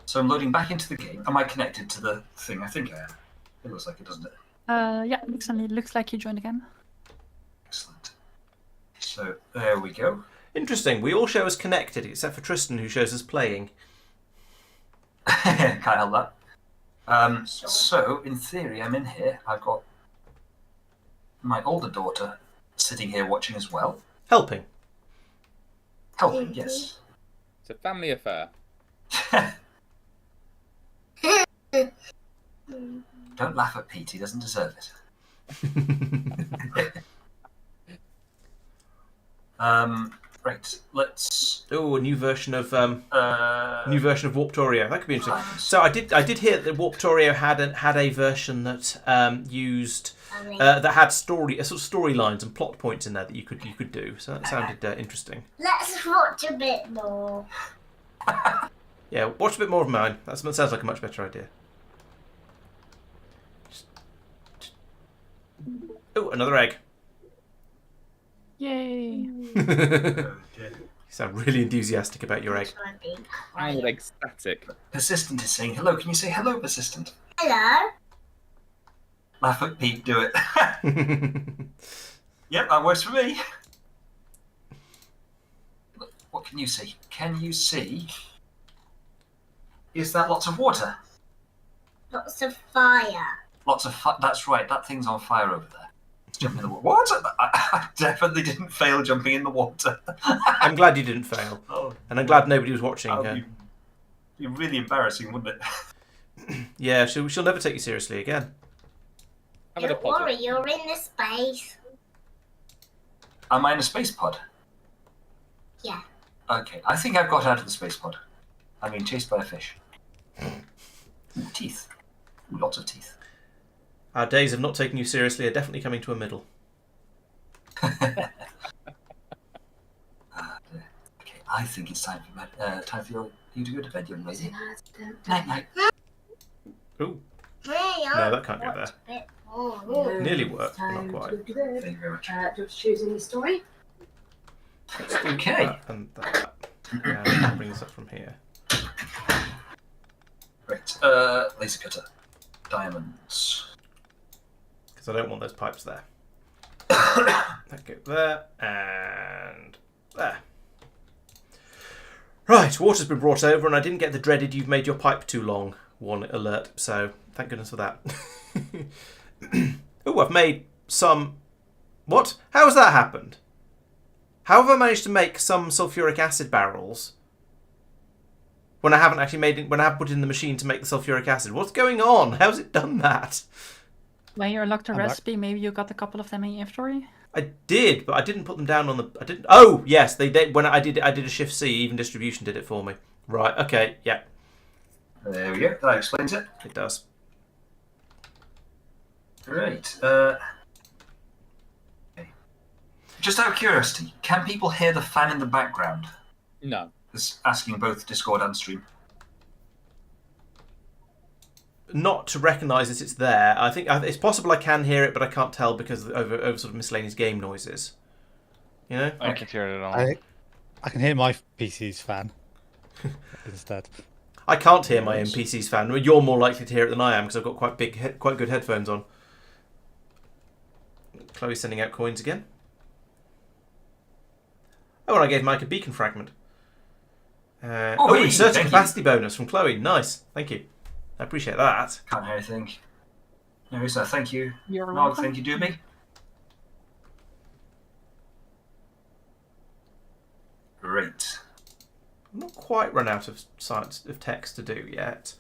So I'm loading back into the game. Am I connected to the thing? I think I am. It looks like it, doesn't it? Yeah, looks like you joined again. Excellent. So there we go. Interesting. We all show us connected, except for Tristan, who shows us playing. Can't help that. So in theory, I'm in here. I've got my older daughter sitting here watching as well. Helping. Helping, yes. It's a family affair. Don't laugh at Pete. He doesn't deserve it. Right. Let's. Oh, a new version of Warptorio. That could be interesting. So I did hear that Warptorio had a version that used that had sort of storylines and plot points in there that you could do. So that sounded interesting. Let's watch a bit more. Yeah, watch a bit more of mine. That sounds like a much better idea. Oh, another egg. Yay. You sound really enthusiastic about your egg. I'm ecstatic. Persistent is saying hello. Can you say hello, Persistent? Hello. Laugh at Pete. Do it. Yep, that works for me. What can you see? Can you see? Is that lots of water? Lots of fire. Lots of that's right. That thing's on fire over there. It's jumping in the water. What? I definitely didn't fail jumping in the water. I'm glad you didn't fail, and I'm glad nobody was watching. That would be really embarrassing, wouldn't it? Yeah, she'll never take you seriously again. Don't worry, you're in the space. Am I in a space pod? Yeah. Okay, I think I've got out of the space pod. I'm being chased by a fish. Ooh, teeth. Ooh, lots of teeth. Our days of not taking you seriously are definitely coming to a middle. Okay, I think it's time for you to go to bed, young lady. Night, night. Ooh. No, that can't go there. Nearly worked, but not quite. Thank you very much. Just choosing the story. Okay. That and that. I'll bring this up from here. Right. Laser cutter. Diamonds. Because I don't want those pipes there. That go there and there. Right, water's been brought over, and I didn't get the dreaded "you've made your pipe too long" one alert. So thank goodness for that. Oh, I've made some. What? How has that happened? How have I managed to make some sulfuric acid barrels when I haven't actually made it? When I have put it in the machine to make the sulfuric acid, what's going on? How's it done that? When you unlocked a I'm back. recipe, maybe you got a couple of them in your inventory. I did, but I didn't put them down on the. I didn't. Oh yes, they did. When I did a Shift C. Even distribution did it for me. Right. Okay. Yeah. There we go. That explains it. It does. Right. Just out of curiosity, can people hear the fan in the background? No. It's asking both Discord and stream. Not to recognise that it's there. I think it's possible I can hear it, but I can't tell because over sort of miscellaneous game noises. You know. I can't hear it at all. I can hear my PC's fan instead. I can't hear my own PC's fan. You're more likely to hear it than I am because I've got quite good headphones on. Chloe's sending out coins again. Oh, and I gave Mike a beacon fragment. Research capacity bonus from Chloe. Nice. Thank you. I appreciate that. Can't hear anything. No, so thank you. You're Nog, welcome. thank you, Doobie. Great. I'm not quite run out of text to do yet.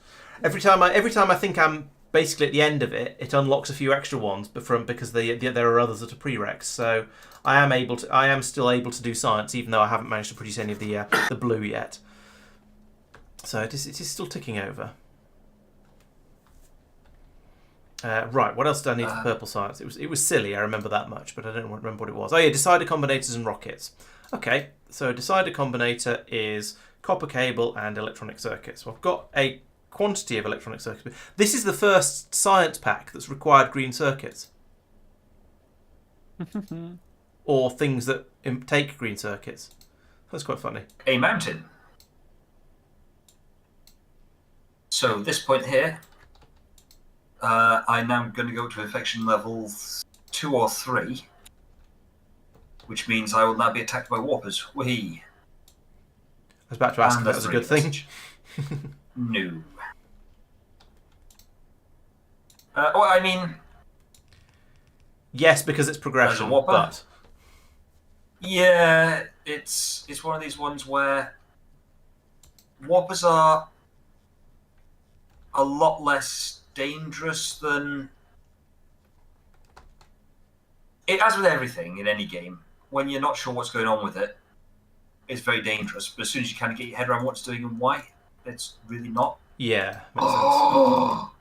Every time I think I'm basically at the end of it, it unlocks a few extra ones, but because there are others that are prereqs. So I am still able to do science, even though I haven't managed to produce any of the blue yet. So it is still ticking over. Right, what else did I need for purple science? It was silly, I remember that much, but I don't remember what it was. Oh yeah, decider combinators and rockets. Okay, so decider combinator is copper cable and electronic circuits. So I've got a quantity of electronic circuits. This is the first science pack that's required green circuits. Or things that take green circuits. That's quite funny. A mountain. So this point here, I'm now going to go to infection level 2 or 3, which means I will now be attacked by warpers. Whee! I was about to ask if that was a good thing. No. Well, I mean... Yes, because it's progression, As a whopper? but... Yeah, it's one of these ones where warpers are a lot less dangerous than... As with everything in any game, when you're not sure what's going on with it, it's very dangerous. But as soon as you kind of get your head around what it's doing and why, it's really not. Yeah, makes Oh!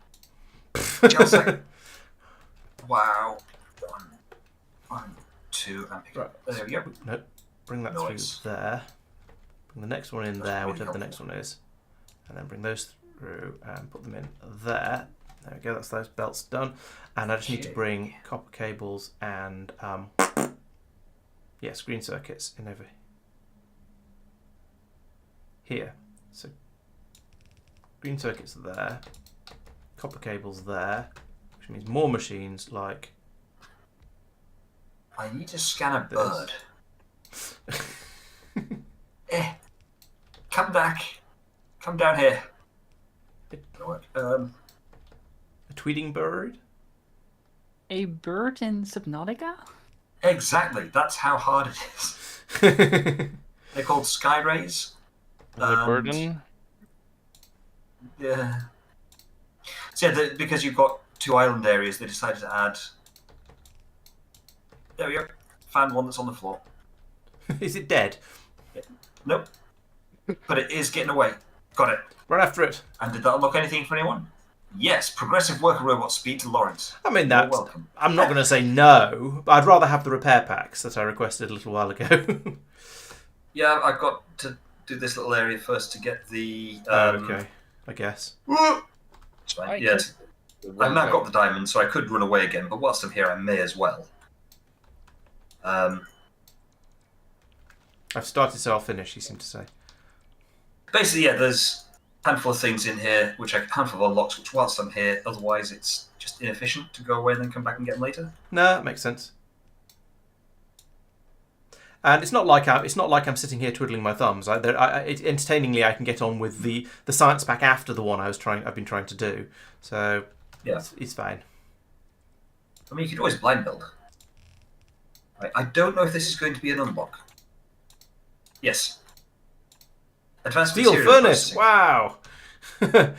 Chelsea. Wow. One, two, and pick it up. There we go. Nope. Bring that Nice. through there. Bring the next one in That's there, really whatever the next one is. And then bring those through and put them in there. There we go, that's those belts done. And I just need to bring copper cables and green circuits in over here. So green circuits are there, copper cables there, which means more machines like I need to scan a this. bird. Come back. Come down here. A tweeting bird? A bird in Subnautica? Exactly. That's how hard it is. They're called sky rays. The burden. Yeah. So yeah, because you've got 2 island areas, they decided to add. There we go. Found one that's on the floor. Is it dead? Nope. But it is getting away. Got it. Run after it. And did that unlock anything for anyone? Yes. Progressive worker robot speed to Laurence. I mean, You're that. welcome. I'm not going to say no, but I'd rather have the repair packs that I requested a little while ago. Yeah, I've got to do this little area first to get the. Okay, I guess. It's fine. Yeah, I've now got the diamond, so I could run away again. But whilst I'm here, I may as well. I've started, so I'll finish. You seem to say. Basically, yeah, there's a handful of things in here, handful of unlocks, which whilst I'm here, otherwise it's just inefficient to go away and then come back and get them later. No, that makes sense. And it's not like I'm sitting here twiddling my thumbs. Entertainingly, I can get on with the science pack after the one I've been trying to do. So Yeah. it's fine. I mean, you could always blind build. I don't know if this is going to be an unlock. Yes. Advanced Steel material furnace. processing. Wow.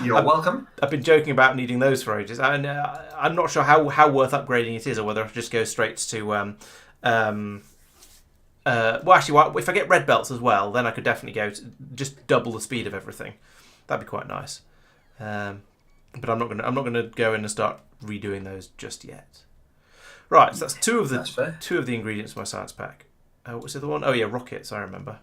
You're welcome. I've been joking about needing those for ages, and I'm not sure how worth upgrading it is, or whether I just go straight to. Well, actually, if I get red belts as well, then I could definitely go to just double the speed of everything. That'd be quite nice. But I'm not gonna go in and start redoing those just yet. Right, so that's two of the ingredients for my science pack. What's the other one? Oh yeah, rockets. I remember.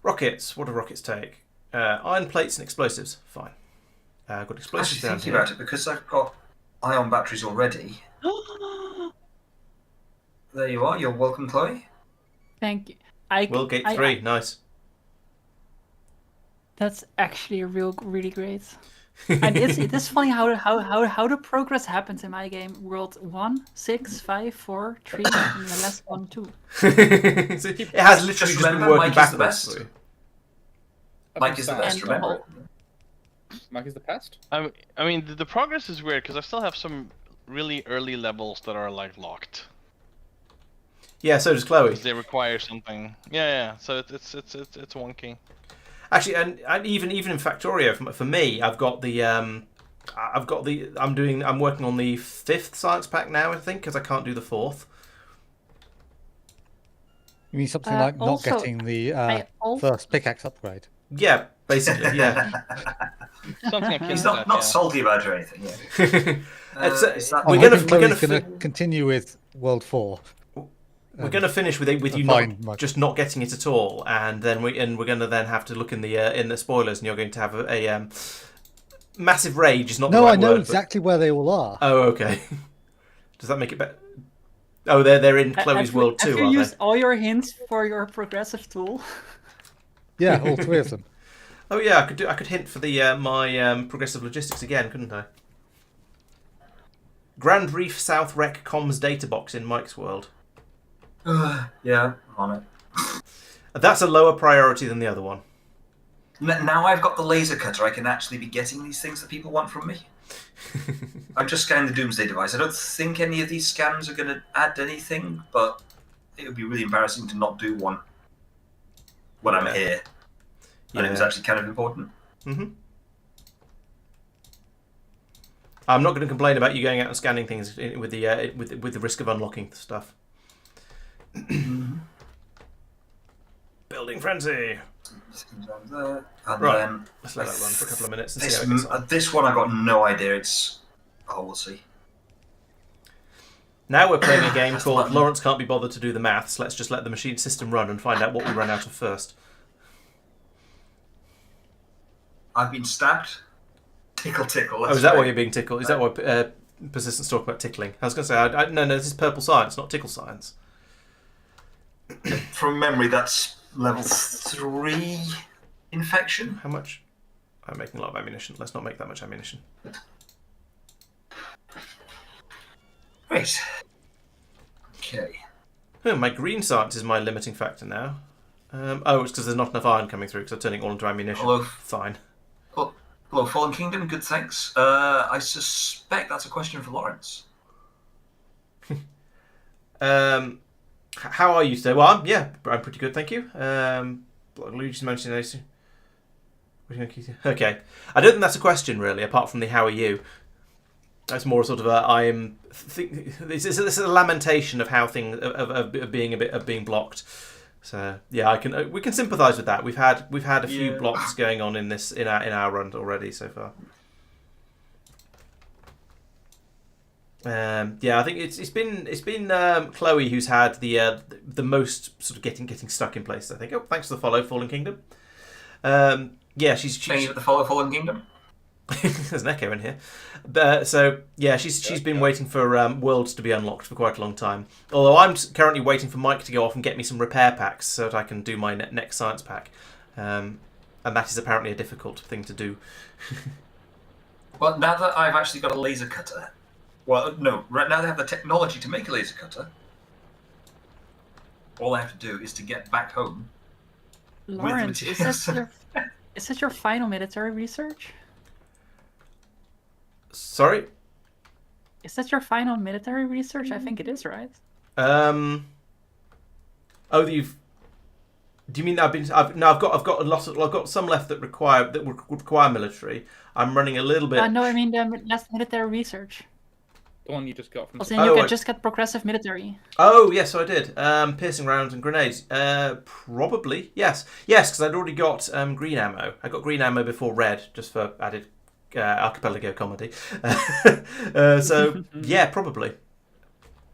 Rockets. What do rockets take? Iron plates and explosives. Fine. I've got explosives Actually, down thinking here. about it, because I've got ion batteries already. There you are. You're welcome, Chloe. Thank you. Gate 3. Nice. That's actually really great. And it is funny how the progress happens in my game. World 1, 6, 5, 4, 3, and the last one 2. It has literally just been remember, working Mike is the backwards. best. for you. Mike is the best, And remember? Mike is the pest. I mean, the progress is weird because I still have some really early levels that are like locked. Yeah, so does Chloe. 'Cause they require something. Yeah. So it's wonky. Actually, and even in Factorio, for me, I'm working on the 5th science pack now, I think, because I can't do the 4th. You mean something like not also, getting the also- first pickaxe upgrade? Yeah, basically, yeah. Something akin He's to not that, yeah. salty about it or anything. Yeah. It's, is that- we're I'm gonna hoping Chloe's gonna continue with World 4. We're going to finish with you fine, not, Mike. just not getting it at all, and then we're going to then have to look in the spoilers, and you're going to have a massive rage. Is not the No, right I know word, exactly where they all are. But... Oh, okay. Does that make it better? Oh, they're in Chloe's world too, Have you are used they? all your hints for your progressive tool? Yeah, all 3 of them. Oh yeah, I could hint for the my progressive logistics again, couldn't I? Grand Reef South Rec Comms data box in Mike's world. Yeah, on it. That's a lower priority than the other one. Now I've got the laser cutter, I can actually be getting these things that people want from me. I'm just scanning the Doomsday device. I don't think any of these scans are going to add anything, but it would be really embarrassing to not do one when I'm here. And it was actually kind of important. Mm-hmm. I'm not going to complain about you going out and scanning things with the risk of unlocking stuff. Building frenzy. And Right. then Let's let that run for a couple of minutes and this, see how it gets on. this one I got no idea. We'll see. Now we're playing a game That's the called button. Laurence Can't Be Bothered to Do the Maths. Let's just let the machine system run and find out what we run out of first. I've been stabbed. Tickle, tickle. Oh, is that why you're being tickled? Is that why Persistent's talking about tickling? I was going to say, no, this is purple science, not tickle science. From memory, that's level 3 infection. How much? I'm making a lot of ammunition. Let's not make that much ammunition. Right. Okay. Oh, my green science is my limiting factor now. Oh, it's because there's not enough iron coming through because I'm turning it all into ammunition. Hello. Fine. Hello, Fallen Kingdom. Good, thanks. I suspect that's a question for Laurence. How are you today? Well, I'm pretty good, thank you. Luigi's mentioned this. Okay, I don't think that's a question really, apart from the "How are you?" That's more sort of a this is a lamentation of how things of being blocked. So yeah, we can sympathise with that. We've had a few blocks going on in our run already so far. I think it's been Chloe who's had the most sort of getting stuck in place. I think. Oh, thanks for the follow, Fallen Kingdom. She's the follow Fallen Kingdom. There's an echo in here. She's been waiting for worlds to be unlocked for quite a long time. Although I'm currently waiting for Mike to go off and get me some repair packs so that I can do my next science pack. And that is apparently a difficult thing to do. Well, now that I've actually got a laser cutter, well, no, right now they have the technology to make a laser cutter. All I have to do is to get back home. Laurence, is this your final military research? Sorry. Is that your final military research? I think it is, right? Oh, you've. Do you mean I've got a lot of. I've got some left that would require military. I'm running a little bit. No, I mean the last military research. The one you just got from. Also, you just got progressive military. Oh yes, I did. Piercing rounds and grenades. Probably yes, because I'd already got green ammo. I got green ammo before red, just for added Archipelago comedy. So yeah, probably.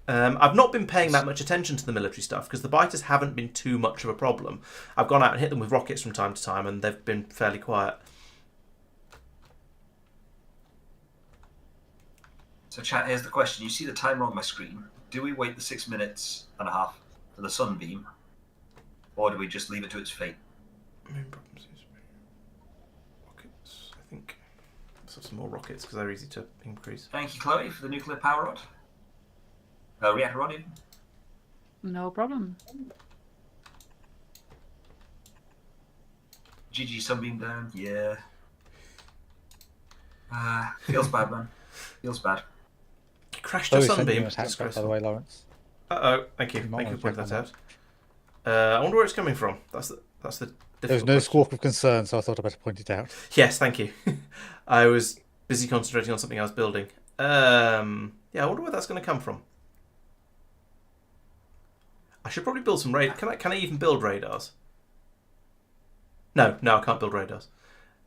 I've not been paying that much attention to the military stuff because the biters haven't been too much of a problem. I've gone out and hit them with rockets from time to time, and they've been fairly quiet. So chat, here's the question. You see the timer on my screen. Do we wait the 6 minutes and a half for the sunbeam, or do we just leave it to its fate? Rockets, I think. Let's have some more rockets because they're easy to increase. Thank you, Chloe, for the nuclear power rod. Reactor rod, even. No problem. GG sunbeam down, yeah. Feels bad, man. Feels bad. You crashed your sunbeam. By the way, Laurence. Uh-oh, thank you. Thank you for pointing that out. I wonder where it's coming from. That's the There's no squawk of concern, so I thought I'd better point it out. Yes, thank you. I was busy concentrating on something I was building. Yeah, I wonder where that's going to come from. I should probably build some radar. Can I even build radars? No, I can't build radars.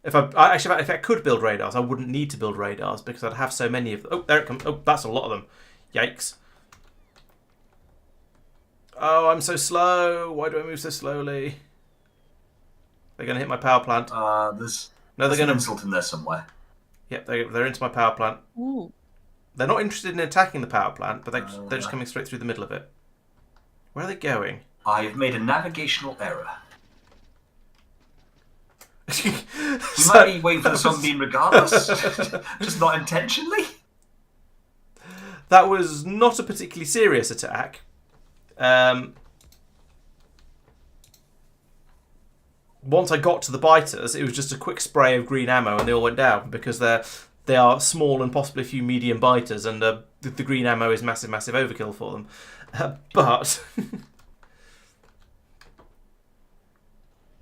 If I could build radars, I wouldn't need to build radars because I'd have so many of them. Oh, there it comes. Oh, that's a lot of them. Yikes. Oh, I'm so slow. Why do I move so slowly? They're going to hit my power plant. There's They're going an insult in there somewhere. Yep, they're into my power plant. Ooh. They're not interested in attacking the power plant, but they're just coming straight through the middle of it. Where are they going? I've made a navigational error. We So- might be waiting for the sunbeam regardless, just not intentionally. That was not a particularly serious attack. Once I got to the biters, it was just a quick spray of green ammo and they all went down because they are small and possibly a few medium biters, and the green ammo is massive overkill for them. But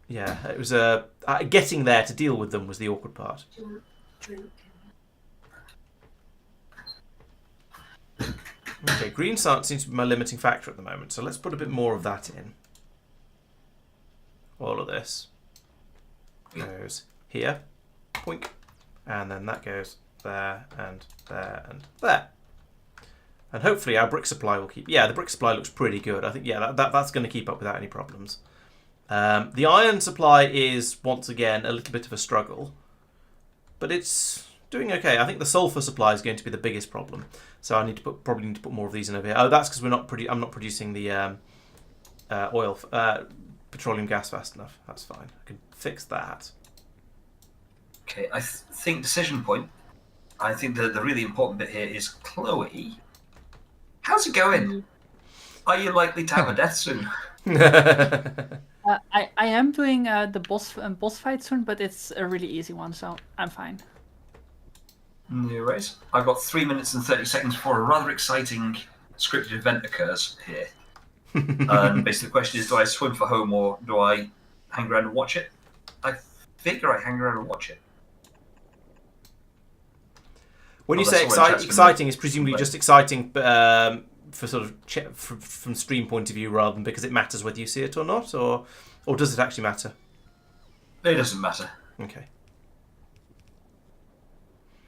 yeah, it was getting there to deal with them was the awkward part. Okay, green seems to be my limiting factor at the moment, so let's put a bit more of that in. All of this goes here, poink, and then that goes there and there and there. And hopefully our brick supply will keep... Yeah, the brick supply looks pretty good. I think, yeah, that's going to keep up without any problems. The iron supply is, once again, a little bit of a struggle. But it's doing okay. I think the sulfur supply is going to be the biggest problem. So I probably need to put more of these in over here. Oh, that's because I'm not producing the petroleum gas fast enough. That's fine. I can fix that. Okay, I think decision point. I think the really important bit here is Chloe. How's it going? Are you likely to have a death soon? I am doing the boss fight soon, but it's a really easy one, so I'm fine. No worries. I've got 3 minutes and 30 seconds before a rather exciting scripted event occurs here. And basically the question is, do I swim for home or do I hang around and watch it? I figure I hang around and watch it. When you Well, say that's the way chat's exciting, gonna- is presumably just exciting for sort of from stream point of view rather than because it matters whether you see it or not, or does it actually matter? It doesn't matter. Okay.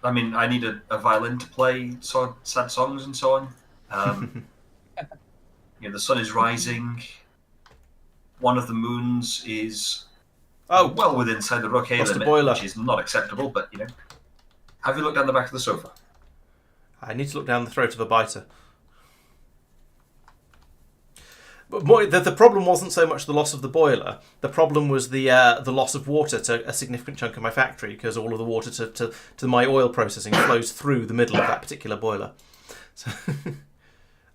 I mean, I need a violin to play sad songs and so on. The sun is rising. One of the moons is well within inside the Roque lost a limit, boiler. which is not acceptable. But have you looked down the back of the sofa? I need to look down the throat of a biter. But more, the problem wasn't so much the loss of the boiler. The problem was the loss of water to a significant chunk of my factory, because all of the water to my oil processing flows through the middle of that particular boiler. So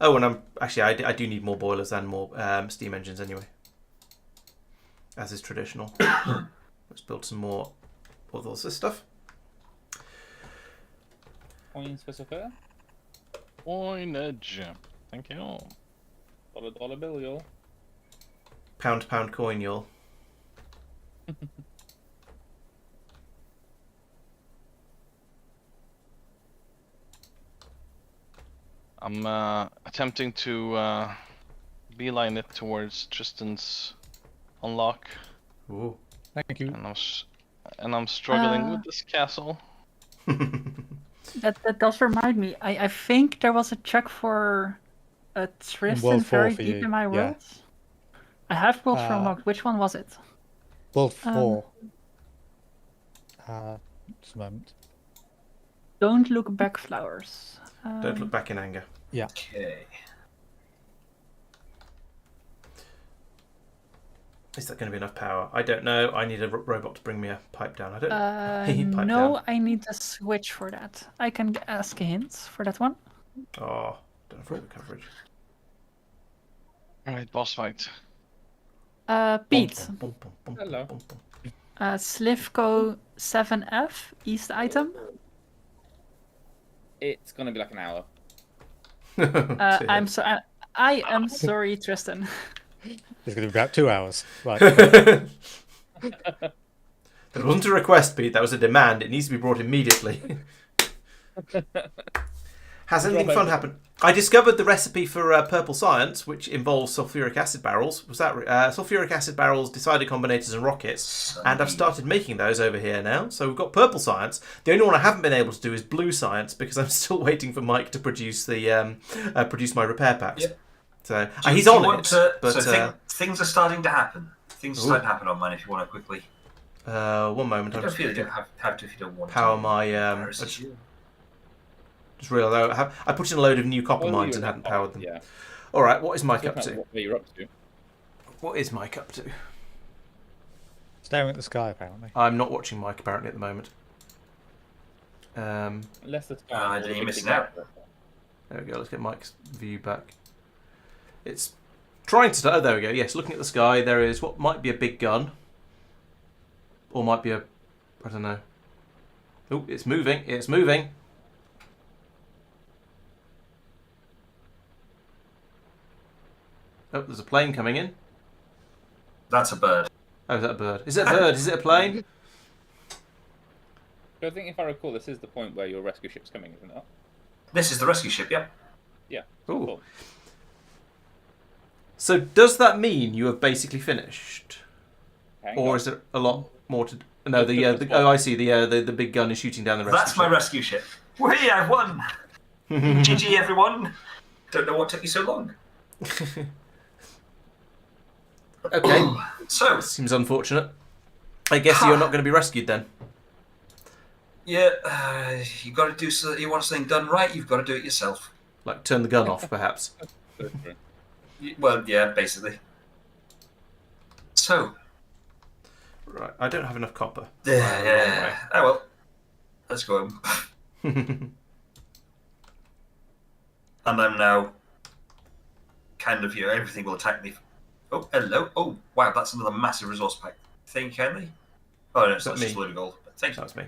oh, and I do need more boilers and more steam engines anyway, as is traditional. Let's build some more of all this stuff. Coins for Safir. Coinage. Thank you. $1 bill, y'all. Pound coin, y'all. I'm attempting to beeline it towards Tristan's unlock, Ooh. Thank you. and I'm struggling with this castle. That does remind me. I think there was a check for Tristan World 4 very for deep you, in my yeah. worlds. I have World 4 unlocked. Which one was it? World 4. Just a moment. Don't look back, flowers. Don't look back in anger. Yeah. Okay. Is that going to be enough power? I don't know. I need a robot to bring me a pipe down. I don't need pipe no, down. I need a switch for that. I can ask a hint for that one. Oh, don't have robot coverage. Alright, boss fight. Pete. Hello. Slivco 7F, East item. It's gonna be like an hour. I am sorry, Tristan. It's going to be about 2 hours. Right. That wasn't a request, Pete. That was a demand. It needs to be brought immediately. Has anything fun happened? I discovered the recipe for purple science, which involves sulfuric acid barrels. Was that sulfuric acid barrels, decided combinators, and rockets? And I've started making those over here now. So we've got purple science. The only one I haven't been able to do is blue science, because I'm still waiting for Mike to produce the produce my repair packs. Yep. So he's on it. Things are starting to happen. Things are starting to happen on mine. If you want to quickly. 1 moment. I don't feel you don't have to if you don't want power to. my. Just realised I put in a load of new copper mines and hadn't powered them. Yeah. All right, what is Mike up to? What you're up to? What is Mike up to? Staring at the sky, apparently. I'm not watching Mike apparently at the moment. Unless the I didn't missing out. There we go. Let's get Mike's view back. It's trying to start. Oh, there we go. Yes, looking at the sky, there is what might be a big gun, or might be a. I don't know. Oh, it's moving. It's moving. Oh, there's a plane coming in. That's a bird. Oh, is that a bird? Is it a bird? Is it a plane? So I think if I recall, this is the point where your rescue ship's coming, isn't it? This is the rescue ship. Yep. Yeah. Ooh. Cool. So does that mean you have basically finished, Hang or on. is there a lot more to? No, oh, I see. The big gun is shooting down the rescue. That's my rescue ship. We have won. GG, everyone. Don't know what took you so long. Okay. So Seems unfortunate. I guess you're not going to be rescued then. yeah, you got to do so. You want something done right, you've got to do it yourself. Like turn the gun off, perhaps. That's true. Well, yeah, basically. So Right. I don't have enough copper. yeah. Oh well. Let's go home. And I'm now kind of everything will attack me. Oh, hello. Oh, wow, that's another massive resource pack. Thank you kindly. Oh, no, it's not me? just a load of gold. But thank you. That's me.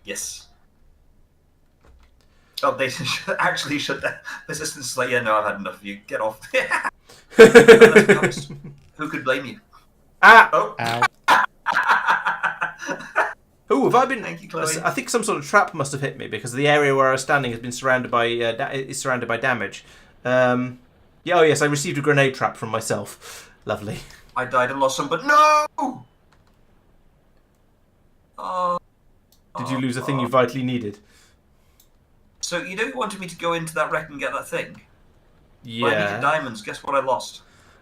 Yes. Oh, they actually shut down. Resistance is like, yeah, no, I've had enough of you. Get off. Who could blame you? Ah! Oh. Ow. Oh, have I been? Thank you, Chloe. I think some sort of trap must have hit me because the area where I was standing has been surrounded by is surrounded by damage. Yeah. Oh yes, I received a grenade trap from myself. Lovely. I died and lost some, but no! Oh. Did you lose a thing you vitally needed? So you know you wanted me to go into that wreck and get that thing? Well, I needed Yeah. diamonds. Guess what I lost?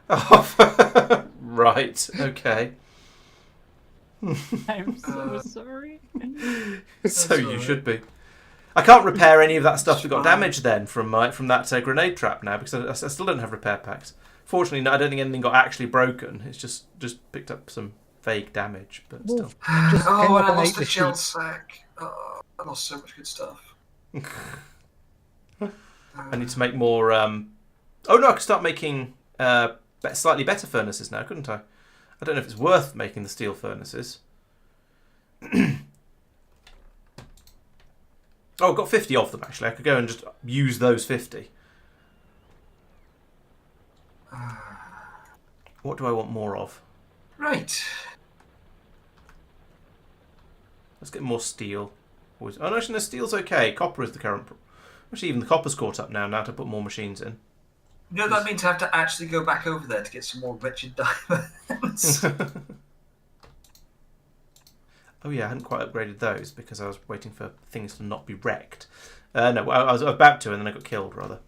Oh, right. Okay. I'm so sorry. So you alright. should be. I can't repair any of that stuff that got damaged then from that grenade trap now because I still don't have repair packs. Fortunately, no, I don't think anything got actually broken. It's just picked up some vague damage, but still. Just Oh, came and up I and lost ate a the gel sheep. sack. Oh, I lost so much good stuff. I need to make more. Oh no, I could start making slightly better furnaces now, couldn't I? I don't know if it's worth making the steel furnaces. Oh, I've got 50 of them actually. I could go and just use those 50. What do I want more of? Right. Let's get more steel. Oh no, actually, no, steel's okay. Copper is the current. Actually, even the copper's caught up now. Now to put more machines in. You know, that means I have to actually go back over there to get some more wretched diamonds. Oh yeah, I hadn't quite upgraded those because I was waiting for things to not be wrecked. No, I was about to, and then I got killed rather.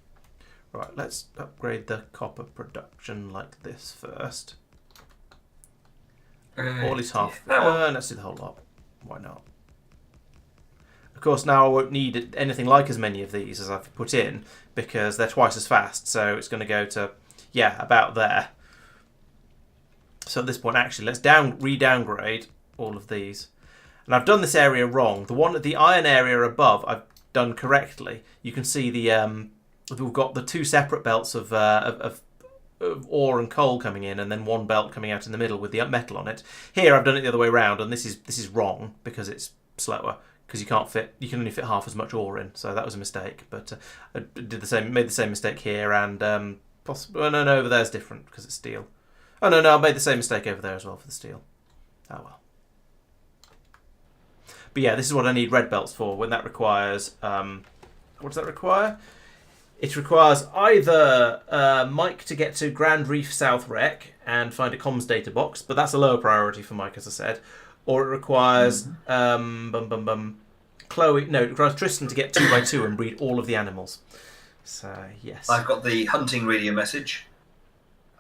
Right, let's upgrade the copper production like this first. Or at least half. Let's do the whole lot. Why not? Of course, now I won't need anything like as many of these as I've put in because they're twice as fast. So it's going to go to, yeah, about there. So at this point, actually, let's re-downgrade all of these. And I've done this area wrong. The iron area above, I've done correctly. You can see we've got the two separate belts of ore and coal coming in, and then one belt coming out in the middle with the metal on it. Here, I've done it the other way around, and this is wrong because it's slower. Because you can only fit half as much ore in, so that was a mistake. But I made the same mistake here, and possibly no, over there's different because it's steel. Oh no, I made the same mistake over there as well for the steel. Oh well. But yeah, this is what I need red belts for. When that requires, what does that require? It requires either Mike to get to Grand Reef South Rec and find a comms data box, but that's a lower priority for Mike, as I said. Or it requires Chloe. No, it requires Tristan to get 2x2 and breed all of the animals. So yes, I've got the hunting radio message,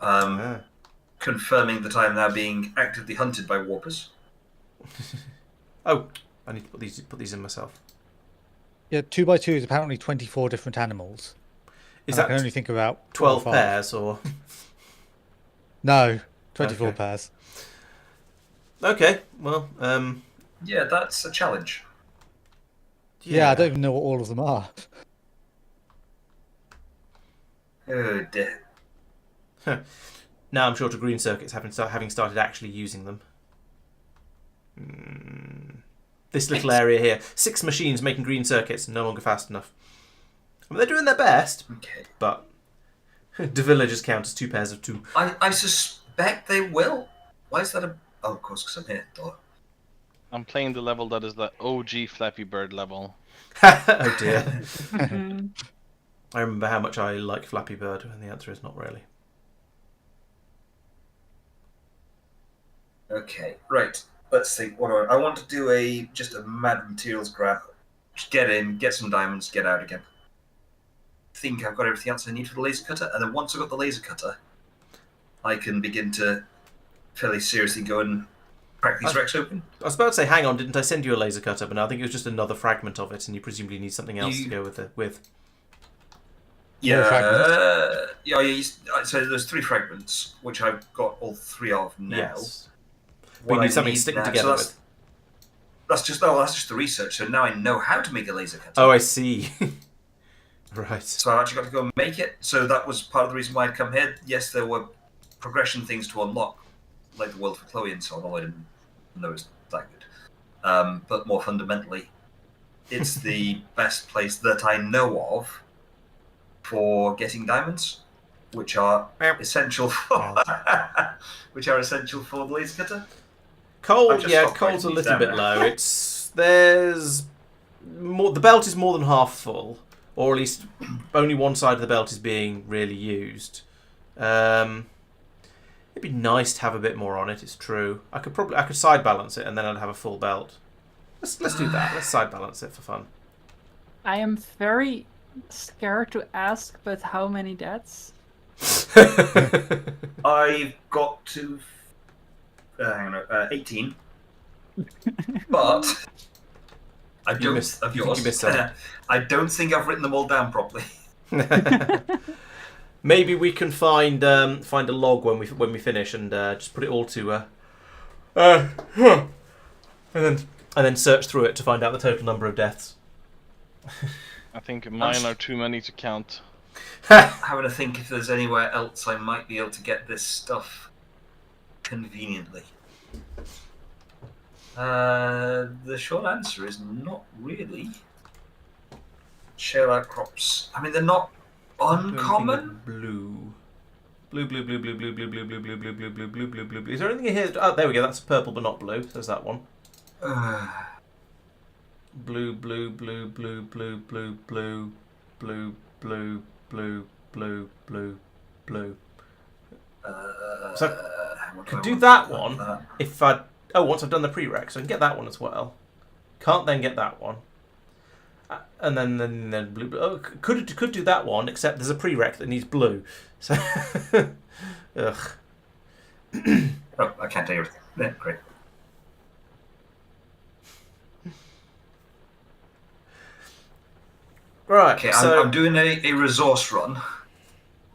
confirming that I am now being actively hunted by warpers. Oh, I need to put these in myself. Yeah, 2x2 is apparently 24 different animals. Is I that can only think about 12 5. pairs or? No, 24 Okay. pairs. Okay, well, Yeah, that's a challenge. Yeah, I don't even know what all of them are. Oh dear. Now I'm short of green circuits, having started actually using them. This little area here, 6 machines making green circuits, no longer fast enough. I mean, they're doing their best, Okay. but the villagers count as 2 pairs of 2. I suspect they will. Why is that a... Oh, of course, because I'm here. Duh. I'm playing the level that is the OG Flappy Bird level. Oh dear. Mhm. I remember how much I like Flappy Bird, and the answer is not really. Okay, right. Let's think. I want to do just a mad materials grab. Just get in, get some diamonds, get out again. I think I've got everything else I need for the laser cutter, and then once I've got the laser cutter, I can begin to fairly seriously go and crack these wrecks open. I was about to say, hang on, didn't I send you a laser cutter? But no, I think it was just another fragment of it, and you presumably need something else to go with. Yeah, fragments? so there's 3 fragments, which I've got all 3 of now. Yes. But What you I need something need to stick now- them together so with. that's just the research. So now I know how to make a laser cutter. Oh, I see. Right. So I've actually got to go and make it. So that was part of the reason why I'd come here. Yes, there were progression things to unlock, like the world for Chloe and so on, although I didn't know it was that good. But more fundamentally, it's the best place that I know of for getting diamonds, which are essential for the laser cutter. Coal, I've just yeah, stopped coal's a writing these little down bit now. low. There's more. The belt is more than half full, or at least only one side of the belt is being really used. It'd be nice to have a bit more on it. It's true. I could side balance it, and then I'd have a full belt. Let's do that. Let's side balance it for fun. I am very scared to ask, but how many deaths? I've got to 18, but I You don't. missed- Of you think yours. you missed some? I don't think I've written them all down properly. Maybe we can find a log when we finish and just put it all to and then search through it to find out the total number of deaths. I think mine are too many to count. Having to think if there's anywhere else I might be able to get this stuff conveniently. The short answer is not really. Shell outcrops. I mean, they're not uncommon. Blue. Blue. Is there anything in here? Oh, there we go. That's purple, but not blue. There's that one. Blue. So I could do that one if I. Oh, once I've done the prereq, so I can get that one as well. Can't then get that one. And then blue. Oh, could do that one, except there's a prereq that needs blue. So, ugh. Oh, I can't do it. Yeah, great. Right. Okay, so I'm doing a resource run.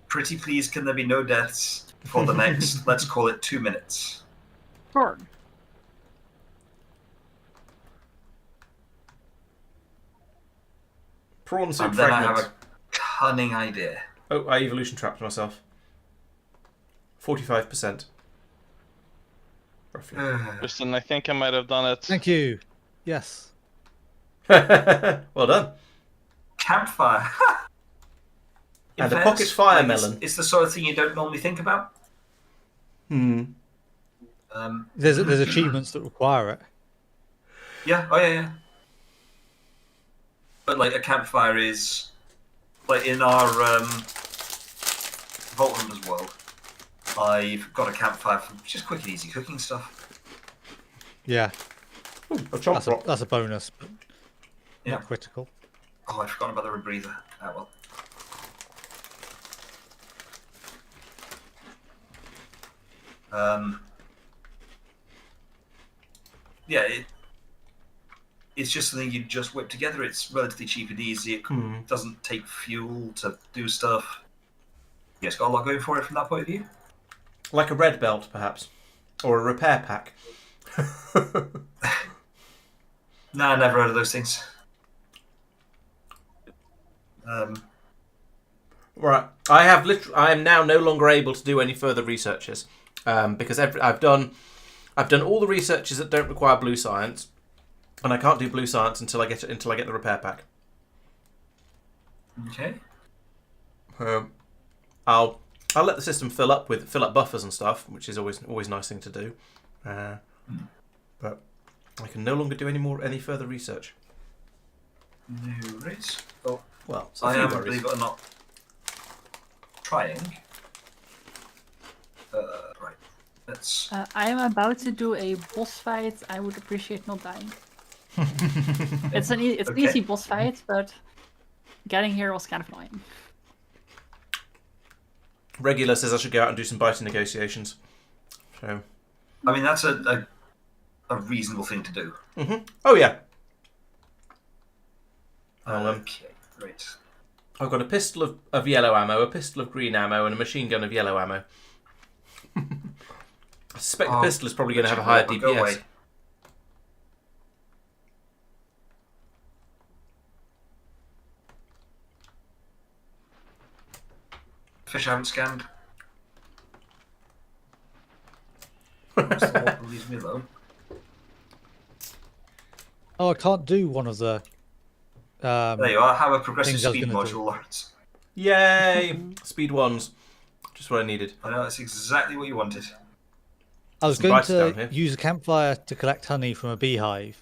Pretty please, can there be no deaths for the next, let's call it 2 minutes. Sure. prawn soup And then I have fragments. a cunning idea. Oh, I evolution trapped myself. 45%. Roughly. Tristan, I think I might have done it. Thank you. Yes. Well done. Campfire. In And a fairness, pocket fire like, melon. It's the sort of thing you don't normally think about. Hmm. There's achievements that require it. Yeah, oh yeah. But like a campfire is, like in our Vault Hunters world, I've got a campfire for just quick and easy cooking stuff. Yeah, Ooh, a chomp rock. that's a bonus, but Yeah. not critical. Oh, I've forgotten about the rebreather. Oh well. Yeah, it's just something you just whip together. It's relatively cheap and easy. It doesn't take fuel to do stuff. Yeah, it's got a lot going for it from that point of view. Like a red belt, perhaps. Or a repair pack. Nah, never heard of those things. Right. I am now no longer able to do any further researches. Because I've done all the researches that don't require blue science. And I can't do blue science until I get the repair pack. Okay. I'll let the system fill up buffers and stuff, which is always a nice thing to do. But I can no longer do any further research. No worries. Oh, Well, it's I a few am, worries. believe it or not, trying. Right. Let's. I am about to do a boss fight. I would appreciate not dying. It's an Okay. easy boss fight, but getting here was kind of annoying. Regular says I should go out and do some biting negotiations. So. I mean, that's a reasonable thing to do. Oh yeah. Okay, great. I've got a pistol of yellow ammo, a pistol of green ammo, and a machine gun of yellow ammo. I suspect the pistol is probably going to have a higher Go away. DPS. Fish I haven't scanned. That's the one that leaves me alone. Oh, I can't do one of the. There you are. Have a progressive Things I was speed gonna do. module, Laurence. Yay! Speed ones. Just what I needed. I know that's exactly what you wanted. I was Some going bites down here. to use a campfire to collect honey from a beehive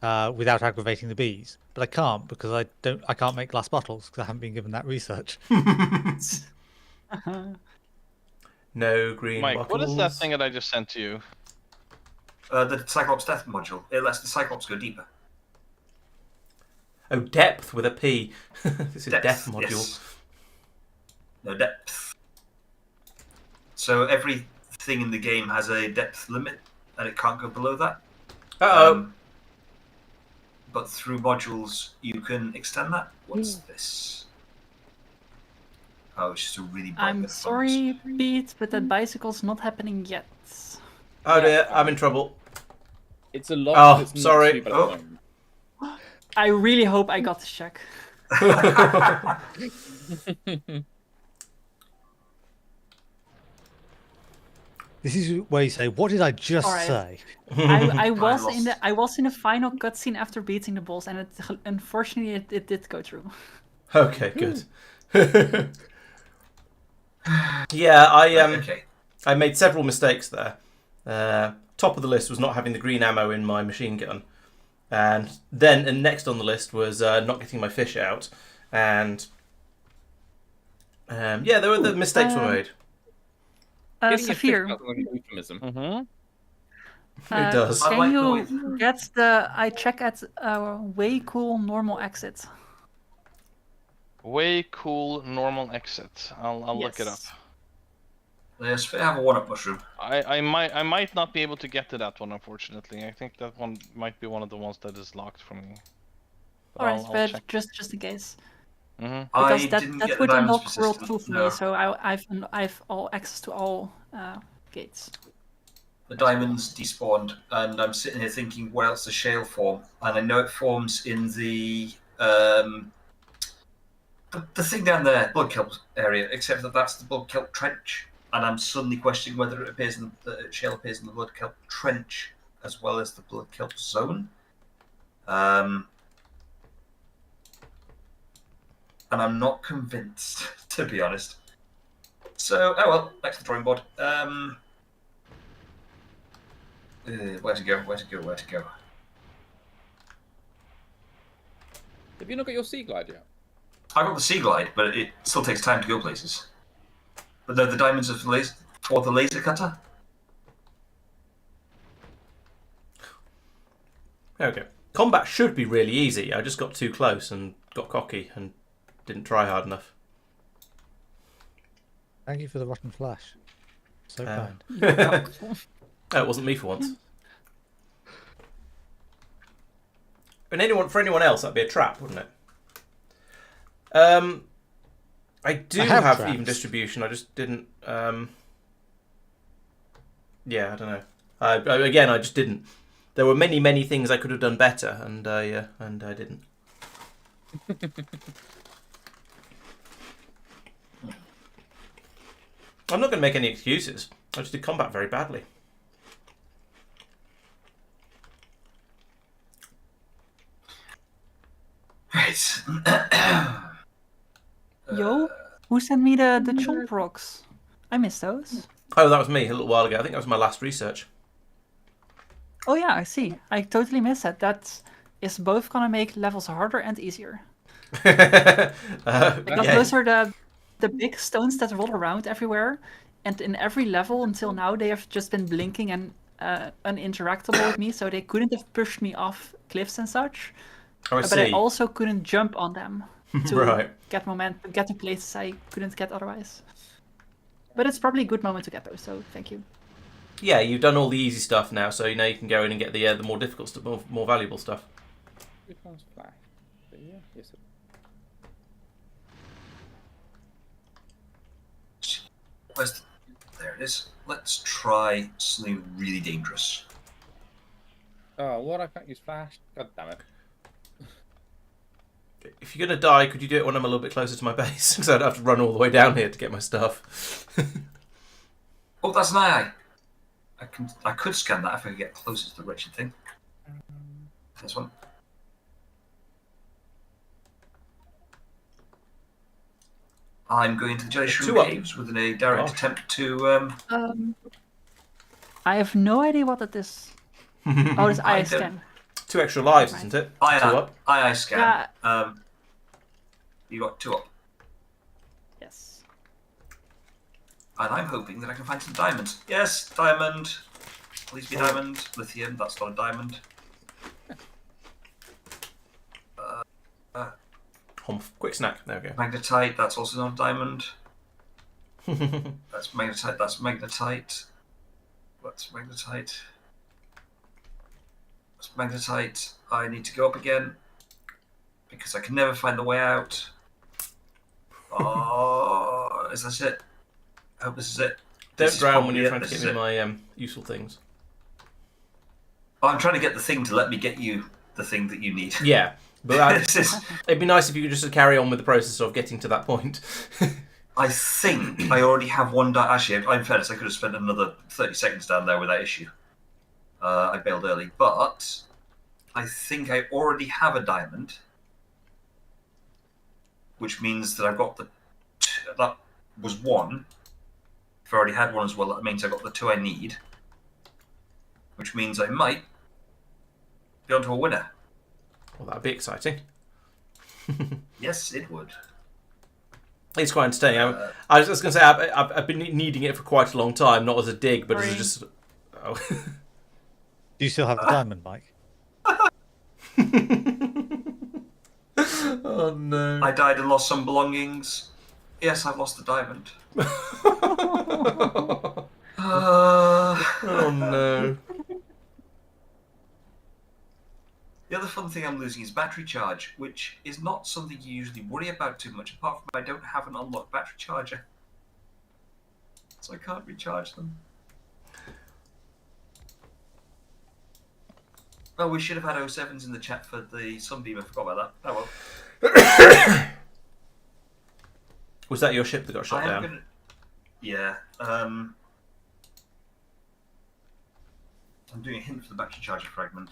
without aggravating the bees, but I can't because I can't make glass bottles because I haven't been given that research. No green Mike, bottles. what is that thing that I just sent to you? The Cyclops Death module. It lets the Cyclops go deeper. Oh, depth with a P. This is death module. Yes. No depth. So everything in the game has a depth limit, and it can't go below that. Uh-oh. but through modules you can extend that. What's this? Oh, it's just a really bright I'm bit of sorry, Pete, but that bicycle's not happening yet. Oh Yeah, dear, fine. I'm in trouble. It's a lot. Oh, It's not sorry. too bad at Oh. the moment. I really hope I got this check. This is where you say, "What did I just Alright. say?" I was lost. in the final cutscene after beating the boss, and unfortunately it did go through. Okay, good. Yeah, Okay. I made several mistakes there. Top of the list was not having the green ammo in my machine gun, and next on the list was not getting my fish out, and yeah, there were the mistakes were made. Getting your fish Safir, out is like an euphemism. It does. I can like you the get the I check at way cool normal exit? Way cool normal exit. I'll look it up. Yes, I have a 1-up mushroom. I might not be able to get to that one, unfortunately. I think that one might be one of the ones that is locked for me. But Alright, I'll but check. just in case. Mm-hmm. Because I that didn't get the would diamonds unlock World persistent. 2 for No. me, so I've all access to all gates. The diamonds despawned, and I'm sitting here thinking, what else does shale form? And I know it forms in the thing down there, blood kelp area, except that that's the blood kelp trench. And I'm suddenly questioning whether it appears in the shale appears in the blood kelp trench as well as the blood kelp zone. And I'm not convinced, to be honest. So, oh well, back to the drawing board. Where to go? Have you not got your sea glide yet? I got the sea glide, but it still takes time to go places. But the diamonds are for the laser cutter. Okay. Combat should be really easy. I just got too close and got cocky and didn't try hard enough. Thank you for the rotten flash. So kind. Oh, it wasn't me for once. And for anyone else, that'd be a trap, wouldn't it? I do I have have traps. even distribution. I just didn't. Yeah, I don't know. I just didn't. There were many things I could have done better, and I didn't. I'm not going to make any excuses. I just did combat very badly. Right. Yo, who sent me the chomp rocks? I missed those. Oh, that was me a little while ago. I think that was my last research. Oh yeah, I see. I totally missed that. That is both gonna make levels harder and easier. Because yeah. those are the big stones that roll around everywhere, and in every level until now they have just been blinking and uninteractable with me, so they couldn't have pushed me off cliffs and such. Oh, I But I see. also couldn't jump on them to Right. get momentum, get to places I couldn't get otherwise. But it's probably a good moment to get those, so thank you. Yeah, you've done all the easy stuff now, so now you can go in and get the more difficult stuff, more valuable stuff. Which one's flash? Yeah, yes. There it is. Let's try something really dangerous. Oh, what? I can't use flash. God damn it. If you're gonna die, could you do it when I'm a little bit closer to my base? Because I'd have to run all the way down here to get my stuff. Oh, that's an eye. I could scan that if I could get closer to the wretched thing. This one. I'm going to the Jelly Two Shroom up. Caves with a direct Gosh. attempt to. I have no idea what that is. Oh, it's I eye don't- scan. 2 extra lives, isn't it? 2 up. Eye scan. Yeah. You got 2 up. Yes. And I'm hoping that I can find some diamonds. Yes, diamond. Please be diamond. Lithium, that's not a diamond. Humph. Quick snack. There we go. Magnetite, that's also not a diamond. That's magnetite, that's magnetite. That's magnetite. magnetite. I need to go up again because I can never find the way out. Oh, is this it? I hope this is it. Don't drown when you're trying to get me my useful things. Oh, I'm trying to get the thing to let me get you the thing that you need. Yeah, but it'd be nice if you could just carry on with the process of getting to that point. I think I already have one. Actually, in fairness, I could have spent another 30 seconds down there without issue. I bailed early, but I think I already have a diamond, which means that I've got the. That was one. If I already had one as well, that means I got the 2 I need, which means I might be onto a winner. Well, that'd be exciting. Yes, it would. It's quite entertaining. I was just going to say, I've been needing it for quite a long time, not as a dig, but as just... Oh. Do you still have the diamond, Mike? Oh, no. I died and lost some belongings. Yes, I've lost the diamond. Oh, no. The other fun thing I'm losing is battery charge, which is not something you usually worry about too much, apart from I don't have an unlocked battery charger. So I can't recharge them. Oh, we should have had 07s in the chat for the Sunbeam, I forgot about that. Oh well. Was that your ship that got shot down? Yeah. I'm doing a hint for the battery charger fragment.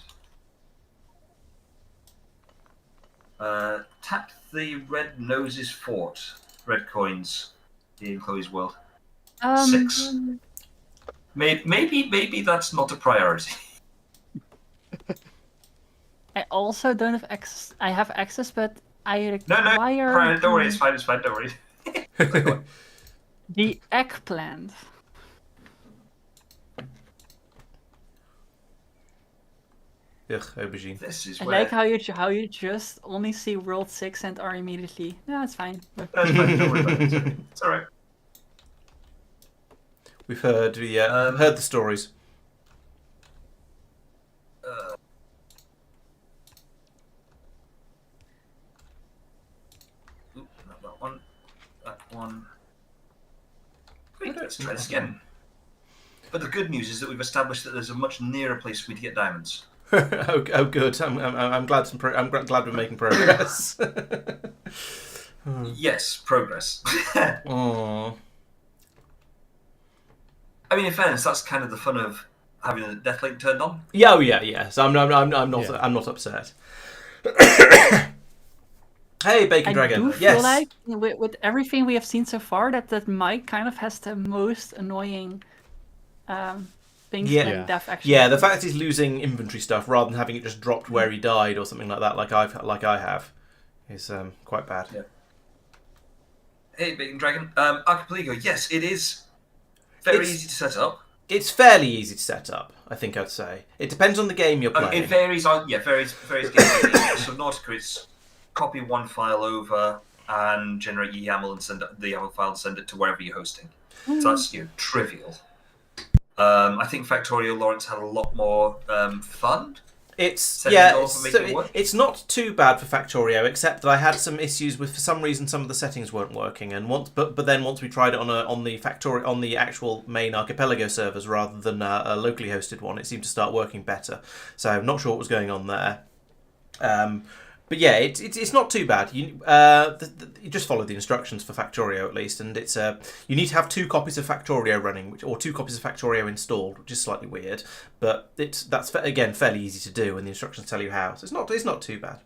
Tap the red noses fort. Red coins in Chloe's world. 6. Maybe that's not a priority. I also don't have access. I have access, but I No, require... don't worry, it's fine, don't worry. The eggplant. Ugh, aubergine. This is I where... like how you just only see World 6 and are immediately... No, it's fine. That's fine, don't worry about it. It's alright. We've heard the stories. Not that one. That one. Great, let's try this again. But the good news is that we've established that there's a much nearer place for me to get diamonds. Oh, good. I'm glad. I'm glad we're making progress. Yes, progress. Aww. I mean, in fairness, that's kind of the fun of having the Deathlink turned on. Yeah, oh yeah. So I'm not upset. Hey, Bacon Dragon. I do feel like with everything we have seen so far that Mike kind of has the most annoying things when Death actually. Yeah, the fact he's losing inventory stuff rather than having it just dropped where he died or something like that, like I have, is quite bad. Yeah. Hey, Bacon Dragon. Archipelago. Yes, it is very easy to set up. It's fairly easy to set up, I think I'd say. It depends on the game you're playing. It varies on varies games. Subnautica, it's copy one file over and generate YAML and send the YAML file and send it to wherever you're hosting. So that's trivial. I think Factorio Laurence had a lot more fun. It's it it's not too bad for Factorio, except that I had some issues with, for some reason, some of the settings weren't working, and but then once we tried it on the actual main Archipelago servers rather than a locally hosted one, it seemed to start working better. So I'm not sure what was going on there. But yeah, it's not too bad. You just follow the instructions for Factorio at least, and it's you need to have 2 copies of Factorio running, or 2 copies of Factorio installed, which is slightly weird. But that's again fairly easy to do, and the instructions tell you how. So it's not too bad.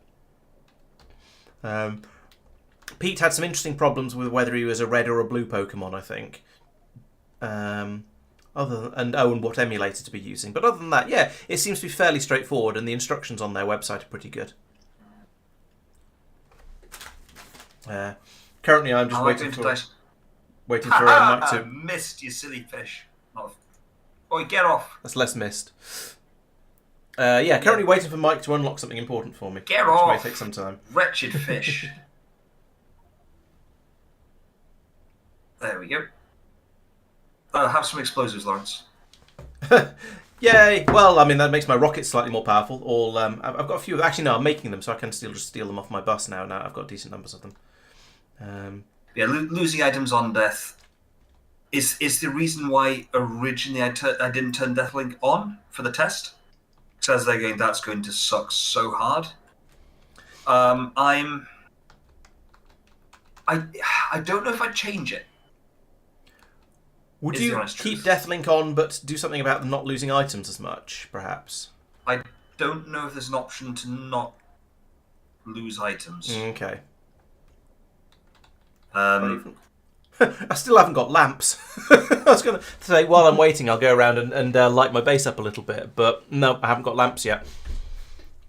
Pete had some interesting problems with whether he was a red or a blue Pokemon, I think. And what emulator to be using. But other than that, yeah, it seems to be fairly straightforward, and the instructions on their website are pretty good. Currently, I'm just waiting for Mike to. Missed, you silly fish. Oi, get off. That's less missed. Currently waiting for Mike to unlock something important for me. Get off. Which may take some time. Wretched fish. There we go. Have some explosives, Laurence. Yay! Well, I mean, that makes my rockets slightly more powerful. All I've got a few. Actually, no, I'm making them, so I can still just steal them off my bus now. Now I've got decent numbers of them. Yeah, losing items on death is the reason why originally I didn't turn Deathlink on for the test. Because they're going, that's going to suck so hard. I don't know if I'd change it. Would Is the you honest keep truth. Deathlink on, but do something about them not losing items as much, perhaps? I don't know if there's an option to not lose items. Okay. Um, I still haven't got lamps. I was going to say, while I'm waiting, I'll go around and light my base up a little bit, but no, I haven't got lamps yet.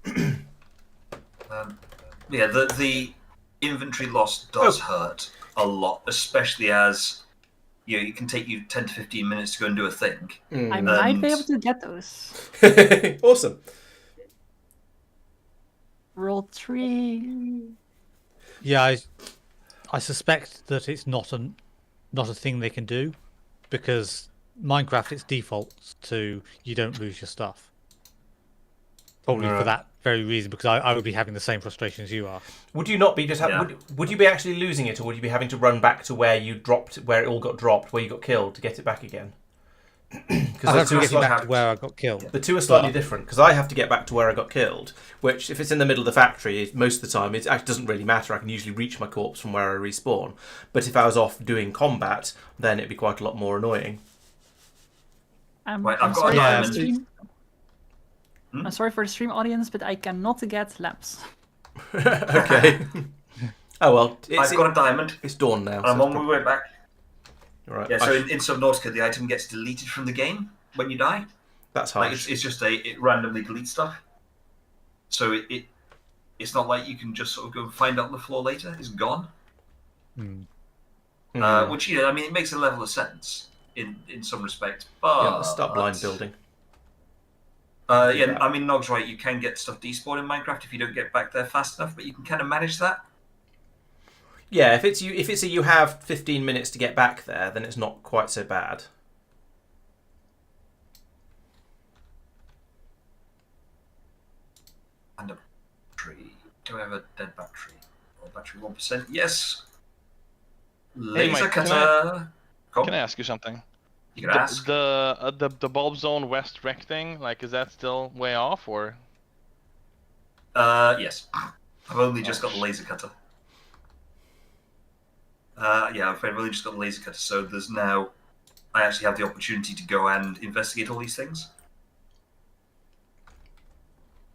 yeah, the inventory loss does hurt a lot, especially as it can take you 10 to 15 minutes to go and do a thing. I might be able to get those. Awesome. Roll 3. Yeah, I suspect that it's not a thing they can do, because Minecraft, its defaults to you don't lose your stuff. Probably for that very reason, because I would be having the same frustration as you are. Would you not be just would you be actually losing it, or would you be having to run back to where you dropped, where it all got dropped, where you got killed, to get it back again? I have to get back to where I got killed. The two are slightly different, because I have to get back to where I got killed, which, if it's in the middle of the factory, most of the time it actually doesn't really matter. I can usually reach my corpse from where I respawn. But if I was off doing combat, then it'd be quite a lot more annoying. Right, I'm I've got sorry a for the diamond. stream. I'm sorry for the stream audience, but I cannot get lamps. Okay. Oh well, I've got a diamond. It's dawn now. And I'm on my way back. All right. Yeah, so in Subnautica, the item gets deleted from the game when you die. That's Like harsh. it's just it randomly deletes stuff. So it's not like you can just sort of go and find it on the floor later. It's gone. Which I mean, it makes a level of sense in some respect. But Yeah, start blind building. yeah, I mean, Nog's right. You can get stuff despawned in Minecraft if you don't get back there fast enough, but you can kind of manage that. Yeah, if you have 15 minutes to get back there, then it's not quite so bad. And a battery. Do I have a dead battery? Or battery 1%? Yes. Laser Mike, cutter. Can I ask you something? You can ask. The bulb zone west rec thing, like, is that still way off, or? Yes. I've only just got the laser cutter. Yeah, I've only just got the laser cutter, so there's now... I actually have the opportunity to go and investigate all these things.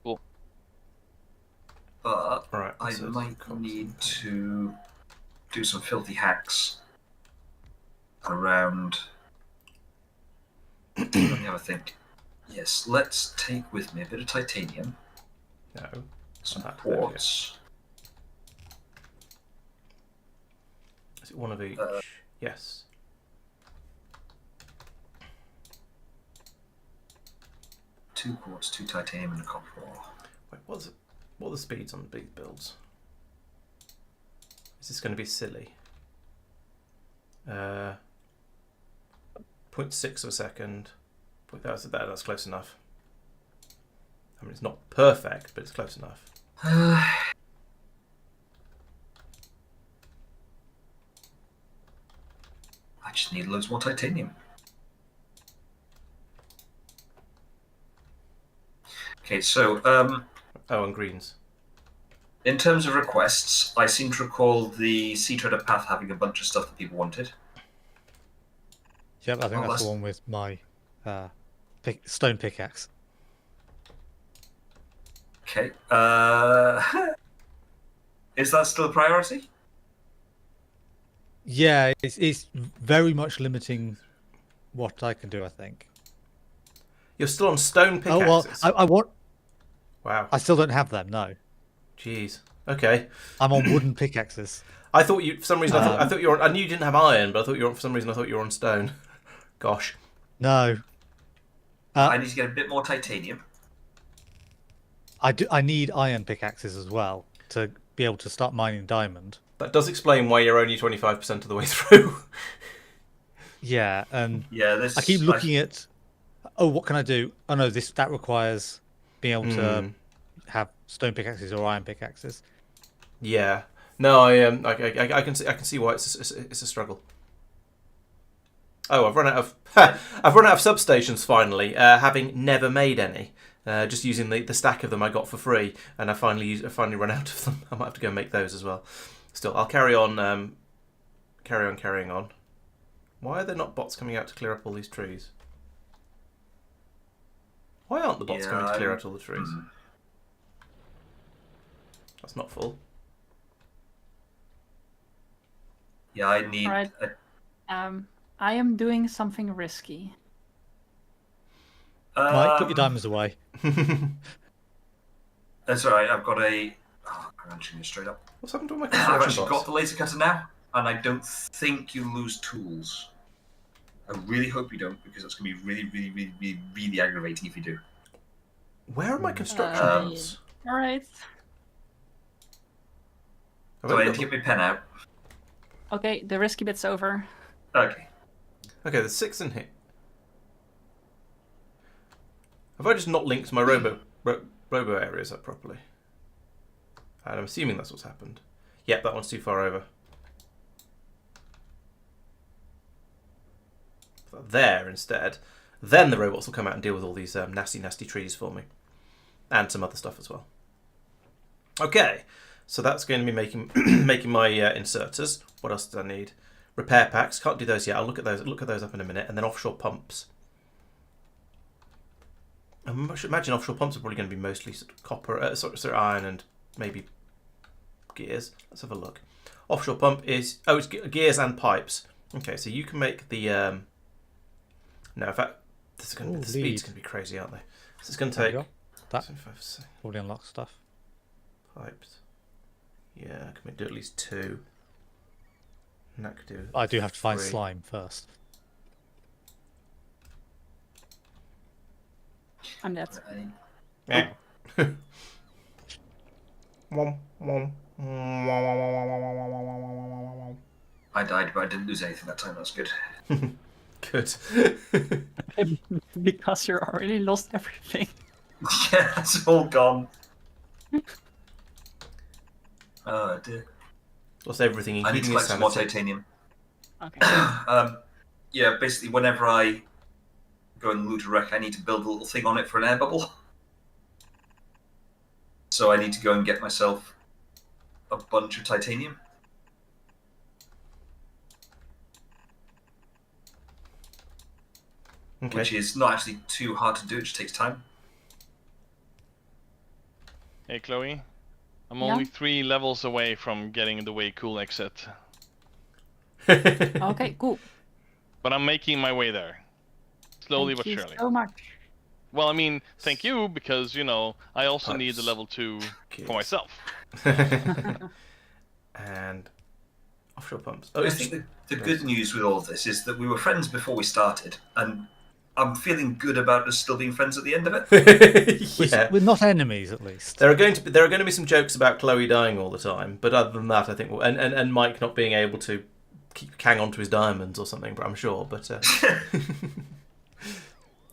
Cool. But Right, I so might need to do some filthy hacks around... Let me have a think. Yes, let's take with me a bit of titanium, No. some There we go. quartz. Is it one of each? Yes. Two quartz, 2 titanium, and a copper ore. Wait, what are the speeds on these builds? Is this going to be silly? 0.6 of a second. That's close enough. I mean, it's not perfect, but it's close enough. I just need loads more titanium. Okay, so Oh, and greens. in terms of requests, I seem to recall the Sea Treader Path having a bunch of stuff that people wanted. Yep, I think Oh, that's that's- the one with my stone pickaxe. Okay. Is that still a priority? Yeah, it's very much limiting what I can do, I think. You're still on stone Oh, well, pickaxes. I want... Wow. I still don't have them, no. Jeez. Okay. I'm on wooden pickaxes. I thought you, for some reason, I thought you were. I knew you didn't have iron, but I thought you were. For some reason, I thought you were on stone. Gosh. No. I need to get a bit more titanium. I need iron pickaxes as well to be able to start mining diamond. That does explain why you're only 25% of the way through. Yeah, and Yeah, this. I keep looking at... oh, what can I do? Oh no, that requires being able to have stone pickaxes or iron pickaxes. Yeah. No, I can see why it's a struggle. Oh, I've run out of substations finally, having never made any. Just using the stack of them I got for free, and I finally run out of them. I might have to go and make those as well. Still, I'll carry on, carrying on. Why are there not bots coming out to clear up all these trees? Why aren't the bots coming to clear out all the trees? That's not full. Yeah, I need. Alright. I am doing something risky. Mike, put your diamonds away. That's alright. I've got a. Oh, I'm actually straight up. What's happened to all my I've construction actually bots? got the laser cutter now, and I don't think you lose tools. I really hope you don't, because it's going to be really, really, really, really, really aggravating if you do. Where are my construction bots? Alright. Have So I I need got to get my pen out. Okay, the risky bit's over. Okay. Okay, there's 6 in here. Have I just not linked my robo areas up properly? And I'm assuming that's what's happened. Yep, that one's too far over. Put that there instead. Then the robots will come out and deal with all these nasty, nasty trees for me. And some other stuff as well. Okay, so that's going to be making making my inserters. What else do I need? Repair packs. Can't do those yet. I'll look at those up in a minute. And then offshore pumps. I should imagine offshore pumps are probably going to be mostly sort of copper, sort of iron, and maybe gears. Let's have a look. Offshore pump is it's gears and pipes. Okay, so you can make the. No, in fact, the speed's going to be crazy, aren't they? So it's going to take. That probably unlocks stuff. Pipes. Yeah, can we do at least 2? And that could do. I do have to find 3. slime first. I'm dead. Yeah. I died, but I didn't lose anything that time. That's good. Good. Because you're already lost everything. Yeah, it's all gone. Oh dear. Lost everything, I need including to his collect some more sanity. titanium. Okay. Yeah, basically, whenever I go and loot a wreck, I need to build a little thing on it for an air bubble. So I need to go and get myself a bunch of titanium. Okay. Which is not actually too hard to do, it just takes time. Hey, Chloe. I'm Yeah? only 3 levels away from getting the way cool exit. Okay, cool. But I'm making my way there. Slowly Thank but you surely. so much. Well, I mean, thank you, because, you know, I also need the level 2 for myself. And offshore pumps. Oh, I it's think the good news with all of this is that we were friends before we started, and I'm feeling good about us still being friends at the end of it. yeah. We're not enemies, at least. There are going to be some jokes about Chloe dying all the time, but other than that, I think and Mike not being able to hang on to his diamonds or something. But I'm sure. But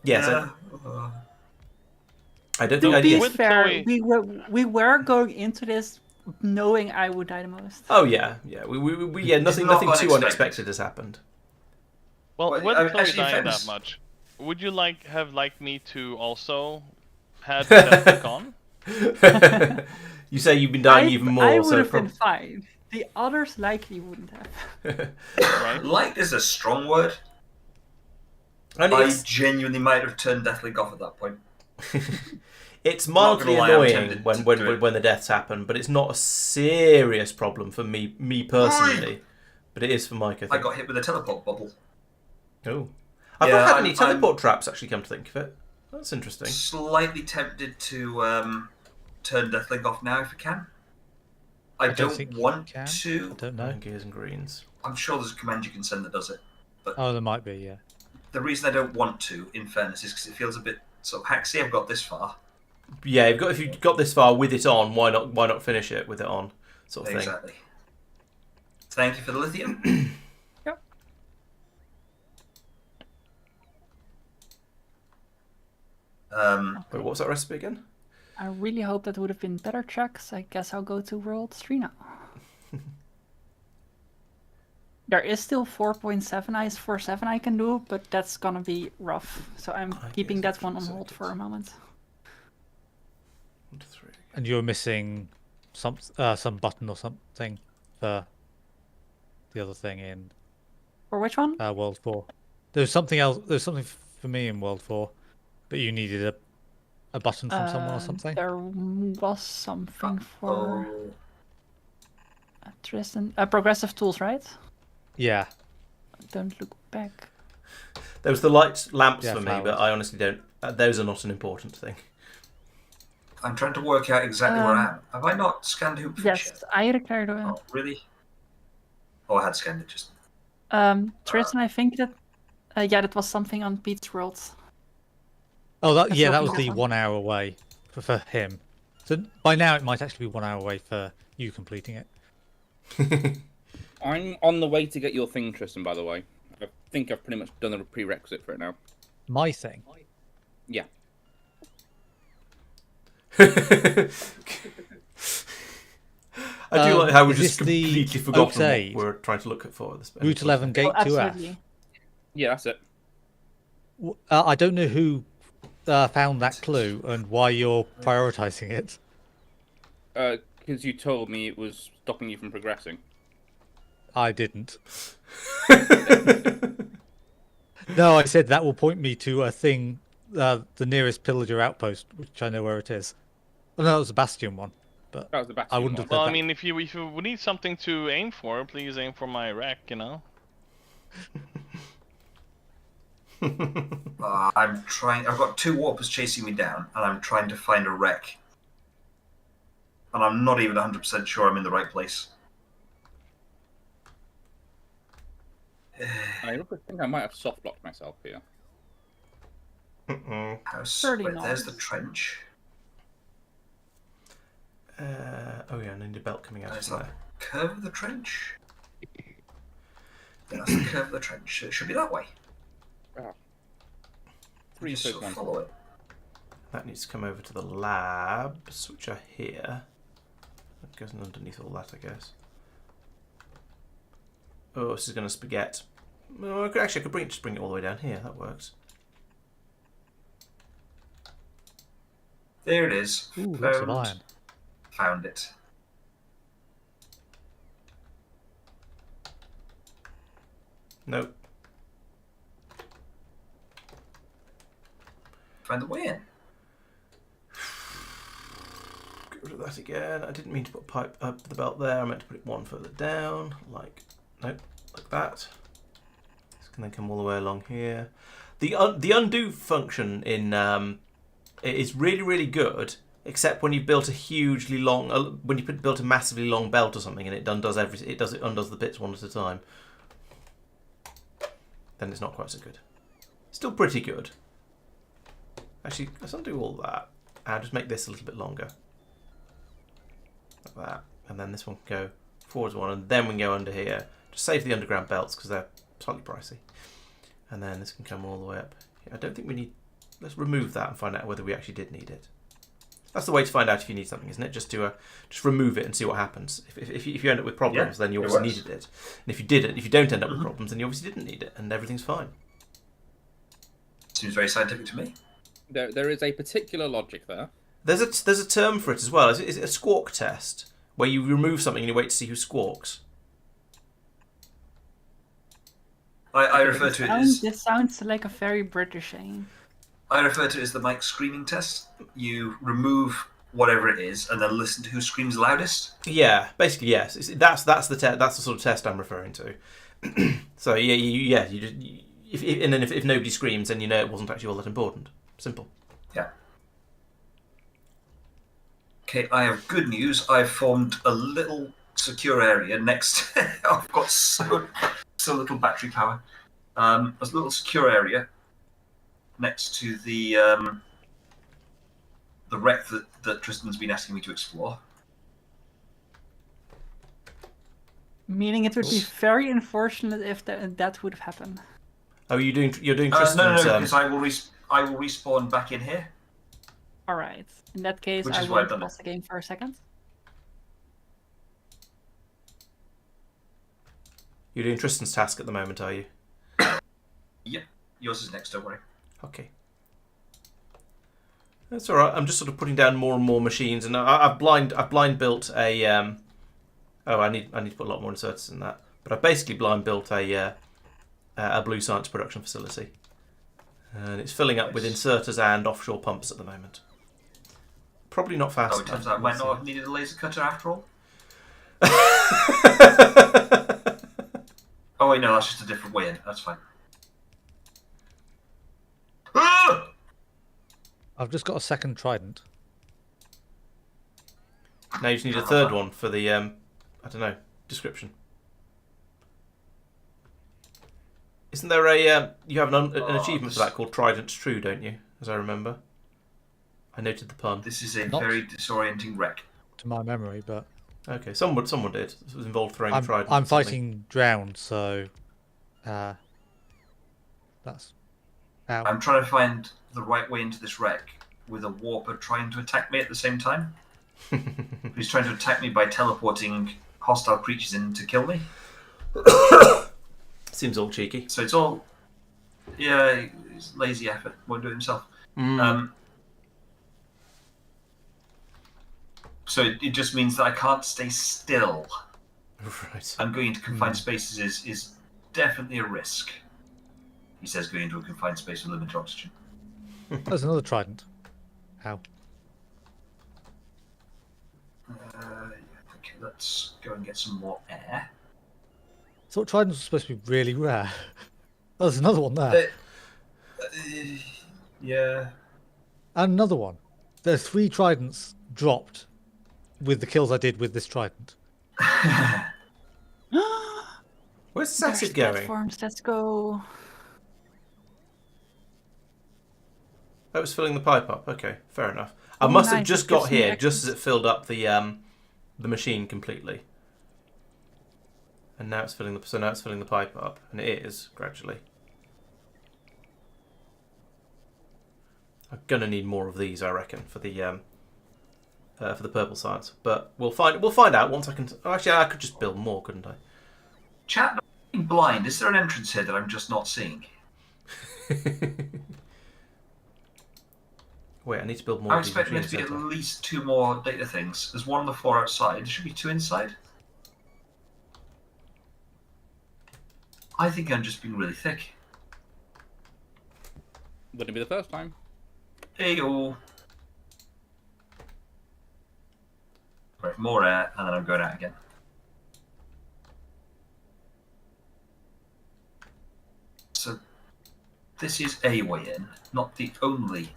yes, Yeah. I don't To think I be did. With fair, Chloe- we were going into this knowing I would die the most. Oh yeah. Yeah. Nothing not too unexpected. unexpected has happened. Well, Well, with Chloe actually, dying fairness- that much, would you have liked me to also had Deathlink on? You say you've been dying even more. I would so have been fine. The others likely wouldn't have. Right? Light is a strong word. Only I genuinely might have turned Deathlink off at that point. it's mildly Not gonna lie, I'm annoying tempted to do it. when the deaths happen, but it's not a serious problem for me personally. But it is for Mike, I think. I got hit with a teleport bubble. Oh. I've Yeah, not had I'm- any teleport traps, actually, come to think of it. That's interesting. Slightly tempted to turn Deathlink off now if I can. I don't don't think you want can. to. I don't know. And gears and greens. I'm sure there's a command you can send that does it. Oh, there might be, yeah. The reason I don't want to, in fairness, is because it feels a bit sort of hacksy. I've got this far. Yeah, if you've got this far with it on, why not finish it with it on, sort of thing. Exactly. Thank you for the lithium. Wait, what was that recipe again? I really hope that would have been better checks. I guess I'll go to World 3 now. There is still 4.7 IS47 I can do, but that's gonna be rough. So I'm keeping that one on hold for a moment. 1 to 3. And you're missing some button or something for the other thing in For which one? World 4. There's something else. There's something for me in World 4, but you needed a button from someone or something. There was something for Oh, Tristan. Progressive tools, right? Yeah. Don't look back. There was the light lamps Yeah, for me, flowers. but I honestly don't. Those are not an important thing. I'm trying to work out exactly where I am. Have I not scanned Hoopfish Yes, I declared. yet? Oh, really? Oh, I had scanned it just. Tristan, I think that. Yeah, that was something on Pete's World. Oh, that That's yeah, not that was the the one. 1 hour away for him. So by now it might actually be 1 hour away for you completing it. I'm on the way to get your thing, Tristan, by the way. I think I've pretty much done a prerequisite for it now. My thing. Yeah. I do like how we is just this the completely forgotten Oaks what we're trying to look for. This Route 11 Gate Oh, 2F. absolutely. Yeah, that's it. I don't know who found that clue and why you're prioritizing it. Because you told me it was stopping you from progressing. I didn't. No, I said that will point me to a thing, the nearest pillager outpost, which I know where it is. Oh, no, it was the Bastion one, but That was the Bastion I wouldn't one. have. Well, I that. mean, if you need something to aim for, please aim for my wreck, you know? I'm trying. I've got 2 warpers chasing me down, and I'm trying to find a wreck. And I'm not even 100% sure I'm in the right place. I think I might have soft blocked myself here. House. Pretty Wait, there's the nice. trench. Oh yeah, and I need a belt coming out There's from that there. curve of the trench. Yeah, that's the curve of the trench. It should be that way. Wow. 3 Just so sort of 1. follow it. That needs to come over to the labs, which are here. That goes underneath all that, I guess. Oh, this is going to spaghetti. Oh, actually, I could just bring it all the way down here. That works. There it is. Ooh, lots of iron. Found it. Nope. Find the way in. Get rid of that again. I didn't mean to put a pipe up the belt there. I meant to put it one further down. Like that. This can then come all the way along here. The undo function in is really, really good, except when you've built a hugely long, when you built a massively long belt or something, and it undoes everything. It undoes the bits one at a time. Then it's not quite so good. Still pretty good. Actually, let's undo all that. I'll just make this a little bit longer. Like that. And then this one can go forwards one, and then we can go under here. Just save the underground belts because they're slightly pricey. And then this can come all the way up. I don't think we need... Let's remove that and find out whether we actually did need it. That's the way to find out if you need something, isn't it? Just to just remove it and see what happens. If you end up with problems, then you obviously needed it. And if you don't end up with problems, then you obviously didn't need it, and everything's fine. Seems very scientific to me. There is a particular logic there. There's a term for it as well. Is it a squawk test, where you remove something and you wait to see who squawks? I refer to it as. This sounds like a very British saying. I refer to it as the mic screaming test. You remove whatever it is and then listen to who screams loudest. Yeah, basically yes. That's the sort of test I'm referring to. So if nobody screams, then you know it wasn't actually all that important. Simple. Yeah. Okay, I have good news. I've formed a little secure area next. I've got so little battery power. A little secure area next to the wreck that Tristan's been asking me to explore. Meaning it would be very unfortunate if that would have happened. Oh, you're doing No, Tristan's... because I will respawn back in here. All right. In that case, Which I is why I've will done it. pause the game for a second. You're doing Tristan's task at the moment, are you? Yep. Yours is next, don't worry. Okay. That's all right. I'm just sort of putting down more and more machines, and I've blind built a. Oh, I need to put a lot more inserters in that. But I've basically blind built a blue science production facility, and it's filling up with inserters and offshore pumps at the moment. Probably not fast Oh, it turns out I might not have needed a laser cutter after all. Oh wait, no, that's just a different way in. That's fine. Ah! I've just got a second trident. Now you just need a third one for the I don't know, description. Isn't there a you have an achievement for that called Trident's True, don't you? As I remember. I noted the pun. This is a Not- very disorienting wreck. To my memory, but Okay, someone did. It was involved throwing a trident. I'm or something. fighting drowned, so that's. Ow. I'm trying to find the right way into this wreck with a warper trying to attack me at the same time. He's trying to attack me by teleporting hostile creatures in to kill me. Seems all cheeky. So it's all, yeah, it's lazy effort. Won't do it himself. So it just means that I can't stay still. Right. And going into confined spaces is definitely a risk. He says going into a confined space with limited oxygen. There's another trident. Ow. Okay, let's go and get some more air. I thought tridents were supposed to be really rare. There's another one there. Yeah. And another one. There's 3 tridents dropped with the kills I did with this trident. Where's this There's acid going? platforms. Let's go. That was filling the pipe up. Okay, fair enough. I Oh, must have nice, just it gives got me here just access. as it filled up the machine completely. And now it's filling the pipe up, and it is gradually. I'm gonna need more of these, I reckon, for the purple science. But we'll find out once I can. Oh, actually, I could just build more, couldn't I? Chat, I'm blind. Is there an entrance here that I'm just not seeing? Wait, I need to build more. I'm of these expecting there to be machines, at don't I? least 2 more data things. There's one on the floor outside. There should be 2 inside. I think I'm just being really thick. Wouldn't be the first time. Hey go. Right, more air, and then I'm going out again. So, this is a way in, not the only.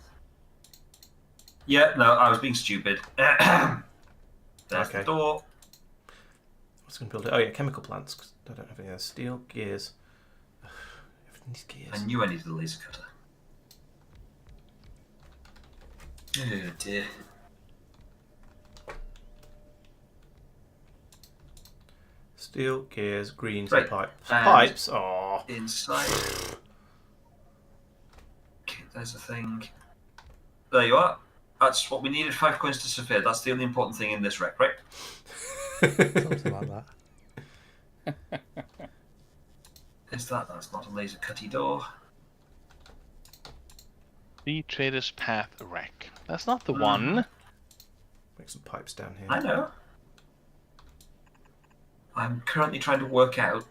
Yeah, no, I was being stupid. There's Okay. the door. What's going to build it? Oh yeah, chemical plants. 'Cause I don't have any other steel gears. Everything needs gears. I knew I needed a laser cutter. Oh dear. Steel gears, greens, Right, and pipes. and- Pipes. Oh. Inside. Okay, there's a thing. There you are. That's what we needed. 5 coins to Safir. That's the only important thing in this wreck, right? Something like that. Is that? That's not a laser cutty door. The Trader's Path wreck. That's not the one. Make some pipes down here. I know. I'm currently trying to work out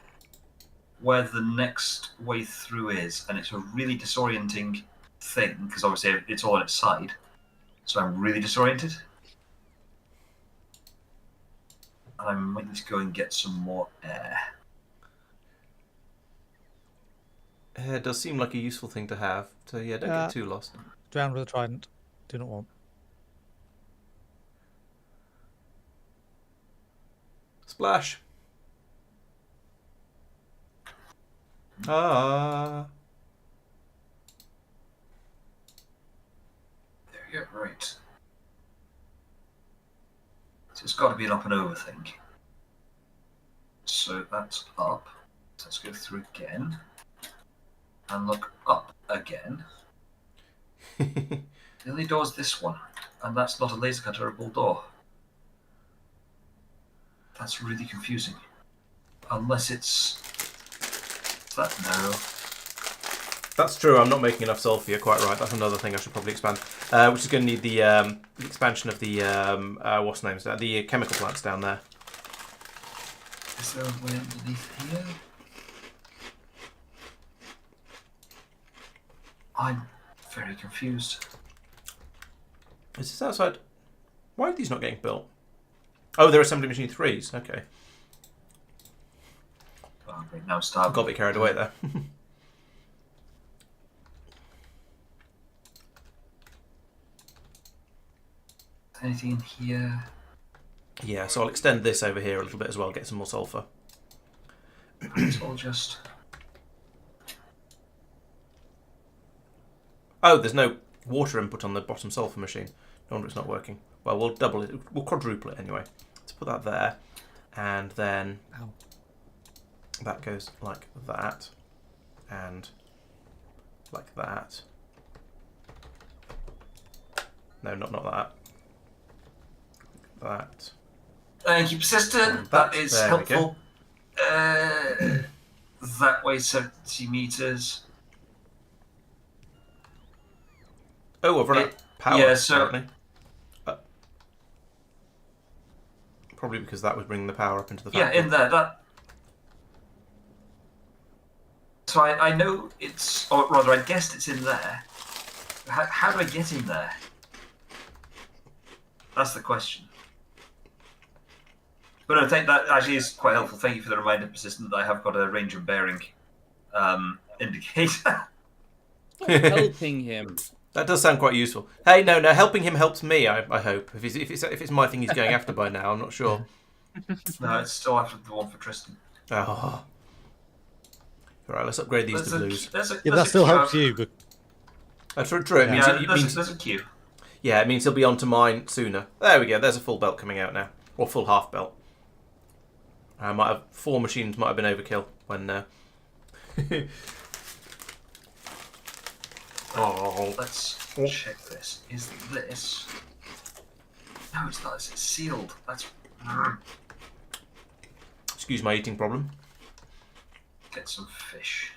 where the next way through is, and it's a really disorienting thing because obviously it's all on its side. So I'm really disoriented. And I might need to go and get some more air. It does seem like a useful thing to have. So yeah, don't get too lost. Drowned with a trident. Do not want. Splash. Ah. There we go, right. So it's got to be an up and over thing. So that's up. Let's go through again. And look up again. The only door's this one, and that's not a laser cutterable door. That's really confusing. Unless it's that narrow. That's true. I'm not making enough sulfur. You're quite right. That's another thing I should probably expand. Which is going to need the expansion of the what's the name? The chemical plants down there. Is there a way underneath here? I'm very confused. Is this outside? Why are these not getting built? Oh, they're assembly machine 3s. Okay. Oh, great. Now start. Got a bit carried away there. Anything in here? Yeah, so I'll extend this over here a little bit as well, get some more sulfur. It's all just. Oh, there's no water input on the bottom sulfur machine. No wonder it's not working. Well, we'll double it. We'll quadruple it anyway. Let's put that there. And then that goes like that. And like that. No, not that. That. Thank you, persistent. That is there helpful. That way 70 meters. Oh, I've run out of power. Yeah, so apparently. Probably because that was bringing the power up into the factory. yeah, in there. That. So I know it's, or rather, I guessed it's in there. How do I get in there? That's the question. But I think that actually is quite helpful. Thank you for the reminder, persistent, that I have got a range and bearing indicator. Helping him. That does sound quite useful. Hey, no, helping him helps me. I hope. If it's my thing he's going after by now, I'm not sure. No, it's still after the one for Tristan. Oh. All right, let's upgrade these to blues. Yeah, that still helps you. But That's true. It means, Yeah, it means there's a queue. yeah, it means he'll be onto mine sooner. There we go. There's a full belt coming out now, or full half belt. I might have 4 machines. Might have been overkill when. Oh, Let's check this. Is this? No, it's not. It's sealed. That's. excuse my eating problem. Get some fish.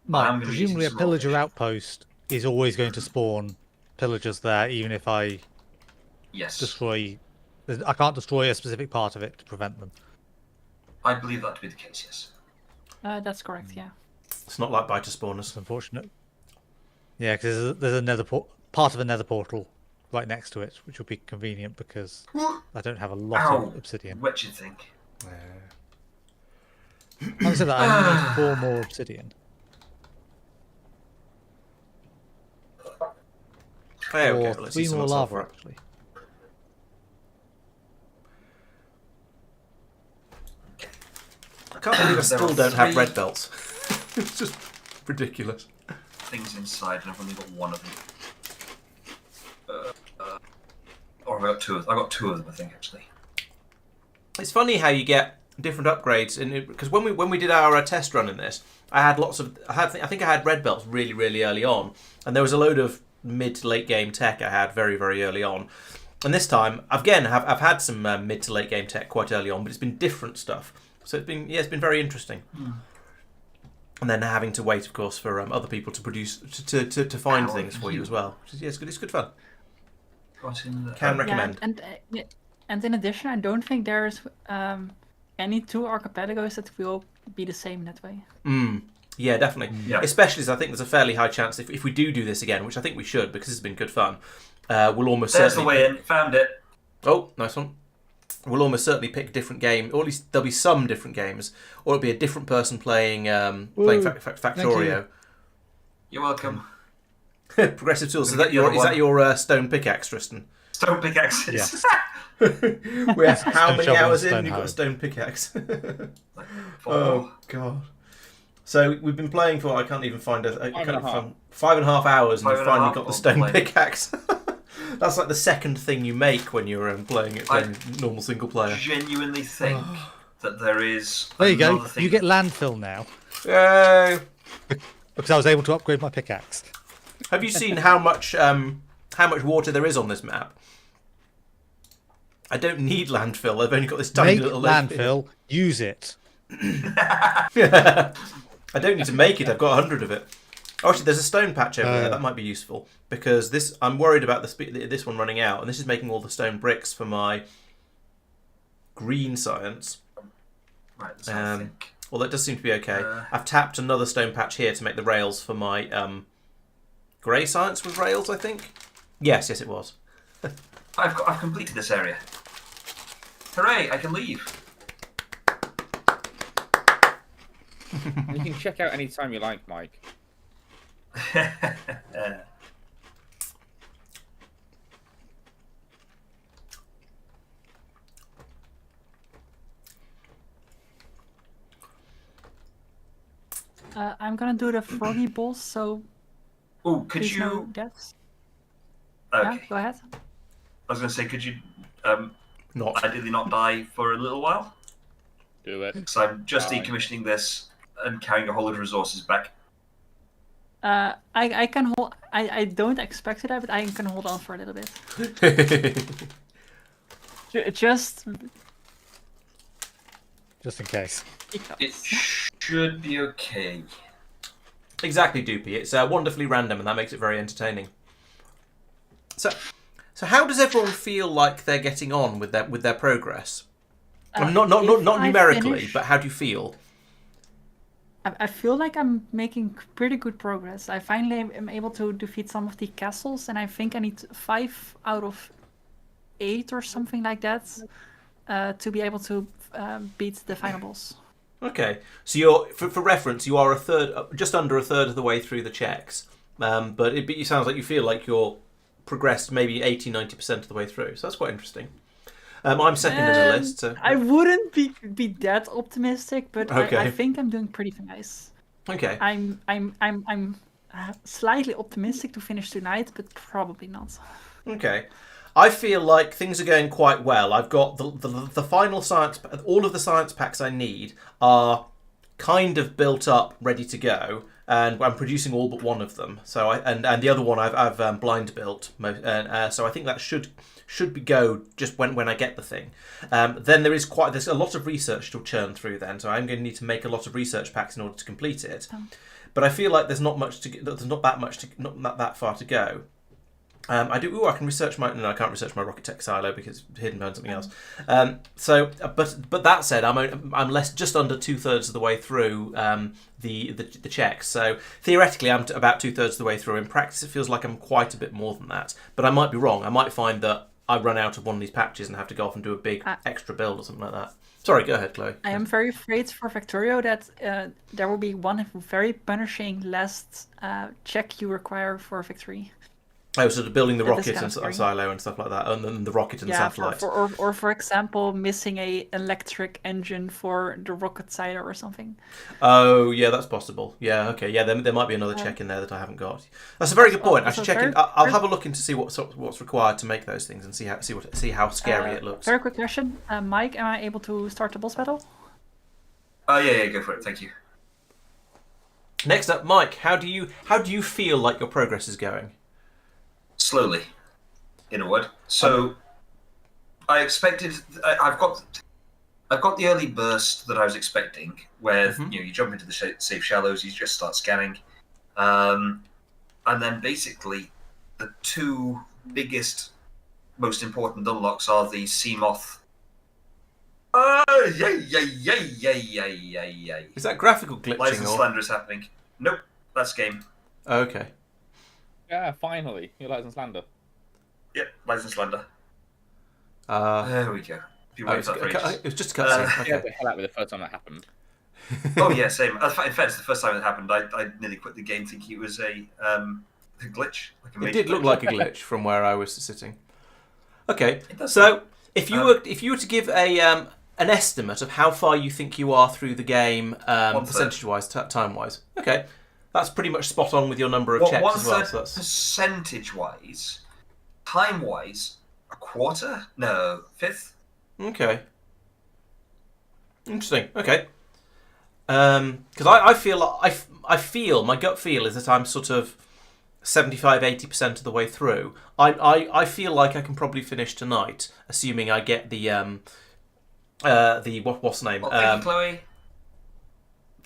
I'm Mike, gonna be presumably a eating some raw pillager fish. outpost is always going to spawn pillagers there, even if I Yes, destroy. I can't destroy a specific part of it to prevent them. I believe that to be the case. Yes. That's correct, yeah. It's not like biter spawners. It's unfortunate. Yeah, because there's another part of another portal right next to it, which will be convenient because I don't have a lot Ow! of obsidian. What you think? Having said that, I need 4 more obsidian. There we go. Or Let's 3 see some more sulfur lava, up. actually. I can't believe I There still are don't have 3 red belts. It's just ridiculous. things inside, and I've only got one of them. Or I got 2 of them. I got 2 of them, I think, actually. It's funny how you get different upgrades, because when we did our test run in this, I had lots of. I think I had red belts really early on, and there was a load of mid to late game tech I had very early on. And this time, again, I've had some mid to late game tech quite early on, but it's been different stuff. So it's been very interesting. And then having to wait, of course, for other people to produce to find things for you as well. Which is, yeah, it's good. It's good fun. Got in the, Can recommend. Yeah, and in addition, I don't think there's any 2 archipelagos that will be the same that way. Yeah, definitely. Yeah. Especially as I think there's a fairly high chance if we do this again, which I think we should because it's been good fun. We'll almost There's the certainly. way in. Found it. Oh, nice one. We'll almost certainly pick different game, or at least there'll be some different games, or it'll be a different person playing Factorio. You're welcome. Progressive tools. Is that The other your stone pickaxe, Tristan? Stone pickaxes. Yes. We have how many shovel and hours in? stone You've got a hoe. stone pickaxe. Like 4. Oh god. So we've been playing for I can't even find a 5.5 hours, and 5 you've and a finally half got the or stone like- pickaxe. That's like the second thing you make when you're playing normal single player. Genuinely think that there is. There you go. another thing. You get landfill now Yay! because I was able to upgrade my pickaxe. Have you seen how much water there is on this map? I don't need landfill. I've only got this tiny Make little lake here. landfill. Use it. I don't need to make it. I've got 100 of it. Oh, actually, there's a stone patch over there. That might be useful because I'm worried about this one running out, and this is making all the stone bricks for my green science. Right, so I think... Well, that does seem to be okay. I've tapped another stone patch here to make the rails for my grey science with rails, I think. Yes, it was. I've completed this area. Hooray! I can leave. You can check out any time you like, Mike. I'm gonna do the froggy boss, so Oh, could please no you? deaths. Okay. Yeah, go ahead. I was going to say, could you Not. ideally not die for a little while? Do it. Because I'm just Fine. decommissioning this and carrying a whole load of resources back. I can hold. I don't expect it, but I can hold on for a little bit. Just in case. because. It should be okay. Exactly, Doopy. It's wonderfully random, and that makes it very entertaining. So how does everyone feel like they're getting on with their progress? Not if I numerically, finish- but how do you feel? I feel like I'm making pretty good progress. I finally am able to defeat some of the castles, and I think I need 5 out of 8 or something like that to be able to beat the final boss. Okay, so you're for reference, you are just under a third of the way through the checks, but it sounds like you feel like you're progressed maybe 80-90% of the way through. So that's quite interesting. I'm second in the list. So... I wouldn't be that optimistic, but Okay. I think I'm doing pretty nice. Okay. I'm slightly optimistic to finish tonight, but probably not. Okay. I feel like things are going quite well. I've got the final science. All of the science packs I need are kind of built up, ready to go, and I'm producing all but one of them. So and the other one I've blind built. So I think that should go just when I get the thing. Then there's a lot of research to churn through. Then, so I'm going to need to make a lot of research packs in order to complete it. But I feel like there's not that far to go. I can research my. No, I can't research my rocket tech silo because it's hidden behind something else. But that said, I'm just under 2/3 of the way through the checks. So theoretically, I'm about 2/3 of the way through. In practice, it feels like I'm quite a bit more than that. But I might be wrong. I might find that I run out of one of these patches and have to go off and do a big extra build or something like that. Sorry, go ahead, Chloe. I am very afraid for Factorio that there will be one very punishing last check you require for victory. Oh, sort of building the That is rocket kind and of scary. silo and stuff like that, and then the rocket and satellite. or for example, missing a electric engine for the rocket silo or something. Oh, yeah, that's possible. Yeah, okay, yeah, there might be another check in there that I haven't got. That's a very good point. I should check in. I'll have a look in to see what's required to make those things and see how scary it looks. Very quick question, Mike. Am I able to start the boss battle? Oh yeah, go for it. Thank you. Next up, Mike. How do you feel like your progress is going? Slowly, in a word. So, I expected. I've got the early burst that I was expecting, where you jump into the safe shallows, you just start scanning, and then basically the two biggest, most important unlocks are the sea moth. Is that graphical glitching Lies and or? Slander is happening. Nope, that's game. Okay. Yeah, finally. You like some slander. Yep, Lies and Slander. It There we go. was just a cutscene. Yeah, Okay. the hell out with the first time that happened. Oh yeah, same. In fact, it's the first time it happened. I nearly quit the game thinking it was a glitch. Like a It major did look glitch. like a glitch from where I was sitting. Okay, It does so if you were to give an estimate of how far you think you are through the game, percentage-wise, time-wise, okay, that's pretty much spot on with your number of checks as well. So that's... percentage-wise, time-wise, a quarter? No, fifth. Okay. Interesting. Okay. Because I feel my gut feel is that I'm sort of 75-80% of the way through. I feel like I can probably finish tonight, assuming I get the what's the name? Well, thank you, Chloe.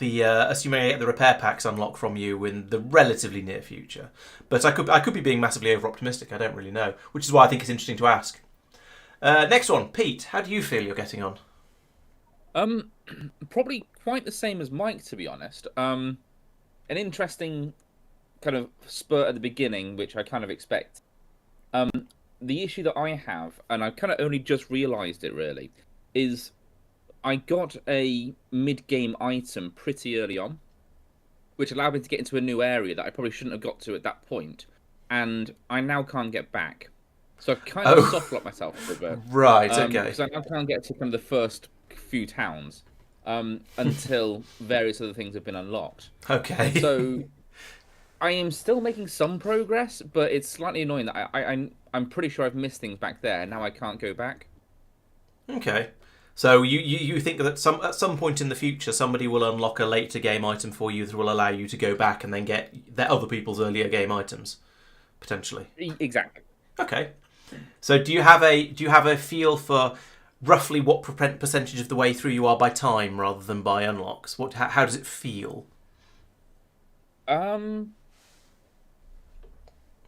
Assuming I get the repair packs unlocked from you in the relatively near future. But I could be being massively over optimistic. I don't really know, which is why I think it's interesting to ask. Next one, Pete. How do you feel you're getting on? Probably quite the same as Mike, to be honest. An interesting kind of spurt at the beginning, which I kind of expect. The issue that I have, and I've kind of only just realised it really, is I got a mid-game item pretty early on, which allowed me to get into a new area that I probably shouldn't have got to at that point, and I now can't get back. So I've kind of soft-locked myself for a bit. Right, okay. Because I now can't get to kind of the first few towns until various other things have been unlocked. Okay. So I am still making some progress, but it's slightly annoying that I'm pretty sure I've missed things back there, and now I can't go back. Okay. So you think that at some point in the future somebody will unlock a later game item for you that will allow you to go back and then get other people's earlier game items, potentially. Exactly. Okay. So do you have a feel for roughly what percentage of the way through you are by time rather than by unlocks? How does it feel?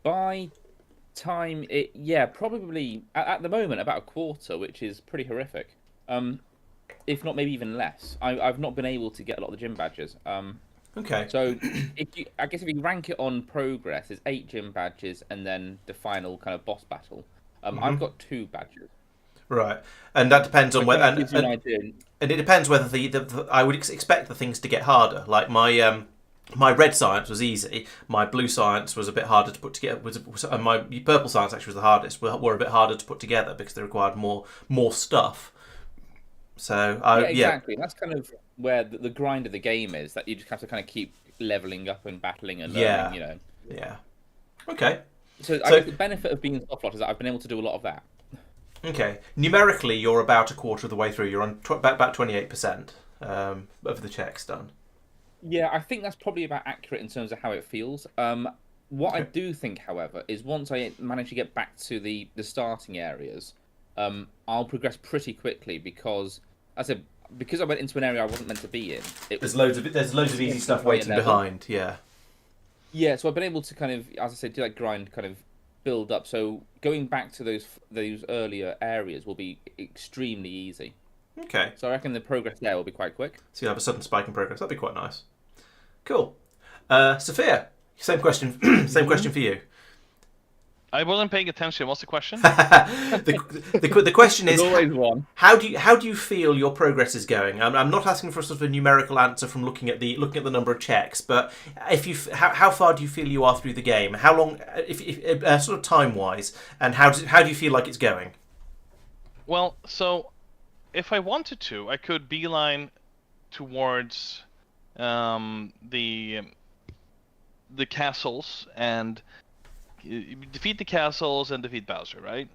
By time, probably at the moment about a quarter, which is pretty horrific. If not, maybe even less. I've not been able to get a lot of the gym badges. Okay. So I guess if you rank it on progress, it's 8 gym badges and then the final kind of boss battle. I've got 2 badges. Right, and that depends on whether. Gives you an idea. And it depends whether the I would expect the things to get harder. Like my red science was easy. My blue science was a bit harder to put together. And my purple science actually was the hardest. Were a bit harder to put together because they required more stuff. So exactly. That's kind of where the grind of the game is. That you just have to kind of keep leveling up and battling and learning. You know. Yeah. Okay. So I guess the benefit of being soft locked is that I've been able to do a lot of that. Okay. Numerically, you're about a quarter of the way through. You're on about 28% of the checks done. Yeah, I think that's probably about accurate in terms of how it feels. What I do think, however, is once I manage to get back to the starting areas, I'll progress pretty quickly because, as I said, because I went into an area I wasn't meant to be in. There's loads of easy stuff waiting behind. Yeah. Yeah, so I've been able to kind of, as I said, do that grind, kind of build up. So going back to those earlier areas will be extremely easy. Okay. So I reckon the progress there will be quite quick. So you'll have a sudden spike in progress. That'd be quite nice. Cool. Safir, same question. Same question for you. I wasn't paying attention. What's the question? the question is, There's always one. How do you feel your progress is going? I'm not asking for a sort of a numerical answer from looking at the number of checks, but how far do you feel you are through the game? How long, if sort of time wise, and how do you feel like it's going? Well, so if I wanted to, I could beeline towards the castles and defeat the castles and defeat Bowser, right?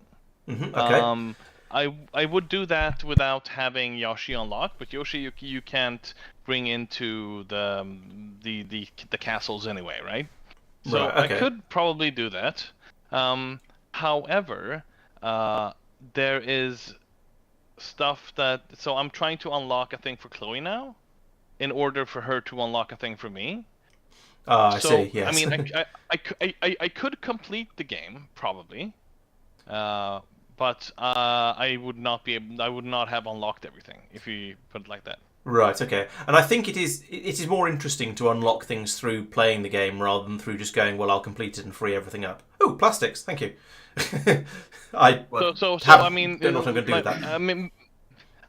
Mm-hmm, okay. I would do that without having Yoshi unlocked, but Yoshi you can't bring into the castles anyway, right? So right, okay. I could probably do that. However, there is stuff so I'm trying to unlock a thing for Chloe now, in order for her to unlock a thing for me. I see. Yes. I mean, I could complete the game probably, but I would not have unlocked everything if you put it like that. Right. Okay. And I think it is more interesting to unlock things through playing the game rather than through just going, well, I'll complete it and free everything up. Oh, plastics. Thank you. I mean, don't know what I'm going to do with that. I mean,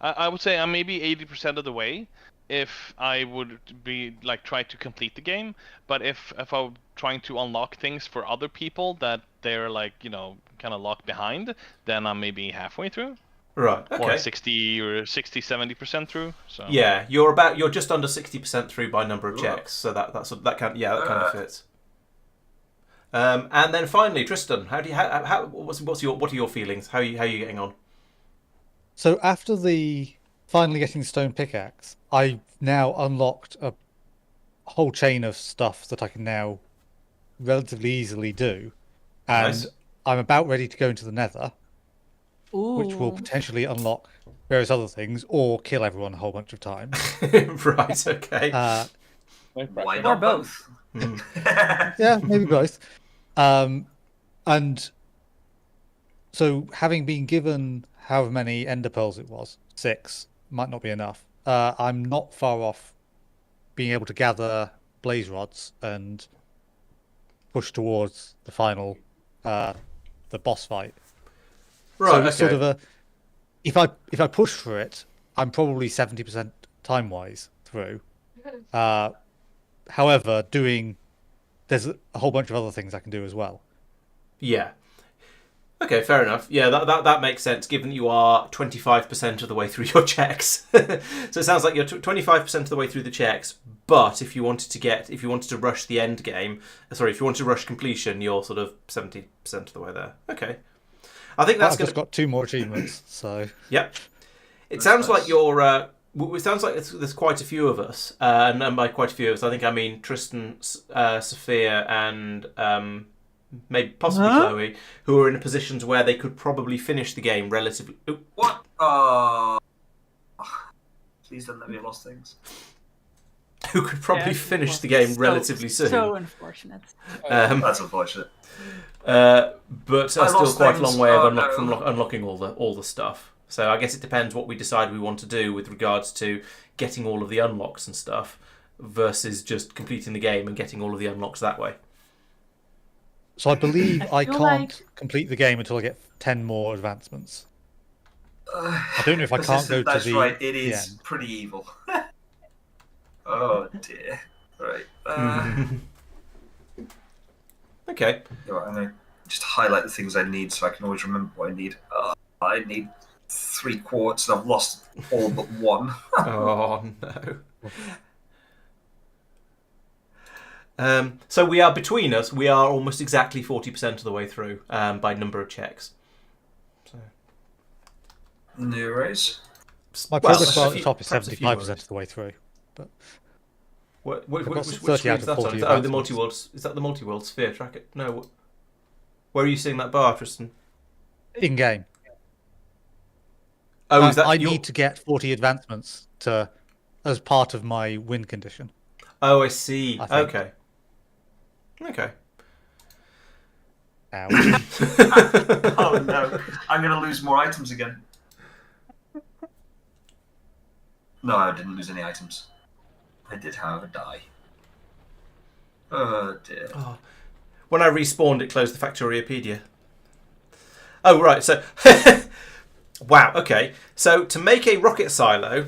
I would say I'm maybe 80% of the way. If I would be try to complete the game, but if I'm trying to unlock things for other people that they're kind of locked behind, then I'm maybe halfway through. Right. Okay. Or 70% through. So yeah, you're just under 60% through by number of checks, so that kind of fits. And then finally, Tristan, what are your feelings? How are you getting on? So after finally getting stone pickaxe, I've now unlocked a whole chain of stuff that I can now relatively easily do, and Nice. I'm about ready to go into the Nether, Ooh. which will potentially unlock various other things or kill everyone a whole bunch of times. Right. Okay. No Why pressure. not Or both. both? Yeah, maybe both. And so, having been given however many ender pearls it was, 6 might not be enough. I'm not far off being able to gather blaze rods and push towards the final, the boss fight. Right. So okay. it's sort of a, if I push for it, I'm probably 70% time wise through. However, there's a whole bunch of other things I can do as well. Yeah. Okay, fair enough. Yeah, that makes sense, given that you are 25% of the way through your checks. So it sounds like you're 25% of the way through the checks, but if you wanted to rush the end game, if you wanted to rush completion, you're sort of 70% of the way there. Okay. I think that's I've just got 2 more achievements, so... Yep. It sounds like you're... it sounds like there's quite a few of us, and by quite a few of us, I think I mean Tristan, Safir, and maybe possibly Chloe, who are in positions where they could probably finish the game relatively... Oop. What? Please don't let me have lost things. Who could probably Yeah, finish the well, game relatively soon. So unfortunate. That's unfortunate. But still lost quite a things. long way of No. unlocking all the stuff. So I guess it depends what we decide we want to do with regards to getting all of the unlocks and stuff versus just completing the game and getting all of the unlocks that way. So I believe I feel can't like- complete the game until I get 10 more advancements. I don't know if I can't go to That's the right, it the is end. pretty evil. Oh dear. Right. Okay. You know what, I'm going to just highlight the things I need so I can always remember what I need. I need 3 quartz and I've lost all but 1. Oh no. So we are between us. We are almost exactly 40% of the way through by number of checks. So, No worries. My well, progress bar at a the few- top is perhaps a few 75% words. of the way through. But Which got screen 30 is out of that on? 40 Is that, the advancements. multi-world. Is that the multi-world sphere tracker? No. Where are you seeing that bar, Tristan? in game, Oh, is that I your... need to get 40 advancements as part of my win condition. Oh, I see. I think. Okay. Okay. Ow. Oh no, I'm going to lose more items again. No, I didn't lose any items. I did, however, die. Oh dear. Oh. When I respawned, it closed the Factoriopedia. Oh, right. So, wow. Okay. So to make a rocket silo,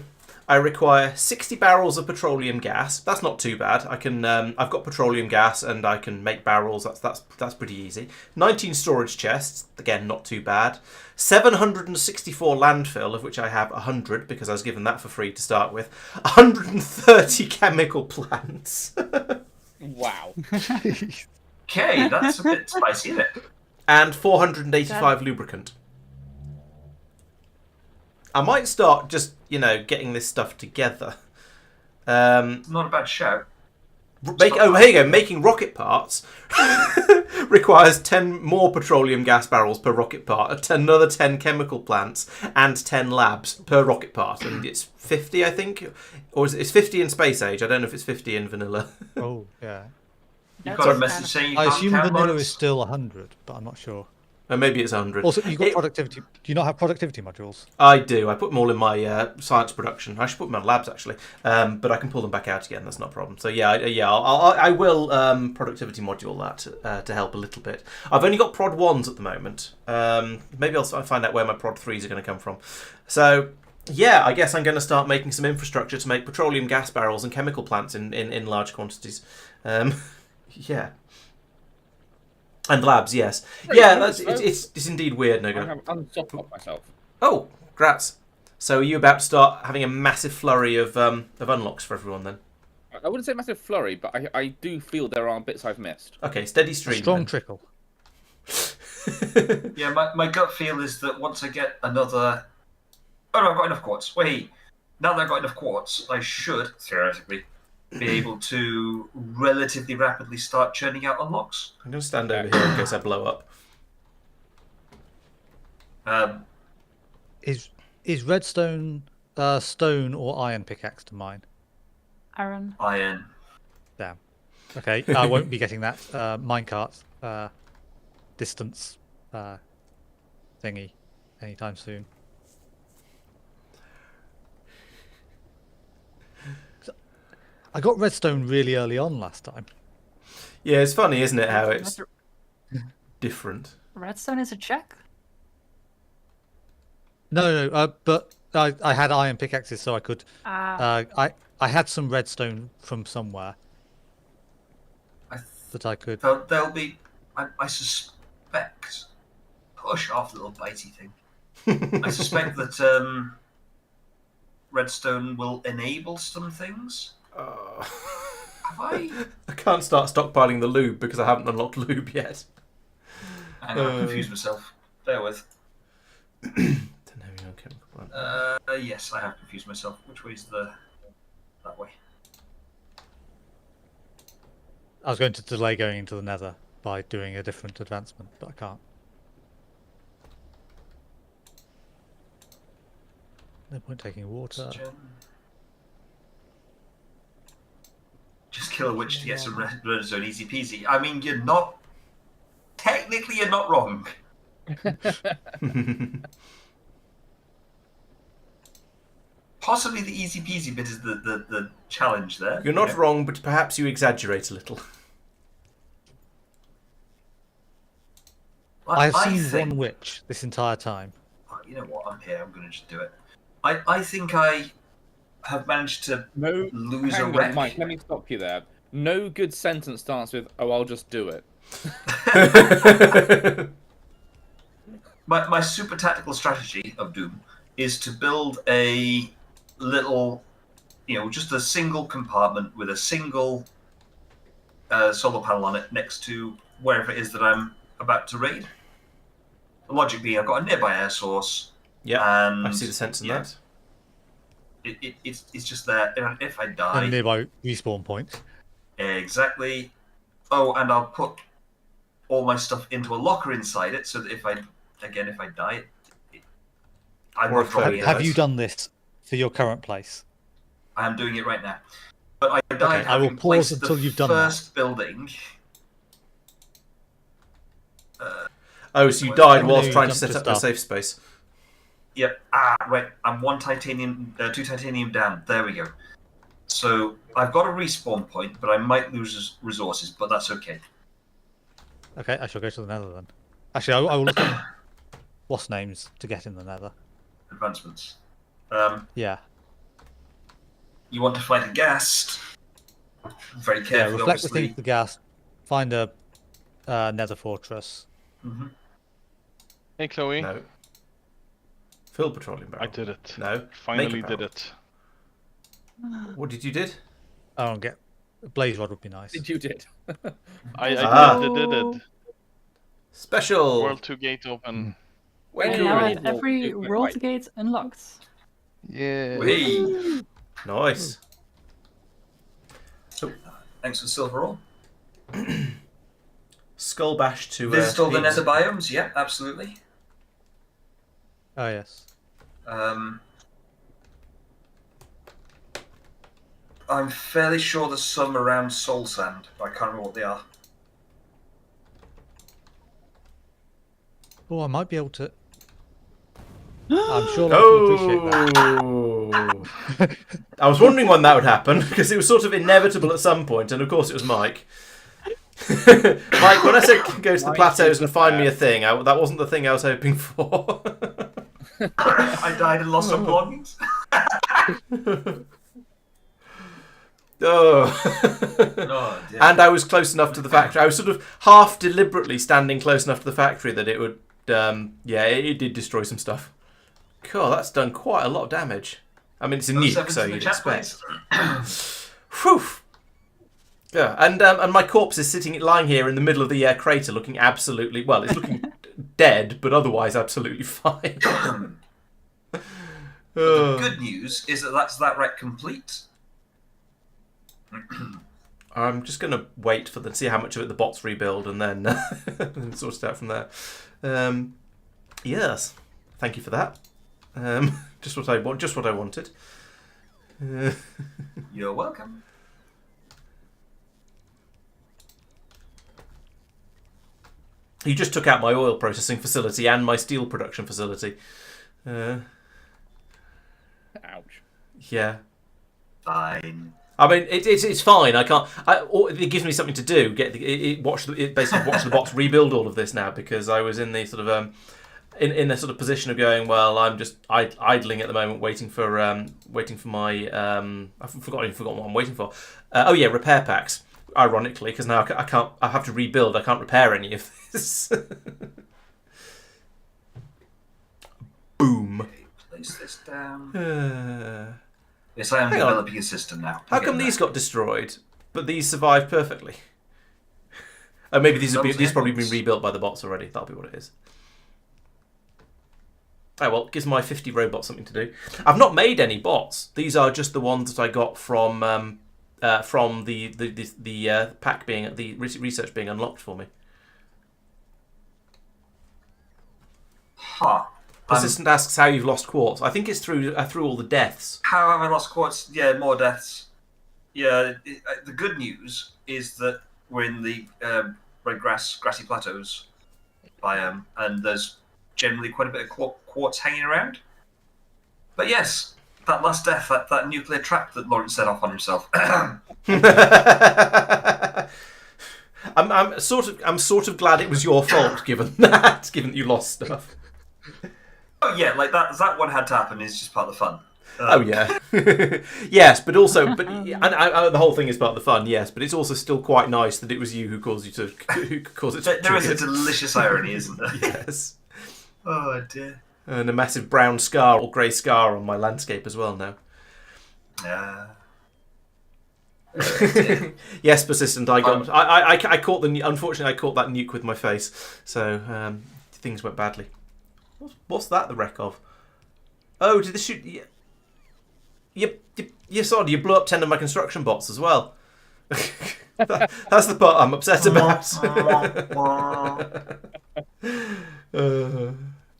I require 60 barrels of petroleum gas. That's not too bad. I can. I've got petroleum gas, and I can make barrels. That's pretty easy. 19 storage chests. Again, not too bad. 764 landfill, of which I have 100 because I was given that for free to start with. 130 chemical plants. Wow. Okay, that's a bit spicy, isn't it? And 485 lubricant. I might start just, getting this stuff together. Not a bad shout. Here you go. Making rocket parts requires 10 more petroleum gas barrels per rocket part, another 10 chemical plants, and 10 labs per rocket part. And it's 50, I think? Or it's 50 in Space Age. I don't know if it's 50 in Vanilla. Oh, yeah. You've That's got a kind message of- saying you I can't assume count vanilla mods? is still 100, but I'm not sure. Or maybe it's 100. Also, you've got productivity. Do you not have productivity modules? I do. I put them all in my science production. I should put them in labs actually, but I can pull them back out again. That's not a problem. So I will productivity module that to help a little bit. I've only got prod 1s at the moment. Maybe I'll find out where my prod 3s are going to come from. So yeah, I guess I'm going to start making some infrastructure to make petroleum gas barrels and chemical plants in large quantities. Yeah. And labs, yes. Yeah, it's indeed weird, I Nogo. have unstopped myself. Oh, grats. So are you about to start having a massive flurry of unlocks for everyone then? I wouldn't say massive flurry, but I do feel there are bits I've missed. Okay, steady A stream. strong then. trickle. Yeah, my gut feel is that once I get another... Oh no, I've got enough quartz. Wait, now that I've got enough quartz, I should, theoretically, be able to relatively rapidly start churning out unlocks. I'm going to stand over here in case I blow up. Is redstone stone or iron pickaxe to mine? Iron. Iron. Damn. Okay, I won't be getting that minecart distance thingy anytime soon. I got redstone really early on last time. Yeah, it's funny, isn't it, how it's different. Redstone is a check? No, but I had iron pickaxes, so I could. Ah. I had some redstone from somewhere that I could. There'll be, I suspect, push off, little bitey thing. I suspect that redstone will enable some things. Have I? I can't start stockpiling the lube because I haven't unlocked lube yet. Hang on, I've confused myself. Bear with. Yes, I have confused myself. Which way is that way? I was going to delay going into the nether by doing a different advancement, but I can't. No point taking water. Just kill a witch to get some red zone, easy peasy. I mean, you're not wrong. Possibly the easy peasy bit is the challenge there. You're not wrong, but perhaps you exaggerate a little. I've seen one witch this entire time. You know what? I'm here. I'm going to just do it. I think I have managed to lose a wreck. Mike, let me stop you there. No good sentence starts with, "Oh, I'll just do it." My super tactical strategy of Doom is to build a little, just a single compartment with a single solar panel on it next to wherever it is that I'm about to raid. The logic being, I've got a nearby air source. Yeah, and I see the sense in that. It's just there. If I die, A nearby respawn point. Exactly. Oh, and I'll put all my stuff into a locker inside it, so that if I die, I'm not dropping it. Have you done this for your current place? I am doing it right now. But I died. Okay, I will pause until you've done that. First building. Oh, so you died whilst trying to set up a safe space. Yep. Right. I'm two titanium down. There we go. So I've got a respawn point, but I might lose resources, but that's okay. Okay, I shall go to the nether then. Actually, I will look at what's names to get in the nether. Advancements. Yeah. You want to fight a ghast. Very carefully, Yeah, reflect the obviously. thing to the gas. Find a nether fortress. Mm-hmm. Hey, Chloe. No. Fill petroleum barrel. I did it. No. Finally Make a did barrel. it. What did you did? I don't get a blaze rod would be nice. You did. I did it. Special. World 2 gate open. And cool. now at every world gate unlocked. Yeah. Hey. Nice. Thanks for the silver roll. Skull bash to Visit all the Hades. nether biomes. Yeah, absolutely. Oh yes. I'm fairly sure there's some around Soul Sand, but I can't remember what they are. Oh, I might be able to. I'm sure I will appreciate that. Oh! I was wondering when that would happen because it was sort of inevitable at some point, and of course it was Mike. Mike, when I said go to the plateaus and find me a thing, that wasn't the thing I was hoping for. I died and lost some belongings. Oh. Dear. And I was close enough to the factory. I was sort of half deliberately standing close enough to the factory that it would, it did destroy some stuff. Cool, that's done quite a lot of damage. I mean, it's a nuke, so you'd expect. Whew. Yeah, and my corpse is lying here in the middle of the crater, looking absolutely well. It's looking dead, but otherwise absolutely fine. The good news is that's that wreck complete. I'm just going to wait for see how much of it the bots rebuild and then and sort it out from there. Yes, thank you for that. Just what I want. Just what I wanted. You're welcome. You just took out my oil processing facility and my steel production facility. Ouch. Yeah. Fine. I mean, it's fine. I can't. It gives me something to do. Basically watch the bots rebuild all of this now, because I was in the sort of in the sort of position of going, well, I'm just idling at the moment, waiting for my I've forgotten what I'm waiting for. Oh yeah, repair packs. Ironically, because now I can't. I have to rebuild. I can't repair any of this. Boom. Okay, place this down. Yes, I am Hang on. developing a system now. How come these got destroyed, but these survived perfectly? Oh, maybe these probably been rebuilt by the bots already. That'll be what it is. Oh well, gives my 50 robots something to do. I've not made any bots. These are just the ones that I got from the pack being the research being unlocked for me. Huh. Persistent asks how you've lost quartz. I think it's through all the deaths. How have I lost quartz? Yeah, more deaths. Yeah, the good news is that we're in the red grassy plateaus biome, and there's generally quite a bit of quartz hanging around. But yes, that last death, that nuclear trap that Laurence set off on himself. I'm sort of glad it was your fault, given that you lost stuff. Oh yeah, like that one had to happen. Is just part of the fun. Oh yeah, yes, but the whole thing is part of the fun. Yes, but it's also still quite nice that it was you who caused it to There is a delicious irony, isn't there? Yes. Oh dear. And a massive brown scar or grey scar on my landscape as well now. Yes, persistent. I caught unfortunately I caught that nuke with my face, so things went badly. What's that the wreck of? Oh, did this shoot? You blew up 10 of my construction bots as well. That's the part I'm upset about.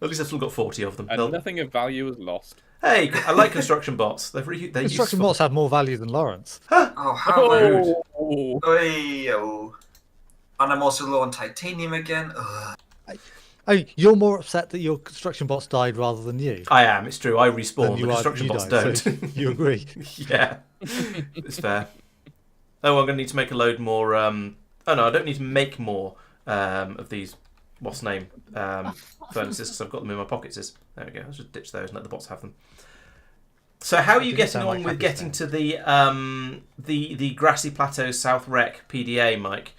At least I've still got 40 of them. And nothing of value is lost. Hey, I like construction bots. They're Construction useful. bots have more value than Laurence. Oh, how rude. Oh. Oy-oh. And I'm also low on titanium again. Ugh. Oh, you're more upset that your construction bots died rather than you. I am. It's true. I respawn. Than The you construction you bots died, don't. so you agree. Yeah, it's fair. Oh, I'm going to need to make a load more. Oh no, I don't need to make more of these. What's name furnaces, because I've got them in my pockets. There we go. I'll just ditch those and let the bots have them. So how are you getting on with getting to the grassy plateau South Rec PDA, Mike?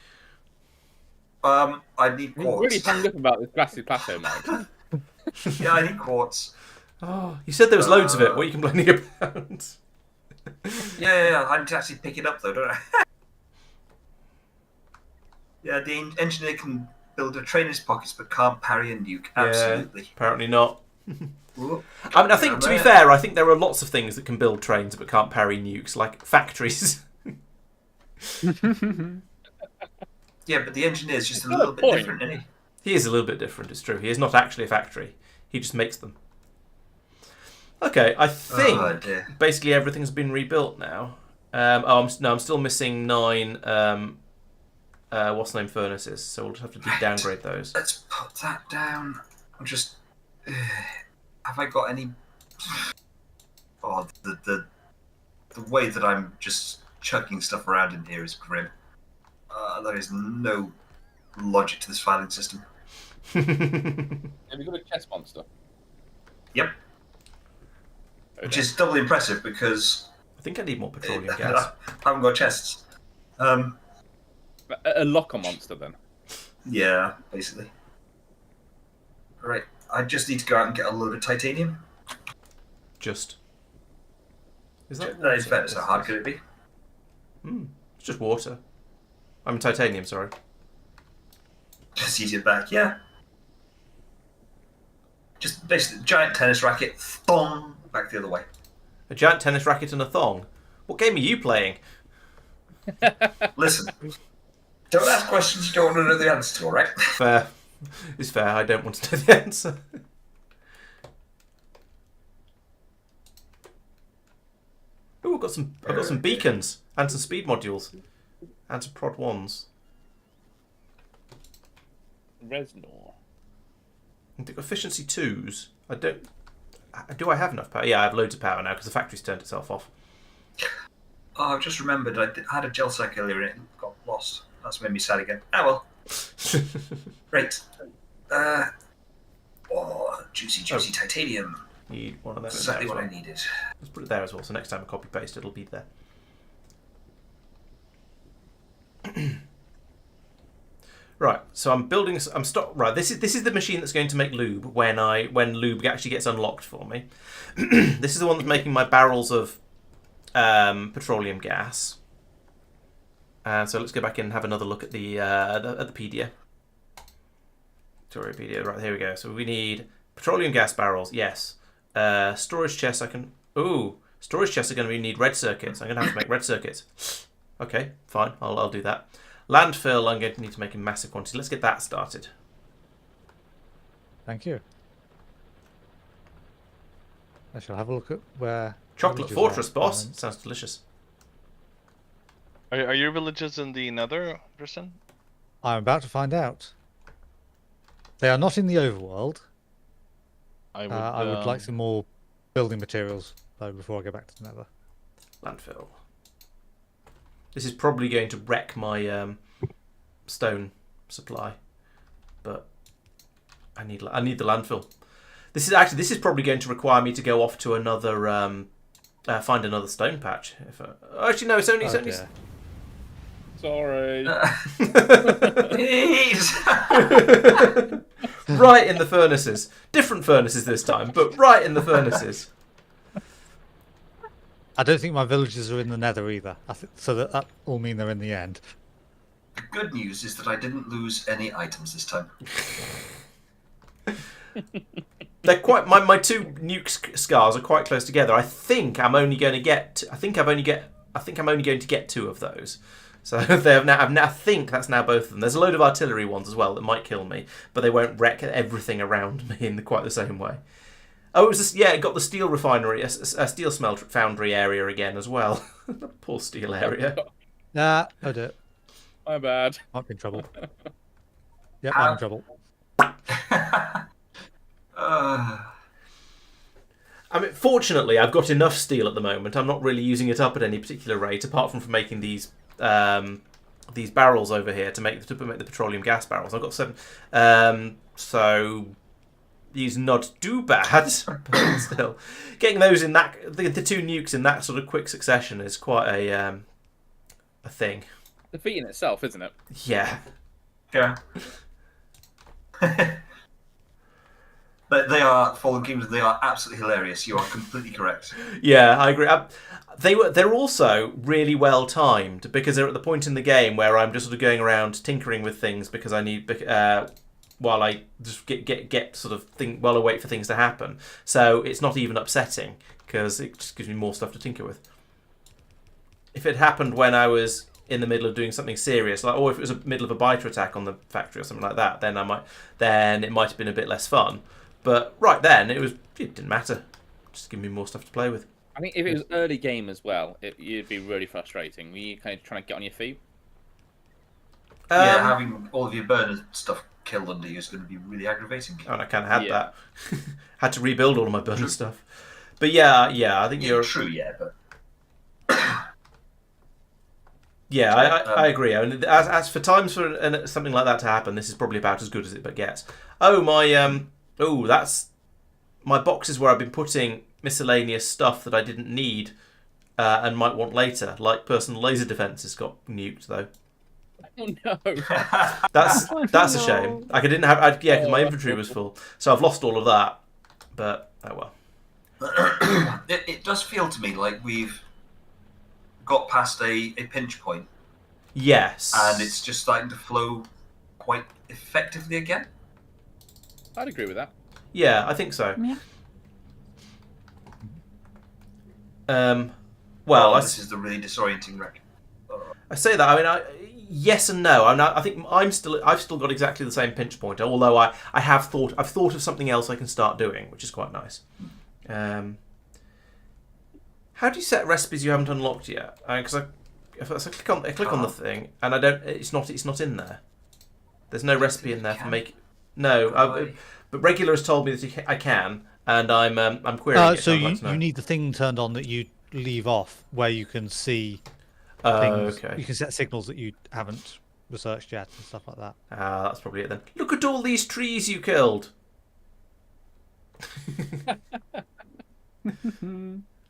I need I'm quartz. really hung up about this grassy plateau, Mike. Yeah, I need quartz. Oh, you said there was loads of it. What are you complaining about? Yeah, I need to actually pick it up though, don't I? Yeah, the engineer can build a train in his pockets but can't parry a nuke. Absolutely. Yeah, apparently not. Ooh. I mean, I think, to be fair, I think there are lots of things that can build trains but can't parry nukes, like factories. Yeah, but the engineer's just a little bit different, isn't he? He is a little bit different, it's true. He is not actually a factory. He just makes them. Okay, I think basically everything's been rebuilt now. I'm still missing 9 what's the name furnaces, so we'll just have to downgrade those. Let's put that down. I'm just... have I got any... Oh, the way that I'm just chucking stuff around in here is grim. There is no logic to this filing system. Have you got a chest monster? Yep. Okay. Which is doubly impressive because... I think I need more petroleum gas. I haven't got chests. A locker monster, then. Yeah, basically. Right, I just need to go out and get a load of titanium. Just. Is that That is water? better, so hard could it be? It's just water. I mean titanium, sorry. Just use it back, yeah. Just basically giant tennis racket, thong, back the other way. A giant tennis racket and a thong. What game are you playing? Listen, don't ask questions you don't want to know the answer to, all right? Fair. It's fair. I don't want to know the answer. Oh, I've got some beacons and some speed modules and some prod ones. Resnor. I think efficiency 2s. I don't. Do I have enough power? Yeah, I have loads of power now because the factory's turned itself off. Oh, I've just remembered I had a gel sack earlier and it got lost. That's made me sad again. Ah, well. Right. Juicy titanium. Need one of those. Exactly what I needed. Let's put it there as well. So next time I copy paste, it'll be there. Right. So I'm building. Right. This is the machine that's going to make lube when lube actually gets unlocked for me. This is the one that's making my barrels of petroleum gas. So let's go back in and have another look at the pedia. Pedia. Right, here we go. So we need petroleum gas barrels. Yes. Storage chests. Storage chests are going to need red circuits. I'm going to have to make red circuits. Okay, fine. I'll do that. Landfill. I'm going to need to make in massive quantity. Let's get that started. Thank you. I shall have a look at where... Chocolate Fortress, boss. Sounds delicious. Are your villages in the Nether, Tristan? I'm about to find out. They are not in the overworld. I would like some more building materials though before I go back to the Nether. Landfill. This is probably going to wreck my stone supply, but I need the landfill. This is probably going to require me to go off to another find another stone patch. Actually, no, it's only. Sorry. Please. Right in the furnaces. Different furnaces this time, but right in the furnaces. I don't think my villages are in the Nether either. So that will mean they're in the end. The good news is that I didn't lose any items this time. They're quite. My two nuke scars are quite close together. I think I'm only going to get. I think I'm only going to get 2 of those. So they have now. I think that's now both of them. There's a load of artillery ones as well that might kill me, but they won't wreck everything around me in quite the same way. Oh, it was just, it got the steel refinery, a steel foundry area again as well. Poor steel area. Nah, I do it. My bad. I'm in trouble. Yep, I'm in trouble. I mean, fortunately, I've got enough steel at the moment. I'm not really using it up at any particular rate, apart from making these barrels over here to make the petroleum gas barrels. I've got 7, so these not too bad, but still, getting those in that the 2 nukes in that sort of quick succession is quite a thing. The feat in itself, isn't it? Yeah. Yeah. But they are Fallen Kingdoms. They are absolutely hilarious. You are completely correct. Yeah, I agree. They're also really well timed because they're at the point in the game where I'm just sort of going around tinkering with things because I need while I just get sort of while I wait for things to happen. So it's not even upsetting because it just gives me more stuff to tinker with. If it happened when I was in the middle of doing something serious, or if it was the middle of a biter attack on the factory or something like that, then it might have been a bit less fun. But right then, it didn't matter. Just give me more stuff to play with. I think if it was early game as well, it'd be really frustrating. Were you kind of trying to get on your feet? Yeah, having all of your burner stuff killed under you is going to be really aggravating. Oh, and I kind of had that. Had to rebuild all of my burner stuff. But yeah, I think you're true. Yeah, but yeah, I agree. I mean, as for times for something like that to happen, this is probably about as good as it gets. Oh my, that's my boxes where I've been putting miscellaneous stuff that I didn't need and might want later, like personal laser defenses got nuked though. Oh no! That's a shame. Like I didn't have, because my inventory was full, so I've lost all of that. But oh well. It does feel to me like we've got past a pinch point. Yes. And it's just starting to flow quite effectively again. I'd agree with that. Yeah, I think so. Yeah. Well, this is the really disorienting wreck. I say that. I mean, yes and no. I think I've still got exactly the same pinch point. Although I've thought of something else I can start doing, which is quite nice. How do you set recipes you haven't unlocked yet? Because if I click on the thing and I don't, it's not in there. There's no recipe in there for make. No, but regular has told me that I can, and I'm querying it. So you need the thing turned on that you leave off, where you can see things. Okay. You can set signals that you haven't researched yet and stuff like that. That's probably it then. Look at all these trees you killed.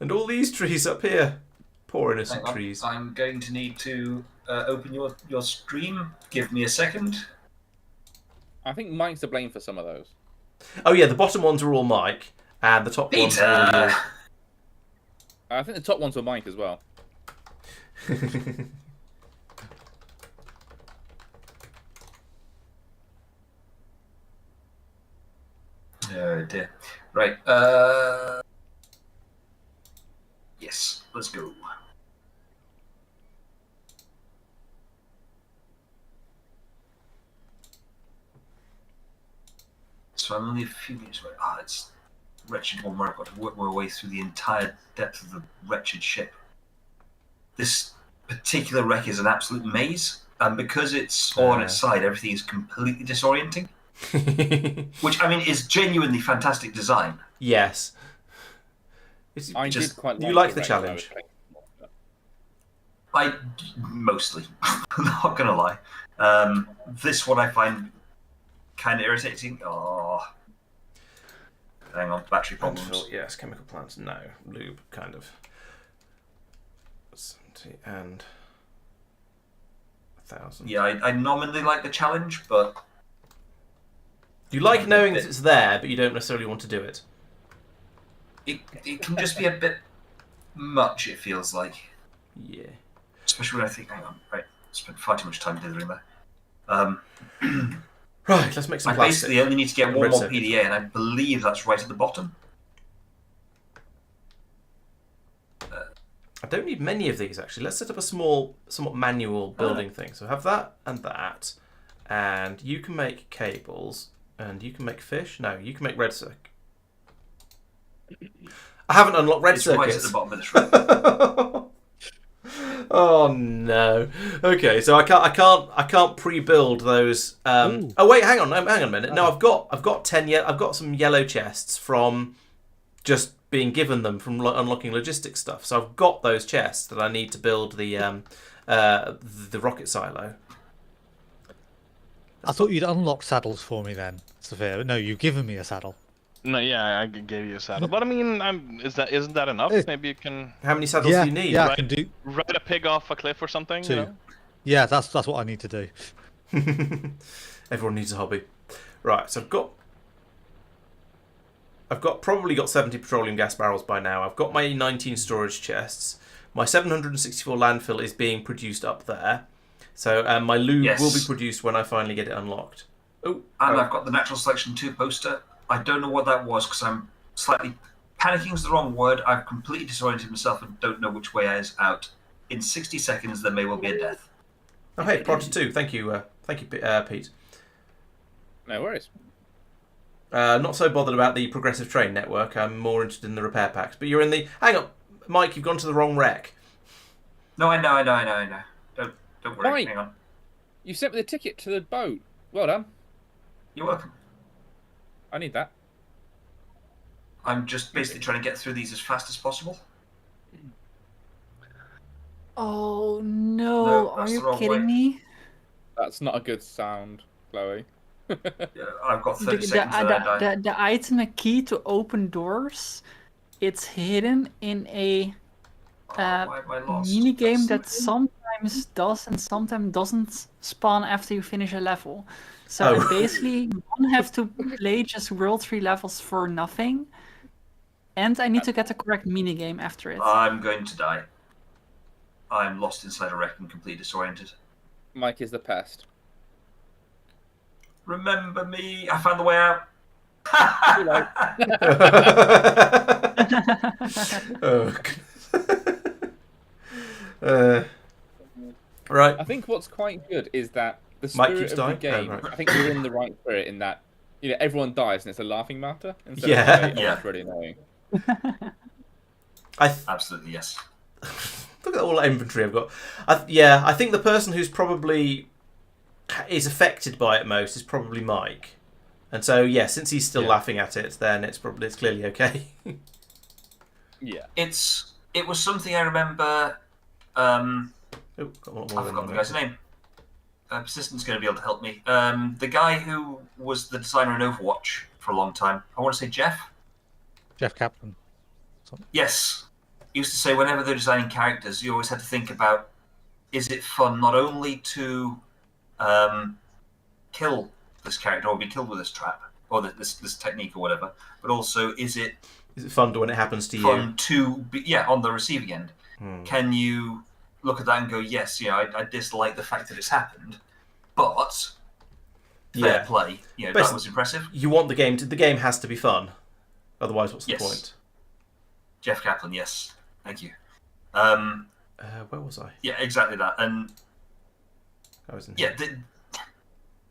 And all these trees up here. Poor innocent trees. I'm going to need to open your stream. Give me a second. I think Mike's to blame for some of those. Oh yeah, the bottom ones are all Mike, and the top ones are all you. I think the top ones were Mike as well. Oh dear. Right. Yes, let's go. So I'm only a few minutes away. It's wretched one where I've got to work my way through the entire depth of the wretched ship. This particular wreck is an absolute maze, and because it's all on its side, everything is completely disorienting. Which, I mean, is genuinely fantastic design. Yes. I did quite you like the challenge. I mostly, I'm not gonna lie. This one I find kind of irritating. Oh, hang on, battery problems. Yes, chemical plants. No, lube kind of. 70 and 1,000. Yeah, I nominally like the challenge, but you like knowing that it's there, but you don't necessarily want to do it. It can just be a bit much. It feels like. Yeah. Especially when I think, hang on, right, spent far too much time dithering there. Right, let's make some I plastic. basically only need to get one more circuit. PDA, and I believe that's right at the bottom. I don't need many of these, actually. Let's set up a small, somewhat manual building thing. So have that, and you can make cables, and you can make fish. No, you can make red circuit. I haven't unlocked red circuits. Right at the bottom of this room. Oh no. Okay, so I can't pre-build those. Oh wait, hang on a minute. No, I've got 10. I've got some yellow chests from just being given them from unlocking logistics stuff. So I've got those chests that I need to build the rocket silo. I thought you'd unlock saddles for me then, Safir. But no, you've given me a saddle. No, yeah, I gave you a saddle, but I mean, isn't that enough? Maybe you can. How many saddles do you need? Yeah, I can do ride a pig off a cliff or something. 2. You know? Yeah, that's what I need to do. Everyone needs a hobby, right? So I've probably got 70 petroleum gas barrels by now. I've got my 19 storage chests. My 764 landfill is being produced up there. So my lube will be produced when I finally get it unlocked. Oh, and I've got the Natural Selection 2 poster. I don't know what that was because I'm slightly... Panicking is the wrong word. I've completely disoriented myself and don't know which way is out. In 60 seconds, there may well be a death. Oh, hey, Project 2. Thank you, Pete. No worries. Not so bothered about the progressive train network. I'm more interested in the repair packs. But you're in the... Hang on, Mike, you've gone to the wrong wreck. No, I know. Don't worry, Mike, hang on. You sent me the ticket to the boat. Well done. You're welcome. I need that. I'm just basically trying to get through these as fast as possible. Oh No, no, are that's the you wrong kidding way. me? That's not a good sound, Chloe. Yeah, I've got 30 seconds and I die. The item key to open doors, it's hidden in a Why am I lost? mini game that That's- sometimes does and sometimes doesn't spawn after you finish a level. So Oh. I basically don't have to play just World 3 levels for nothing. And I need to get the correct mini game after it. I'm going to die. I'm lost inside a wreck and completely disoriented. Mike is the pest. Remember me? I found the way out. Oh, goodness. Right. I think what's quite good is that the Mike spirit keeps of the dying? Oh, game. right. I think we're in the right spirit in that everyone dies and it's a laughing matter instead Yeah. of Yeah. that's really annoying. Absolutely, yes. Look at all that inventory I've got. I think the person who's probably is affected by it most is probably Mike. And so, yeah, since he's still laughing at it, then it's clearly okay. Yeah. It was something I remember. Oh, got one more I forgot in the there. guy's name. Persistent's going to be able to help me. The guy who was the designer in Overwatch for a long time. I want to say Jeff. Jeff Kaplan. Yes. He used to say whenever they're designing characters, you always had to think about: is it fun not only to kill this character or be killed with this trap or this technique or whatever, but also is it fun when it happens to fun to be on the receiving end? you? Can you look at that and go, yes, I dislike the fact that it's happened, but fair play, that was impressive. You want the game has to be fun, otherwise what's the point? Jeff Kaplan, yes, thank you. Where was I? Yeah, exactly that. And I was in here. yeah,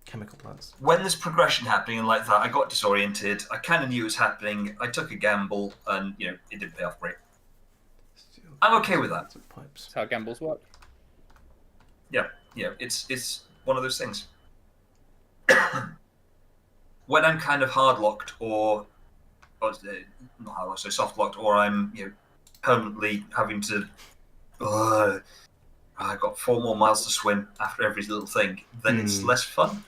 Chemical plants. when there's progression happening and like that, I got disoriented. I kind of knew it was happening. I took a gamble, and it didn't pay off great. I'm okay with that. Pipes. That's how gambles work. Yeah, it's one of those things. When I'm kind of hard locked or not hard locked, so soft locked, or I'm permanently having to. I've got 4 more miles to swim after every little thing. Then it's less fun.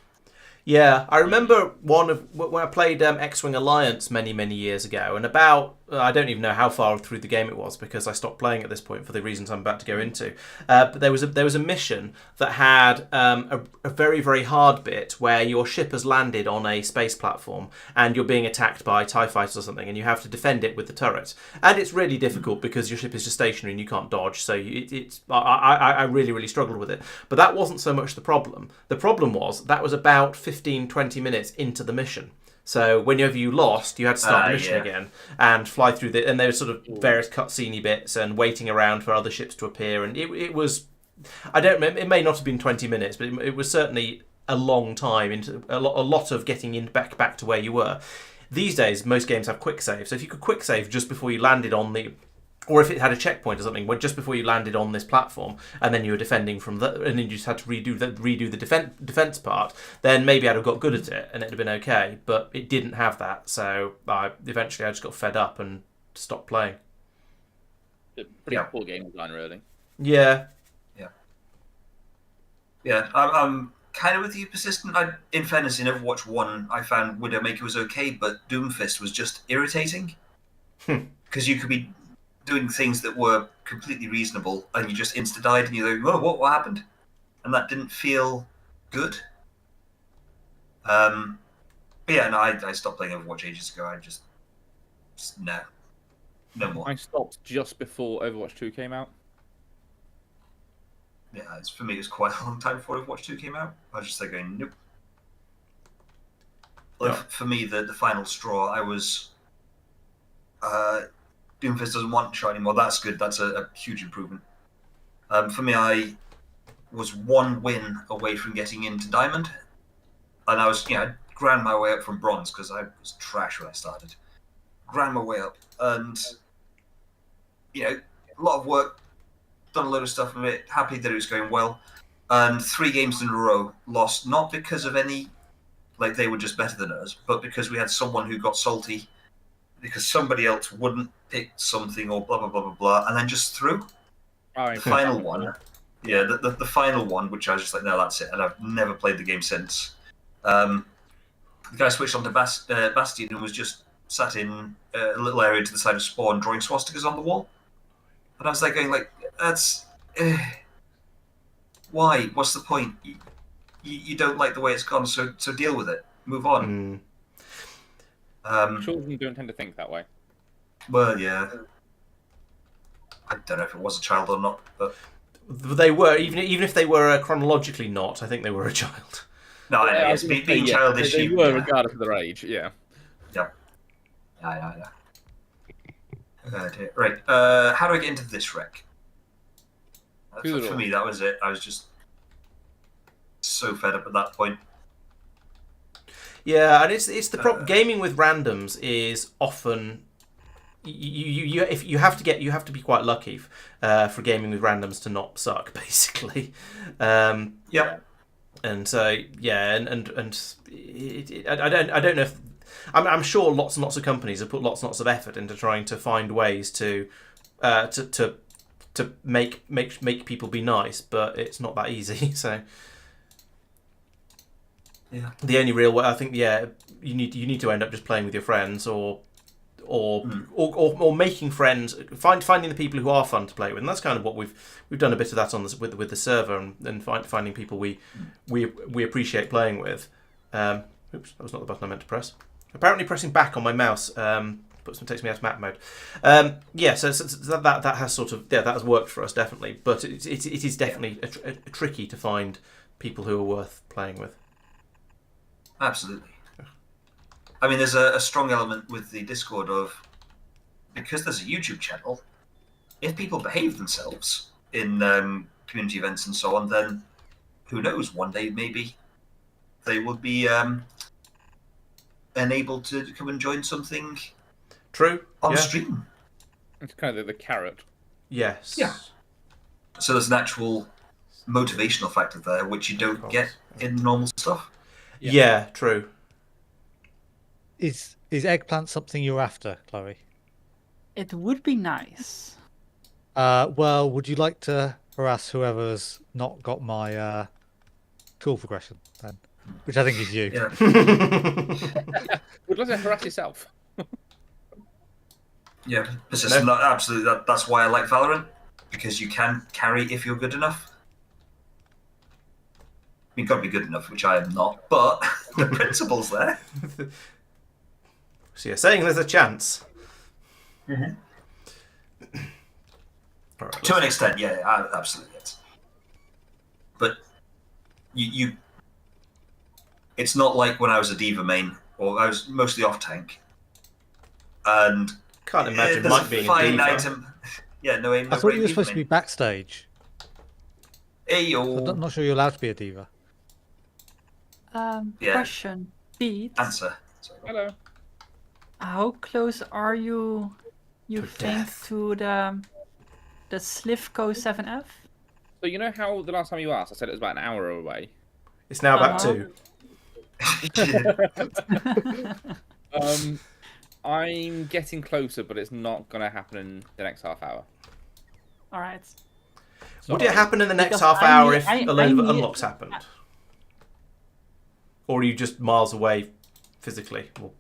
Yeah, I remember when I played X-Wing Alliance many years ago, and about I don't even know how far through the game it was because I stopped playing at this point for the reasons I'm about to go into. But there was a mission that had a very hard bit where your ship has landed on a space platform and you're being attacked by TIE fighters or something, and you have to defend it with the turret. And it's really difficult because your ship is just stationary and you can't dodge. So I really struggled with it. But that wasn't so much the problem. The problem was that was about 15-20 minutes into the mission. So whenever you lost, you had to start the mission again and fly through and there were sort of various cutscene bits and waiting around for other ships to appear, and it was, I don't remember, it may not have been 20 minutes, but it was certainly a long time, into a lot of getting in back to where you were. These days, most games have quick save, so if you could quick save just before you landed on the, or if it had a checkpoint or something, just before you landed on this platform, and then you were defending from that, and then you just had to redo the defense part, then maybe I'd have got good at it, and it'd have been okay. But it didn't have that, so eventually I just got fed up and stopped playing. Pretty poor game design, really. Yeah. I'm kind of with you, Persistent. In fairness, in Overwatch 1, I found Widowmaker was okay, but Doomfist was just irritating because you could be doing things that were completely reasonable, and you just insta-died, and you're like, oh, what happened? And that didn't feel good. But yeah, no, I stopped playing Overwatch ages ago. I just no more. I stopped just before Overwatch 2 came out. Yeah, for me, it was quite a long time before Overwatch 2 came out. I was just like going, nope. Like, for me, the final straw, I was... Doomfist doesn't want shot anymore. That's good. That's a huge improvement. For me, I was 1 win away from getting into Diamond. And I was, I ground my way up from Bronze because I was trash when I started. Ground my way up. And, a lot of work, done a load of stuff with it, happy that it was going well. And 3 games in a row lost, not because of any, like they were just better than us, but because we had someone who got salty because somebody else wouldn't pick something or blah, blah, blah, blah, blah, and then just threw. The final one. Yeah, the final one, which I was just like, no, that's it. And I've never played the game since. The guy switched on to Bastion and was just sat in a little area to the side of Spawn drawing swastikas on the wall. And I was like going like, that's... why? What's the point? You don't like the way it's gone, so deal with it. Move on. Children don't tend to think that way. Well, yeah. I don't know if it was a child or not, but... They were, even if they were chronologically not, I think they were a child. No, I guess being childish... They were, regardless of their age, yeah. Yeah. Right, how do I get into this wreck? For me, that was it. I was just so fed up at that point. Yeah, and it's the problem. Gaming with randoms is often you have to be quite lucky for gaming with randoms to not suck, basically. Yep. And so yeah, and I don't know if I'm sure lots and lots of companies have put lots and lots of effort into trying to find ways to make people be nice, but it's not that easy. So yeah, the only real way I think you need to end up just playing with your friends or making friends, finding the people who are fun to play with, and that's kind of what we've done a bit of that on with the server and finding people we appreciate playing with. Oops, that was not the button I meant to press. Apparently, pressing back on my mouse takes me out of map mode. So that has sort of that has worked for us definitely, but it is definitely tricky to find people who are worth playing with. Absolutely. I mean, there's a strong element with the Discord of, because there's a YouTube channel, if people behave themselves in community events and so on, then who knows, one day maybe they will be enabled to come and join something True. on stream. It's kind of the carrot. Yes. Yeah. So there's an actual motivational factor there, which you don't get in normal stuff. Yeah, true. Is eggplant something you're after, Chloe? It would be nice. Well, would you like to harass whoever's not got my tool progression then? Which I think is you. Yeah. Would you like to harass yourself? Yeah. It's just not absolutely that's why I like Valorant, because you can carry if you're good enough. You've got to be good enough, which I am not, but the principle's there. So you're saying there's a chance. Mm-hmm. Right, to an extent, yeah, absolutely. Yes. But you, it's not like when I was a diva main, or I was mostly off tank, and can't imagine there's Mike being a fine diva. item. Yeah, no aim. I thought you were supposed to be backstage. Ayo. I'm not sure you're allowed to be a diva. Yeah. Question, Pete. Answer. Sorry. Hello. How close are you To think, death. to the Slivko 7F? So you know how the last time you asked, I said it was about an hour away. It's now about Uh-huh. 2. I'm getting closer, but it's not going to happen in the next half hour. All right. Would it happen in the next Because half hour if I a load of need- unlocks happened? Or are you just miles away physically? Or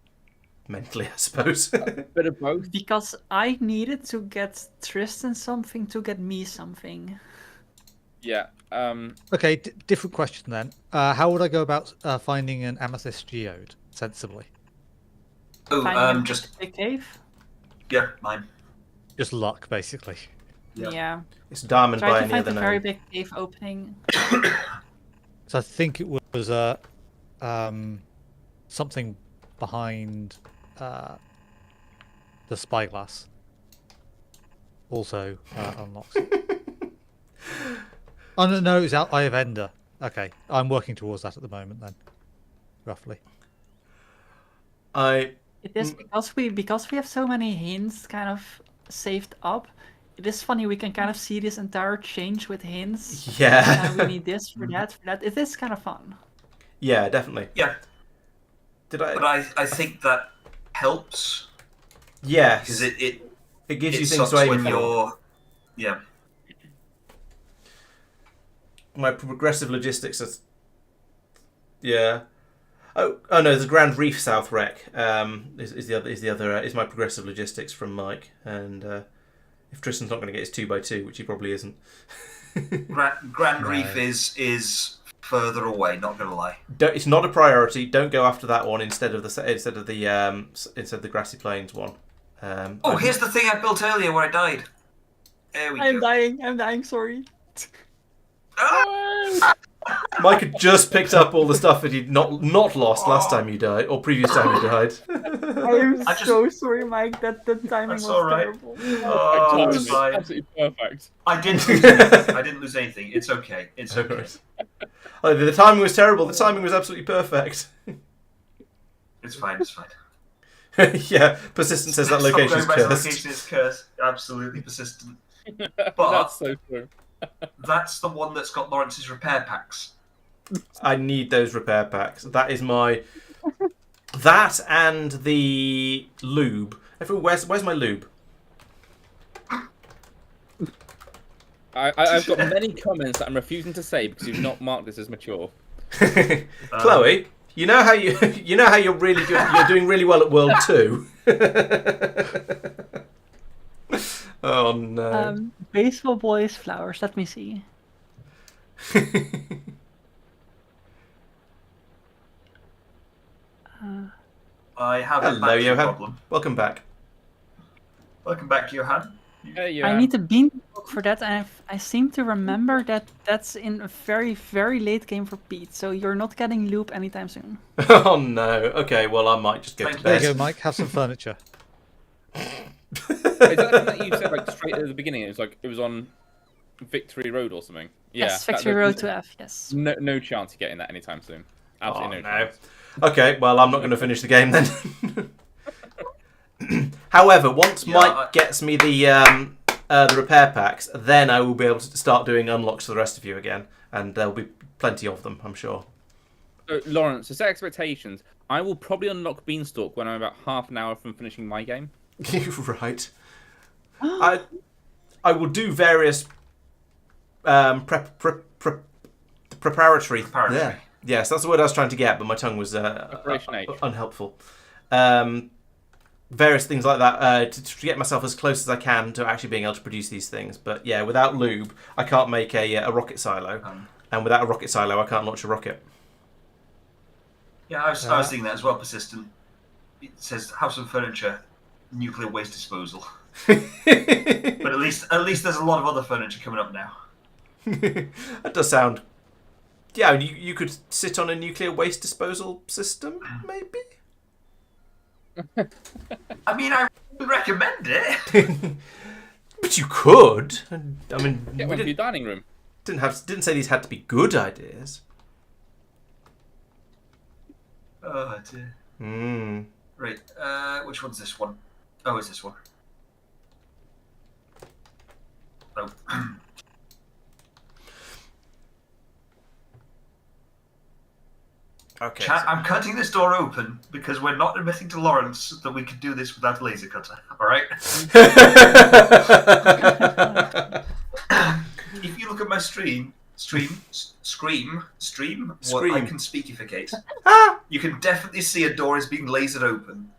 mentally, I suppose. Bit of both. Because I needed to get Tristan something to get me something. Yeah. Okay, different question then. How would I go about finding an amethyst geode sensibly? Oh, Finding a just big cave. mine. Just luck, basically. Yeah. Yeah. It's diamond Try by to any find other a very name. big cave opening. So I think it was something behind the spyglass. Also unlocks. Oh no, it was out Eye of Ender. Okay, I'm working towards that at the moment then, roughly. I It is because we have so many hints kind of saved up. It is funny, we can kind of see this entire change with hints. yeah. We need this for that, for that. It is kind of fun. Yeah, definitely. Yeah, Did I? but I think that helps Yes. because it gives you things sucks to aim when for. you're yeah. My progressive logistics is. Yeah. Oh no! The Grand Reef South Wreck is the other is my progressive logistics from Mike, and if Tristan's not going to get his 2x2, which he probably isn't. Grand Reef is further away. Not gonna lie. It's not a priority. Don't go after that one instead of the Grassy Plains one. Oh, here's the thing I built earlier where I died. There we I'm go. dying, sorry. Ah! Mike had just picked up all the stuff that he'd not lost last time you died, or previous time you died. I am so sorry, Mike, that the timing was terrible. Oh, it's fine. Absolutely perfect. I didn't lose anything. I didn't lose anything. It's okay. It's okay. Oh, the timing was terrible. The timing was absolutely perfect. It's fine. It's fine. Yeah, persistent says that location is cursed. Location is cursed. Absolutely persistent. But That's so true. that's the one that's got Laurence's repair packs. I need those repair packs. That is my... That and the lube. Everyone, where's my lube? I've got many comments that I'm refusing to say because you've not marked this as mature. Chloe, you know how you're really good. You're doing really well at World 2. Oh no. Baseball boys, flowers. Let me see. I have a Hello, battery Johan. problem. Welcome back. Welcome back, Johan. Hey, I need a beanbag for that, and I seem to remember that that's in a very, very late game for Pete, so you're not getting loop anytime soon. Oh no. Okay, well I might just go to There you bed. go, Mike. Have some furniture. Is that something that you said like straight at the beginning? It was on Victory Road or something. Yeah, Yes, Victory Road to F, yes. No chance of getting that anytime soon. Absolutely Oh, no no. chance. Okay, well I'm not going to finish the game then. However, once Mike gets me the repair packs, then I will be able to start doing unlocks for the rest of you again, and there'll be plenty of them, I'm sure. So, Laurence, to set expectations, I will probably unlock Beanstalk when I'm about half an hour from finishing my game. You're right. I will do various preparatory. Yeah. Yes, that's the word I was trying to get, but my tongue was unhelpful. Various things like that to get myself as close as I can to actually being able to produce these things. But yeah, without lube, I can't make a rocket silo, and without a rocket silo, I can't launch a rocket. Yeah, I was thinking that as well. Persistent. It says have some furniture, nuclear waste disposal. But at least there's a lot of other furniture coming up now. That does sound. Yeah, you could sit on a nuclear waste disposal system, maybe. I mean, I would recommend it. But you could. I mean, Get one for your dining room. Didn't say these had to be good ideas. Oh dear. Right. Which one's this one? Oh, it's this one. Oh. Okay. Chat, I'm cutting this door open because we're not admitting to Laurence that we could do this without a laser cutter. All right. If you look at my stream, what I can speakificate. You can definitely see a door is being lasered open,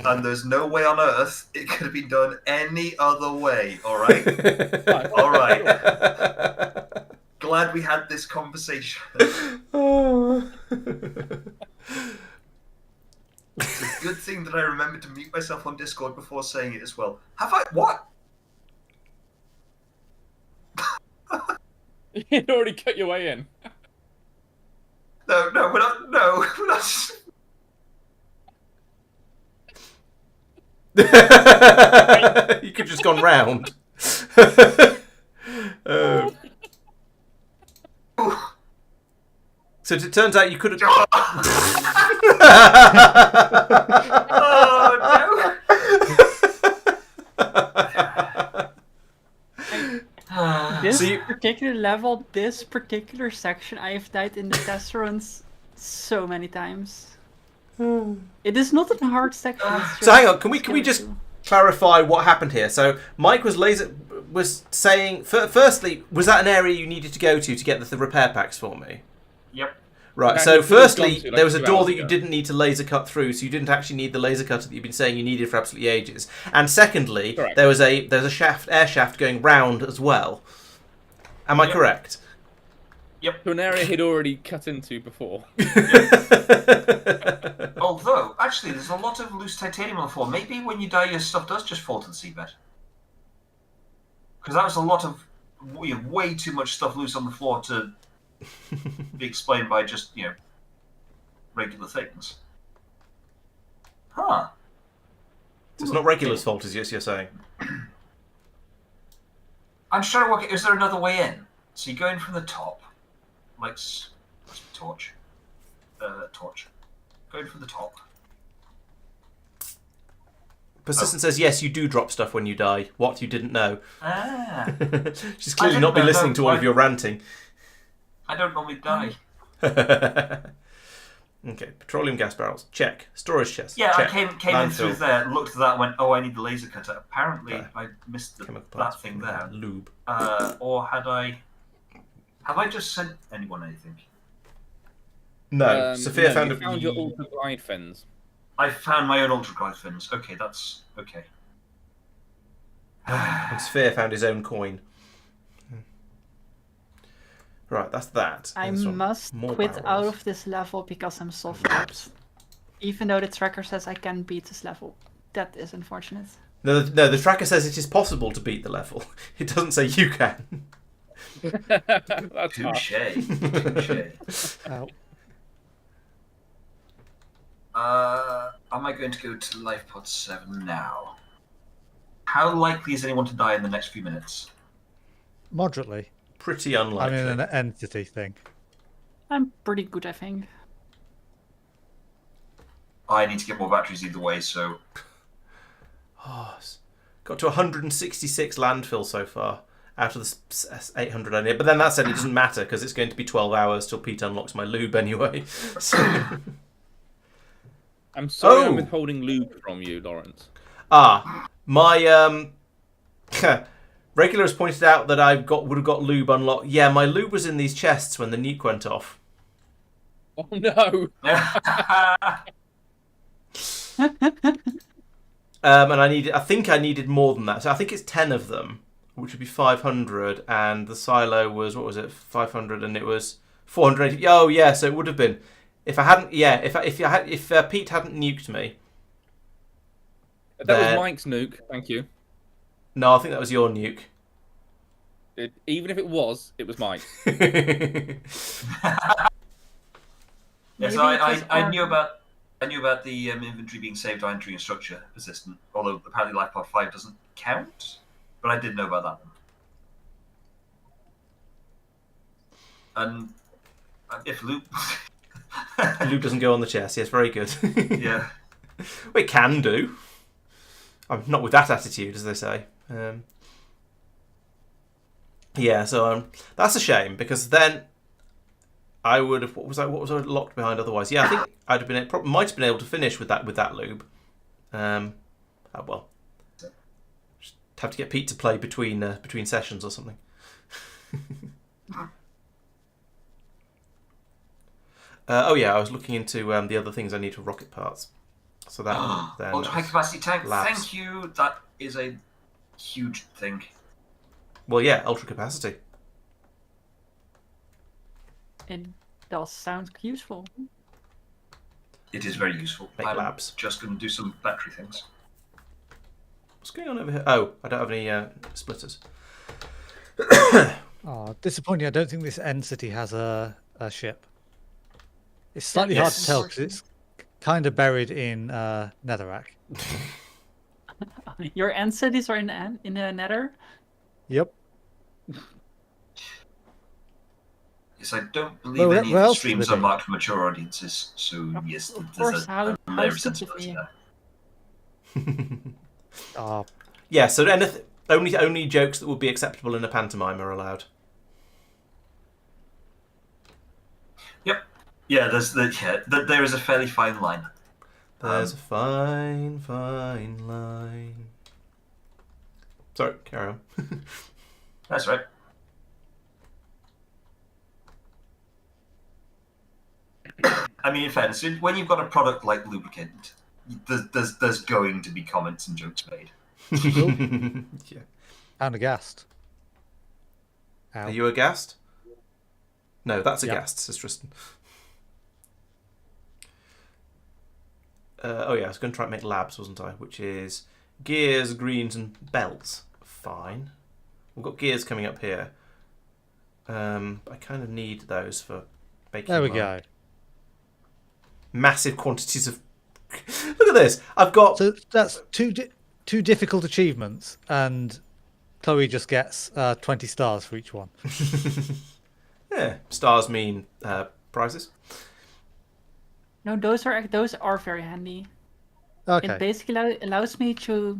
and there's no way on earth it could have been done any other way. All right. All right. Glad we had this conversation. It's a good thing that I remembered to mute myself on Discord before saying it as well. Have I? What? You'd already cut your way in. No, we're not. No, we're not. You could have just gone round. So it turns out you could have. Oh no! This particular level, this particular section, I have died in the test runs so many times. It is not a hard section. So hang on, can we just clarify what happened here? So Mike was saying, firstly, was that an area you needed to go to get the repair packs for me? Yep. Right, so firstly, there was a door that you didn't need to laser cut through, so you didn't actually need the laser cutter that you've been saying you needed for absolutely ages. And secondly, there's a air shaft going round as well. Am I correct? Yep. To an area he'd already cut into before. Although, actually, there's a lot of loose titanium on the floor. Maybe when you die, your stuff does just fall to the seabed. Because that was a lot of way too much stuff loose on the floor to be explained by just, regular things. Huh. It's not Regular's fault, as you're saying. I'm just trying to work out, is there another way in? So you go in from the top, like, torch. Torch. Go in from the top. Persistent says, yes, you do drop stuff when you die. What, you didn't know? Ah. She's clearly not been listening to all of your ranting. I don't normally die. Okay, petroleum gas barrels, check. Storage chest, Yeah, check. I came in through there, looked at that, and went, oh, I need the laser cutter. Apparently, I missed that thing there. Lube. Or have I just sent anyone anything? No, Safir found you found your ultra glide fins. I found my own ultra glide fins. Okay, that's okay. And Safir found his own coin. Right, that's that. I There's some must more quit barrels. out of this level because I'm soft. Even though the tracker says I can beat this level. That is unfortunate. No, the tracker says it is possible to beat the level. It doesn't say you can. That's harsh. Touche. Ow. Am I going to go to life pod 7 now? How likely is anyone to die in the next few minutes? Moderately. Pretty unlikely. I'm in an entity thing. I'm pretty good, I think. I need to get more batteries either way, so... Got to 166 landfill so far out of the 800 I need. But then that said, it doesn't matter because it's going to be 12 hours till Pete unlocks my lube anyway. So... I'm sorry I'm withholding lube from you, Laurence. My Regular has pointed out that would have got lube unlocked. Yeah, my lube was in these chests when the nuke went off. Oh no! And I think I needed more than that. So I think it's 10 of them, which would be 500. And the silo was, what was it, 500, and it was 480. Oh yeah, so it would have been if I hadn't. Yeah, if Pete hadn't nuked me. That was Mike's nuke. Thank you. No, I think that was your nuke. Even if it was Mike. Yeah, so I knew about the inventory being saved by entry and structure persistent, although apparently life pod 5 doesn't count, but I did know about that one. And if loop Lube doesn't go on the chest. Yes, very good. Yeah. Well, it can do. I'm not with that attitude, as they say. Yeah, so that's a shame because then I would have. What was I locked behind otherwise? Yeah, I think I'd have been. Might have been able to finish with that lube. Oh well. Just have to get Pete to play between sessions or something. Oh yeah, I was looking into the other things I need for rocket parts. So that then ultra high capacity tank. labs. Thank you. That is a huge thing. Well, yeah, ultra capacity. It does sound useful. It is very useful. Make I'm labs. just going to do some battery things. What's going on over here? Oh, I don't have any splitters. Oh, disappointing. I don't think this end city has a ship. It's slightly hard to tell because it's kind of buried in Netherrack. Your end cities are in the Nether? Yep. Yes, I don't believe any of the streams are marked for mature audiences, so yes, there's a layer of sensibility there. Yeah, so only jokes that would be acceptable in a pantomime are allowed. Yep. Yeah, there is a fairly fine line. There's a fine line. Sorry, carry on. That's right. I mean, in fairness, when you've got a product like lubricant, there's going to be comments and jokes made. Yeah. And aghast. Ow. Are you aghast? No, that's aghast, says Tristan. Oh yeah, I was going to try and make labs, wasn't I? Which is gears, greens, and belts. Fine. We've got gears coming up here. I kind of need those for baking. There we my go. Massive quantities of. Look at this. I've got. So that's two difficult achievements, and Chloe just gets 20 stars for each one. Yeah, stars mean prizes. No, those are very handy. Okay. It basically allows me to.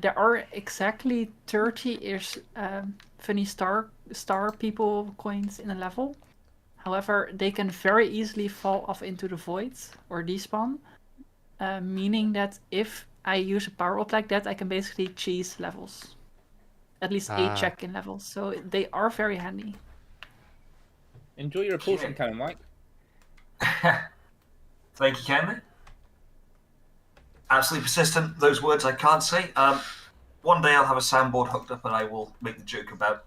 There are exactly 30-ish funny star people coins in a level. However, they can very easily fall off into the void or despawn, meaning that if I use a power up like that, I can basically cheese levels. At least 8 check-in levels. So they are very handy. Enjoy your repulsion cannon, Mike. Thank you, kindly. Absolutely persistent. Those words I can't say. One day I'll have a soundboard hooked up and I will make the joke about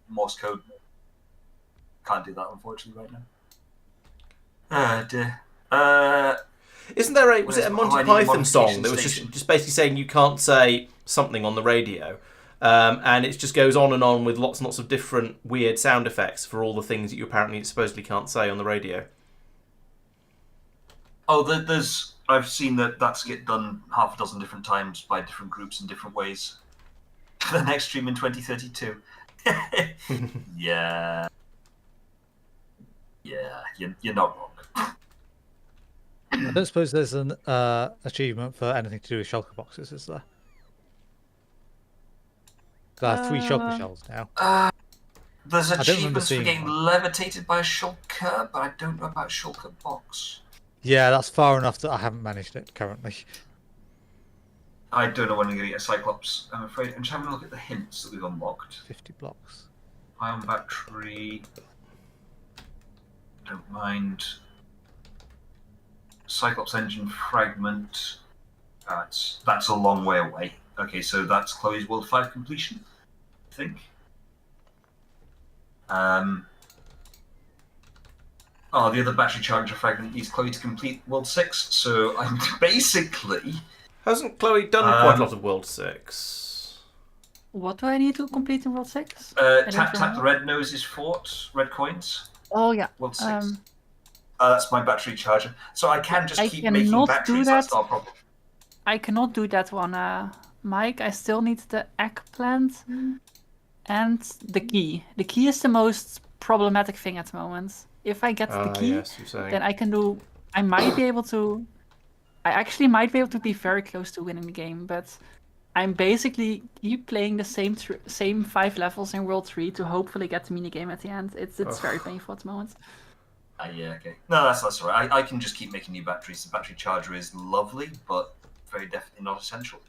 Morse code. Can't do that unfortunately right now. Dear. Isn't there a was it a Monty Python song that was station. just basically saying you can't say something on the radio, and it just goes on and on with lots and lots of different weird sound effects for all the things that you apparently supposedly can't say on the radio. Oh, there's. I've seen that's get done half a dozen different times by different groups in different ways. The next stream in 2032. Yeah. Yeah, you're not wrong. I don't suppose there's an achievement for anything to do with shulker boxes, is there? I have 3 shulker shells now. There's I don't remember achievements for seeing getting one. levitated by a shulker, but I don't know about shulker box. Yeah, that's far enough that I haven't managed it currently. I don't know when I'm going to get a Cyclops, I'm afraid. I'm just having a look at the hints that we've unlocked. 50 blocks. Ion battery. Don't mind. Cyclops engine fragment. That's a long way away. Okay, so that's Chloe's World 5 completion, I think. Oh, the other battery charger fragment needs Chloe to complete World 6, so I'm basically... Hasn't Chloe done quite a lot of World 6? What do I need to complete in World 6? I don't tap the remember. red noses fort, red coins. Oh yeah. World 6. That's my battery charger. So I can just I keep making cannot do batteries, that. that's not a problem. I cannot do that one, Mike. I still need the eggplant and the key. The key is the most problematic thing at the moment. If I get the key, yes, you're saying. then I can do. I might be able to. I actually might be able to be very close to winning the game, but I'm basically keep playing the same 5 levels in World 3 to hopefully get the mini game at the end. It's very painful at the moment. Yeah, okay. No, that's all right. I can just keep making new batteries. The battery charger is lovely, but very definitely not essential.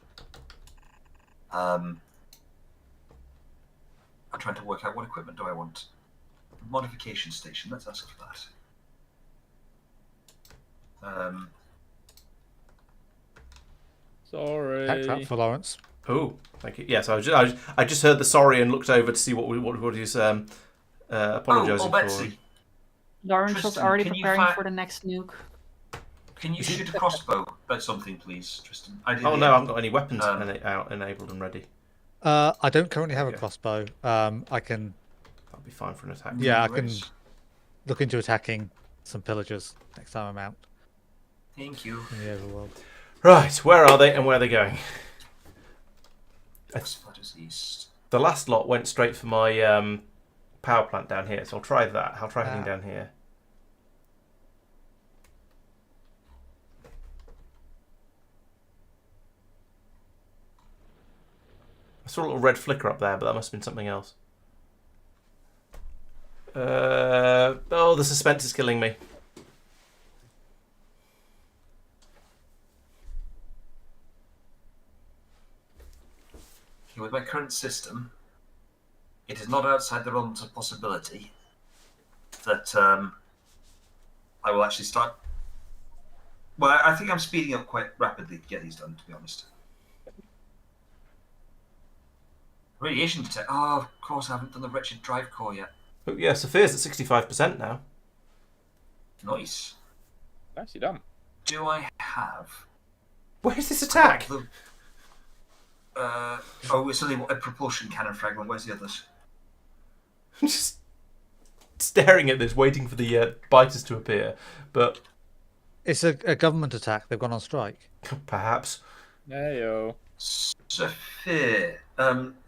I'm trying to work out what equipment do I want. Modification station. Let's ask for that. Pack that Sorry. for Laurence. Oh, thank you. Yes, I just heard the sorry and looked over to see what he's apologising for. Betsy. Lawrence was Tristan, already can you preparing fi- for the next nuke. Can you shoot a crossbow at something, please, Tristan? Oh no, I haven't got any weapons enabled and ready. I don't currently have a Okay. crossbow. I can. That'll be fine for an attack. Yeah, I No can worries. look into attacking some pillagers next time I'm out Thank you. in the overworld. Right, where are they and where are they going? What is east? The last lot went straight for my power plant down here, so I'll try that. I'll try heading down here. I saw a little red flicker up there, but that must have been something else. Oh, the suspense is killing me. Okay, with my current system, it is not outside the realms of possibility that I will actually start. Well, I think I'm speeding up quite rapidly to get these done, to be honest. Radiation detect. Oh, of course, I haven't done the wretched drive core yet. Oh, yeah, Safir's at 65% now. Nice. Nicely done. Do I have? Where's this attack? It's only a propulsion cannon fragment. Where's the others? Just staring at this, waiting for the biters to appear. But It's a government attack. They've gone on strike. perhaps. Heyo. Safir.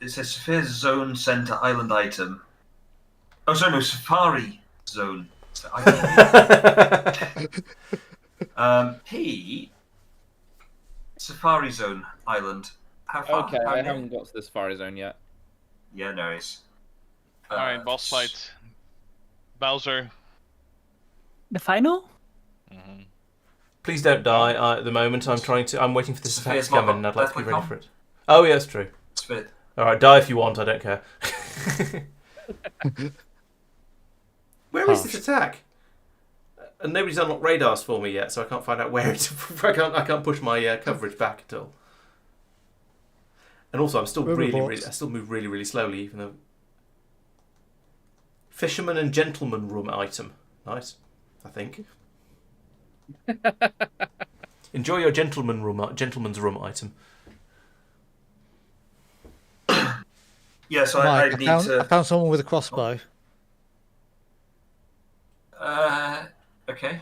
It says Safir Zone Center Island item. Oh, sorry, no, Safari Zone. Safari Zone Island. How far? Okay, How I near? haven't got to the Safari Zone yet. Yeah, no, it's. Alright, boss fight. Bowser. The final? Hmm. Please don't die at the moment. I'm waiting for this attack to Safir's come not in, and I'd like to be Deathlink ready on? for it. Oh, yeah, that's true. Safir. Alright, die if you want, I don't care. Where is this attack? And nobody's unlocked radars for me yet, so I can't find out where it. I can't push my coverage back at all. And also, I still move really, really slowly, even though. Fisherman and gentleman room item, nice. I think. Enjoy your gentleman's room item. Yeah, so Mike, I need I to. found someone with a crossbow. Okay.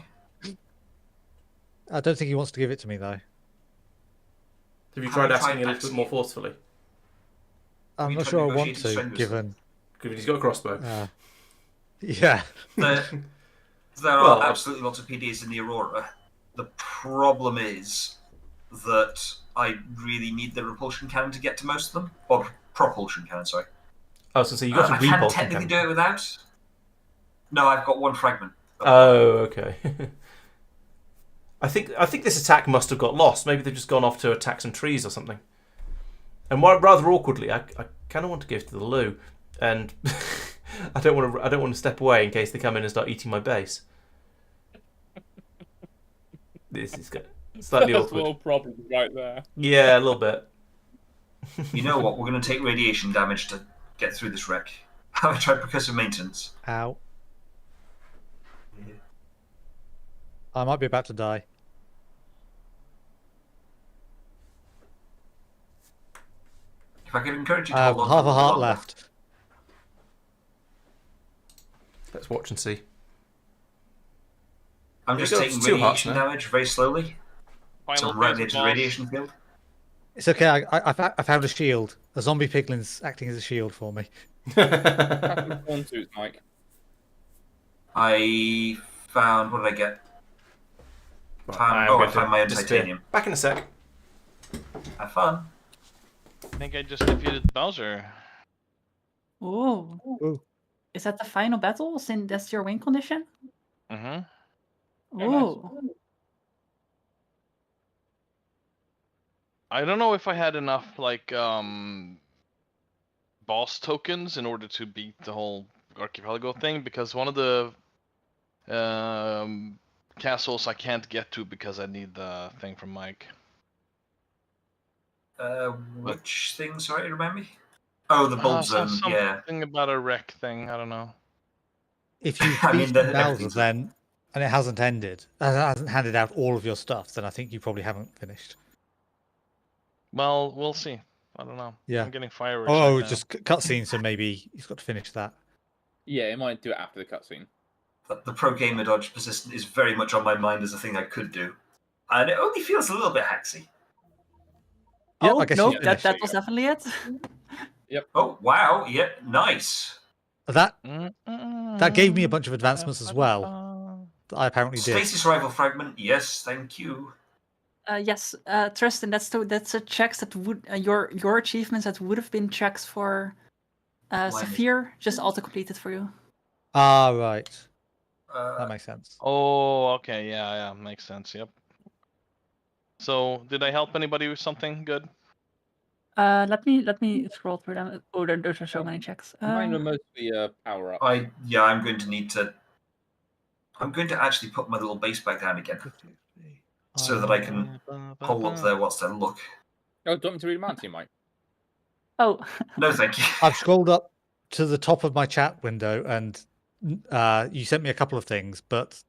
I don't think he wants to give it to me though. Have you Have tried you asking tried a little bit asking more him? forcefully? I'm you not tried sure I want negotiating to, strenuously? given. Given he's got a crossbow. Yeah. There Well, are absolutely lots of PDs in the Aurora. The problem is that I really need the repulsion cannon to get to most of them. Or propulsion cannon, sorry. Oh, so you got I a can repulsion technically cannon. do it without. No, I've got one fragment. Oh, okay. I think this attack must have got lost. Maybe they've just gone off to attack some trees or something. And rather awkwardly, I kind of want to go to the loo, and I don't want to step away in case they come in and start eating my base. This is slightly First awkward. world problems right there. Yeah, a little bit. You know what? We're going to take radiation damage to get through this wreck. Have I tried percussive maintenance? Ow. I might be about to die. If I could encourage you to I have hold on half for a heart longer. left. Let's watch and see. I'm You just got taking 2 hearts radiation now. damage very slowly. So Final I'm right phase near of the boss. radiation field. It's okay. I found a shield. A zombie piglin's acting as a shield for me. Pawn suits, Mike. I found. What did I get? Right, Found, I am I going to found my own disappear. titanium. Back in a sec. Have fun. I think I just defeated Bowser. Oh. Ooh. Is that the final battle? Since that's your win condition? Mm-hmm. Oh, nice. Oh. I don't know if I had enough boss tokens in order to beat the whole Archipelago thing, because one of the castles I can't get to because I need the thing from Mike. Which thing? Sorry, remind me. Oh, the bulb zone. Yeah. Something about a wreck thing. I don't know. If you've I mean, beaten Bowser, everything's- then, and it hasn't ended, hasn't handed out all of your stuff, then I think you probably haven't finished. Well, we'll see. I don't know. Yeah. I'm getting fireworks. Oh, right now. just cutscene, so maybe he's got to finish that. Yeah, it might do it after the cutscene. The pro gamer dodge persistent is very much on my mind as a thing I could do, and it only feels a little bit hacksy. Yeah, Oh, I guess no, you that finished. was definitely it. Oh wow! Yeah, nice. That gave me a bunch of advancements as well that I apparently did. Stasis rifle fragment. Yes, thank you. Yes, Tristan, that's a checks that would your achievements that would have been checks for Safir just auto completed for you. Ah, right. That makes sense. Oh, okay. Yeah, makes sense. Yep. So, did I help anybody with something good? Let me scroll through them. Oh, those are so many checks. Mine were mostly power up. I'm going to need to. I'm going to actually put my little base back down again, so that I can pull up there. What's that? Look. Oh, do you want me to read them out to you, Mike? Oh, No, thank you. I've scrolled up to the top of my chat window, and you sent me a couple of things, but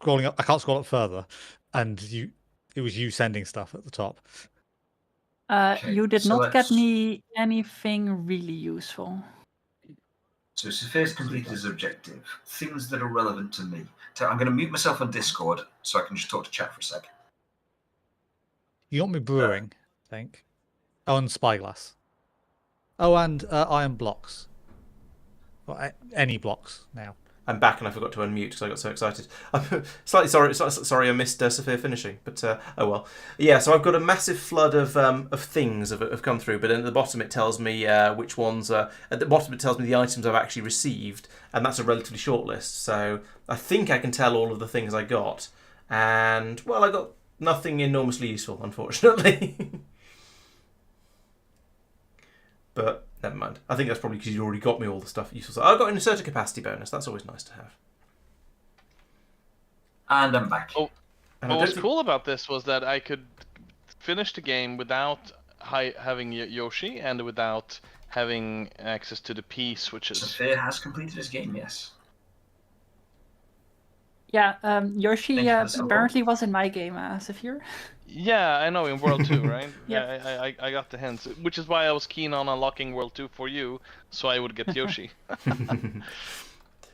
scrolling up, I can't scroll up further, and it was you sending stuff at the top. Okay, You did so not get let's- me anything really useful. So Safir's completed his objective. Things that are relevant to me. So I'm going to mute myself on Discord so I can just talk to chat for a sec. You got me brewing, I think. Oh, and spyglass. Oh, and iron blocks. Well, any blocks now. I'm back and I forgot to unmute because I got so excited. I'm slightly sorry I missed Safir finishing, but oh well. Yeah, so I've got a massive flood of things have come through, but at the bottom it tells me which ones. At the bottom it tells me the items I've actually received, and that's a relatively short list. So I think I can tell all of the things I got, and well, I got nothing enormously useful, unfortunately. But never mind. I think that's probably because you already got me all the stuff useful. So I got an inserter capacity bonus. That's always nice to have. And I'm back. Oh, And I what don't was think- cool about this was that I could finish the game without having Yoshi and without having access to the P switches. Safir has completed his game, yes. Yeah, Yoshi Thank you for the support. apparently was in my game, Safir. Yeah, I know, in World 2, right? Yep. Yeah, I got the hints, which is why I was keen on unlocking World 2 for you, so I would get Yoshi.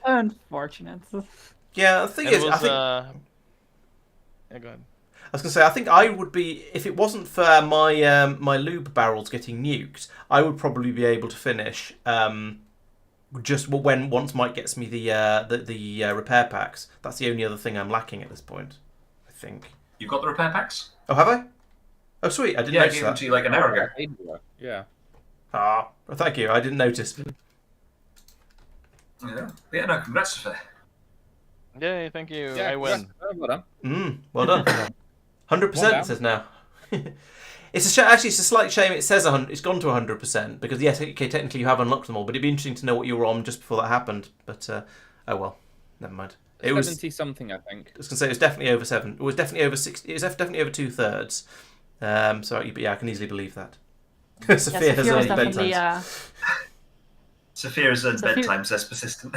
Unfortunate. Yeah, the thing And is, it I was, think yeah, go ahead. I was gonna say, I think I would be, if it wasn't for my my lube barrels getting nuked, I would probably be able to finish just once Mike gets me the repair packs. That's the only other thing I'm lacking at this point, I think. You've got the repair packs? Oh, have I? Oh, sweet! I didn't Yeah, I notice gave them that. to you like an hour ago. Yeah. Ah, well, thank you. I didn't notice. Yeah, no, congrats, Safir. Yay, thank you, Yeah, I win. Well done. Well done. 100% Well done. it says now. It's actually it's a slight shame it says 100. It's gone to 100% because yes, okay, technically you have unlocked them all, but it'd be interesting to know what you were on just before that happened. But oh well, never mind. It was 70 something, I think. I was gonna say it was definitely over 7. It was definitely over 60. It was definitely over 2/3. So but yeah, I can easily believe that. Safir Yeah, has Safir was early definitely. bedtimes. Safir's Safir- bedtime says persistent.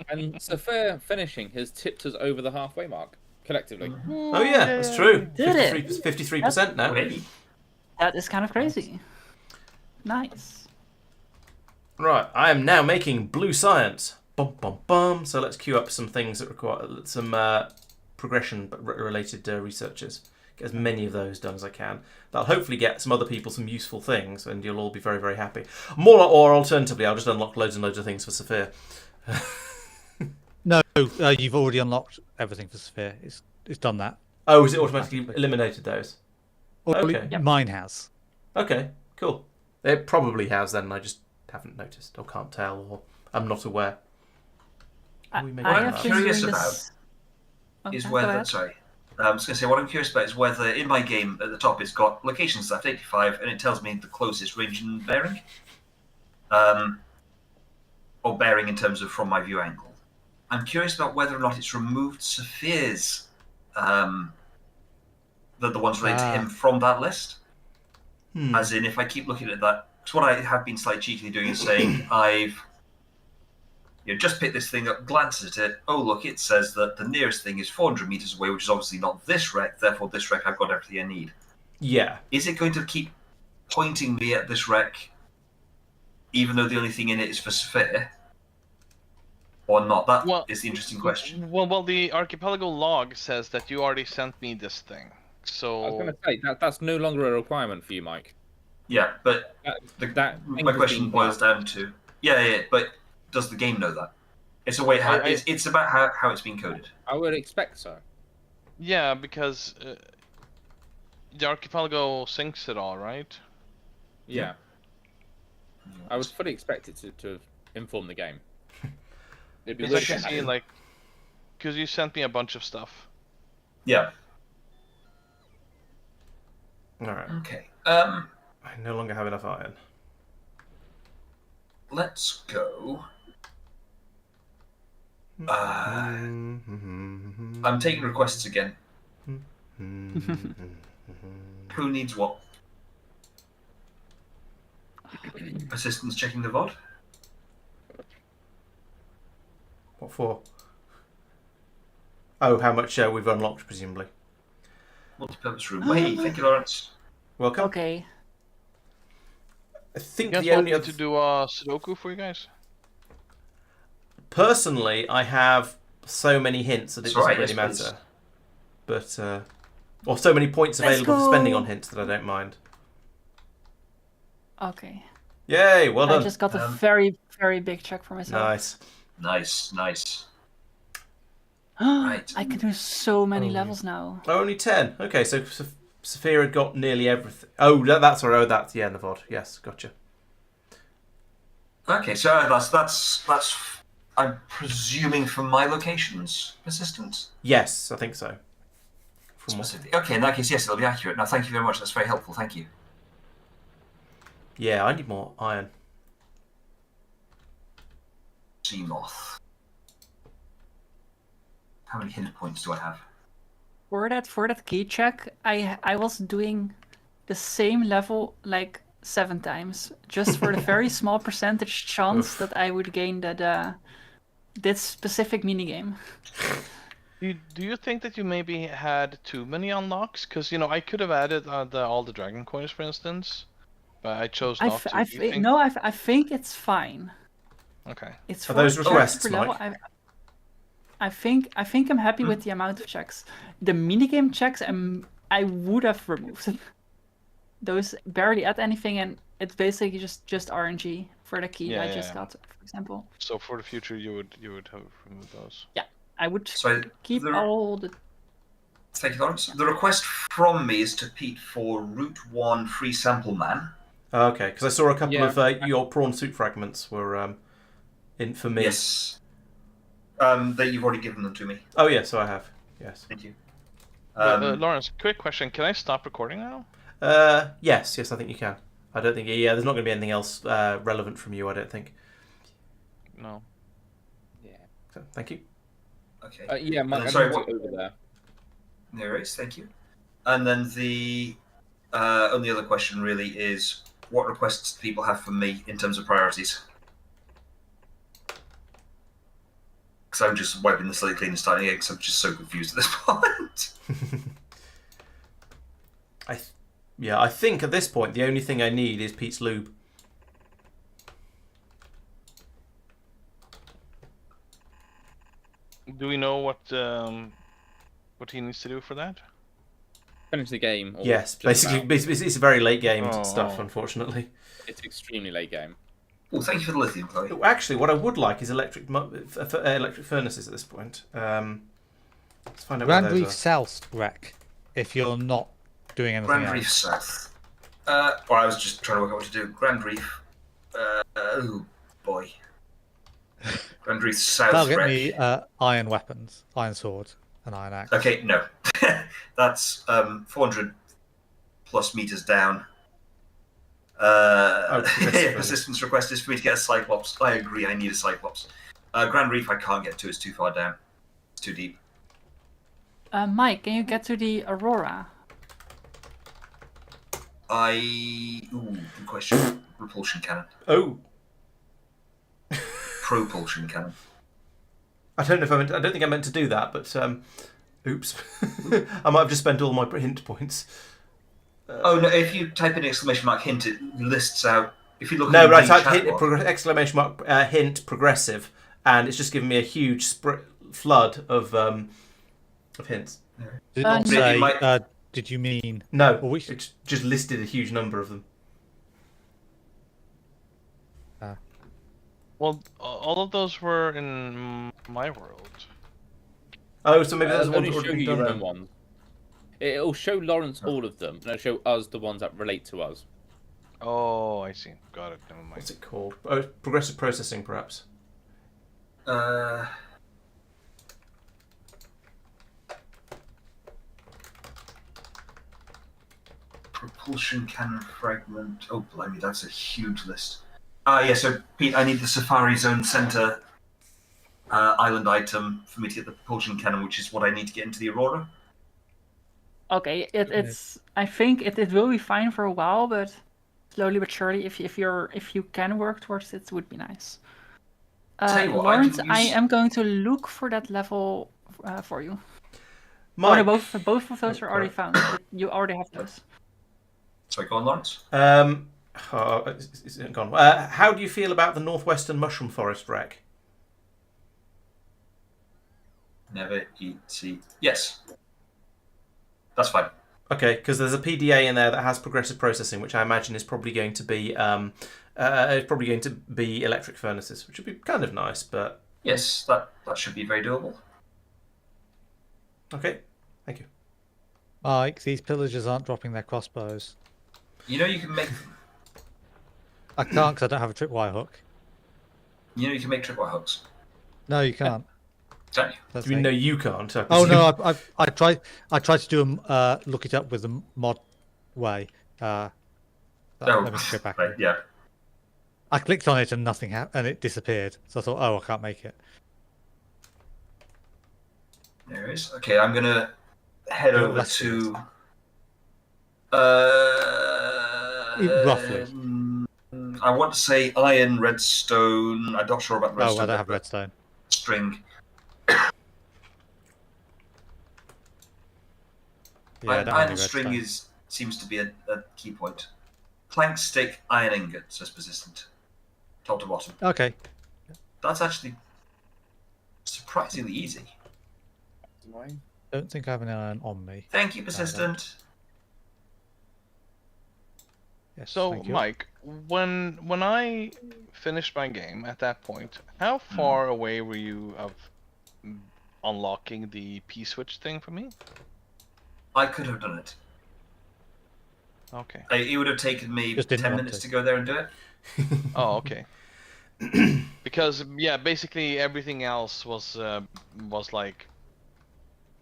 And Safir finishing has tipped us over the halfway mark, collectively. Oh yeah, that's true. Did it? 53% now. Hey. That is kind of crazy. Nice. Right, I am now making blue science. Bum bum bum. So let's queue up some things that require some progression-related researches. Get as many of those done as I can. That'll hopefully get some other people some useful things, and you'll all be very, very happy. Or alternatively, I'll just unlock loads and loads of things for Safir. No, you've already unlocked everything for Sphere. It's done that. Oh, is it automatically eliminated those? Or Okay. Mine has. Okay, cool. It probably has then. I just haven't noticed or can't tell or I'm not aware. I, We make I it have up. been Curious doing about this. Is Okay, go whether, ahead. sorry, I was going to say, what I'm curious about is whether in my game at the top it's got locations left 85 and it tells me the closest range and bearing. Or bearing in terms of from my view angle. I'm curious about whether or not it's removed Safir's, the ones related to him from that list. As in, if I keep looking at that, because what I have been slightly cheekily doing is saying, I've just picked this thing up, glances at it, oh look, it says that the nearest thing is 400 meters away, which is obviously not this wreck, therefore this wreck I've got everything I need. Yeah. Is it going to keep pointing me at this wreck, even though the only thing in it is for Safir? Or not? That is the interesting question. Well, the Archipelago log says that you already sent me this thing. So I was going to say, that's no longer a requirement for you, Mike. Yeah, but my question boils down to... Yeah, but does the game know that? It's a way it's about how it's been coded. I would expect so. Yeah, because the Archipelago syncs it all, right? Yeah. I would fully expect it to inform the game. It'd be Because I weird can to see, have- like, because you sent me a bunch of stuff. Yeah. Alright. Okay. I no longer have enough iron. Let's go. I'm taking requests again. Who needs what? Assistants checking the VOD? What for? Oh, how much we've unlocked, presumably. Multi-purpose room. Hey, thank you, Laurence. Welcome. Okay. I think You guys the want only me other... to do a Sudoku for you guys? Personally, I have so many hints that it It's doesn't alright, really yes, please. matter. But, or so many points Let's available for spending go. on hints that I don't mind. Okay. Yay, well I done. just got a Um, very, very big check for myself. Nice. Nice. Right. I can do so many Oh. levels now. Oh, only 10. Okay, so Safir had got nearly everything. Oh, that's right. Oh, that's the end of Navod. Yes, gotcha. Okay, so that's. I'm presuming from my locations, persistent. Yes, I think so. From what... Specific. Okay, in that case, yes, it'll be accurate. Now, thank you very much. That's very helpful. Thank you. Yeah, I need more iron. Sea moth. How many hint points do I have? For that key check, I was doing the same level like 7 times, just for the very small percentage chance Oof. that I would gain that this specific minigame. Do you think that you maybe had too many unlocks? Because I could have added all the dragon coins, for instance, but I chose not to. Do you think... No, I think it's fine. Okay. It's Are those for requests, per level. Mike? I think I'm happy with the amount of checks. The minigame checks I would have removed. Those barely add anything, and it's basically just RNG for the key that I just got, for example. So for the future, you would have removed those. Yeah, I would So keep the- all the. Thank you, Laurence. The request from me is to Pete for Route 1 free sample man. Okay, because I saw a couple Yeah. of your prawn soup fragments were in for me. Yes. That you've already given them to me. Oh, yes, so I have. Yes. Thank you. Lawrence, quick question. Can I stop recording now? Yes, I think you can. I don't think... Yeah, there's not going to be anything else relevant from you, I don't think. No. Yeah. So, thank you. Okay. Yeah, Mike, I'm Sorry, going what- to over there. No worries, thank you. And then the only other question really is, what requests do people have from me in terms of priorities? Because I'm just wiping the slate clean and starting again, because I'm just so confused at this point. I think at this point the only thing I need is Pete's lube. Do we know what he needs to do for that? Finish the game. Or Yes, just basically, about. it's a very late game Oh. stuff, unfortunately. It's extremely late game. Oh, thank you for the lithium, Chloe. Actually, what I would like is electric furnaces at this point. Let's find out Grand where those Reef are. South wreck. If you're not doing anything Grand else. Reef South. Well, I was just trying to work out what to do. Grand Reef. Oh, boy. Grand Reef South That'll get wreck. me iron weapons, iron sword, and iron axe. Okay, no. That's 400 plus meters down. persistence. Persistence request is for me to get a Cyclops. I agree, I need a Cyclops. Grand Reef I can't get to, it's too far down. It's too deep. Mike, can you get to the Aurora? Ooh, good question. Repulsion cannon. Oh, Propulsion cannon. I don't know if I don't think I meant to do that, but oops, I might have just spent all my hint points. Oh no! If you type in exclamation mark hint, it lists out. If you look. No, at right. the I chat hit box- exclamation mark hint progressive, and it's just given me a huge flood of hints. Did it Uh, not no. say? It might- Did you mean? No, Well, we should- it just listed a huge number of them. Well, all of those were in my world. Oh, so maybe there's It'll one only show already you done your then. own ones. It'll show Lawrence all of them, and it'll show us the ones that relate to us. Oh, I see. Got it. Never mind. What's it called? Oh, progressive processing, perhaps. Propulsion cannon fragment. Oh, blimey, that's a huge list. Yeah, so Pete, I need the Safari Zone Center island item for me to get the propulsion cannon, which is what I need to get into the Aurora. Okay, it's. I think it will be fine for a while, but slowly but surely, if you can work towards it, would be nice. Tell you what, Lawrence, I can I use- am going to look for that level for you. Oh, Mike, no, both of those are already sorry. found. But you already have those. Sorry, go on, Laurence. Is it gone? How do you feel about the northwestern mushroom forest wreck? Never eat seed. Yes. That's fine. Okay, because there's a PDA in there that has progressive processing, which I imagine is probably going to be electric furnaces, which would be kind of nice, but Yes, that should be very doable. okay, thank you. Mike, these pillagers aren't dropping their crossbows. You know you can make I can't because I don't have a tripwire hook. you make tripwire hooks, No, you can't. don't you? That's Do you me. know you can't? I Oh no, presume. I tried to do look it up with the mod way. Let me go back. Right, yeah. I clicked on it and nothing happened, and it disappeared. So I thought, oh, I can't make it. There it is. Okay, I'm gonna head Oh, over that's to. Roughly. I want to say iron, redstone. I'm not sure about Oh, redstone. I don't have redstone. String. Yeah, I don't have iron any string redstone. seems to be a key point. Plank, stick, iron ingot says persistent. Top to bottom. Okay. That's actually surprisingly easy. Don't think I have an iron on me. Thank you, persistent. Yes, So, thank you. Mike, when I finished my game at that point, how far away were you of unlocking the P-switch thing for me? I could have done it. Okay. It would have taken me Just didn't 10 want minutes to. to go there and do it. Oh, okay. Because yeah, basically everything else was like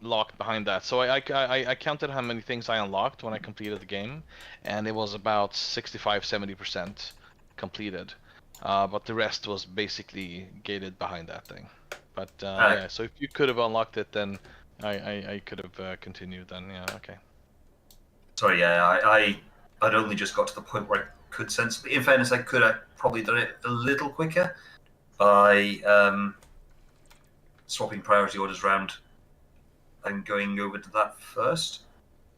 locked behind that. So I counted how many things I unlocked when I completed the game, and it was about 65-70% completed. But the rest was basically gated behind that thing. But yeah, so if you could have unlocked it, then I could have continued. Then yeah, okay. Sorry, yeah, I'd only just got to the point where I could sensibly. In fairness, I could have probably done it a little quicker by swapping priority orders around and going over to that first.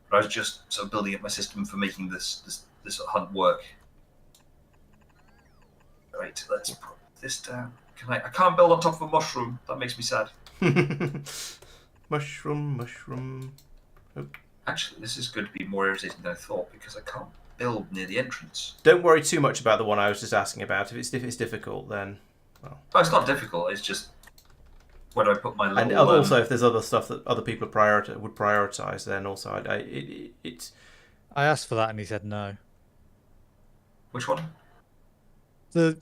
But I was just sort of building up my system for making this hunt work. Right, let's put this down. I can't build on top of a mushroom. That makes me sad. Mushroom. Oh. Actually, this is going to be more irritating than I thought because I can't build near the entrance. Don't worry too much about the one I was just asking about. If it's difficult, then well. Oh, it's not difficult. It's just where do I put my little... And also, if there's other stuff that other people would prioritize, then also it's. I asked for that and he said no. Which one?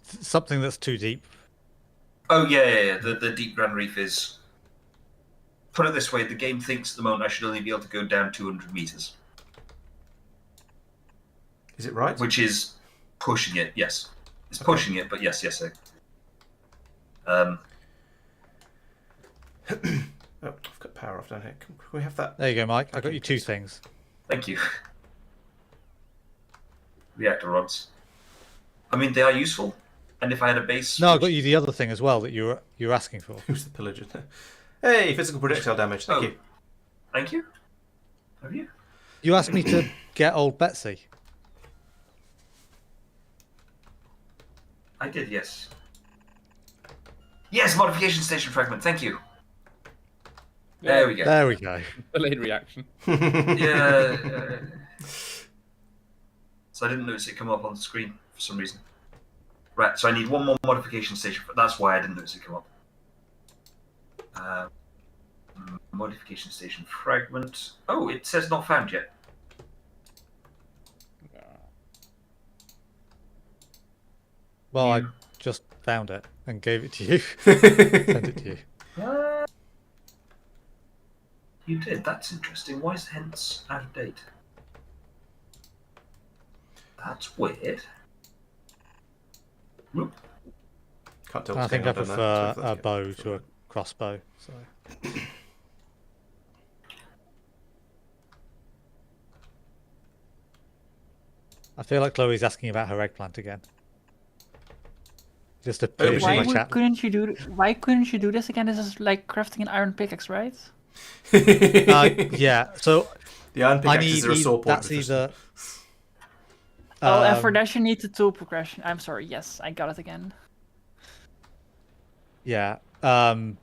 Something that's too deep. Oh, yeah. The Deep Grand Reef is... Put it this way, the game thinks at the moment I should only be able to go down 200 meters. Is it right? Which is pushing it, yes. It's pushing it, but yes. Oh, I've got power off down here. Can we have that? There you go, Mike. I got you two things. thank you. Reactor rods. I mean, they are useful. And if I had a base... No, I got you the other thing as well that you were asking for. Who's the pillager? Hey, physical projectile damage. Thank you. Thank you. Have you? You asked me to get old Betsy. I did, yes. Yes, modification station fragment. Thank you. There we go. There we go. Delayed reaction. Yeah. So I didn't notice it come up on the screen for some reason. Right, so I need one more modification station. That's why I didn't notice it come up. Modification station fragment. Oh, it says not found yet. Well, I just found it and gave it to you. Sent it to you. You did. That's interesting. Why is hence out of date? That's weird. Whoop. Can't tell I what's think I going on down prefer there. a bow to a crossbow. So. I feel like Chloe's asking about her eggplant again. Just to put it in my chat. Why couldn't you do this again? This is like crafting an iron pickaxe, right? Yeah. So the iron I pickaxes need are a sore point. that's with Tristan. either. and for that you need the tool progression. I'm sorry. Yes, I got it again. Yeah. So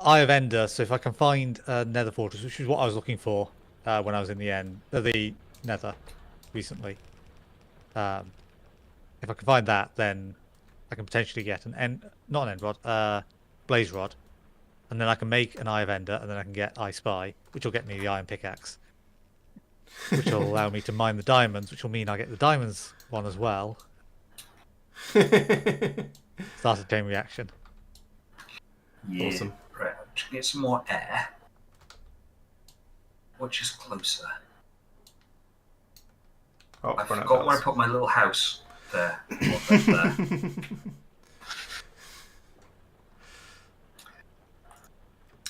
Eye of Ender. So if I can find a Nether Fortress, which is what I was looking for when I was in the Nether recently. If I can find that, then I can potentially get not an end rod, blaze rod, and then I can make an Eye of Ender, and then I can get I Spy, which will get me the iron pickaxe, which will allow me to mine the diamonds, which will mean I get the diamonds one as well. Start a chain reaction. Yeah. Awesome. Right, I'm just get some more air. Which is closer? Oh, I run out of forgot where I bells. put my little house. There. There.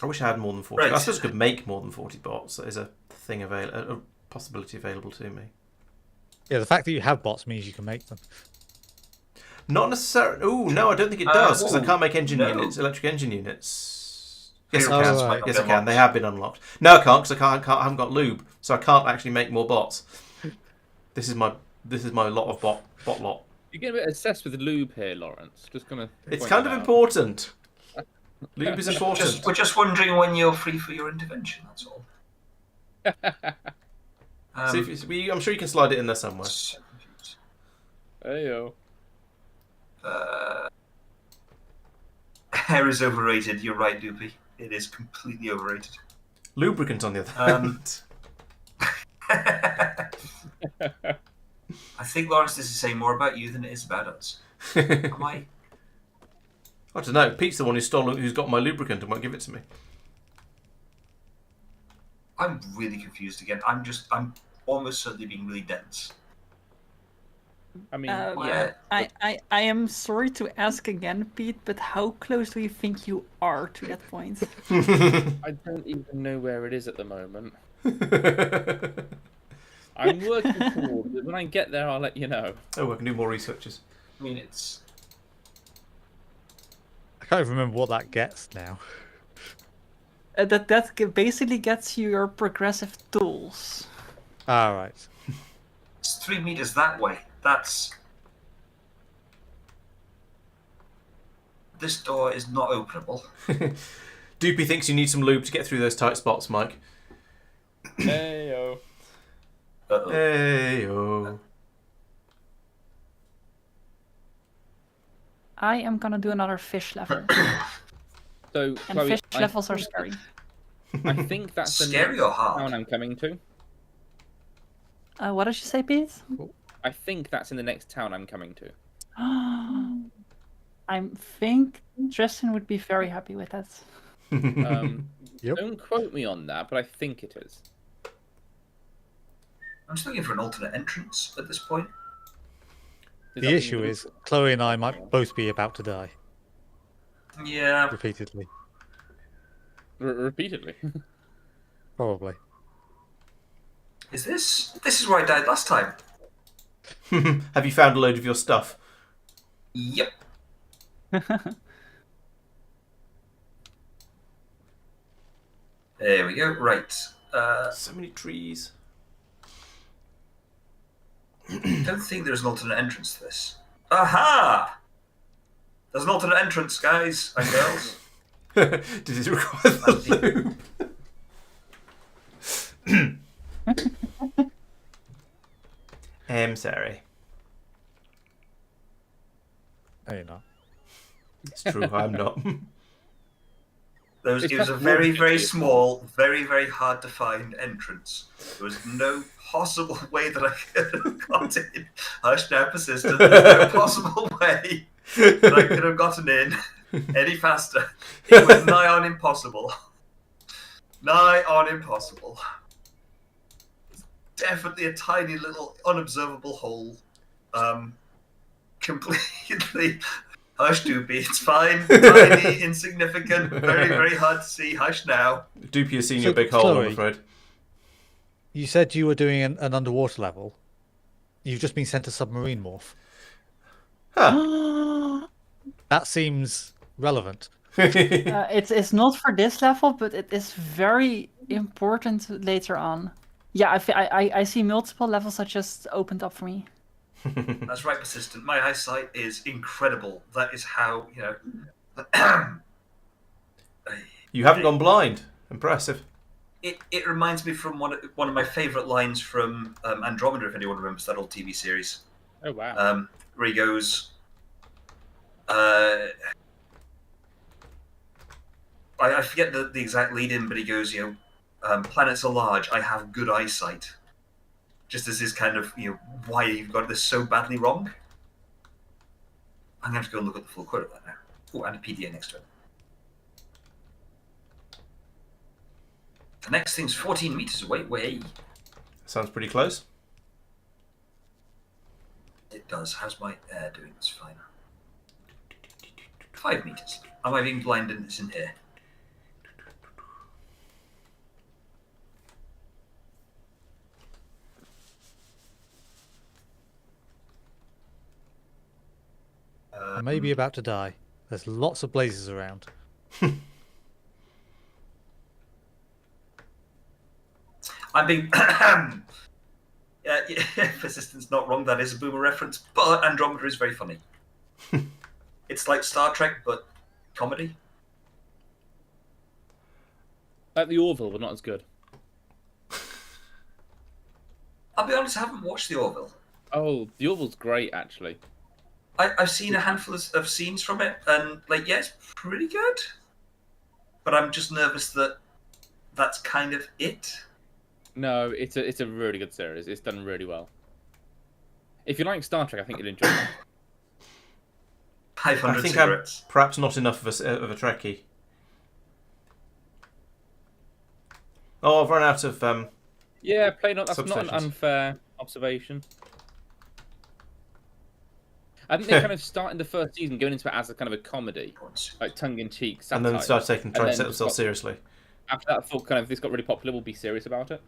I wish I had more than 40. Right. I suppose I could make more than 40 bots. That is a thing a possibility available to me. Yeah, the fact that you have bots means you can make them. Not necessarily. Oh no, I don't think it does because I oh, can't make engine no. units, electric engine units. Yes, I Powerups can. right. might not Yes, be I can. They unlocked. have been unlocked. No, I can't because I haven't got lube, so I can't actually make more bots. This is my lot of bot lot. You get a bit obsessed with lube here, Laurence. Just gonna. It's point kind that of out. important. Lube is important. We're just wondering when you're free for your intervention, that's all. See if I'm sure you can slide it in there somewhere. so confused. Heyo. Hair is overrated, you're right, Doopy. It is completely overrated. Lubricant, on the other hand. I think, Laurence, this is saying more about you than it is about us. Am I? I don't know. Pete's the one who's got my lubricant and won't give it to me. I'm really confused again. I'm almost certainly being really dense. I mean, Yeah. I am sorry to ask again, Pete, but how close do you think you are to that point? I don't even know where it is at the moment. I'm working towards it. When I get there, I'll let you know. Oh, I can do more researches. I mean, it's... I can't even remember what that gets now. That basically gets you your progressive tools. Ah, right. It's 3 meters that way. That's... This door is not openable. Doopy thinks you need some lube to get through those tight spots, Mike. Heyo. Uh-oh. Hey, oh. I am gonna do another fish level. So, And Chloe, fish levels are scary. I think that's the Scary next or hard? town I'm coming to. What did you say, Pete? I think that's in the next town I'm coming to. I think Tristan would be very happy with that. Yep. Don't quote me on that, but I think it is. I'm just looking for an alternate entrance at this point. Is The that issue is, Chloe and I might both be about to die Yeah. repeatedly. repeatedly. Probably. Is this? This is where I died last time. Have you found a load of your stuff? Yep. There we go. Right. So many trees. I don't think there's an alternate entrance to this. Aha! There's an alternate entrance, guys and girls. Did it require the lube? Sorry. No, you're not. It's true, I'm not. It was a very, very small, very, very hard to find entrance. There was no possible way that I could have got in. Hush now, persistent. There's no possible way that I could have gotten in any faster. It was nigh on impossible. Nigh on impossible. It's definitely a tiny little unobservable hole. Completely. Hush, Doopy. It's fine. Tiny, insignificant, very, very hard to see. Hush now. Doopy has seen So, your big hole, Chloe- I'm afraid. You said you were doing an underwater level. You've just been sent a submarine morph. Huh. That seems relevant. It's not for this level, but it is very important later on. Yeah, I see multiple levels that just opened up for me. That's right, Persistent. My eyesight is incredible. That is how, you know... You haven't gone blind. Impressive. It reminds me from one of my favourite lines from Andromeda, if anyone remembers that old TV series. Oh wow. Where he goes... I forget the exact lead-in, but he goes, you know, planets are large, I have good eyesight. Just as his kind of, you know, why you've got this so badly wrong. I'm going to have to go and look at the full quote of that now. Oh, and a PDA next to it. The next thing's 14 meters away. Way. Sounds pretty close. It does. How's my air doing? That's fine. 5 meters. Am I being blind and it's in here? I may be about to die. There's lots of blazes around. I'm being... yeah, Persistent's not wrong, that is a boomer reference, but Andromeda is very funny. It's like Star Trek, but comedy. Like the Orville, but not as good. I'll be honest, I haven't watched the Orville. Oh, the Orville's great, actually. I've seen a handful of scenes from it, and, like, yeah, it's pretty good. But I'm just nervous that that's kind of it. No, it's a really good series. It's done really well. If you like Star Trek, I think you'll enjoy it. 500 I think cigarettes. I'm perhaps not enough of a Trekkie. Oh, I've run out of... Yeah, play not. That's not an Substations. unfair observation. I think they kind of started the first season going into it as a kind of a comedy, like tongue-in-cheek satire. And then started trying to then set themselves got- seriously. After that, I thought kind of this got really popular. We'll be serious about it.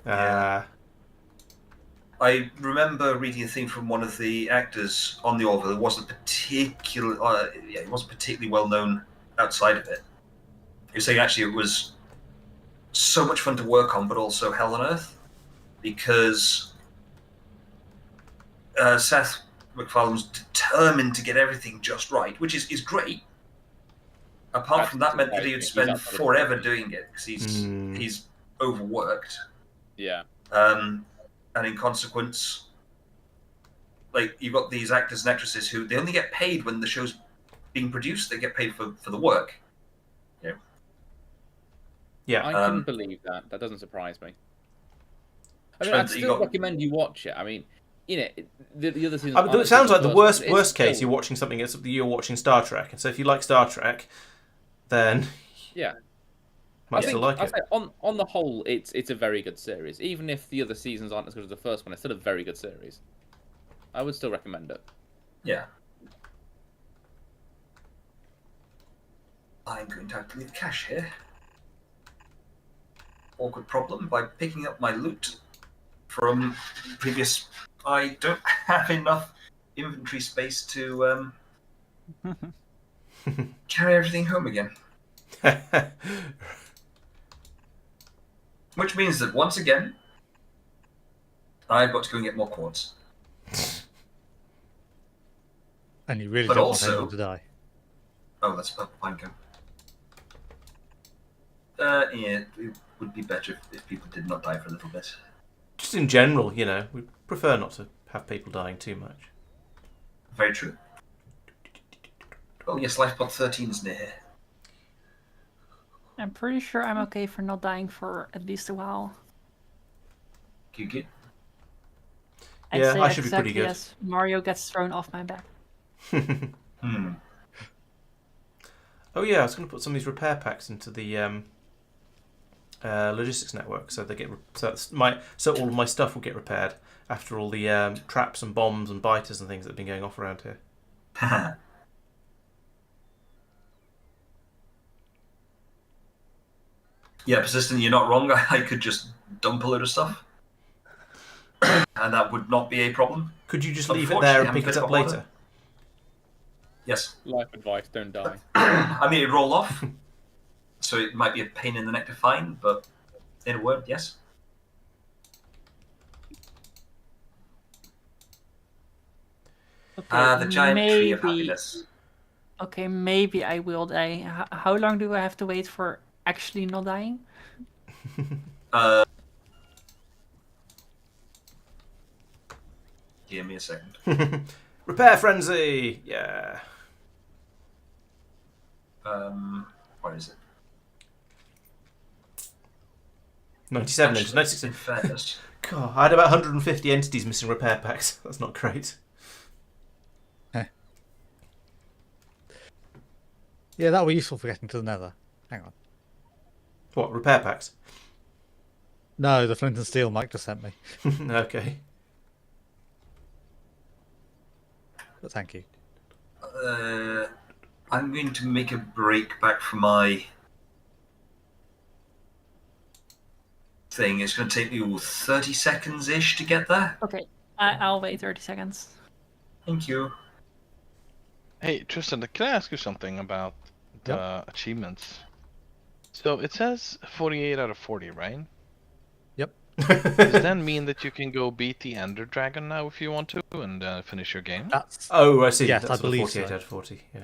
Yeah. I remember reading a thing from one of the actors on the Orville. It wasn't it wasn't particularly well known outside of it. He was saying actually it was so much fun to work on, but also hell on earth, because Seth MacFarlane was determined to get everything just right, which is great. Apart from that, meant that he would spend forever doing it because he's overworked. Yeah. And in consequence, like, you've got these actors and actresses who they only get paid when the show's being produced. They get paid for the work. Yeah. Yeah. I couldn't believe that. That doesn't surprise me. I mean, I'd still recommend you watch it. I mean, you know, the other season. It sounds like the worst case still... you're watching something. You're watching Star Trek, and so if you like Star Trek, then yeah, might still like it. Say on the whole, it's a very good series. Even if the other seasons aren't as good as the first one, it's still a very good series. I would still recommend it. Yeah. I'm going to have to leave cash here. Awkward problem by picking up my loot from previous. I don't have enough inventory space to carry everything home again. Which means that once again, I've got to go and get more quartz. And you really But don't also- want anyone to die. Oh, that's a purple pine cone. Yeah, it would be better if people did not die for a little bit. Just in general, you know, we prefer not to have people dying too much. Very true. Oh yes, Lifepod 13 is near here. I'm pretty sure I'm okay for not dying for at least a while. Good. I'd Yeah, say I should be pretty exactly good. as Mario gets thrown off my back. Oh yeah, I was going to put some of these repair packs into the logistics network, so they get so all of my stuff will get repaired after all the traps and bombs and biters and things that have been going off around here. Yeah, Persistent, you're not wrong. I could just dump a load of stuff. And that would not be a problem. Could you just leave it there and pick it up later? Yes. Life advice: don't die. I mean, it'd roll off. So it might be a pain in the neck to find, but in a word, yes. The giant tree of maybe- happiness. Okay, maybe I will die. How long do I have to wait for actually not dying? Give me a second. Repair frenzy! Yeah. What is it? 97 Actually, into 96. in fairness, God, I had about 150 entities missing repair packs. That's not great. Yeah, that would be useful for getting to the nether. Hang on. What, repair packs? No, the flint and steel Mike just sent me. Okay. But thank you. I'm going to make a break back for my thing. It's going to take me 30 seconds-ish to get there. Okay, I'll wait 30 seconds. Thank you. Hey, Tristan, can I ask you something about the achievements? So it says 48 out of 40, right? Yep. Does that mean that you can go beat the Ender Dragon now if you want to and finish your game? That's Oh, I see. Yes, That's I believe 48 so. out of 40. Yeah.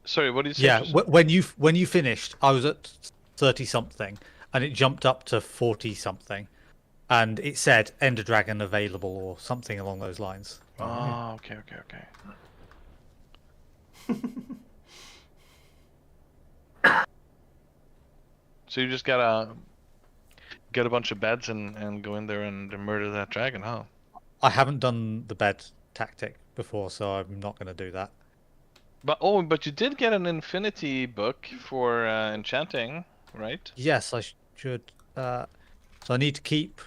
Sorry, what did you say? yeah. Tristan? When you finished, I was at 30 something, and it jumped up to 40 something, and it said Ender Dragon available or something along those lines. Oh, okay. So you just gotta get a bunch of beds and go in there and murder that dragon, huh? I haven't done the bed tactic before, so I'm not going to do that. But you did get an infinity book for enchanting, right? Yes, I should. So I need to keep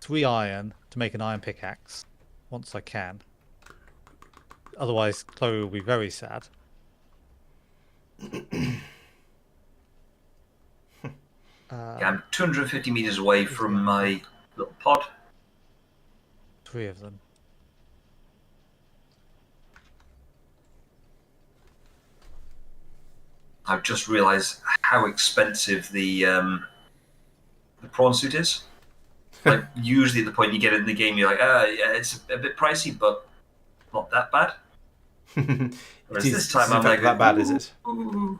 3 iron to make an iron pickaxe once I can. Otherwise, Chloe will be very sad. Yeah, I'm 250 meters away from my little pod. 3 of them. I've just realised how expensive the prawn suit is. Like, usually at the point you get it in the game, you're like, yeah, it's a bit pricey, but not that bad. Whereas this time I'm like, that bad, is it? ooh.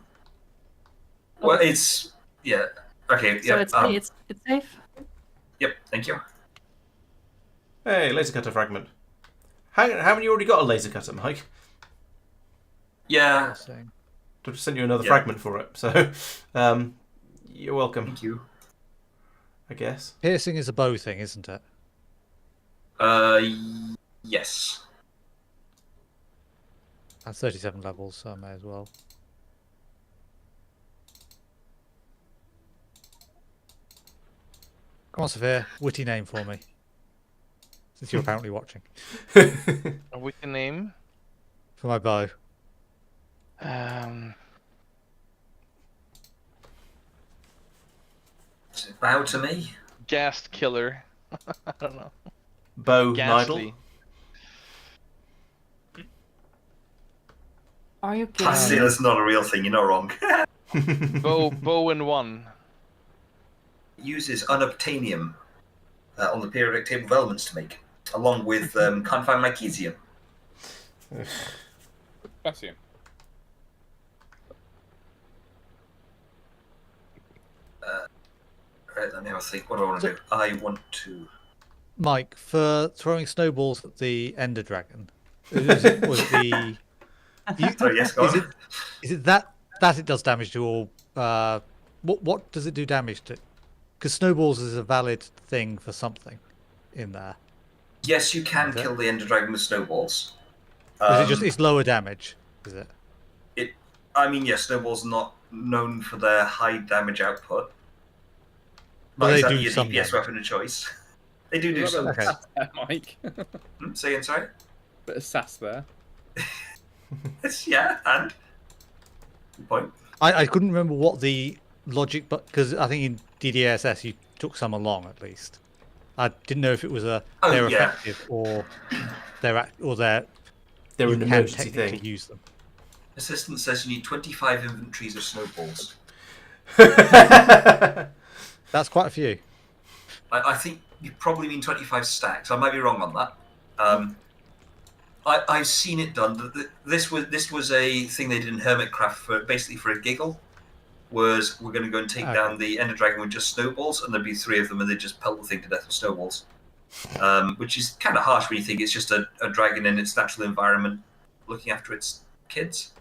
Well, it's yeah. Okay, So yeah. it's safe. Yep, thank you. Hey, laser cutter fragment. Haven't you already got a laser cutter, Mike? Yeah, Saying. I've sent you another Yeah. fragment for it, so you're welcome, thank you. I guess. Piercing is a bow thing, isn't it? Yes. That's 37 levels, so I may as well. Come on, Safir. Witty name for me. Since you're apparently watching. A wiki name. For my bow. Is it bow to me? Ghast killer. I don't know. Bow Ghastly. Nidal. Are you kidding? Plastic, that's not a real thing. You're not wrong. Bow in one. Uses unobtainium on the periodic table of elements to make, along with can't find magnesium. Bless you. Right, let me have a think. What do I want to do? I want to. Mike, for throwing snowballs at the Ender Dragon, was the... Sorry, yes, go on. Is it that it does damage to all... what does it do damage to? Because snowballs is a valid thing for something in there. Yes, you can Is it? kill the Ender Dragon with snowballs. Is it just it's lower damage? Is it? I mean, yes, snowballs are not known for their high damage output. But But they is that do your some DPS damage. weapon of choice? They do Got a some. bit of Okay. sass there, Mike. Say again, sorry? Bit of sass there. It's, yeah, and? Good point. I couldn't remember what the logic, but because I think in DDASS you took some along at least. I didn't know if it was Oh, they're yeah. effective or they're They're you an can emergency technically thing. use them. Assistant says you need 25 inventories of snowballs. That's quite a few. I think you probably mean 25 stacks. I might be wrong on that. I've seen it done. This was a thing they did in Hermitcraft for basically for a giggle. Was we're going to go and take down the Ender Dragon with just snowballs, and there'd be 3 of them, and they'd just pelt the thing to death with snowballs. Which is kind of harsh when you think it's just a dragon in its natural environment looking after its kids.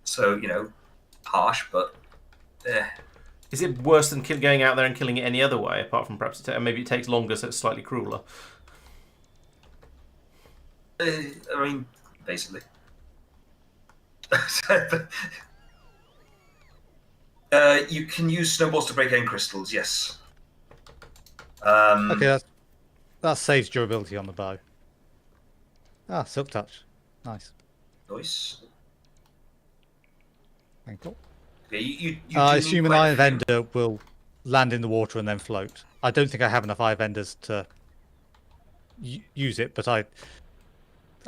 So, harsh, but Is it worse than going out there and killing it any other way, apart from perhaps maybe it takes longer, so it's slightly crueler? I mean, basically. You can use snowballs to break end crystals, yes. Okay, that saves durability on the bow. Ah, Silk Touch. Nice. Nice. Thank you. Okay, you I do assume need an quite Eye a of few. Ender will land in the water and then float. I don't think I have enough Eye of Enders to use it, but I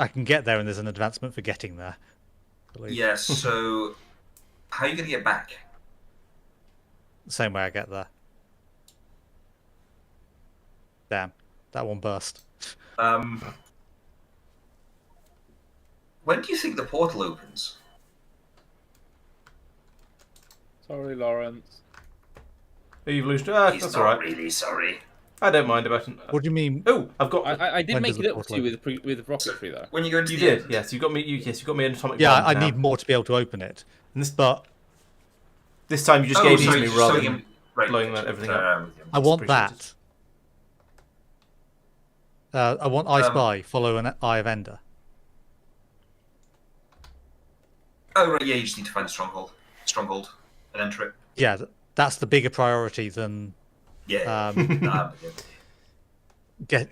can get there, and there's an advancement for getting there. I believe. Yes, so how are you going to get back? The same way I get there. Damn, that one burst. When do you think the portal opens? Sorry, Laurence. Evolution. He's That's not all right. really sorry. I don't mind about it. What do you mean? Oh, I've got. I did When make does it the up to portal you with rocketry though. When you go into You the did, end. yes. You got me. You got me an atomic Yeah, bomb I now. need more to be able to open it. And this, But this time you just Oh, gave these sorry, to me just rather showing than him- right, blowing okay, everything sorry, up. I'm with you. I want appreciated. that. I want I Spy, follow an Eye of Ender. Oh, right, yeah, you just need to find a stronghold, and enter it. Yeah, that's the bigger priority than Yeah. um,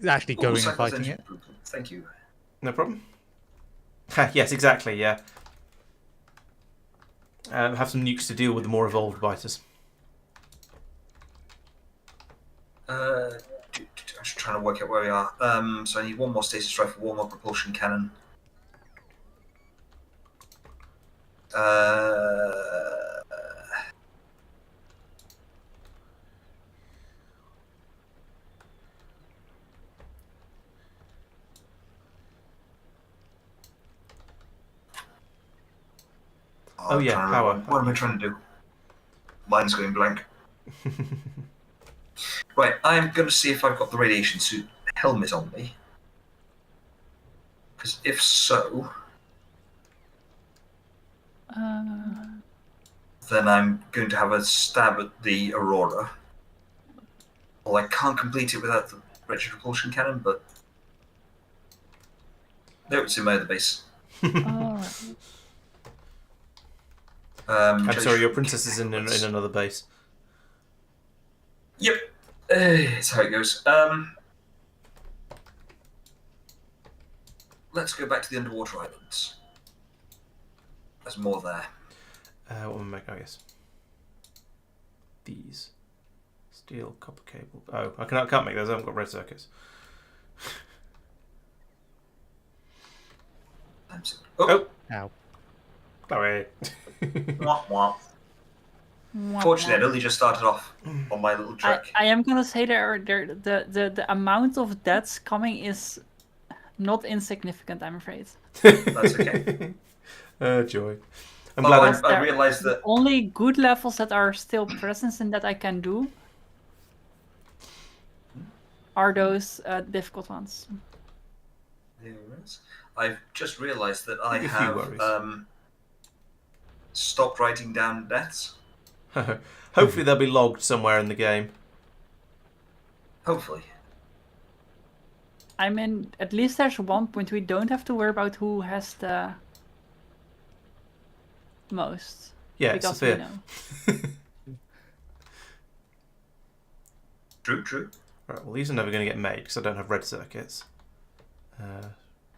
actually going and Cycles fighting engine it. improvement. Thank you. No problem. Yes, exactly. Yeah. Have some nukes to deal with the more evolved biters. I'm just trying to work out where we are. So I need 1 more stasis rifle, 1 more propulsion cannon. Oh, I'm yeah, trying to power. remember. What am I trying to do? Mine's going blank. Right, I'm going to see if I've got the radiation suit helmet on me. Because if so, then I'm going to have a stab at the Aurora. Well, I can't complete it without the retro propulsion cannon, but no, it's in my other base. Alright. I'm sorry, your princess is in another base. Yep, it's how it goes. Let's go back to the underwater islands. There's more there. What am I making? Oh, yes. These. Steel, copper cable. Oh, I can't make those. I haven't got red circuits. Oh, Ow. Chloe. wah, wah. Fortunately, I'd only just started off on my little trek. I am gonna say the amount of deaths coming is not insignificant, I'm afraid. That's okay. Joy. I'm glad I realised that. Only good levels that are still present and that I can do are those difficult ones. I've just realised that I A few have worries. stopped writing down deaths. Hopefully they'll be logged somewhere in the game. Hopefully. I mean, at least there's one point we don't have to worry about who has the most. Yeah, because Safir. we know. True. Right, well, these are never going to get made because I don't have red circuits.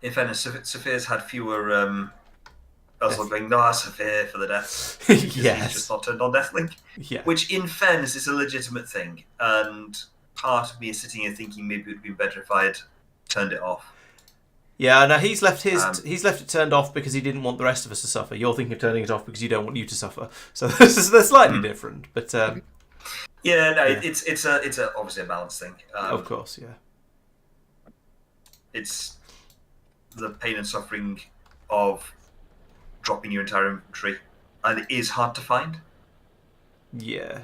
In fairness, Safir's had fewer. I was going, no, Safir for the deaths. Yes. He's just not turned on Deathlink. Yeah. Which, in fairness, is a legitimate thing. And part of me is sitting here thinking maybe it would be better if I had turned it off. Yeah, no, he's left it turned off because he didn't want the rest of us to suffer. You're thinking of turning it off because you don't want you to suffer. So they're slightly different, but Yeah, no, Yeah. it's obviously a balance thing. of course, yeah. It's the pain and suffering of dropping your entire inventory, and it is hard to find. Yeah.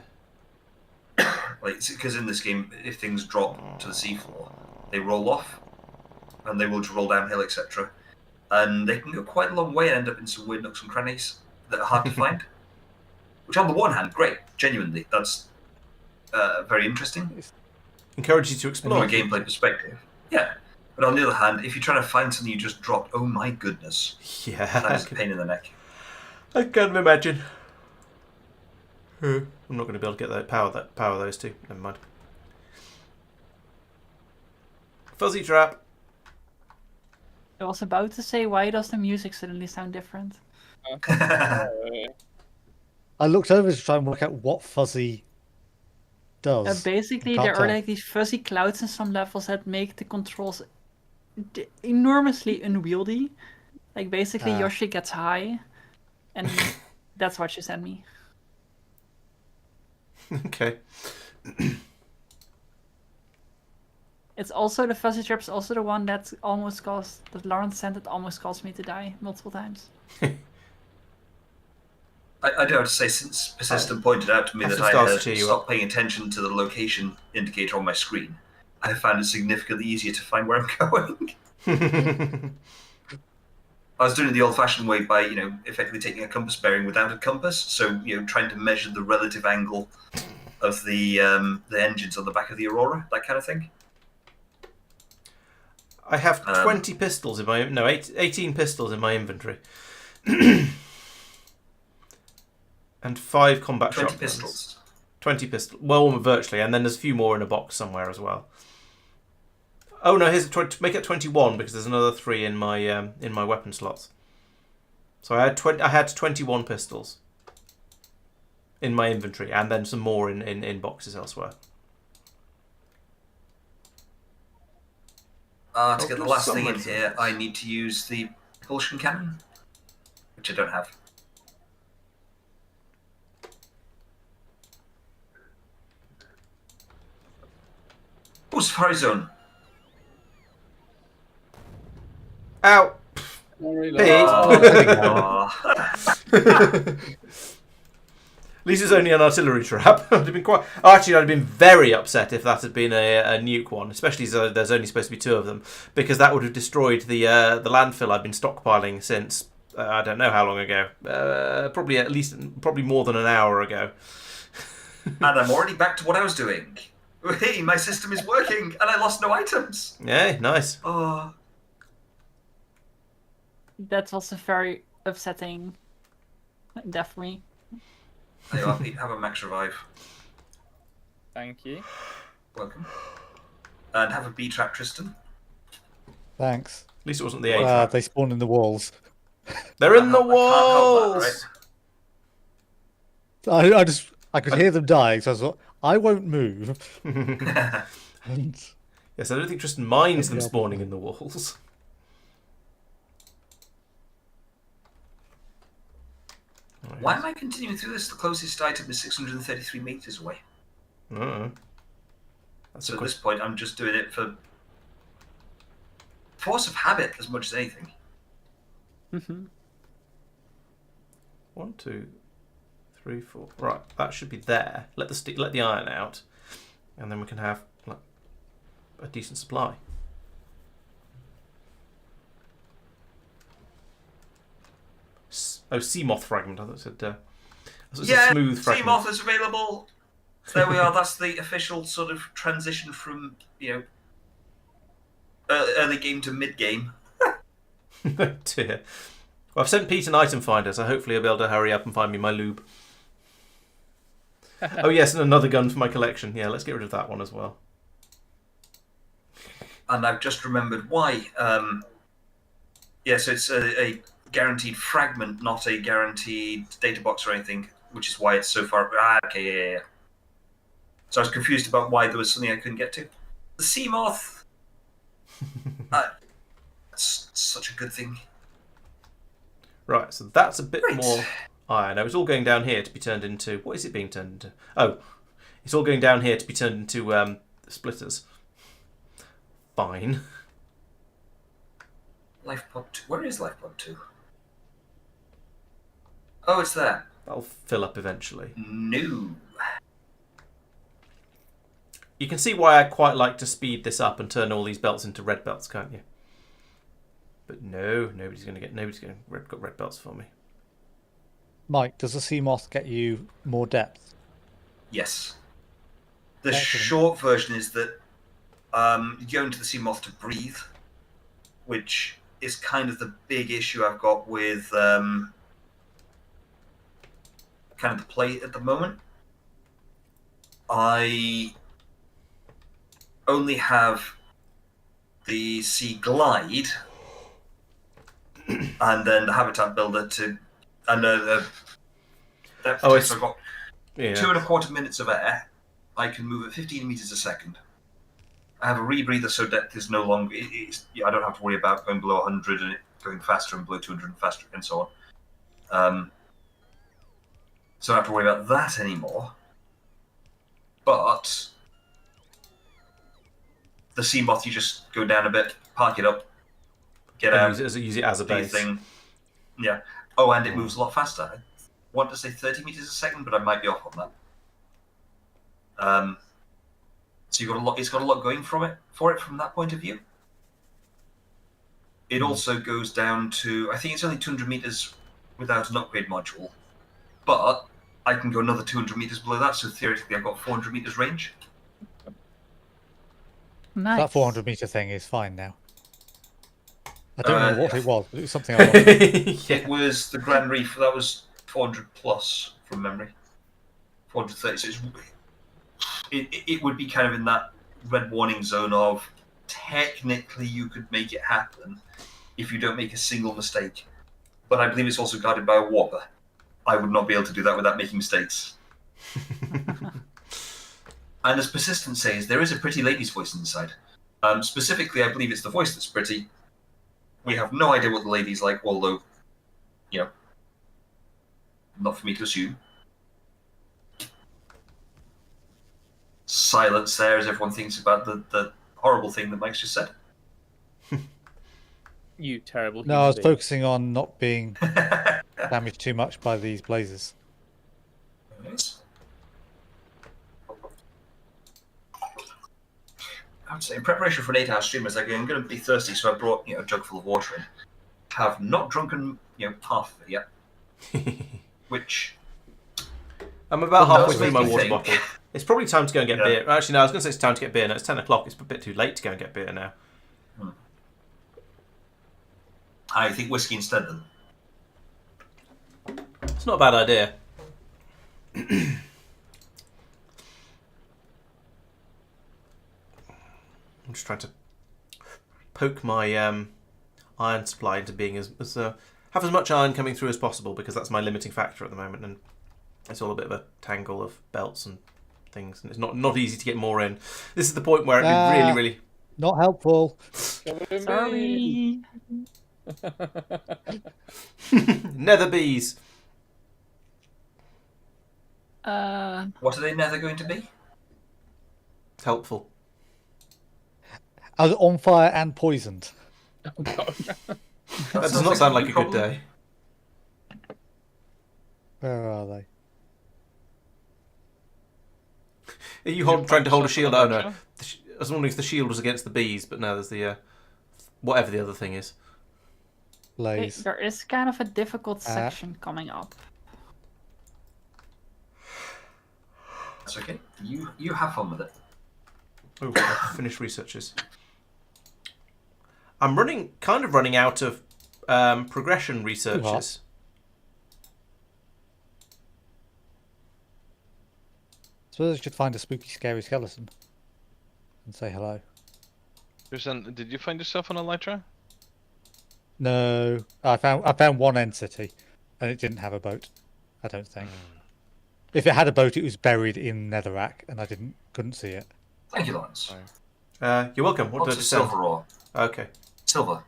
Like, because in this game, if things drop to the seafloor, they roll off, and they will just roll downhill, etc. And they can go quite a long way and end up in some weird nooks and crannies that are hard to find. Which, on the one hand, great, genuinely, that's very interesting Encourage you to from explore. a gameplay perspective. Yeah. But on the other hand, if you're trying to find something you just dropped, oh my goodness, Yeah. that is a pain in the neck. I can't imagine. I'm not going to be able to get that power those two. Never mind. Fuzzy trap. I was about to say, why does the music suddenly sound different? I looked over to try and work out what fuzzy does. Basically, Can't there are tell. like these fuzzy clouds in some levels that make the controls enormously unwieldy. Like basically, Yoshi gets high, and that's what you sent me. Okay. It's also the fuzzy trap's also the one that Laurence sent that almost caused me to die multiple times. I do have to say, since Persistent pointed out to me Have that some I stars had to cheer you stopped paying attention to the location indicator on my screen, I found it significantly easier to find where I'm going. I was doing it the old-fashioned way by, effectively taking a compass bearing without a compass, so, trying to measure the relative angle of the engines on the back of the Aurora, that kind of thing. I have 20 pistols in my... No, 18 pistols in my inventory. And 5 combat 20 shotguns. pistols. 20 pistols. Well, virtually. And then there's a few more in a box somewhere as well. Oh, no, here's make it 21 because there's another 3 in my weapon slots. So I had 21 pistols in my inventory and then some more in boxes elsewhere. To get the last thing in here, I need to use the propulsion cannon, which I don't have. Oh, Safari Zone. Ow! Aw. At least it's only an artillery trap. I'd have been I'd have been very upset if that had been a nuke one, especially as there's only supposed to be 2 of them, because that would have destroyed the landfill I've been stockpiling since I don't know how long ago. Probably more than an hour ago. And I'm already back to what I was doing. Hey, my system is working, and I lost no items. Yeah, nice. Oh. That's also very upsetting. Definitely. There you are, Pete. Have a max revive. Thank you. Welcome. And have a B trap, Tristan. Thanks. At least it wasn't the A trap. They spawn in the walls. They're in the I can't help walls! that, I could hear them dying, so I thought, I won't move. right? And Yes, I don't think Tristan minds them spawning in the walls. Why am I continuing through this? The closest item is 633 meters away. That's So a at quick... this point, I'm just doing it for force of habit as much as anything. 1, 2, 3, 4. Right, that should be there. Let the iron out, and then we can have like a decent supply. Seamoth fragment. I thought it said. Yeah, smooth fragment. Seamoth is available. There we are. That's the official sort of transition from early game to mid game. Oh dear. Well, I've sent Pete an item finder, so hopefully he'll be able to hurry up and find me my lube. Oh yes, and another gun for my collection. Yeah, let's get rid of that one as well. And I've just remembered why. So it's a guaranteed fragment, not a guaranteed data box or anything, which is why it's so far. Okay, yeah. So I was confused about why there was something I couldn't get to. The Seamoth. That's such a good thing. Right, so that's a bit Right. more iron. Now it's all going down here to be turned into... What is it being turned into? Oh, it's all going down here to be turned into splitters. Fine. Life pod 2. Where is life pod 2? Oh, it's there. That'll fill up eventually. No. You can see why I quite like to speed this up and turn all these belts into red belts, can't you? But no, nobody's going to got red belts for me. Mike, does the sea moth get you more depth? Yes. The Excellent. short version is that you go into the sea moth to breathe, which is kind of the big issue I've got with kind of the plate at the moment. I only have the sea glide and then the habitat builder to, and the depth test. I've got 2.25 minutes of air. I can move at 15 meters a second. I have a rebreather, so depth is no longer. I don't have to worry about going below 100 and it going faster and below 200 and faster and so on. So I don't have to worry about that anymore. But the sea moth, you just go down a bit, park it up, get out, use it as a base thing. Yeah. Oh, and it moves a lot faster. I want to say 30 meters a second, but I might be off on that. So you've got a lot. It's got a lot going for it from that point of view. It also goes down to, I think it's only 200 meters without an upgrade module, but I can go another 200 meters below that. So theoretically, I've got 400 meters range. Nice. That 400 meter thing is fine now. I don't know what it was, but it was something I yeah. It was the Grand Reef. That was 400 plus from memory. 430. So it would be kind of in that red warning zone of technically you could make it happen if you don't make a single mistake. But I believe it's also guarded by a whopper. I would not be able to do that without making mistakes. And as Persistent says, there is a pretty lady's voice inside. Specifically, I believe it's the voice that's pretty. We have no idea what the lady's like, although, not for me to assume. Silence there as everyone thinks about the horrible thing that Mike's just said. You terrible. No, I was focusing on not being damaged too much by these blazes. Nice. I would say in preparation for an 8-hour stream, I was like, I'm going to be thirsty, so I brought a jug full of water in. Have not drunken half of it yet. Which I'm about halfway through make my me water think. bottle. It's probably time to go and get beer. Actually, no, I was going to say it's time to get beer. No, it's 10 o'clock. It's a bit too late to go and get beer now. I think whiskey instead, then. It's not a bad idea. I'm just trying to poke my iron supply into being as have as much iron coming through as possible, because that's my limiting factor at the moment, and it's all a bit of a tangle of belts and things, and it's not easy to get more in. This is the point where it'd be really Not helpful. Sorry. nether bees. What are they nether going to be? It's helpful. I was on fire and poisoned. That does not sound like a good day. Where are they? Are you trying to hold a shield? Oh no. I was wondering if the shield was against the bees, but no, there's the whatever the other thing is. Blaze. There is kind of a difficult section coming up. That's okay. You have fun with it. Oh, I've finished researches. I'm kind of running out of progression researches. Suppose I should find a spooky, scary skeleton and say hello. Tristan, did you find yourself an elytra? No, I found one entity, and it didn't have a boat. I don't think. If it had a boat, it was buried in Netherrack, and I couldn't see it. Thank you, Laurence. You're welcome. What did I What's a just say? silver ore? Okay. Silver.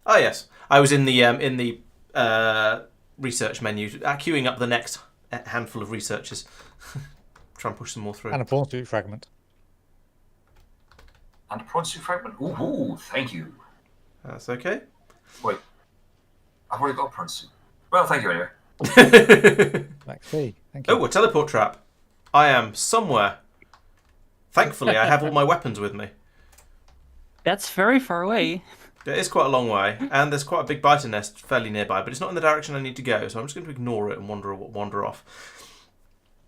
Oh yes, I was in the research menu, queuing up the next handful of researches. Try and push some more through. And a prawn suit fragment. And a prawn suit fragment? Ooh, thank you. That's okay. Wait. I've already got a prawn suit. Well, thank you anyway. Max B, thank you. Oh, a teleport trap. I am somewhere. Thankfully, I have all my weapons with me. That's very far away. It is quite a long way, and there's quite a big biter nest fairly nearby, but it's not in the direction I need to go, so I'm just going to ignore it and wander off.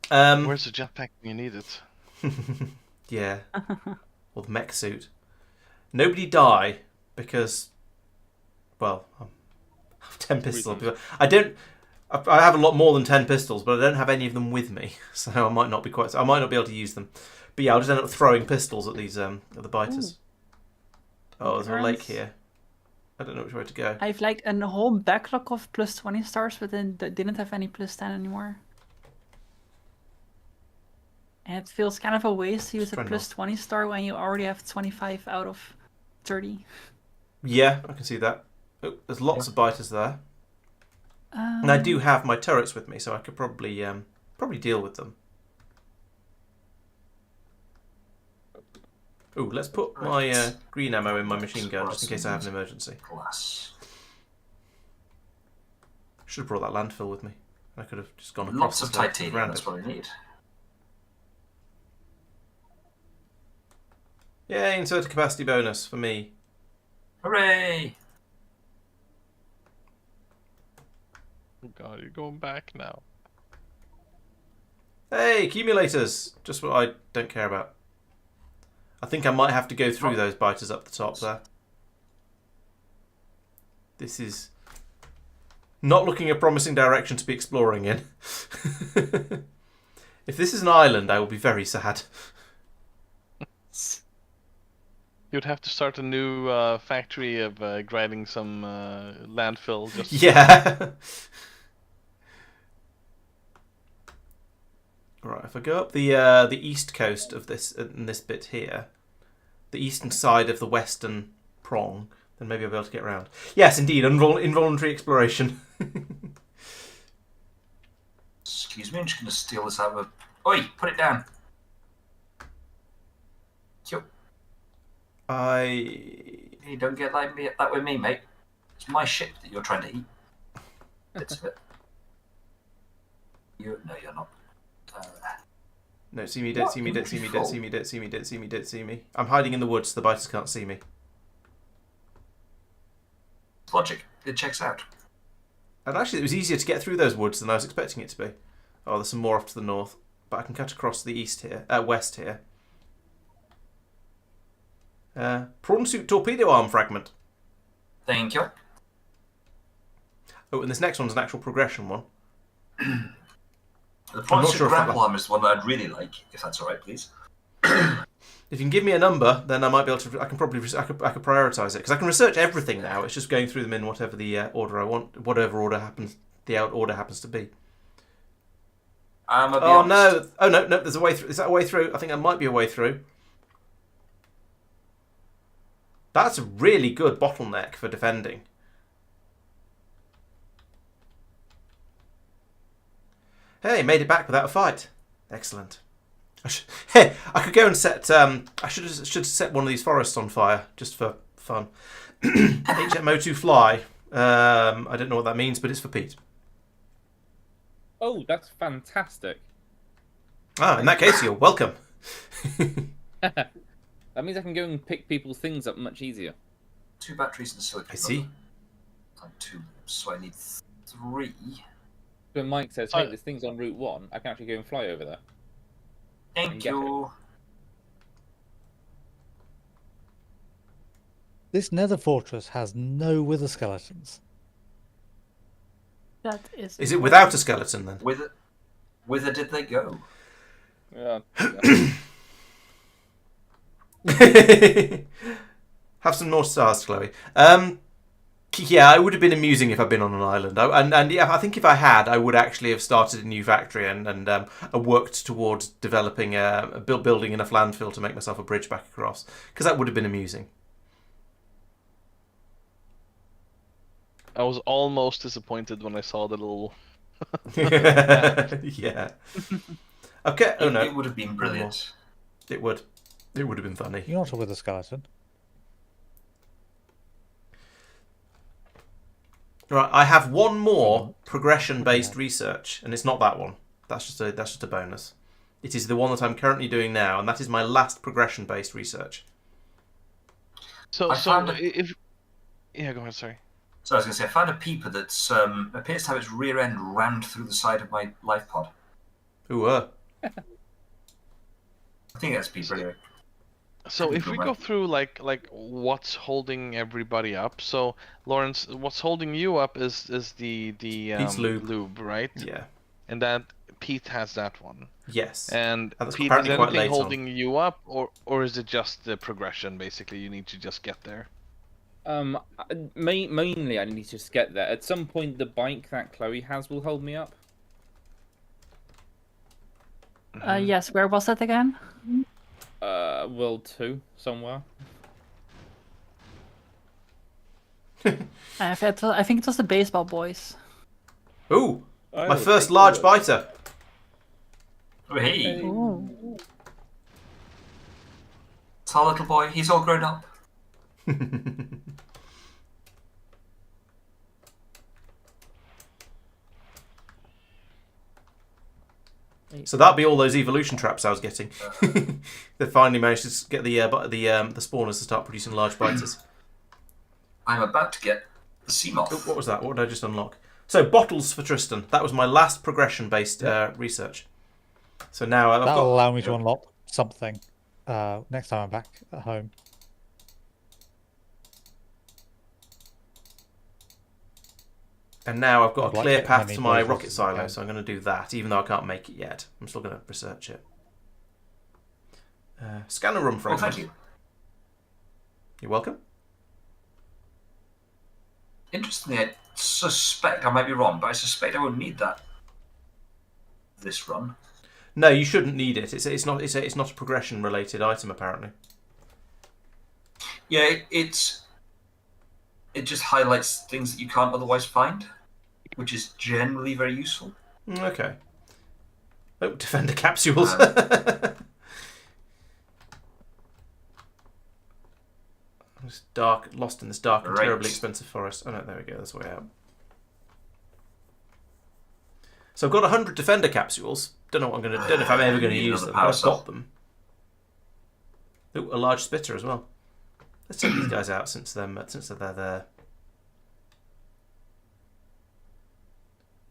Where's the jetpack when you need it? Yeah. Or the mech suit. Nobody die, because, well, I have 10 pistols. I have a lot more than 10 pistols, but I don't have any of them with me, so I might not be able to use them. But yeah, I'll just end up throwing pistols at these the biters. Ooh. Oh, there's a lake here. I don't know which way to go. I have like a whole backlog of plus 20 stars, but then didn't have any plus 10 anymore. And it feels kind of a waste to use a plus 20 star when you already have 25 out of 30. Yeah, I can see that. Oh, there's lots of biters there. And I do have my turrets with me, so I could probably deal with them. Ooh, let's put my green ammo in my machine gun just in case I have an emergency. Should have brought that landfill with me. I could have just gone across. Lots of titanium, that's what I need. Yay, inserted capacity bonus for me. Hooray! Oh god, you're going back now. Hey, accumulators! Just what I don't care about. I think I might have to go through those biters up the top there. This is not looking a promising direction to be exploring in. If this is an island, I will be very sad. You'd have to start a new factory of grinding some landfill. Just Yeah. Right, if I go up the east coast of this in this bit here, the eastern side of the western prong, then maybe I'll be able to get around. Yes, indeed, involuntary exploration. Excuse me, I'm just going to steal this out of a... Oi, put it down. Yo. You don't get like me that with me, mate. It's my ship that you're trying to eat. Bits of it. No, you're not. No, see me, don't see me, don't see me, don't see me, don't see me, don't see me, don't see me. I'm hiding in the woods so the biters can't see me. Logic. It checks out. And actually, it was easier to get through those woods than I was expecting it to be. Oh, there's some more off to the north, but I can cut across the east here, west here. Prawn suit torpedo arm fragment. Thank you. Oh, and this next one's an actual progression one. The prawn not suit sure if that grapple arm is the one that I'd really like, if that's alright, please. If you can give me a number, then I might be able to. I could prioritize it because I can research everything now. It's just going through them in whatever the order I want, whatever order happens, order happens to be. Oh no! Oh no! There's a way through. Is that a way through? I think that might be a way through. That's a really good bottleneck for defending. Hey, made it back without a fight. Excellent. Hey, I could go and set. I should set one of these forests on fire just for fun. HMO2 fly. I don't know what that means, but it's for Pete. Oh, that's fantastic. Ah, in that case, you're welcome. That means I can go and pick people's things up much easier. 2 batteries and silicon. I see. And 2, so I need 3. When Mike says, hey, this thing's on Route 1, I can actually go and fly over there. Thank you. This nether fortress has no wither skeletons. That is. Is it without a skeleton then? Whither did they go? Yeah. Have some more stars, Chloe. Yeah, it would have been amusing if I'd been on an island. And yeah, I think if I had, I would actually have started a new factory and worked towards developing, building enough landfill to make myself a bridge back across. Because that would have been amusing. I was almost disappointed when I saw the little... Yeah. Okay, oh no. It would have been brilliant. It would. It would have been funny. You're not a wither skeleton. Right, I have one more progression-based research, and it's not that one. That's just a bonus. It is the one that I'm currently doing now, and that is my last progression-based research. So I found if yeah, go ahead. Sorry. So I was going to say, I found a peeper that appears to have its rear end rammed through the side of my life pod. Ooh, I think that's a peeper anyway. So if we go through like what's holding everybody up, so Laurence, what's holding you up is the Pete's lube. right? Yeah. And that Pete has that one. Yes. And that's Pete, is apparently quite anything late holding you up, or is it just the progression? Basically, you need to just get there. Mainly I need to just get there. At some point, the bike that Chloe has will hold me up. Yes, where was that again? World 2, somewhere. I think it was the baseball boys. Ooh, my first large biter. Oh, hey. Ooh. It's our little boy. He's all grown up. So that'd be all those evolution traps I was getting. They finally managed to get the spawners to start producing large biters. I'm about to get the sea moth. Oh, what was that? What did I just unlock? So bottles for Tristan. That was my last progression-based research. So now I've That'll got. allow me to unlock something next time I'm back at home. And now I've got a Like clear it path many to my ways rocket as you silo, can. so I'm going to do that, even though I can't make it yet. I'm still going to research it. Scanner room for Oh, everyone. thank you. You're welcome. Interestingly, I suspect, I might be wrong, but I suspect I won't need that this run. No, you shouldn't need it. It's not a progression related item apparently. Yeah, it just highlights things that you can't otherwise find, which is generally very useful. Okay. Oh, defender capsules. It's dark, lost in this dark and Right. terribly expensive forest. Oh no, there we go. That's the way out. So I've got 100 defender capsules. Don't know if I'm ever going to Need use another them, power but I've cell. got them. Oh, a large spitter as well. Let's take these guys out since they're there.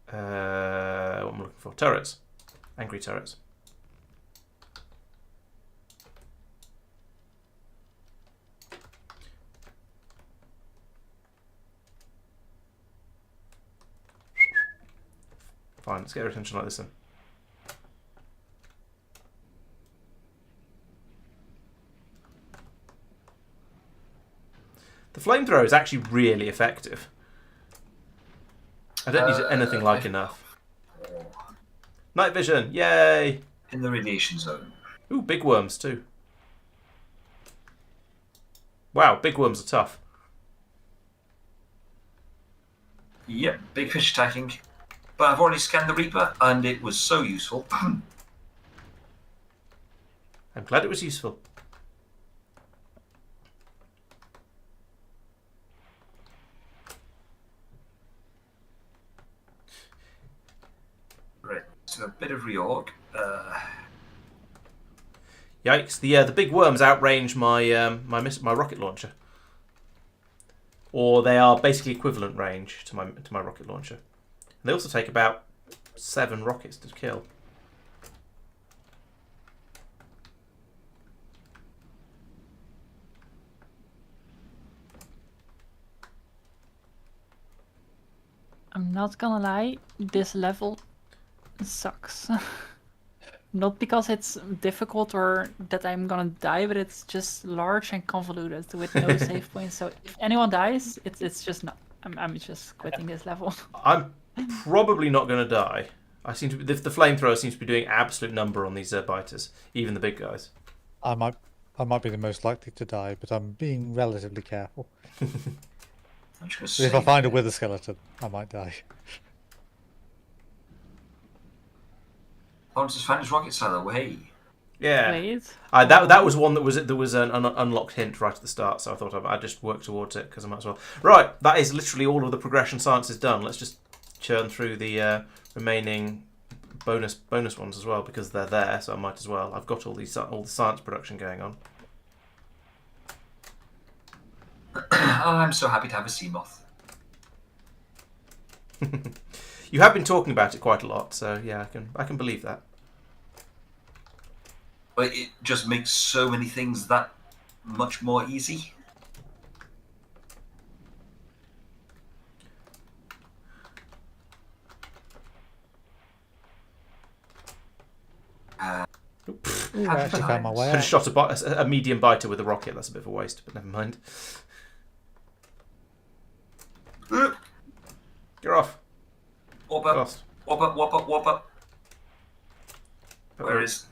What am I looking for? Turrets. Angry turrets. Fine, let's get our attention like this then. The flamethrower is actually really effective. I don't need anything like enough. Night vision, yay! In the radiation zone. Ooh, big worms too. Wow, big worms are tough. Yep, big fish attacking. But I've already scanned the Reaper, and it was so useful. I'm glad it was useful. Right, so a bit of reorg. Yikes! The big worms outrange my my rocket launcher, or they are basically equivalent range to my rocket launcher. And they also take about 7 rockets to kill. I'm not gonna lie, this level sucks. Not because it's difficult or that I'm gonna die, but it's just large and convoluted with no save points. So if anyone dies, it's just not. I'm just quitting this level. I'm probably not going to die. I seem to be, the flamethrower seems to be doing absolute number on these biters, even the big guys. I might be the most likely to die, but I'm being relatively careful. I'm just gonna If I save find a it. wither skeleton, I might die. Laurence has found his rocket silo. Hey. Yeah. Wait. That was one that was an unlocked hint right at the start, so I thought I'd just work towards it because I might as well. Right, that is literally all of the progression science is done. Let's just churn through the remaining bonus ones as well because they're there, so I might as well. I've got all the science production going on. Oh, I'm so happy to have a sea moth. You have been talking about it quite a lot, so yeah, I can believe that. But it just makes so many things that much more easy. Ooh, I actually found my way I just out. shot a medium biter with a rocket. That's a bit of a waste, but never mind. Get off. Whop up, Lost. whop up, whop up, whop up. There is.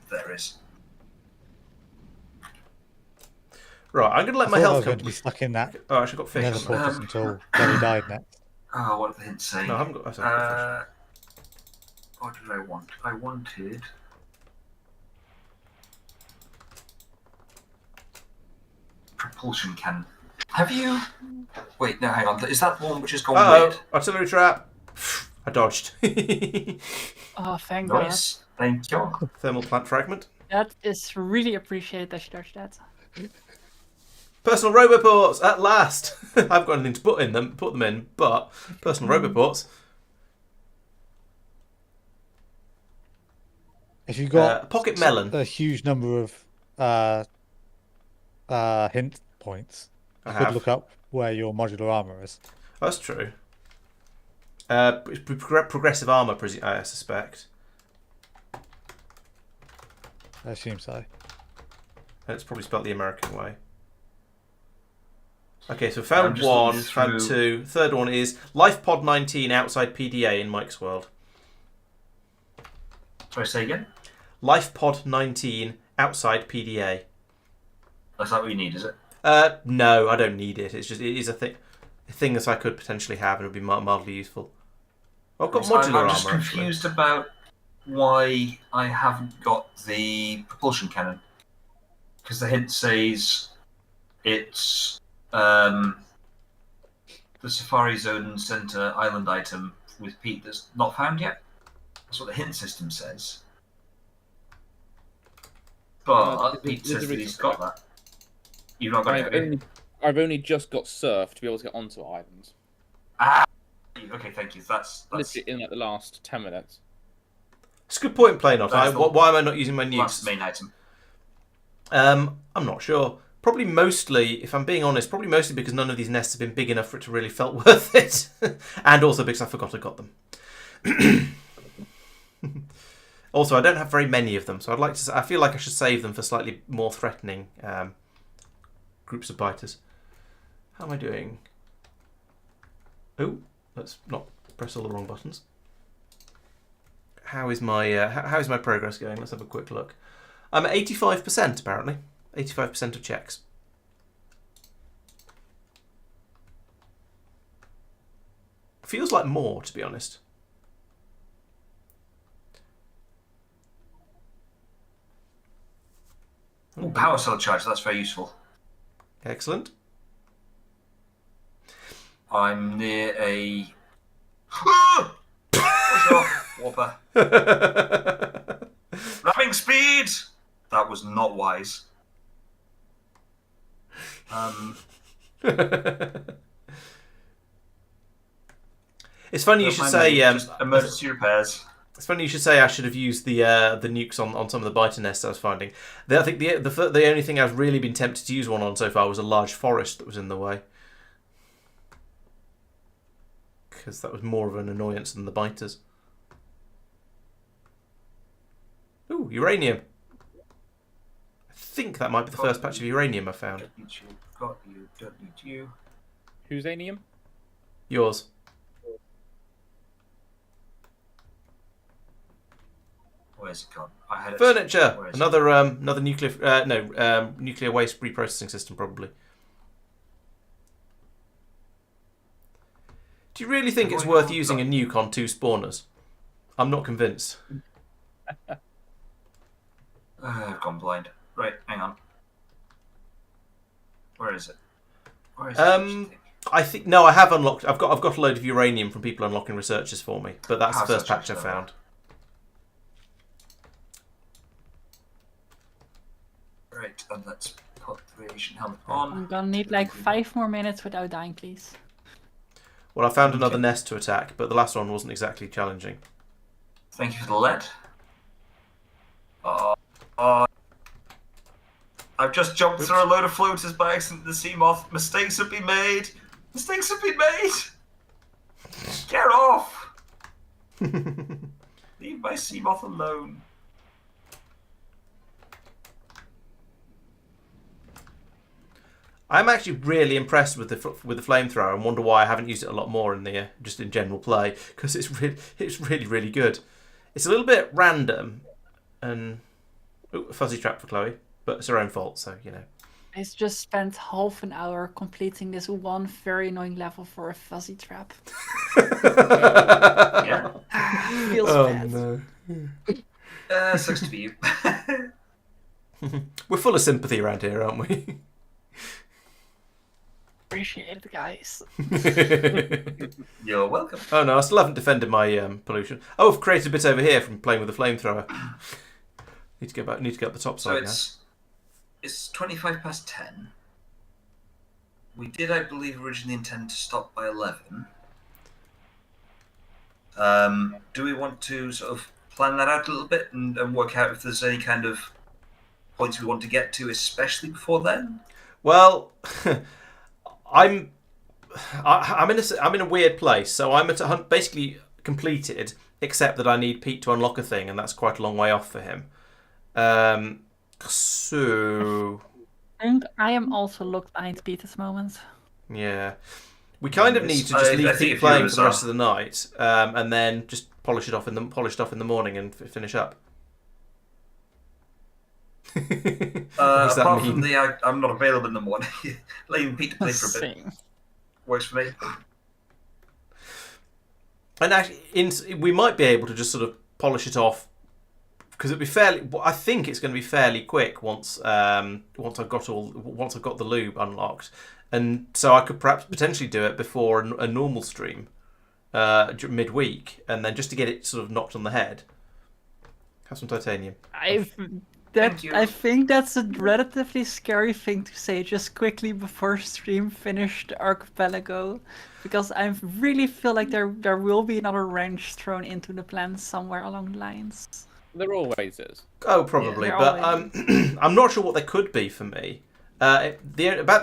Right, I'm going to let I my thought I health was come. going to be stuck in that Oh, I actually got fish. nether haven't I? fortress until Gary died next. Oh, what did the hint say? No, I haven't got. I've got What did I want? I wanted... propulsion cannon. Have you... Wait, no, hang on. Is that the one which has gone weird? Artillery trap. I dodged. Oh, thank God. Nice. Thank you. Thermal plant fragment. That is really appreciated that you touched that. Personal roboports at last. I've got anything to put them in, but personal roboports. If you got pocket melon. a huge number of hint points, you could look up where your modular armor is. That's true. Progressive armor, I suspect. I assume so. And it's probably spelled the American way. Okay, so found one, found two. Third one is LifePod 19 outside PDA in Mike's world. Sorry, say again? LifePod 19 outside PDA. That's not what you need, is it? No, I don't need it. It is a thing that I could potentially have and it would be mildly useful. I've got modular armor. I'm just confused about why I haven't got the propulsion cannon. Because the hint says it's the Safari Zone Center island item with Pete that's not found yet. That's what the hint system says. But Pete says that he's got that. You've not got it. I've only just got surf to be able to get onto islands. Ah, okay, thank you. That's literally in like the last 10 minutes. It's a good point, Playnot. Why am I not using my nukes? That's the main item. I'm not sure. Probably mostly, if I'm being honest, probably mostly because none of these nests have been big enough for it to really felt worth it. And also because I forgot I got them. Also, I don't have very many of them, so I feel like I should save them for slightly more threatening groups of biters. How am I doing? Oh, let's not press all the wrong buttons. How is my progress going? Let's have a quick look. I'm at 85% apparently. 85% of checks. Feels like more, to be honest. Ooh, power cell charge, that's very useful. Excellent. I'm near a... Whopper. Ramming speed! That was not wise. It's funny you should say... just emergency repairs. It's funny you should say I should have used the nukes on some of the biter nests I was finding. I think the only thing I've really been tempted to use one on so far was a large forest that was in the way. Because that was more of an annoyance than the biters. Ooh, uranium. I think that might be the first patch of uranium I found. Don't need you. Got you. Don't need you. Who's Anium? Yours. Where's it gone? I had it. Furniture. Where is Another nuclear nuclear waste reprocessing system probably. Do you really think it's worth using a nuke on 2 spawners? I'm not convinced. I've gone blind. Right, hang on. Where is it? Where is it? I think no, I have unlocked. I've got a load of uranium from people unlocking researches for me, but that's the first patch I found. Right, and let's put the radiation helmet on. I'm gonna need like 5 more minutes without dying, please. Well, I found another nest to attack, but the last one wasn't exactly challenging. Thank you for the lead. I've just jumped through a load of floaters by accident. The sea moth. Mistakes have been made. Mistakes have been made. Get off. Leave my sea moth alone. I'm actually really impressed with the flamethrower and wonder why I haven't used it a lot more in the just in general play, because it's really good. It's a little bit random and a fuzzy trap for Chloe, but it's her own fault, so you know. I just spent half an hour completing this one very annoying level for a fuzzy trap. Yeah. Feels bad. No. Sucks to be you. We're full of sympathy around here, aren't we? Appreciate it, guys. You're welcome. Oh no, I still haven't defended my pollution. Oh, I've created a bit over here from playing with the flamethrower. Need to go back. Need to get up the top side now. It's 25 past 10. We did, I believe, originally intend to stop by 11. Do we want to sort of plan that out a little bit and work out if there's any kind of points we want to get to, especially before then? Well, I'm in a weird place. So I'm at basically completed, except that I need Pete to unlock a thing, and that's quite a long way off for him. So I think I am also locked behind Pete at the moment. Yeah, we kind of need to just leave Pete playing for the rest of the night, and then just polish it off in the morning and finish up. Apart from I'm not available in the morning. Leaving Pete to play for a bit works for me. And actually, we might be able to just sort of polish it off, because it'd be fairly. I think it's going to be fairly quick once I've got the lube unlocked, and so I could perhaps potentially do it before a normal stream, midweek, and then just to get it sort of knocked on the head. Have some titanium. I think that's a relatively scary thing to say just quickly before stream finished Archipelago, because I really feel like there will be another wrench thrown into the plan somewhere along the lines. There always is. Oh, probably, but I'm not sure what there could be for me. The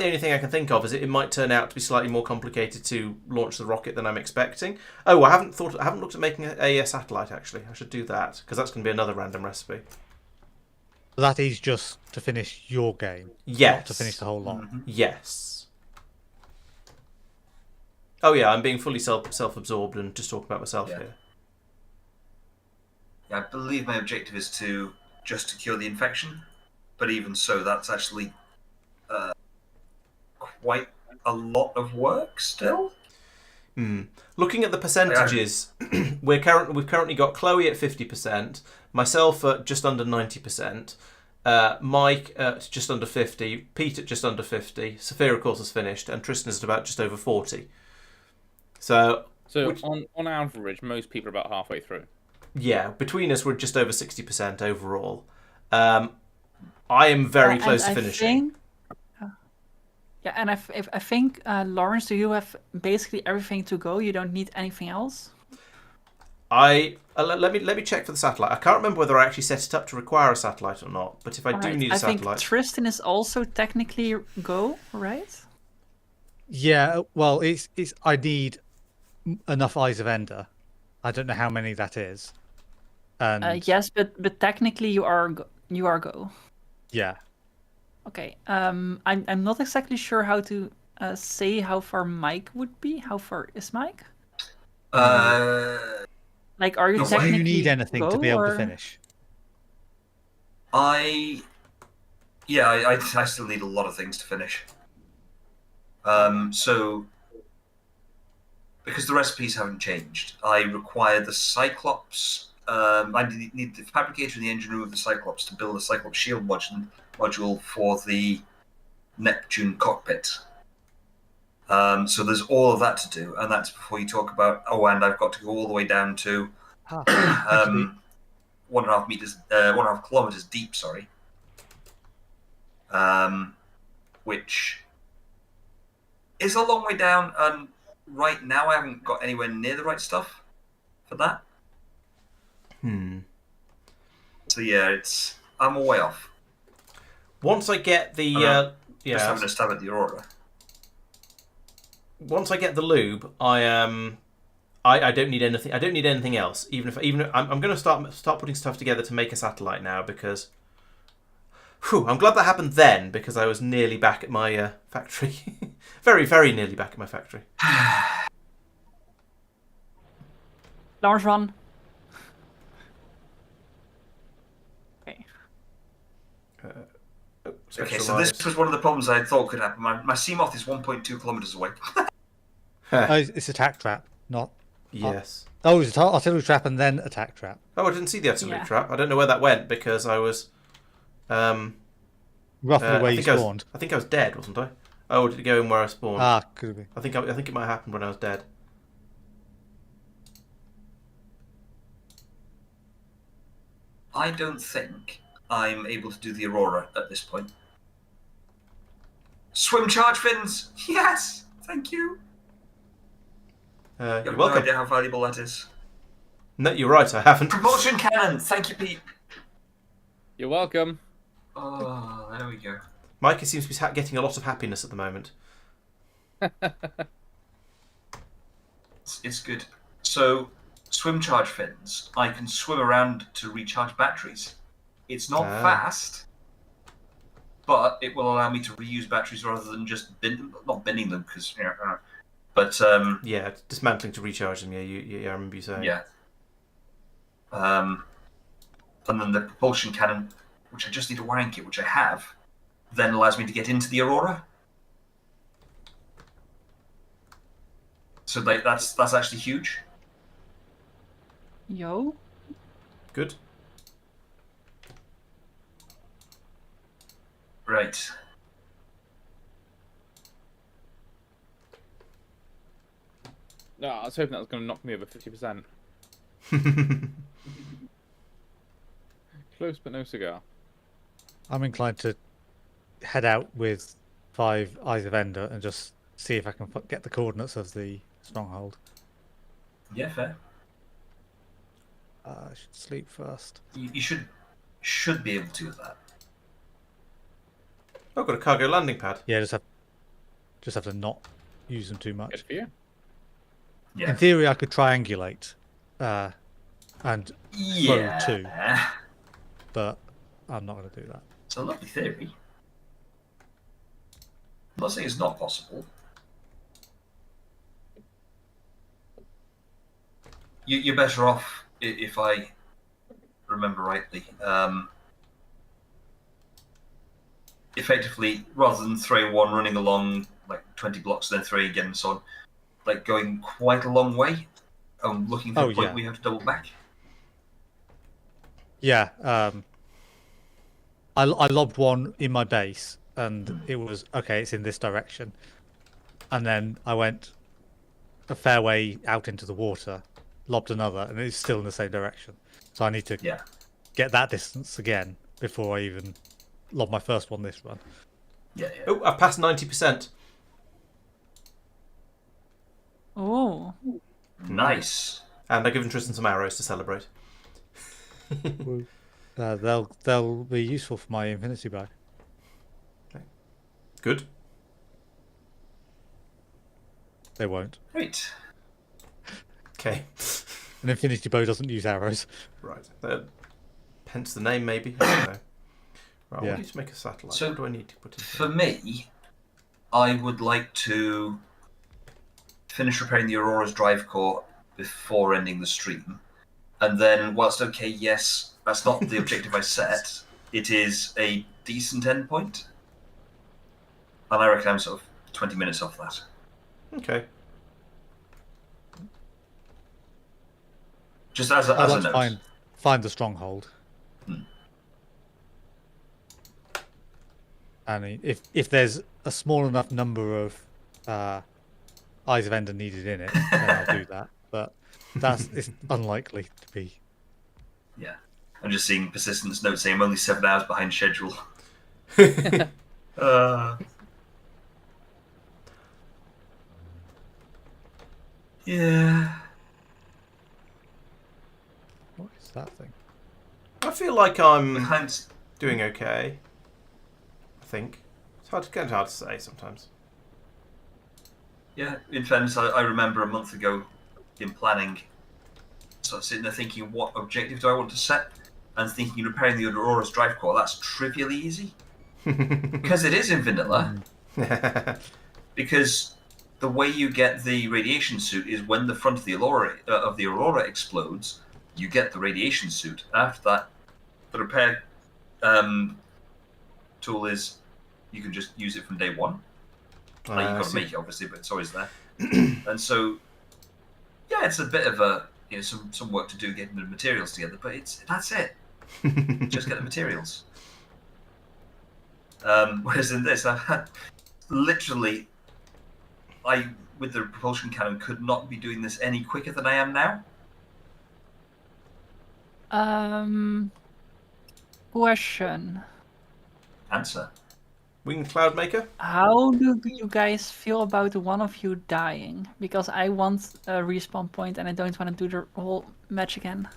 only thing I can think of is it might turn out to be slightly more complicated to launch the rocket than I'm expecting. Oh, I haven't looked at making a satellite actually. I should do that, because that's going to be another random recipe. That is just to finish your game, yes. Not to finish the whole lot. Mm-hmm. Yes. Oh yeah, I'm being fully self-absorbed and just talking about myself here. Yeah, I believe my objective is to cure the infection, but even so, that's actually quite a lot of work still. Looking at the percentages, we've currently got Chloe at 50%, myself at just under 90%, Mike at just under 50%, Pete at just under 50%, Safir of course has finished, and Tristan is at about just over 40%. So on average, most people are about halfway through. Yeah, between us we're just over 60% overall. I am very close to finishing. I think Laurence, do you have basically everything to go? You don't need anything else? Let me check for the satellite. I can't remember whether I actually set it up to require a satellite or not. But if I do need a satellite, I think Tristan is also technically go, right? Yeah, well, it's I need enough Eyes of Ender. I don't know how many that is. And yes, but technically you are go. Yeah. Okay. I'm not exactly sure how to say how far Mike would be. How far is Mike? Like, are you technically do you need anything to be able to finish? I still need a lot of things to finish. So because the recipes haven't changed, I require the Cyclops I need the fabricator and the engine room of the Cyclops to build a Cyclops shield module for the Neptune cockpit. So there's all of that to do, and that's before you talk about, and I've got to go all the way down to 1.5 meters, 1.5 kilometers deep, sorry. Which is a long way down, and right now I haven't got anywhere near the right stuff for that. So yeah, I'm a way off. Once I get the just having a stab at the Aurora. Once I get the lube, I don't need anything. I don't need anything else. Even if I'm going to start putting stuff together to make a satellite now, because I'm glad that happened then, because I was nearly back at my factory. Very, very nearly back at my factory. Laurence, run. Okay. Okay, so this was one of the problems I thought could happen. My Seamoth is 1.2 kilometers away. It's attack trap, not... Yes. It's artillery trap and then attack trap. Oh, I didn't see the artillery trap. I don't know where that went, because I was... Roughly where you spawned. I think I was dead, wasn't I? Oh, did it go in where I spawned? Could be. I think it might have happened when I was dead. I don't think I'm able to do the Aurora at this point. Swim charge fins! Yes! Thank you! You have You're no welcome. idea how valuable that is. No, you're right, I haven't. Propulsion cannon! Thank you, Pete. You're welcome. Oh, there we go. Micah seems to be getting a lot of happiness at the moment. It's good. So, swim charge fins, I can swim around to recharge batteries. It's not fast, but it will allow me to reuse batteries rather than just not binning them, because but yeah, dismantling to recharge them. Yeah, I remember you saying. Yeah. And then the propulsion cannon, which I just need a wiring kit, which I have, then allows me to get into the Aurora. So that's actually huge. Yo. Good. Right. No, I was hoping that was going to knock me over 50%. Close but no cigar. I'm inclined to head out with 5 Eyes of Ender and just see if I can get the coordinates of the stronghold. Yeah, fair. I should sleep first. You should be able to do that. I've got a cargo landing pad. Yeah, just have to not use them too much. Good for you. Yeah. In theory, I could triangulate and throw too, but I'm not going to do that. It's a lovely theory. I'm not saying it's not possible. You're better off, if I remember rightly, effectively, rather than throwing one running along like 20 blocks, then throwing again and so on, like going quite a long way and looking for a point where you have to double back. Yeah, I lobbed one in my base, and it was, okay, it's in this direction. And then I went a fair way out into the water, lobbed another, and it's still in the same direction. So I need to get that distance again before I even lob my first one this run. Yeah. Oh, I've passed 90%. Oh. Nice. And I've given Tristan some arrows to celebrate. They'll be useful for my infinity bow. Okay. Good. They won't. Great. Okay. An infinity bow doesn't use arrows. Right. Hence the name, maybe. I don't know. Right, I want you to make a satellite. So, what do I need to put in? For me, I would like to finish repairing the Aurora's drive core before ending the stream. And then, whilst okay, yes, that's not the objective I set, it is a decent endpoint. And I reckon I'm sort of 20 minutes off that. Okay. Just as a note. Fine. find the stronghold. And if there's a small enough number of Eyes of Ender needed in it, then I'll do that. But it's unlikely to be. Yeah. I'm just seeing Persistence note saying I'm only 7 hours behind schedule. Yeah. What is that thing? I feel like I'm Behind... doing okay. I think it's kind of hard to say sometimes. Yeah, in fairness, I remember a month ago in planning, sort of sitting there thinking, what objective do I want to set? And thinking repairing the Aurora's drive core, that's trivially easy. Because it is in vanilla. Because the way you get the radiation suit is when the front of the Aurora explodes, you get the radiation suit. After that, the repair tool is you can just use it from day one. You've got to make it, obviously, but it's always there. And so, yeah, it's a bit of a some work to do getting the materials together, but that's it. Just get the materials. Whereas in this, I had literally, with the propulsion cannon could not be doing this any quicker than I am now. Question. Answer. Winged Cloud Maker? How do you guys feel about one of you dying? Because I want a respawn point and I don't want to do the whole match again.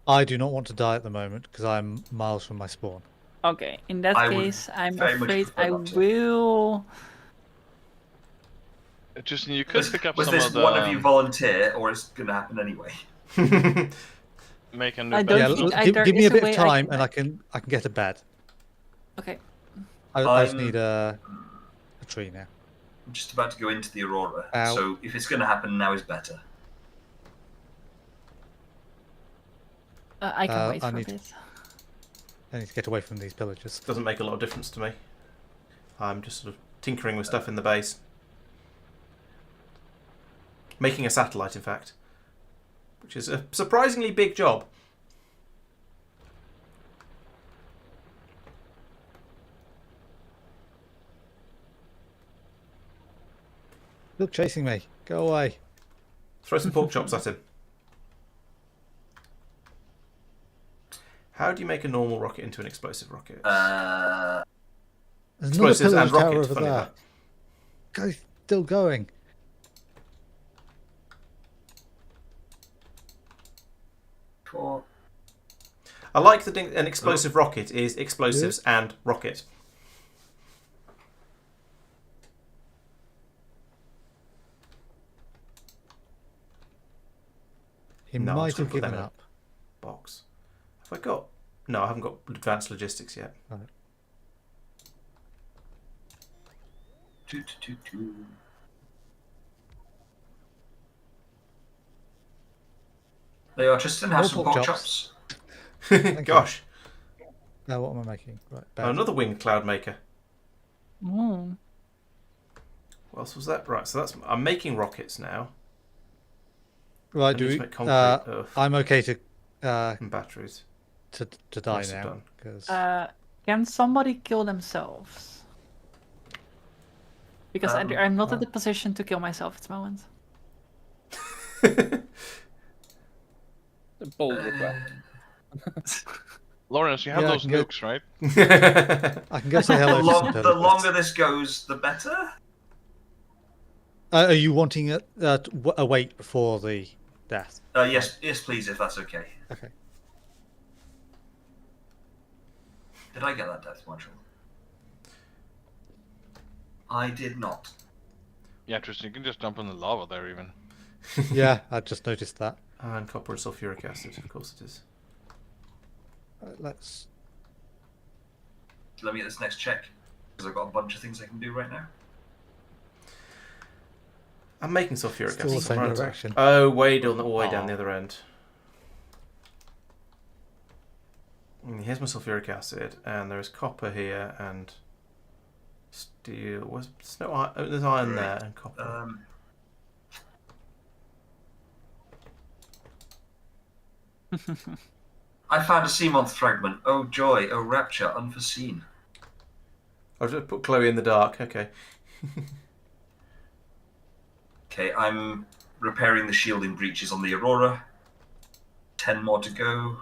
I do not want to die at the moment because I'm miles from my spawn. Okay, in that case, I'm very much afraid prefer I not to. will... Tristan, you could pick up Was some this of the... one of you volunteer, or is it going to happen anyway? Make a new I don't battle. think give there me is a a bit way of I time can- and I can get a bed. Okay. I just need a tree now. I'm just about to go into the Aurora, Ow. so if it's going to happen, now is better. I can wait for a need- bit. I need to get away from these pillagers. Doesn't make a lot of difference to me. I'm just sort of tinkering with stuff in the base. Making a satellite, in fact. Which is a surprisingly big job. Look, chasing me. Go away. Throw some pork chops at him. How do you make a normal rocket into an explosive rocket? There's Explosives another and pillage tower rocket, over funny there. that. Guy's still going. Cool. I like that an explosive rocket is explosives and rocket. He No, I'm might just gonna have put them given in a up. box. Have I got... No, I haven't got advanced logistics yet. Right. There you are, Tristan. Have More some pork pork chops. chops. Gosh. Now what am I making? Right, Oh, another winged cloud maker. Mm. What else was that? Right, so that's... I'm making rockets now. Right, I do need we, to make concrete, I'm okay to and batteries. to die Rest are now done. because Can somebody kill themselves? Because I'm not in the position to kill myself at the moment. A bold request. Lawrence, you have Yeah, I those can go- nukes, right? I can go say hello to some The pillagers. longer this goes, the better. Are you wanting a wait before the death? Yes, please, if that's okay. Okay. Did I get that death module? I did not. Yeah, Tristan, you can just jump in the lava there, even. Yeah, I just noticed that. And copper and sulfuric acid, of course it is. Let's. Let me get this next check, because I've got a bunch of things I can do right now. I'm making sulfuric Still acid. the same aren't I? direction. Oh, way down the other end. Here's my sulfuric acid, and there's copper here, and steel. There's no iron. Oh, there's iron there and copper. I found a sea moth fragment. Oh joy, oh rapture, unforeseen. I'll just put Chloe in the dark. Okay. Okay, I'm repairing the shielding breaches on the Aurora. 10 more to go.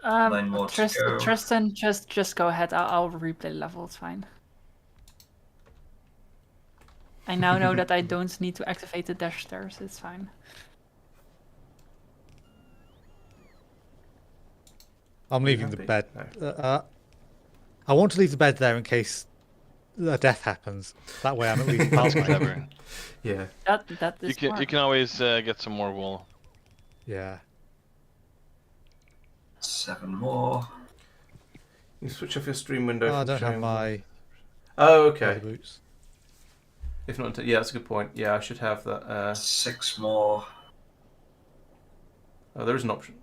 Nine more to go. Tristan, just go ahead. I'll replay the level. It's fine. I now know that I don't need to activate the dash stairs. It's fine. I'm leaving the happy? bed. No. I want to leave the bed there in case a death happens. That way I'm at least That's halfway. clever. Yeah. That is You smart. can always get some more wool. Yeah. 7 more. You switch off your stream window. Oh, I from don't have showing- my Oh, leather okay. boots. If not, until... yeah, that's a good point. Yeah, I should have that. 6 more. Oh, there is an option.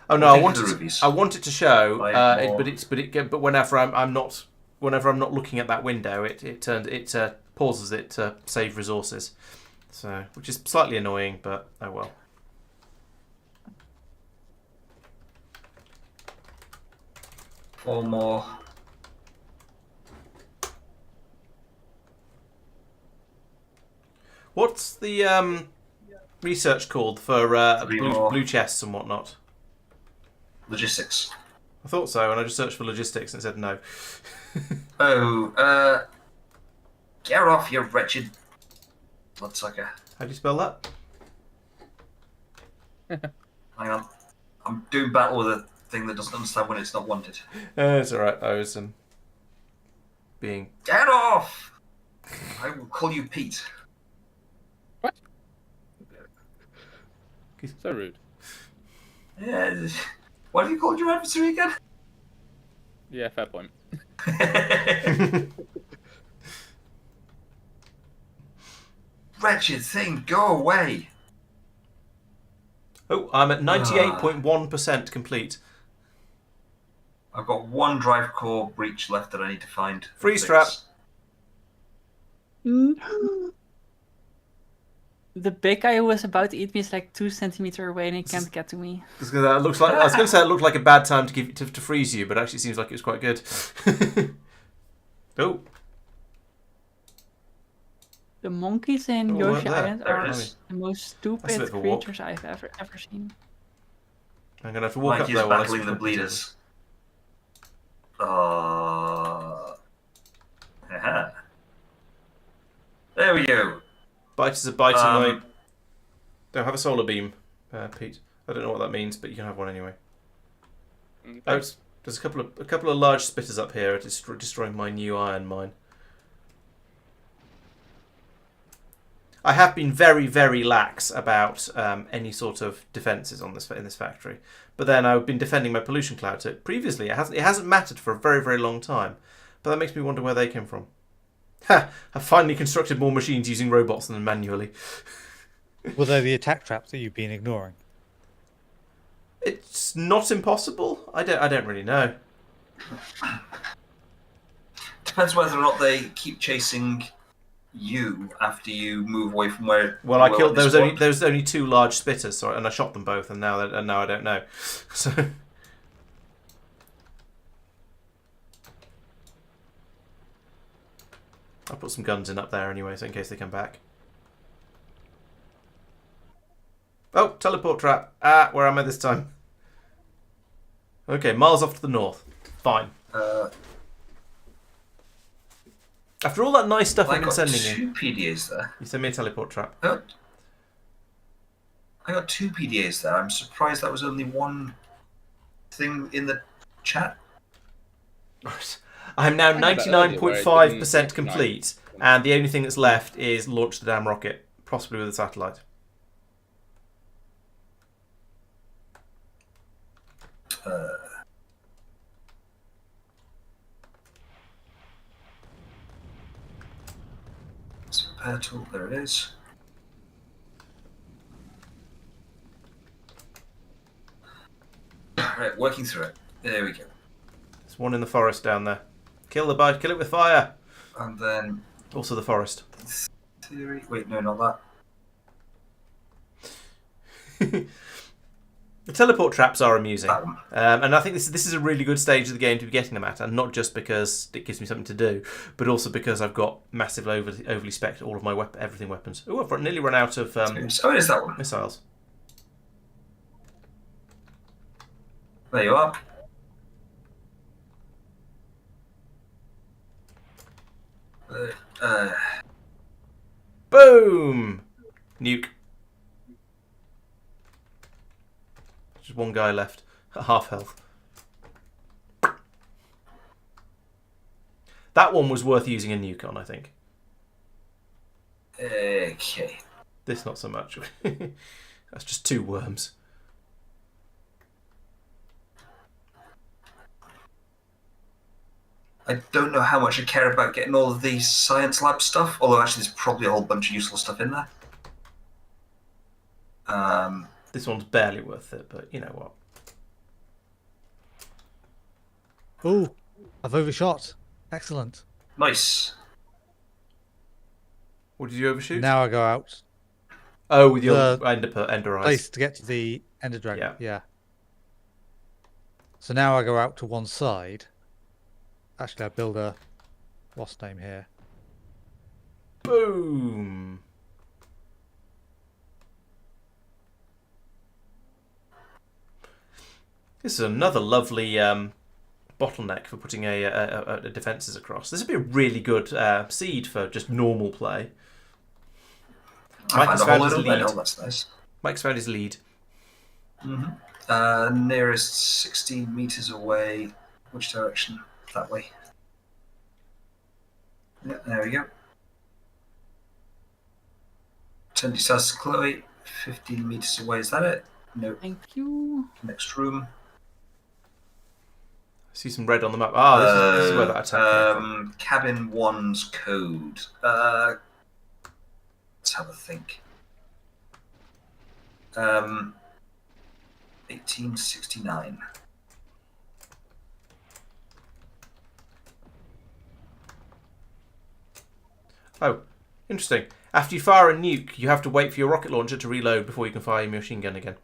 Oh no, I Thank you want for the it. rubies. I want it to show, Five more. but whenever I'm not looking at that window, it pauses it to save resources. So, which is slightly annoying, but oh well. Four more. What's the research called for Three more. blue chests and whatnot? Logistics. I thought so, and I just searched for logistics and it said no. Oh, get off, you wretched bloodsucker. How do you spell that? Hang on. I'm doing battle with a thing that doesn't understand when it's not wanted. It's alright, I was being... Get off! I will call you Pete. So rude. Yeah. What have you called your adversary again? Yeah, fair point. Wretched thing, go away. Oh, I'm at 98.1% complete. I've got 1 drive core breach left that I need to find. Freeze Fix. trap. The big guy who was about to eat me is like 2 centimeters away and he can't get to me. That looks like, I was going to say it looked like a bad time to freeze you, but actually it seems like it was quite good. Oh. The monkeys in Oh, Yoshi there. Island There are it is. the most That's a bit stupid of a walk. creatures I've ever seen. I'm going to have to walk Mike up is there while I battling the switch- bleeders. Aha. There we go. Biters are biting Um, Don't have a solar beam, Pete. I don't know what that means, but you can have one anyway. Oh, there's a couple of large spitters up here destroying my new iron mine. I have been very, very lax about any sort of defences in this factory, but then I've been defending my pollution cloud. So previously, it hasn't mattered for a very, very long time, but that makes me wonder where they came from. Ha! I've finally constructed more machines using robots than manually. Were they the attack traps that you've been ignoring? It's not impossible. I don't really know. Depends whether or not they keep chasing you after you move away from where. Well, I you were killed. when they There was spawned. only 2 large spitters, so and I shot them both, and now I don't know. So I'll put some guns in up there anyway, so in case they come back. Oh, teleport trap. Ah, where am I this time? Okay, miles off to the north. Fine. After all that nice stuff I I've been got sending you, 2 PDAs there. you send me a teleport trap. I got 2 PDAs there. I'm surprised that was only 1 thing in the chat. I'm now I had that earlier where it 99.5% didn't complete, and the only thing that's left is launch the damn rocket, possibly with a satellite. Repair tool, there it is. Right, working through it. There we go. There's one in the forest down there. Kill the bug. Kill it with fire. And then Also the forest. theory. Wait, no, not that. The teleport traps are amusing, That one. and I think this is a really good stage of the game to be getting them at, and not just because it gives me something to do, but also because I've got massively overly spec'd all of my everything weapons. Oh, I've nearly run out of Oh, it is that one. missiles. There you are. Boom! Nuke. Just one guy left at half health. That one was worth using a nuke on, I think. Okay. This not so much. That's just 2 worms. I don't know how much I care about getting all of the science lab stuff, although actually there's probably a whole bunch of useful stuff in there. This one's barely worth it, but you know what. Ooh, I've overshot. Excellent. Nice. What did you overshoot? Now I go out. Oh, with your The ender eyes. Place to get to the Ender Dragon. Yeah. Yeah. So now I go out to one side. Actually, I build a what's name here. Boom. This is another lovely bottleneck for putting a defences across. This would be a really good seed for just normal play. I Mike found has a found whole his load of lead. metal, that's nice. Mike's found his lead. Nearest 16 meters away. Which direction? That way. Yeah, there we go. 20 south to Chloe. 15 meters away. Is that it? No. Thank you. Next room. I see some red on the map. Ah, this is where that attack came from. Cabin 1's code. Let's have a think. 1869. Oh, interesting. After you fire a nuke, you have to wait for your rocket launcher to reload before you can fire your machine gun again.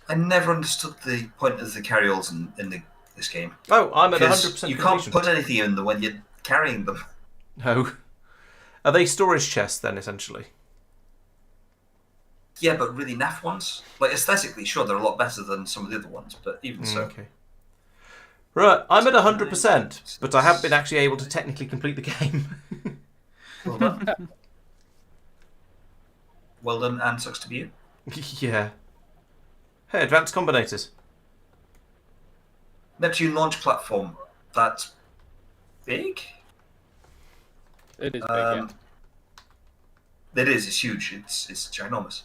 I never understood the point of the carry-alls in this game. Oh, I'm at Because 100% you completion. can't put anything in them when you're carrying them. No. Are they storage chests then, essentially? Yeah, but really naff ones. Like, aesthetically, sure, they're a lot better than some of the other ones, but even so. Okay. Right, I'm at 100%, but I haven't been actually able to technically complete the game. Well done. Well done, and sucks to be you. Yeah. Hey, advanced combinators. Neptune launch platform. That's big? It is big, yeah. It is, it's huge. It's ginormous.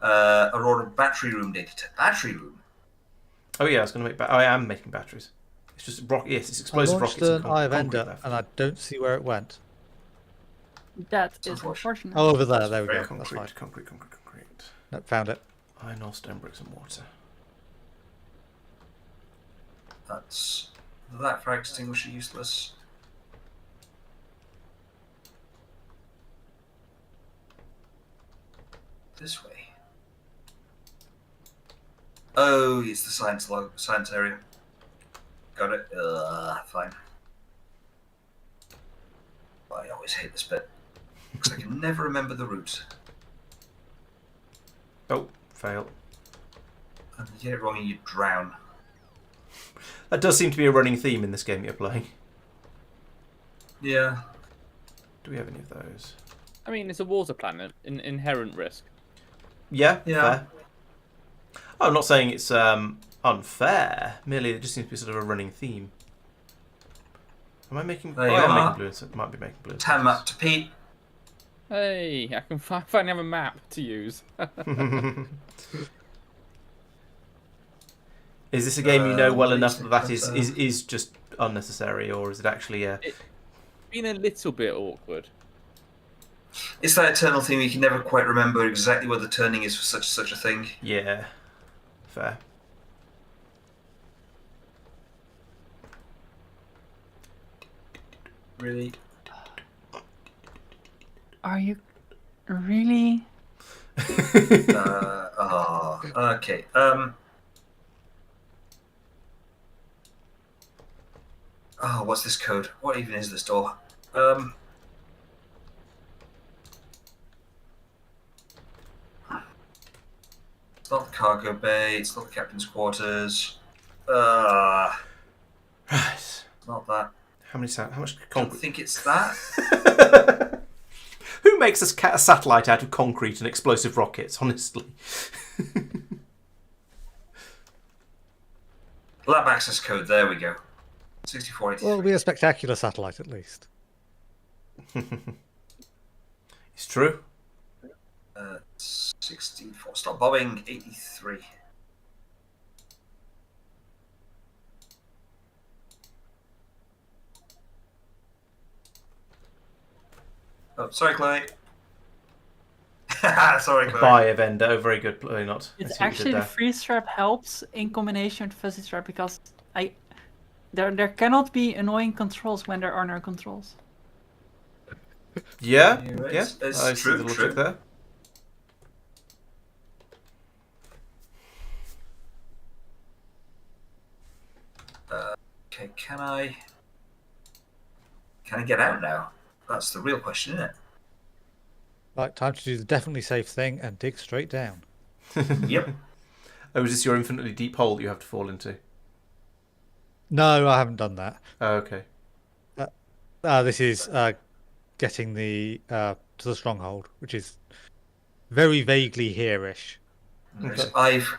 Aurora battery room data. Battery room? Oh yeah, I was going to make. I am making batteries. It's just yes, it's I explosive launched rockets. an Eye of concrete Ender, left. and I don't see where it went. That is unfortunate. unfortunate. Oh, over there. There we go. Concrete, That's fine. concrete. Nope, found it. Iron ore, stone bricks, and water. That's that fire extinguisher useless. This way. Oh, it's the science area. Got it. Fine. I always hate this bit because I can never remember the route. Oh, fail. And if you get it wrong, and you drown. That does seem to be a running theme in this game you're playing. Yeah. Do we have any of those? I mean, it's a water planet, inherent risk. Yeah, Yeah. fair. Oh, I'm not saying it's unfair. Merely, it just seems to be sort of a running theme. Am I making? There you I am are. making blue. So might be making blue. Tan map to Pete. Hey, I can finally have a map to use. Is this a game you know well enough basic that is concept. just unnecessary, or is it actually a? It's been a little bit awkward. It's that eternal thing you can never quite remember exactly where the turning is for such a thing. Yeah, fair. Really? Are you really? Okay. Oh, what's this code? What even is this door? It's not the cargo bay. It's not the captain's quarters. Right. Not that. How much I don't concrete? think it's that. Who makes a satellite out of concrete and explosive rockets, honestly? Lab access code. There we go. 6483. Well, it'll be a spectacular satellite at least. It's true. 64. Stop bombing. 83. Oh, sorry, Chloe. Sorry, Chloe. Bye, Evendo. Very good. Play, not. I It's see what you actually did the there. freeze trap helps in combination with fuzzy trap because there cannot be annoying controls when there are no controls. Yeah, Anyways, yeah. it's I see true, the logic true. there. Okay, can I get out now? That's the real question, isn't it? Right, time to do the definitely safe thing and dig straight down. Yep. Oh, is this your infinitely deep hole that you have to fall into? No, I haven't done that. Oh, okay. This is getting to the stronghold, which is very vaguely here-ish. Anyways, I've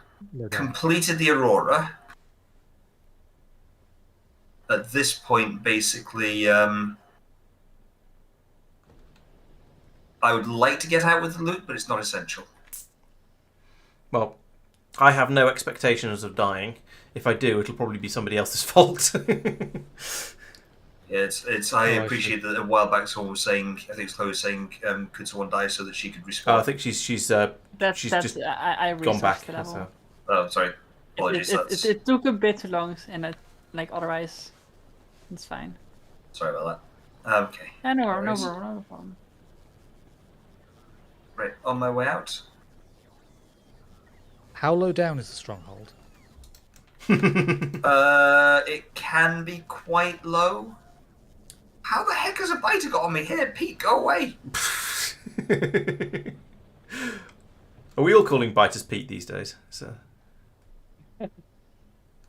completed the Aurora. At this point, basically, I would like to get out with the loot, but it's not essential. Well, I have no expectations of dying. If I do, it'll probably be somebody else's fault. Yeah, it's. I Oh, I appreciate that a while back someone was saying, I think it's Chloe was saying, could someone die so that she could respawn? Oh, I think she's just I gone back. researched the level. So. Oh, sorry. Apologies. It took a bit too long, and otherwise, it's fine. Sorry about that. Okay. Yeah, no worries. problem. Right, on my way out. How low down is the stronghold? It can be quite low. How the heck has a biter got on me here? Pete, go away. Are we all calling biters Pete these days? So.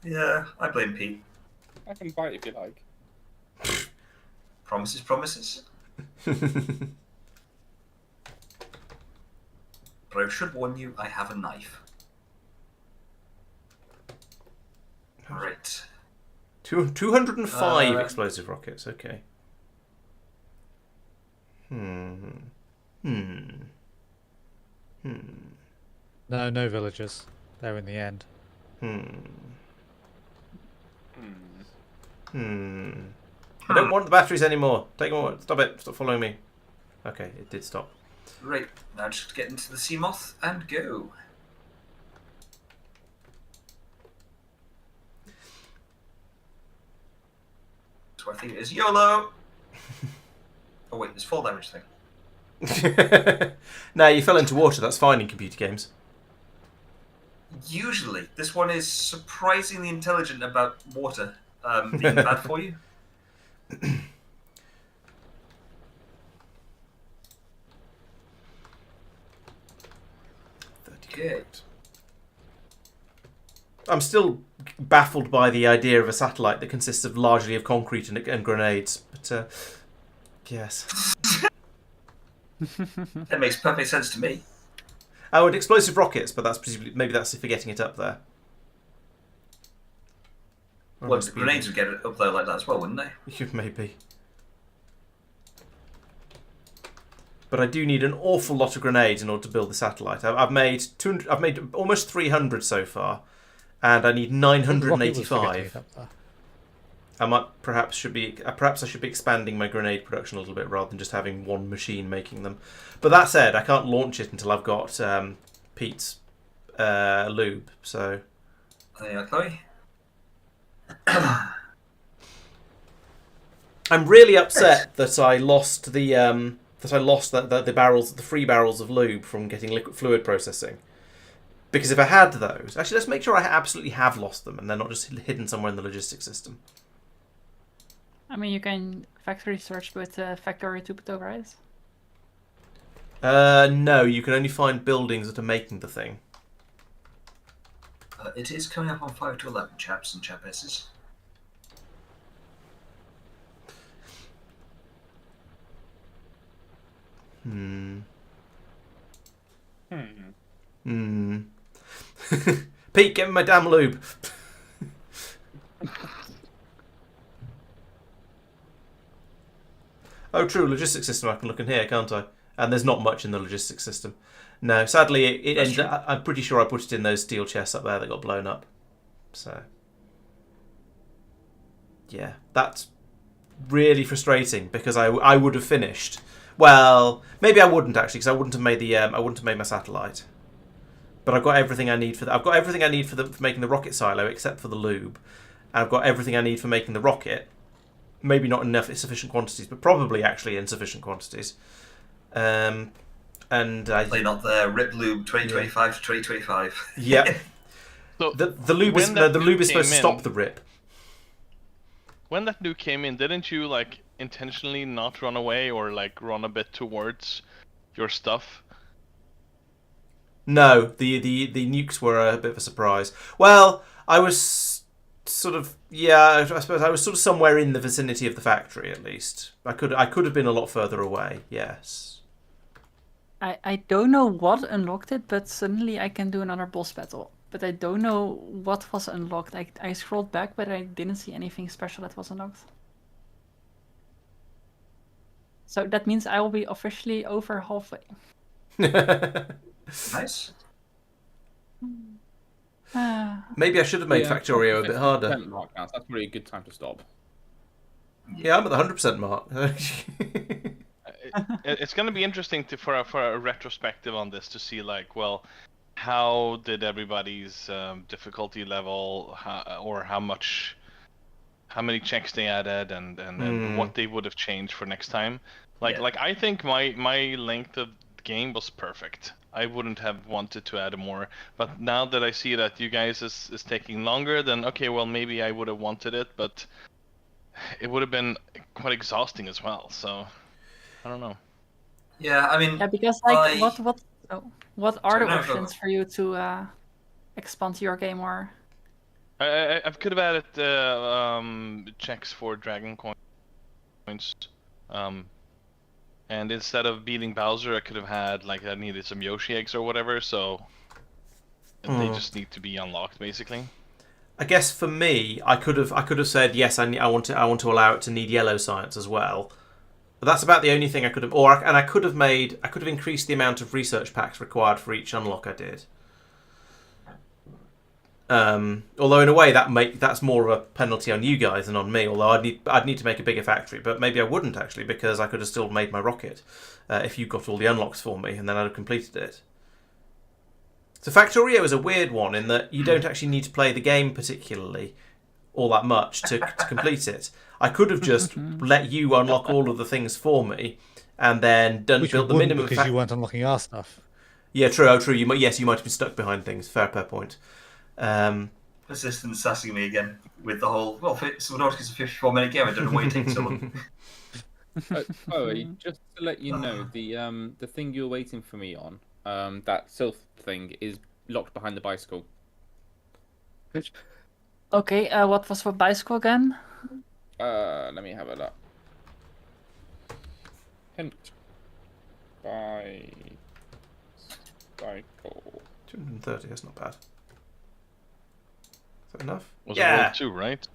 Yeah, I blame Pete. I can bite if you like. Promises, promises. But I should warn you, I have a knife. Right. 205 explosive rockets. Okay. No villagers. They're in the end. I don't want the batteries anymore. Take them away. Stop it. Stop following me. Okay, it did stop. Right, now just get into the sea moth and go. So I think it is YOLO! Oh wait, there's fall damage thing. No, you fell into water. That's fine in computer games. Usually, this one is surprisingly intelligent about water being bad for you. Okay. I'm still baffled by the idea of a satellite that consists of largely of concrete and grenades. But yes. That makes perfect sense to me. Oh, and explosive rockets, but that's presumably maybe that's for getting it up there. Or Well, must be- grenades would get it up there like that as well, wouldn't they? Maybe. But I do need an awful lot of grenades in order to build the satellite. I've made 200. I've made almost 300 so far, and I need The rocket was for getting 985. it up there. I might perhaps I should be expanding my grenade production a little bit rather than just having one machine making them. But that said, I can't launch it until I've got Pete's lube. So There you are, Chloe. I'm really upset that I lost the the barrels, the 3 barrels of lube from getting liquid fluid processing. Because if I had those, actually, let's make sure I absolutely have lost them and they're not just hidden somewhere in the logistics system. I mean, you can factory search with Factorio 2.0, right? No, you can only find buildings that are making the thing. It is coming up on 5 to 11, chaps and chapesses. Pete, get me my damn lube. Oh, true, logistics system. I can look in here, can't I? And there's not much in the logistics system. No, sadly, it ended. I'm pretty sure I put it in those steel chests up there that got blown up. So, yeah, that's really frustrating because I would have finished. Well, maybe I wouldn't actually, because I wouldn't have made the I wouldn't have made my satellite. But I've got everything I need for I've got everything I need for making the rocket silo except for the lube. And I've got everything I need for making the rocket. Maybe not enough in sufficient quantities, but probably actually in sufficient quantities. And Play not there. Rip lube 2025 to 2025. Yeah. So the lube is when the lube is came supposed to in- stop the rip. When that nuke came in, didn't you like intentionally not run away or like run a bit towards your stuff? No, the nukes were a bit of a surprise. Well, I was sort of I suppose I was sort of somewhere in the vicinity of the factory at least. I could have been a lot further away. Yes. I don't know what unlocked it, but suddenly I can do another boss battle. But I don't know what was unlocked. I scrolled back, but I didn't see anything special that was unlocked. So that means I will be officially over halfway. Nice. Maybe I should have made Factorio a bit harder. Mark now, so that's probably a good time to stop. Yeah, I'm at the 100% mark. It's going to be interesting for a retrospective on this to see like, well, how did everybody's difficulty level, how many checks they added, and what they would have changed for next time. Like I think my length of game was perfect. I wouldn't have wanted to add more, but now that I see that you guys is taking longer, then okay, well maybe I would have wanted it, but it would have been quite exhausting as well. So I don't know. Yeah, I mean. Yeah, because like what are the No, go options on. for you to expand your game more? I could have added checks for dragon coins, and instead of beating Bowser, I could have had like I needed some Yoshi eggs or whatever. So they just need to be unlocked, basically. I guess for me, I could have said yes. I want to allow it to need yellow science as well. But that's about the only thing I could have. I could have increased the amount of research packs required for each unlock I did. Although in a way that's more of a penalty on you guys than on me. Although I'd need to make a bigger factory, but maybe I wouldn't actually because I could have still made my rocket if you got all the unlocks for me, and then I'd have completed it. So Factorio is a weird one in that you don't actually need to play the game particularly all that much to complete it. I could have just let you unlock all of the things for me, and then built the minimum. Because you weren't unlocking our stuff. Yeah, true. Oh, true. You might have been stuck behind things. Fair point. Persistent sassing me again with the whole. Well, Subnautica's a 54-minute game. I don't know why you take so long. Just to let you know, the thing you're waiting for me on, that sylph thing is locked behind the bicycle. Okay, what was for bicycle again? Let me have a look. Hint. Bicycle. 230. That's not bad. Is that enough? Was it World 2, right?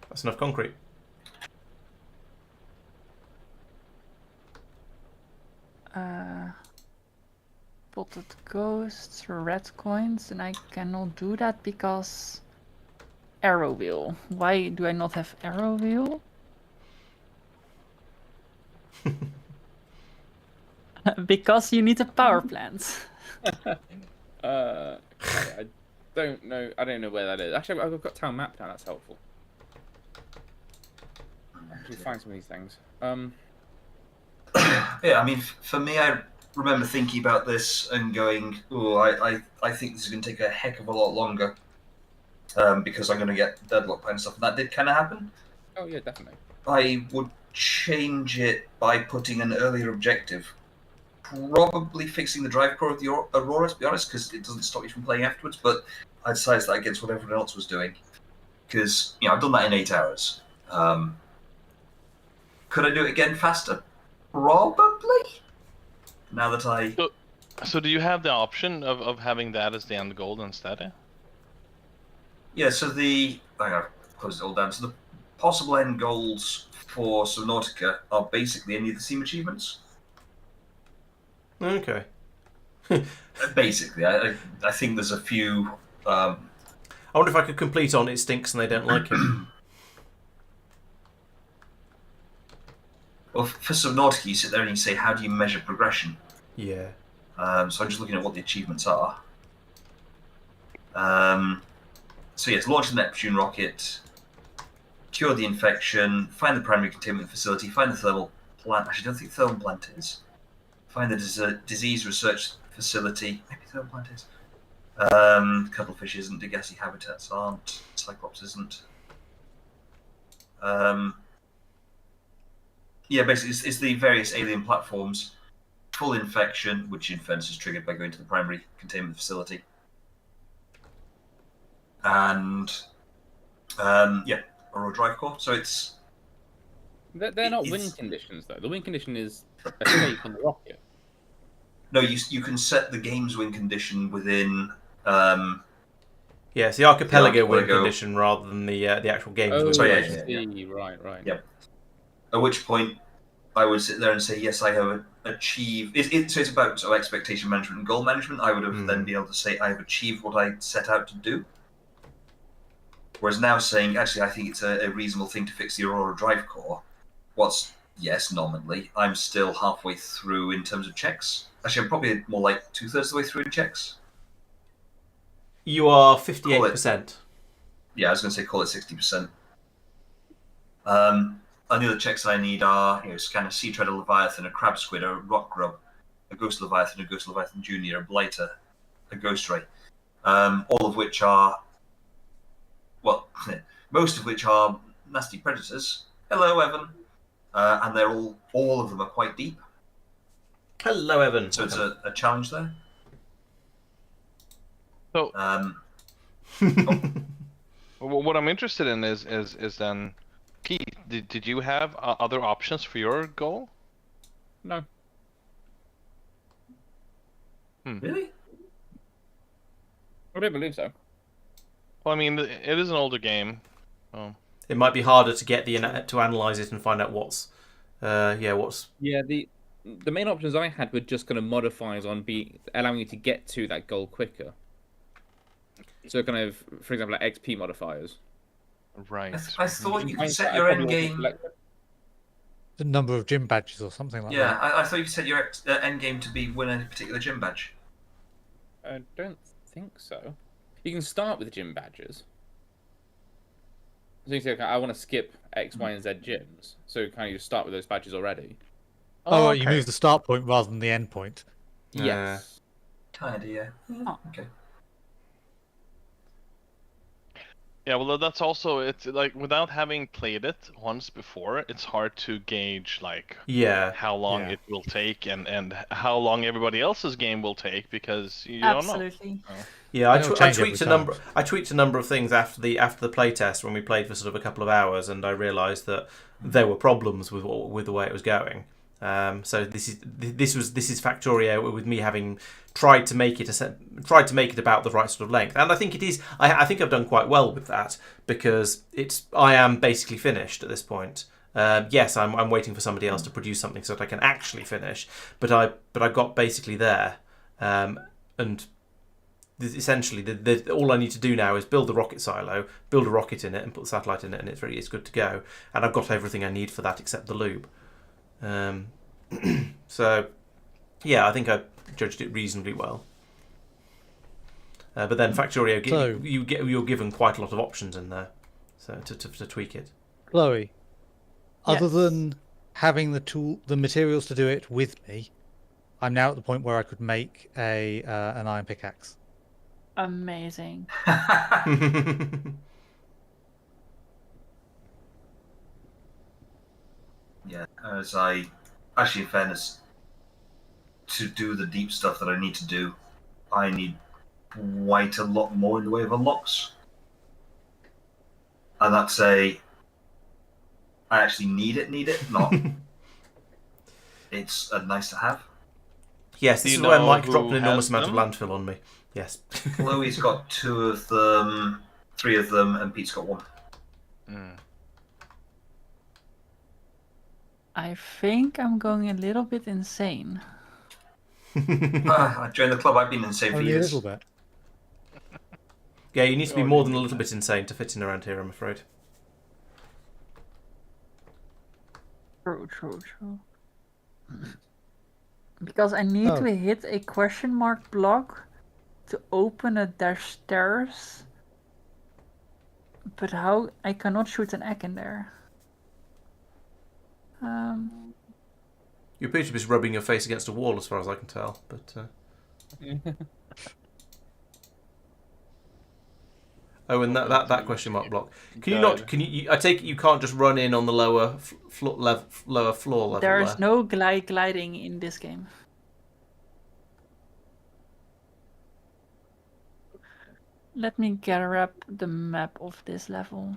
That's enough concrete. Spotted ghosts, red coins, and I cannot do that because arrow wheel. Why do I not have arrow wheel? Because you need a power plant. I don't know. I don't know where that is. Actually, I've got town map now. That's helpful. Actually, find some of these things. Yeah, I mean, for me, I remember thinking about this and going, "Oh, I think this is going to take a heck of a lot longer because I'm going to get deadlock and stuff." And that did kind of happen. Oh yeah, definitely. I would change it by putting an earlier objective. Probably fixing the drive core of the Aurora, to be honest, because it doesn't stop you from playing afterwards. But I decided that against what everyone else was doing, because I've done that in 8 hours. Could I do it again faster? Probably. Now that I... So do you have the option of having that as the end goal instead? Yeah, so I gotta close it all down. So the possible end goals for Subnautica are basically any of the Steam achievements. Okay. Basically, I think there's a few... I wonder if I could complete on It Stinks and They Don't Like It. Well, for Subnautica, you sit there and you say, how do you measure progression? Yeah. So I'm just looking at what the achievements are. So yes, launch the Neptune rocket, cure the infection, find the primary containment facility, find the thermal plant. Actually, I don't think thermal plant is. Find the disease research facility. Maybe thermal plant is. Cuttlefish isn't. Degassi habitats aren't. Cyclops isn't. Yeah, basically, it's the various alien platforms. Full infection, which infects is triggered by going to the primary containment facility. And, Aurora Drive Core. So it's... They're not win conditions, though. The win condition is escape on the rocket. No, you can set the game's win condition within... Yeah, it's the Archipelago win Archipelago. condition rather than the actual game's Oh, win Sorry, condition. yeah. Right. Yep. At which point, I would sit there and say, yes, I have achieved... So it's about sort of expectation management and goal management. I would have then be able to say, I have achieved what I set out to do. Whereas now saying, actually, I think it's a reasonable thing to fix the Aurora Drive Core. Yes, nominally, I'm still halfway through in terms of checks. Actually, I'm probably more like 2/3 of the way through in checks. You are 58%. Yeah, I was going to say call it 60%. And the other checks I need are, scan a sea treader leviathan, a crab squid, a rock grub, a ghost leviathan, a ghost leviathan junior, a blighter, a ghost ray. All of which are, well, most of which are nasty predators. Hello, Evan. And they're all of them are quite deep. Hello, Evan. So it's a challenge there. So, what I'm interested in is then, Keith, did you have other options for your goal? No. Really? I don't believe so. Well, I mean, it is an older game. Oh. It might be harder to get to analyze it and find out what's. Yeah, the main options I had were just kind of modifiers on allowing you to get to that goal quicker. So kind of, for example, like XP modifiers. Right. I thought you could set your end game. The number of gym badges or something like that. Yeah, I thought you could set your end game to be win a particular gym badge. I don't think so. You can start with gym badges. So you say, okay, I want to skip X, Y, and Z gyms. So kind of you start with those badges already. Oh, right, you move the start point rather than the end point. Yes. Kinda, yeah. Okay. Yeah, well, that's also, it's like, without having played it once before, it's hard to gauge, like, how long it will take and how long everybody else's game will take, because you don't know. Absolutely. Yeah, I tweaked a number of things after the playtest when we played for sort of a couple of hours, and I realised that there were problems with the way it was going. So this is Factorio with me having tried to make it about the right sort of length, and I think it is. I think I've done quite well with that, because I am basically finished at this point. Yes, I'm waiting for somebody else to produce something so that I can actually finish, but I got basically there, and essentially all I need to do now is build the rocket silo, build a rocket in it, and put the satellite in it, and it's good to go. And I've got everything I need for that except the lube. So, yeah, I think I judged it reasonably well. But then Factorio, So- you're given quite a lot of options in there, so to tweak it. Chloe, other Yes. than having the materials to do it with me, I'm now at the point where I could make an iron pickaxe. Amazing. Yeah, as I actually, in fairness, to do the deep stuff that I need to do, I need quite a lot more in the way of unlocks. And that's I actually need it, not. It's a nice to have. Yes, Do this you is where know Mike who dropped an enormous has amount of them? landfill on me. Yes. Chloe's got 2 of them, 3 of them, and Pete's got 1. Mm. I think I'm going a little bit insane. I joined the club. I've been insane for Only a years. little bit. Yeah, you need to be Oh, more than a you little need bit insane to fit in around here, I'm afraid. True. Because I need Oh. to hit a question mark block to open a dash stairs. But how? I cannot shoot an egg in there. You appear to be rubbing your face against a wall, as far as I can tell. But oh, and that question mark block. Can you not? God. Can you? I take it you can't just run in on the lower floor level. There is there? no gliding in this game. Let me gather up the map of this level.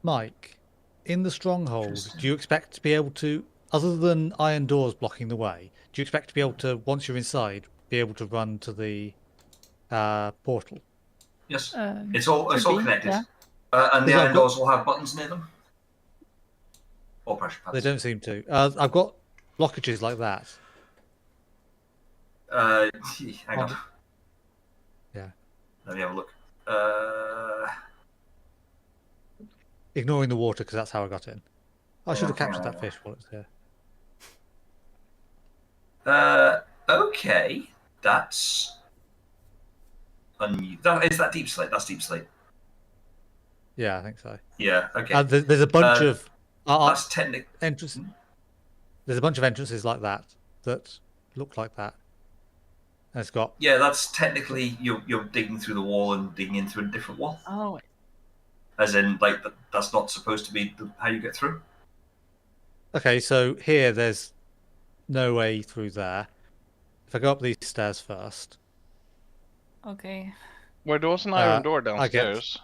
Mike, in the stronghold, do you expect to be able to, other than iron doors blocking the way, do you expect to be able to, once you're inside, be able to run to the portal? Yes, it's all Should be, connected. yeah. And the Because I've iron got- doors will have buttons near them. Or pressure pads. They don't seem to. I've got blockages like that. Hang on. Yeah. Let me have a look. Ignoring the water, because that's how I got in. I should have captured that Okay. fish while it's here. Okay, that's is that deep slate? That's deep slate. Yeah, I think so. Yeah. Okay. There's a bunch of That's technical. entrance. There's a bunch of entrances like that look like that. And it's got Yeah, that's technically you're digging through the wall and digging into a different wall. Oh, As in, like that's not supposed to be how you get through. okay. So here, there's no way through there. If I go up these stairs first, okay. Where there was an iron door I get- downstairs.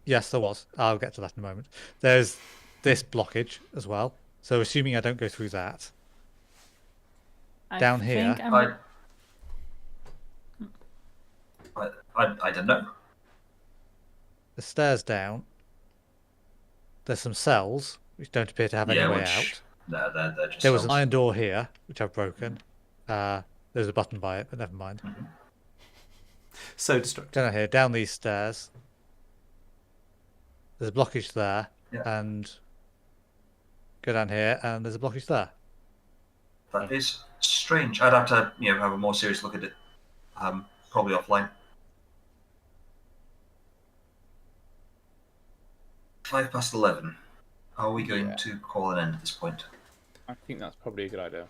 yes, there was. I'll get to that in a moment. There's this blockage as well. So assuming I don't go through that, I Down think here. I'm- I don't know. the stairs down, there's some cells which don't appear to have any way out. No, they're just. There was an cells. iron door here which I've broken. There's a button by it, but never mind. So destructive. Down here, down these stairs. There's a blockage there, Yeah. and go down here, and there's a blockage there. That is strange. I'd have to have a more serious look at it. Probably offline. 11:05. Are we going Yeah. to call an end at this point? I think that's probably a good idea.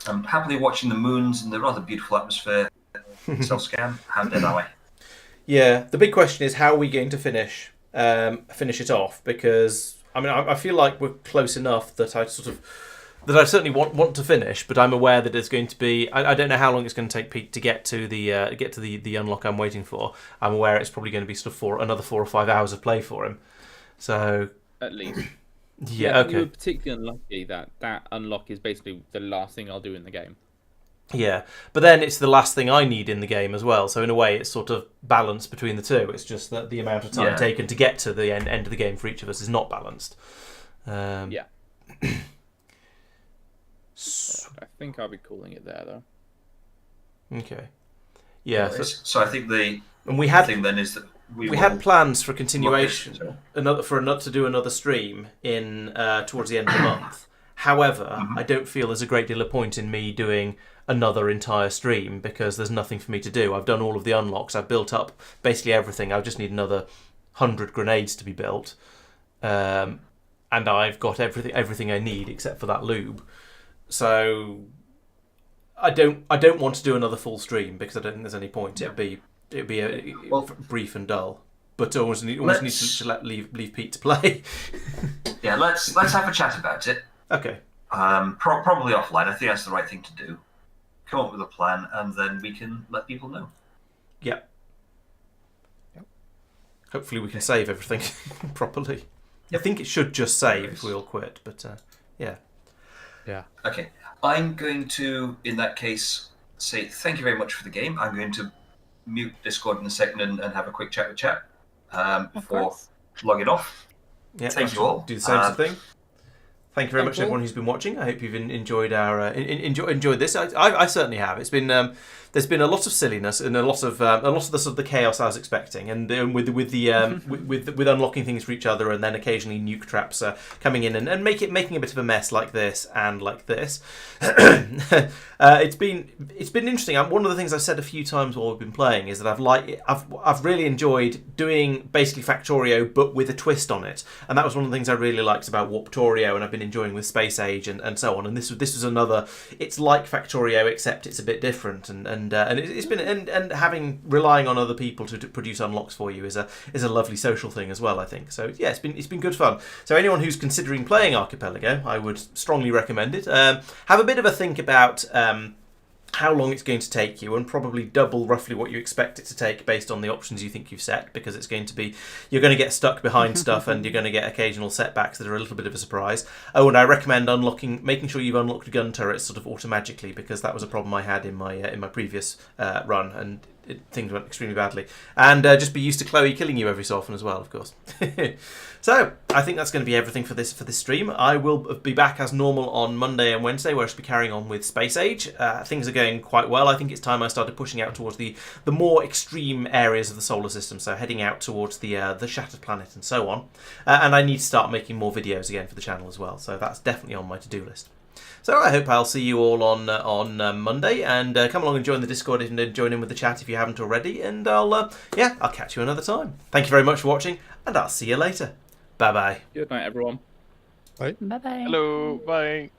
I'm happily watching the moons and the rather beautiful atmosphere. Self-scan. Hand it that way. Yeah, the big question is how are we going to finish it off? Because I mean, I feel like we're close enough that I certainly want to finish, but I'm aware that it's going to be. I don't know how long it's going to take Pete to get to the unlock I'm waiting for. I'm aware it's probably going to be sort of another 4 or 5 hours of play for him. So At least. yeah, You okay. were particularly unlucky that unlock is basically the last thing I'll do in the game. Yeah, but then it's the last thing I need in the game as well. So in a way, it's sort of balanced between the two. It's just that the amount of time Yeah. taken to get to the end of the game for each of us is not balanced. Yeah. s- I think I'll be calling it there though. Okay. Yeah. So I think the And we had thing then is that we will had plans for look continuation, to do another stream in towards the end of the month. However, I don't feel there's a great deal of point in me doing another entire stream because there's nothing for me to do. I've done all of the unlocks. I've built up basically everything. I just need another 100 grenades to be built, and I've got everything I need except for that lube. So I don't want to do another full stream because I don't think there's any point. It'd be brief and dull. But I almost need to leave Pete to play. Yeah, let's have a chat about it. Okay. Probably offline. I think that's the right thing to do. Come up with a plan, and then we can let people know. Yeah. Hopefully we can save everything properly. I think it should just save if we all quit, but yeah. Yeah. Okay. I'm going to, in that case, say thank you very much for the game. I'm going to mute Discord in a second and have a quick chat with chat before logging off. Yeah, thank you all. Do the same thing. Thank you very much, everyone who's been watching. I hope you've enjoyed our enjoyed this. I certainly have. It's been there's been a lot of silliness and a lot of the sort of the chaos I was expecting, and with unlocking things for each other, and then occasionally nuke traps coming in and making a bit of a mess like this and like this. It's been interesting. One of the things I've said a few times while we've been playing is that I've really enjoyed doing basically Factorio but with a twist on it, and that was one of the things I really liked about Warptorio, and I've been enjoying with Space Age and so on. And this was another. It's like Factorio except it's a bit different, and it's been and relying on other people to produce unlocks for you is a lovely social thing as well, I think. So yeah, it's been good fun. So anyone who's considering playing Archipelago, I would strongly recommend it. Have a bit of a think about how long it's going to take you, and probably double roughly what you expect it to take based on the options you think you've set, because it's going to be, you're going to get stuck behind stuff and you're going to get occasional setbacks that are a little bit of a surprise. Oh, and I recommend making sure you've unlocked gun turrets sort of automagically, because that was a problem I had in my previous run, and things went extremely badly. And just be used to Chloe killing you every so often as well, of course. So I think that's going to be everything for this stream. I will be back as normal on Monday and Wednesday, where I should be carrying on with Space Age. Things are going quite well. I think it's time I started pushing out towards the more extreme areas of the solar system, so heading out towards the Shattered Planet and so on. And I need to start making more videos again for the channel as well, so that's definitely on my to-do list. So I hope I'll see you all on Monday, and come along and join the Discord and join in with the chat if you haven't already. And I'll catch you another time. Thank you very much for watching, and I'll see you later. Bye bye. Good night, everyone. Bye. Bye bye. Hello, bye.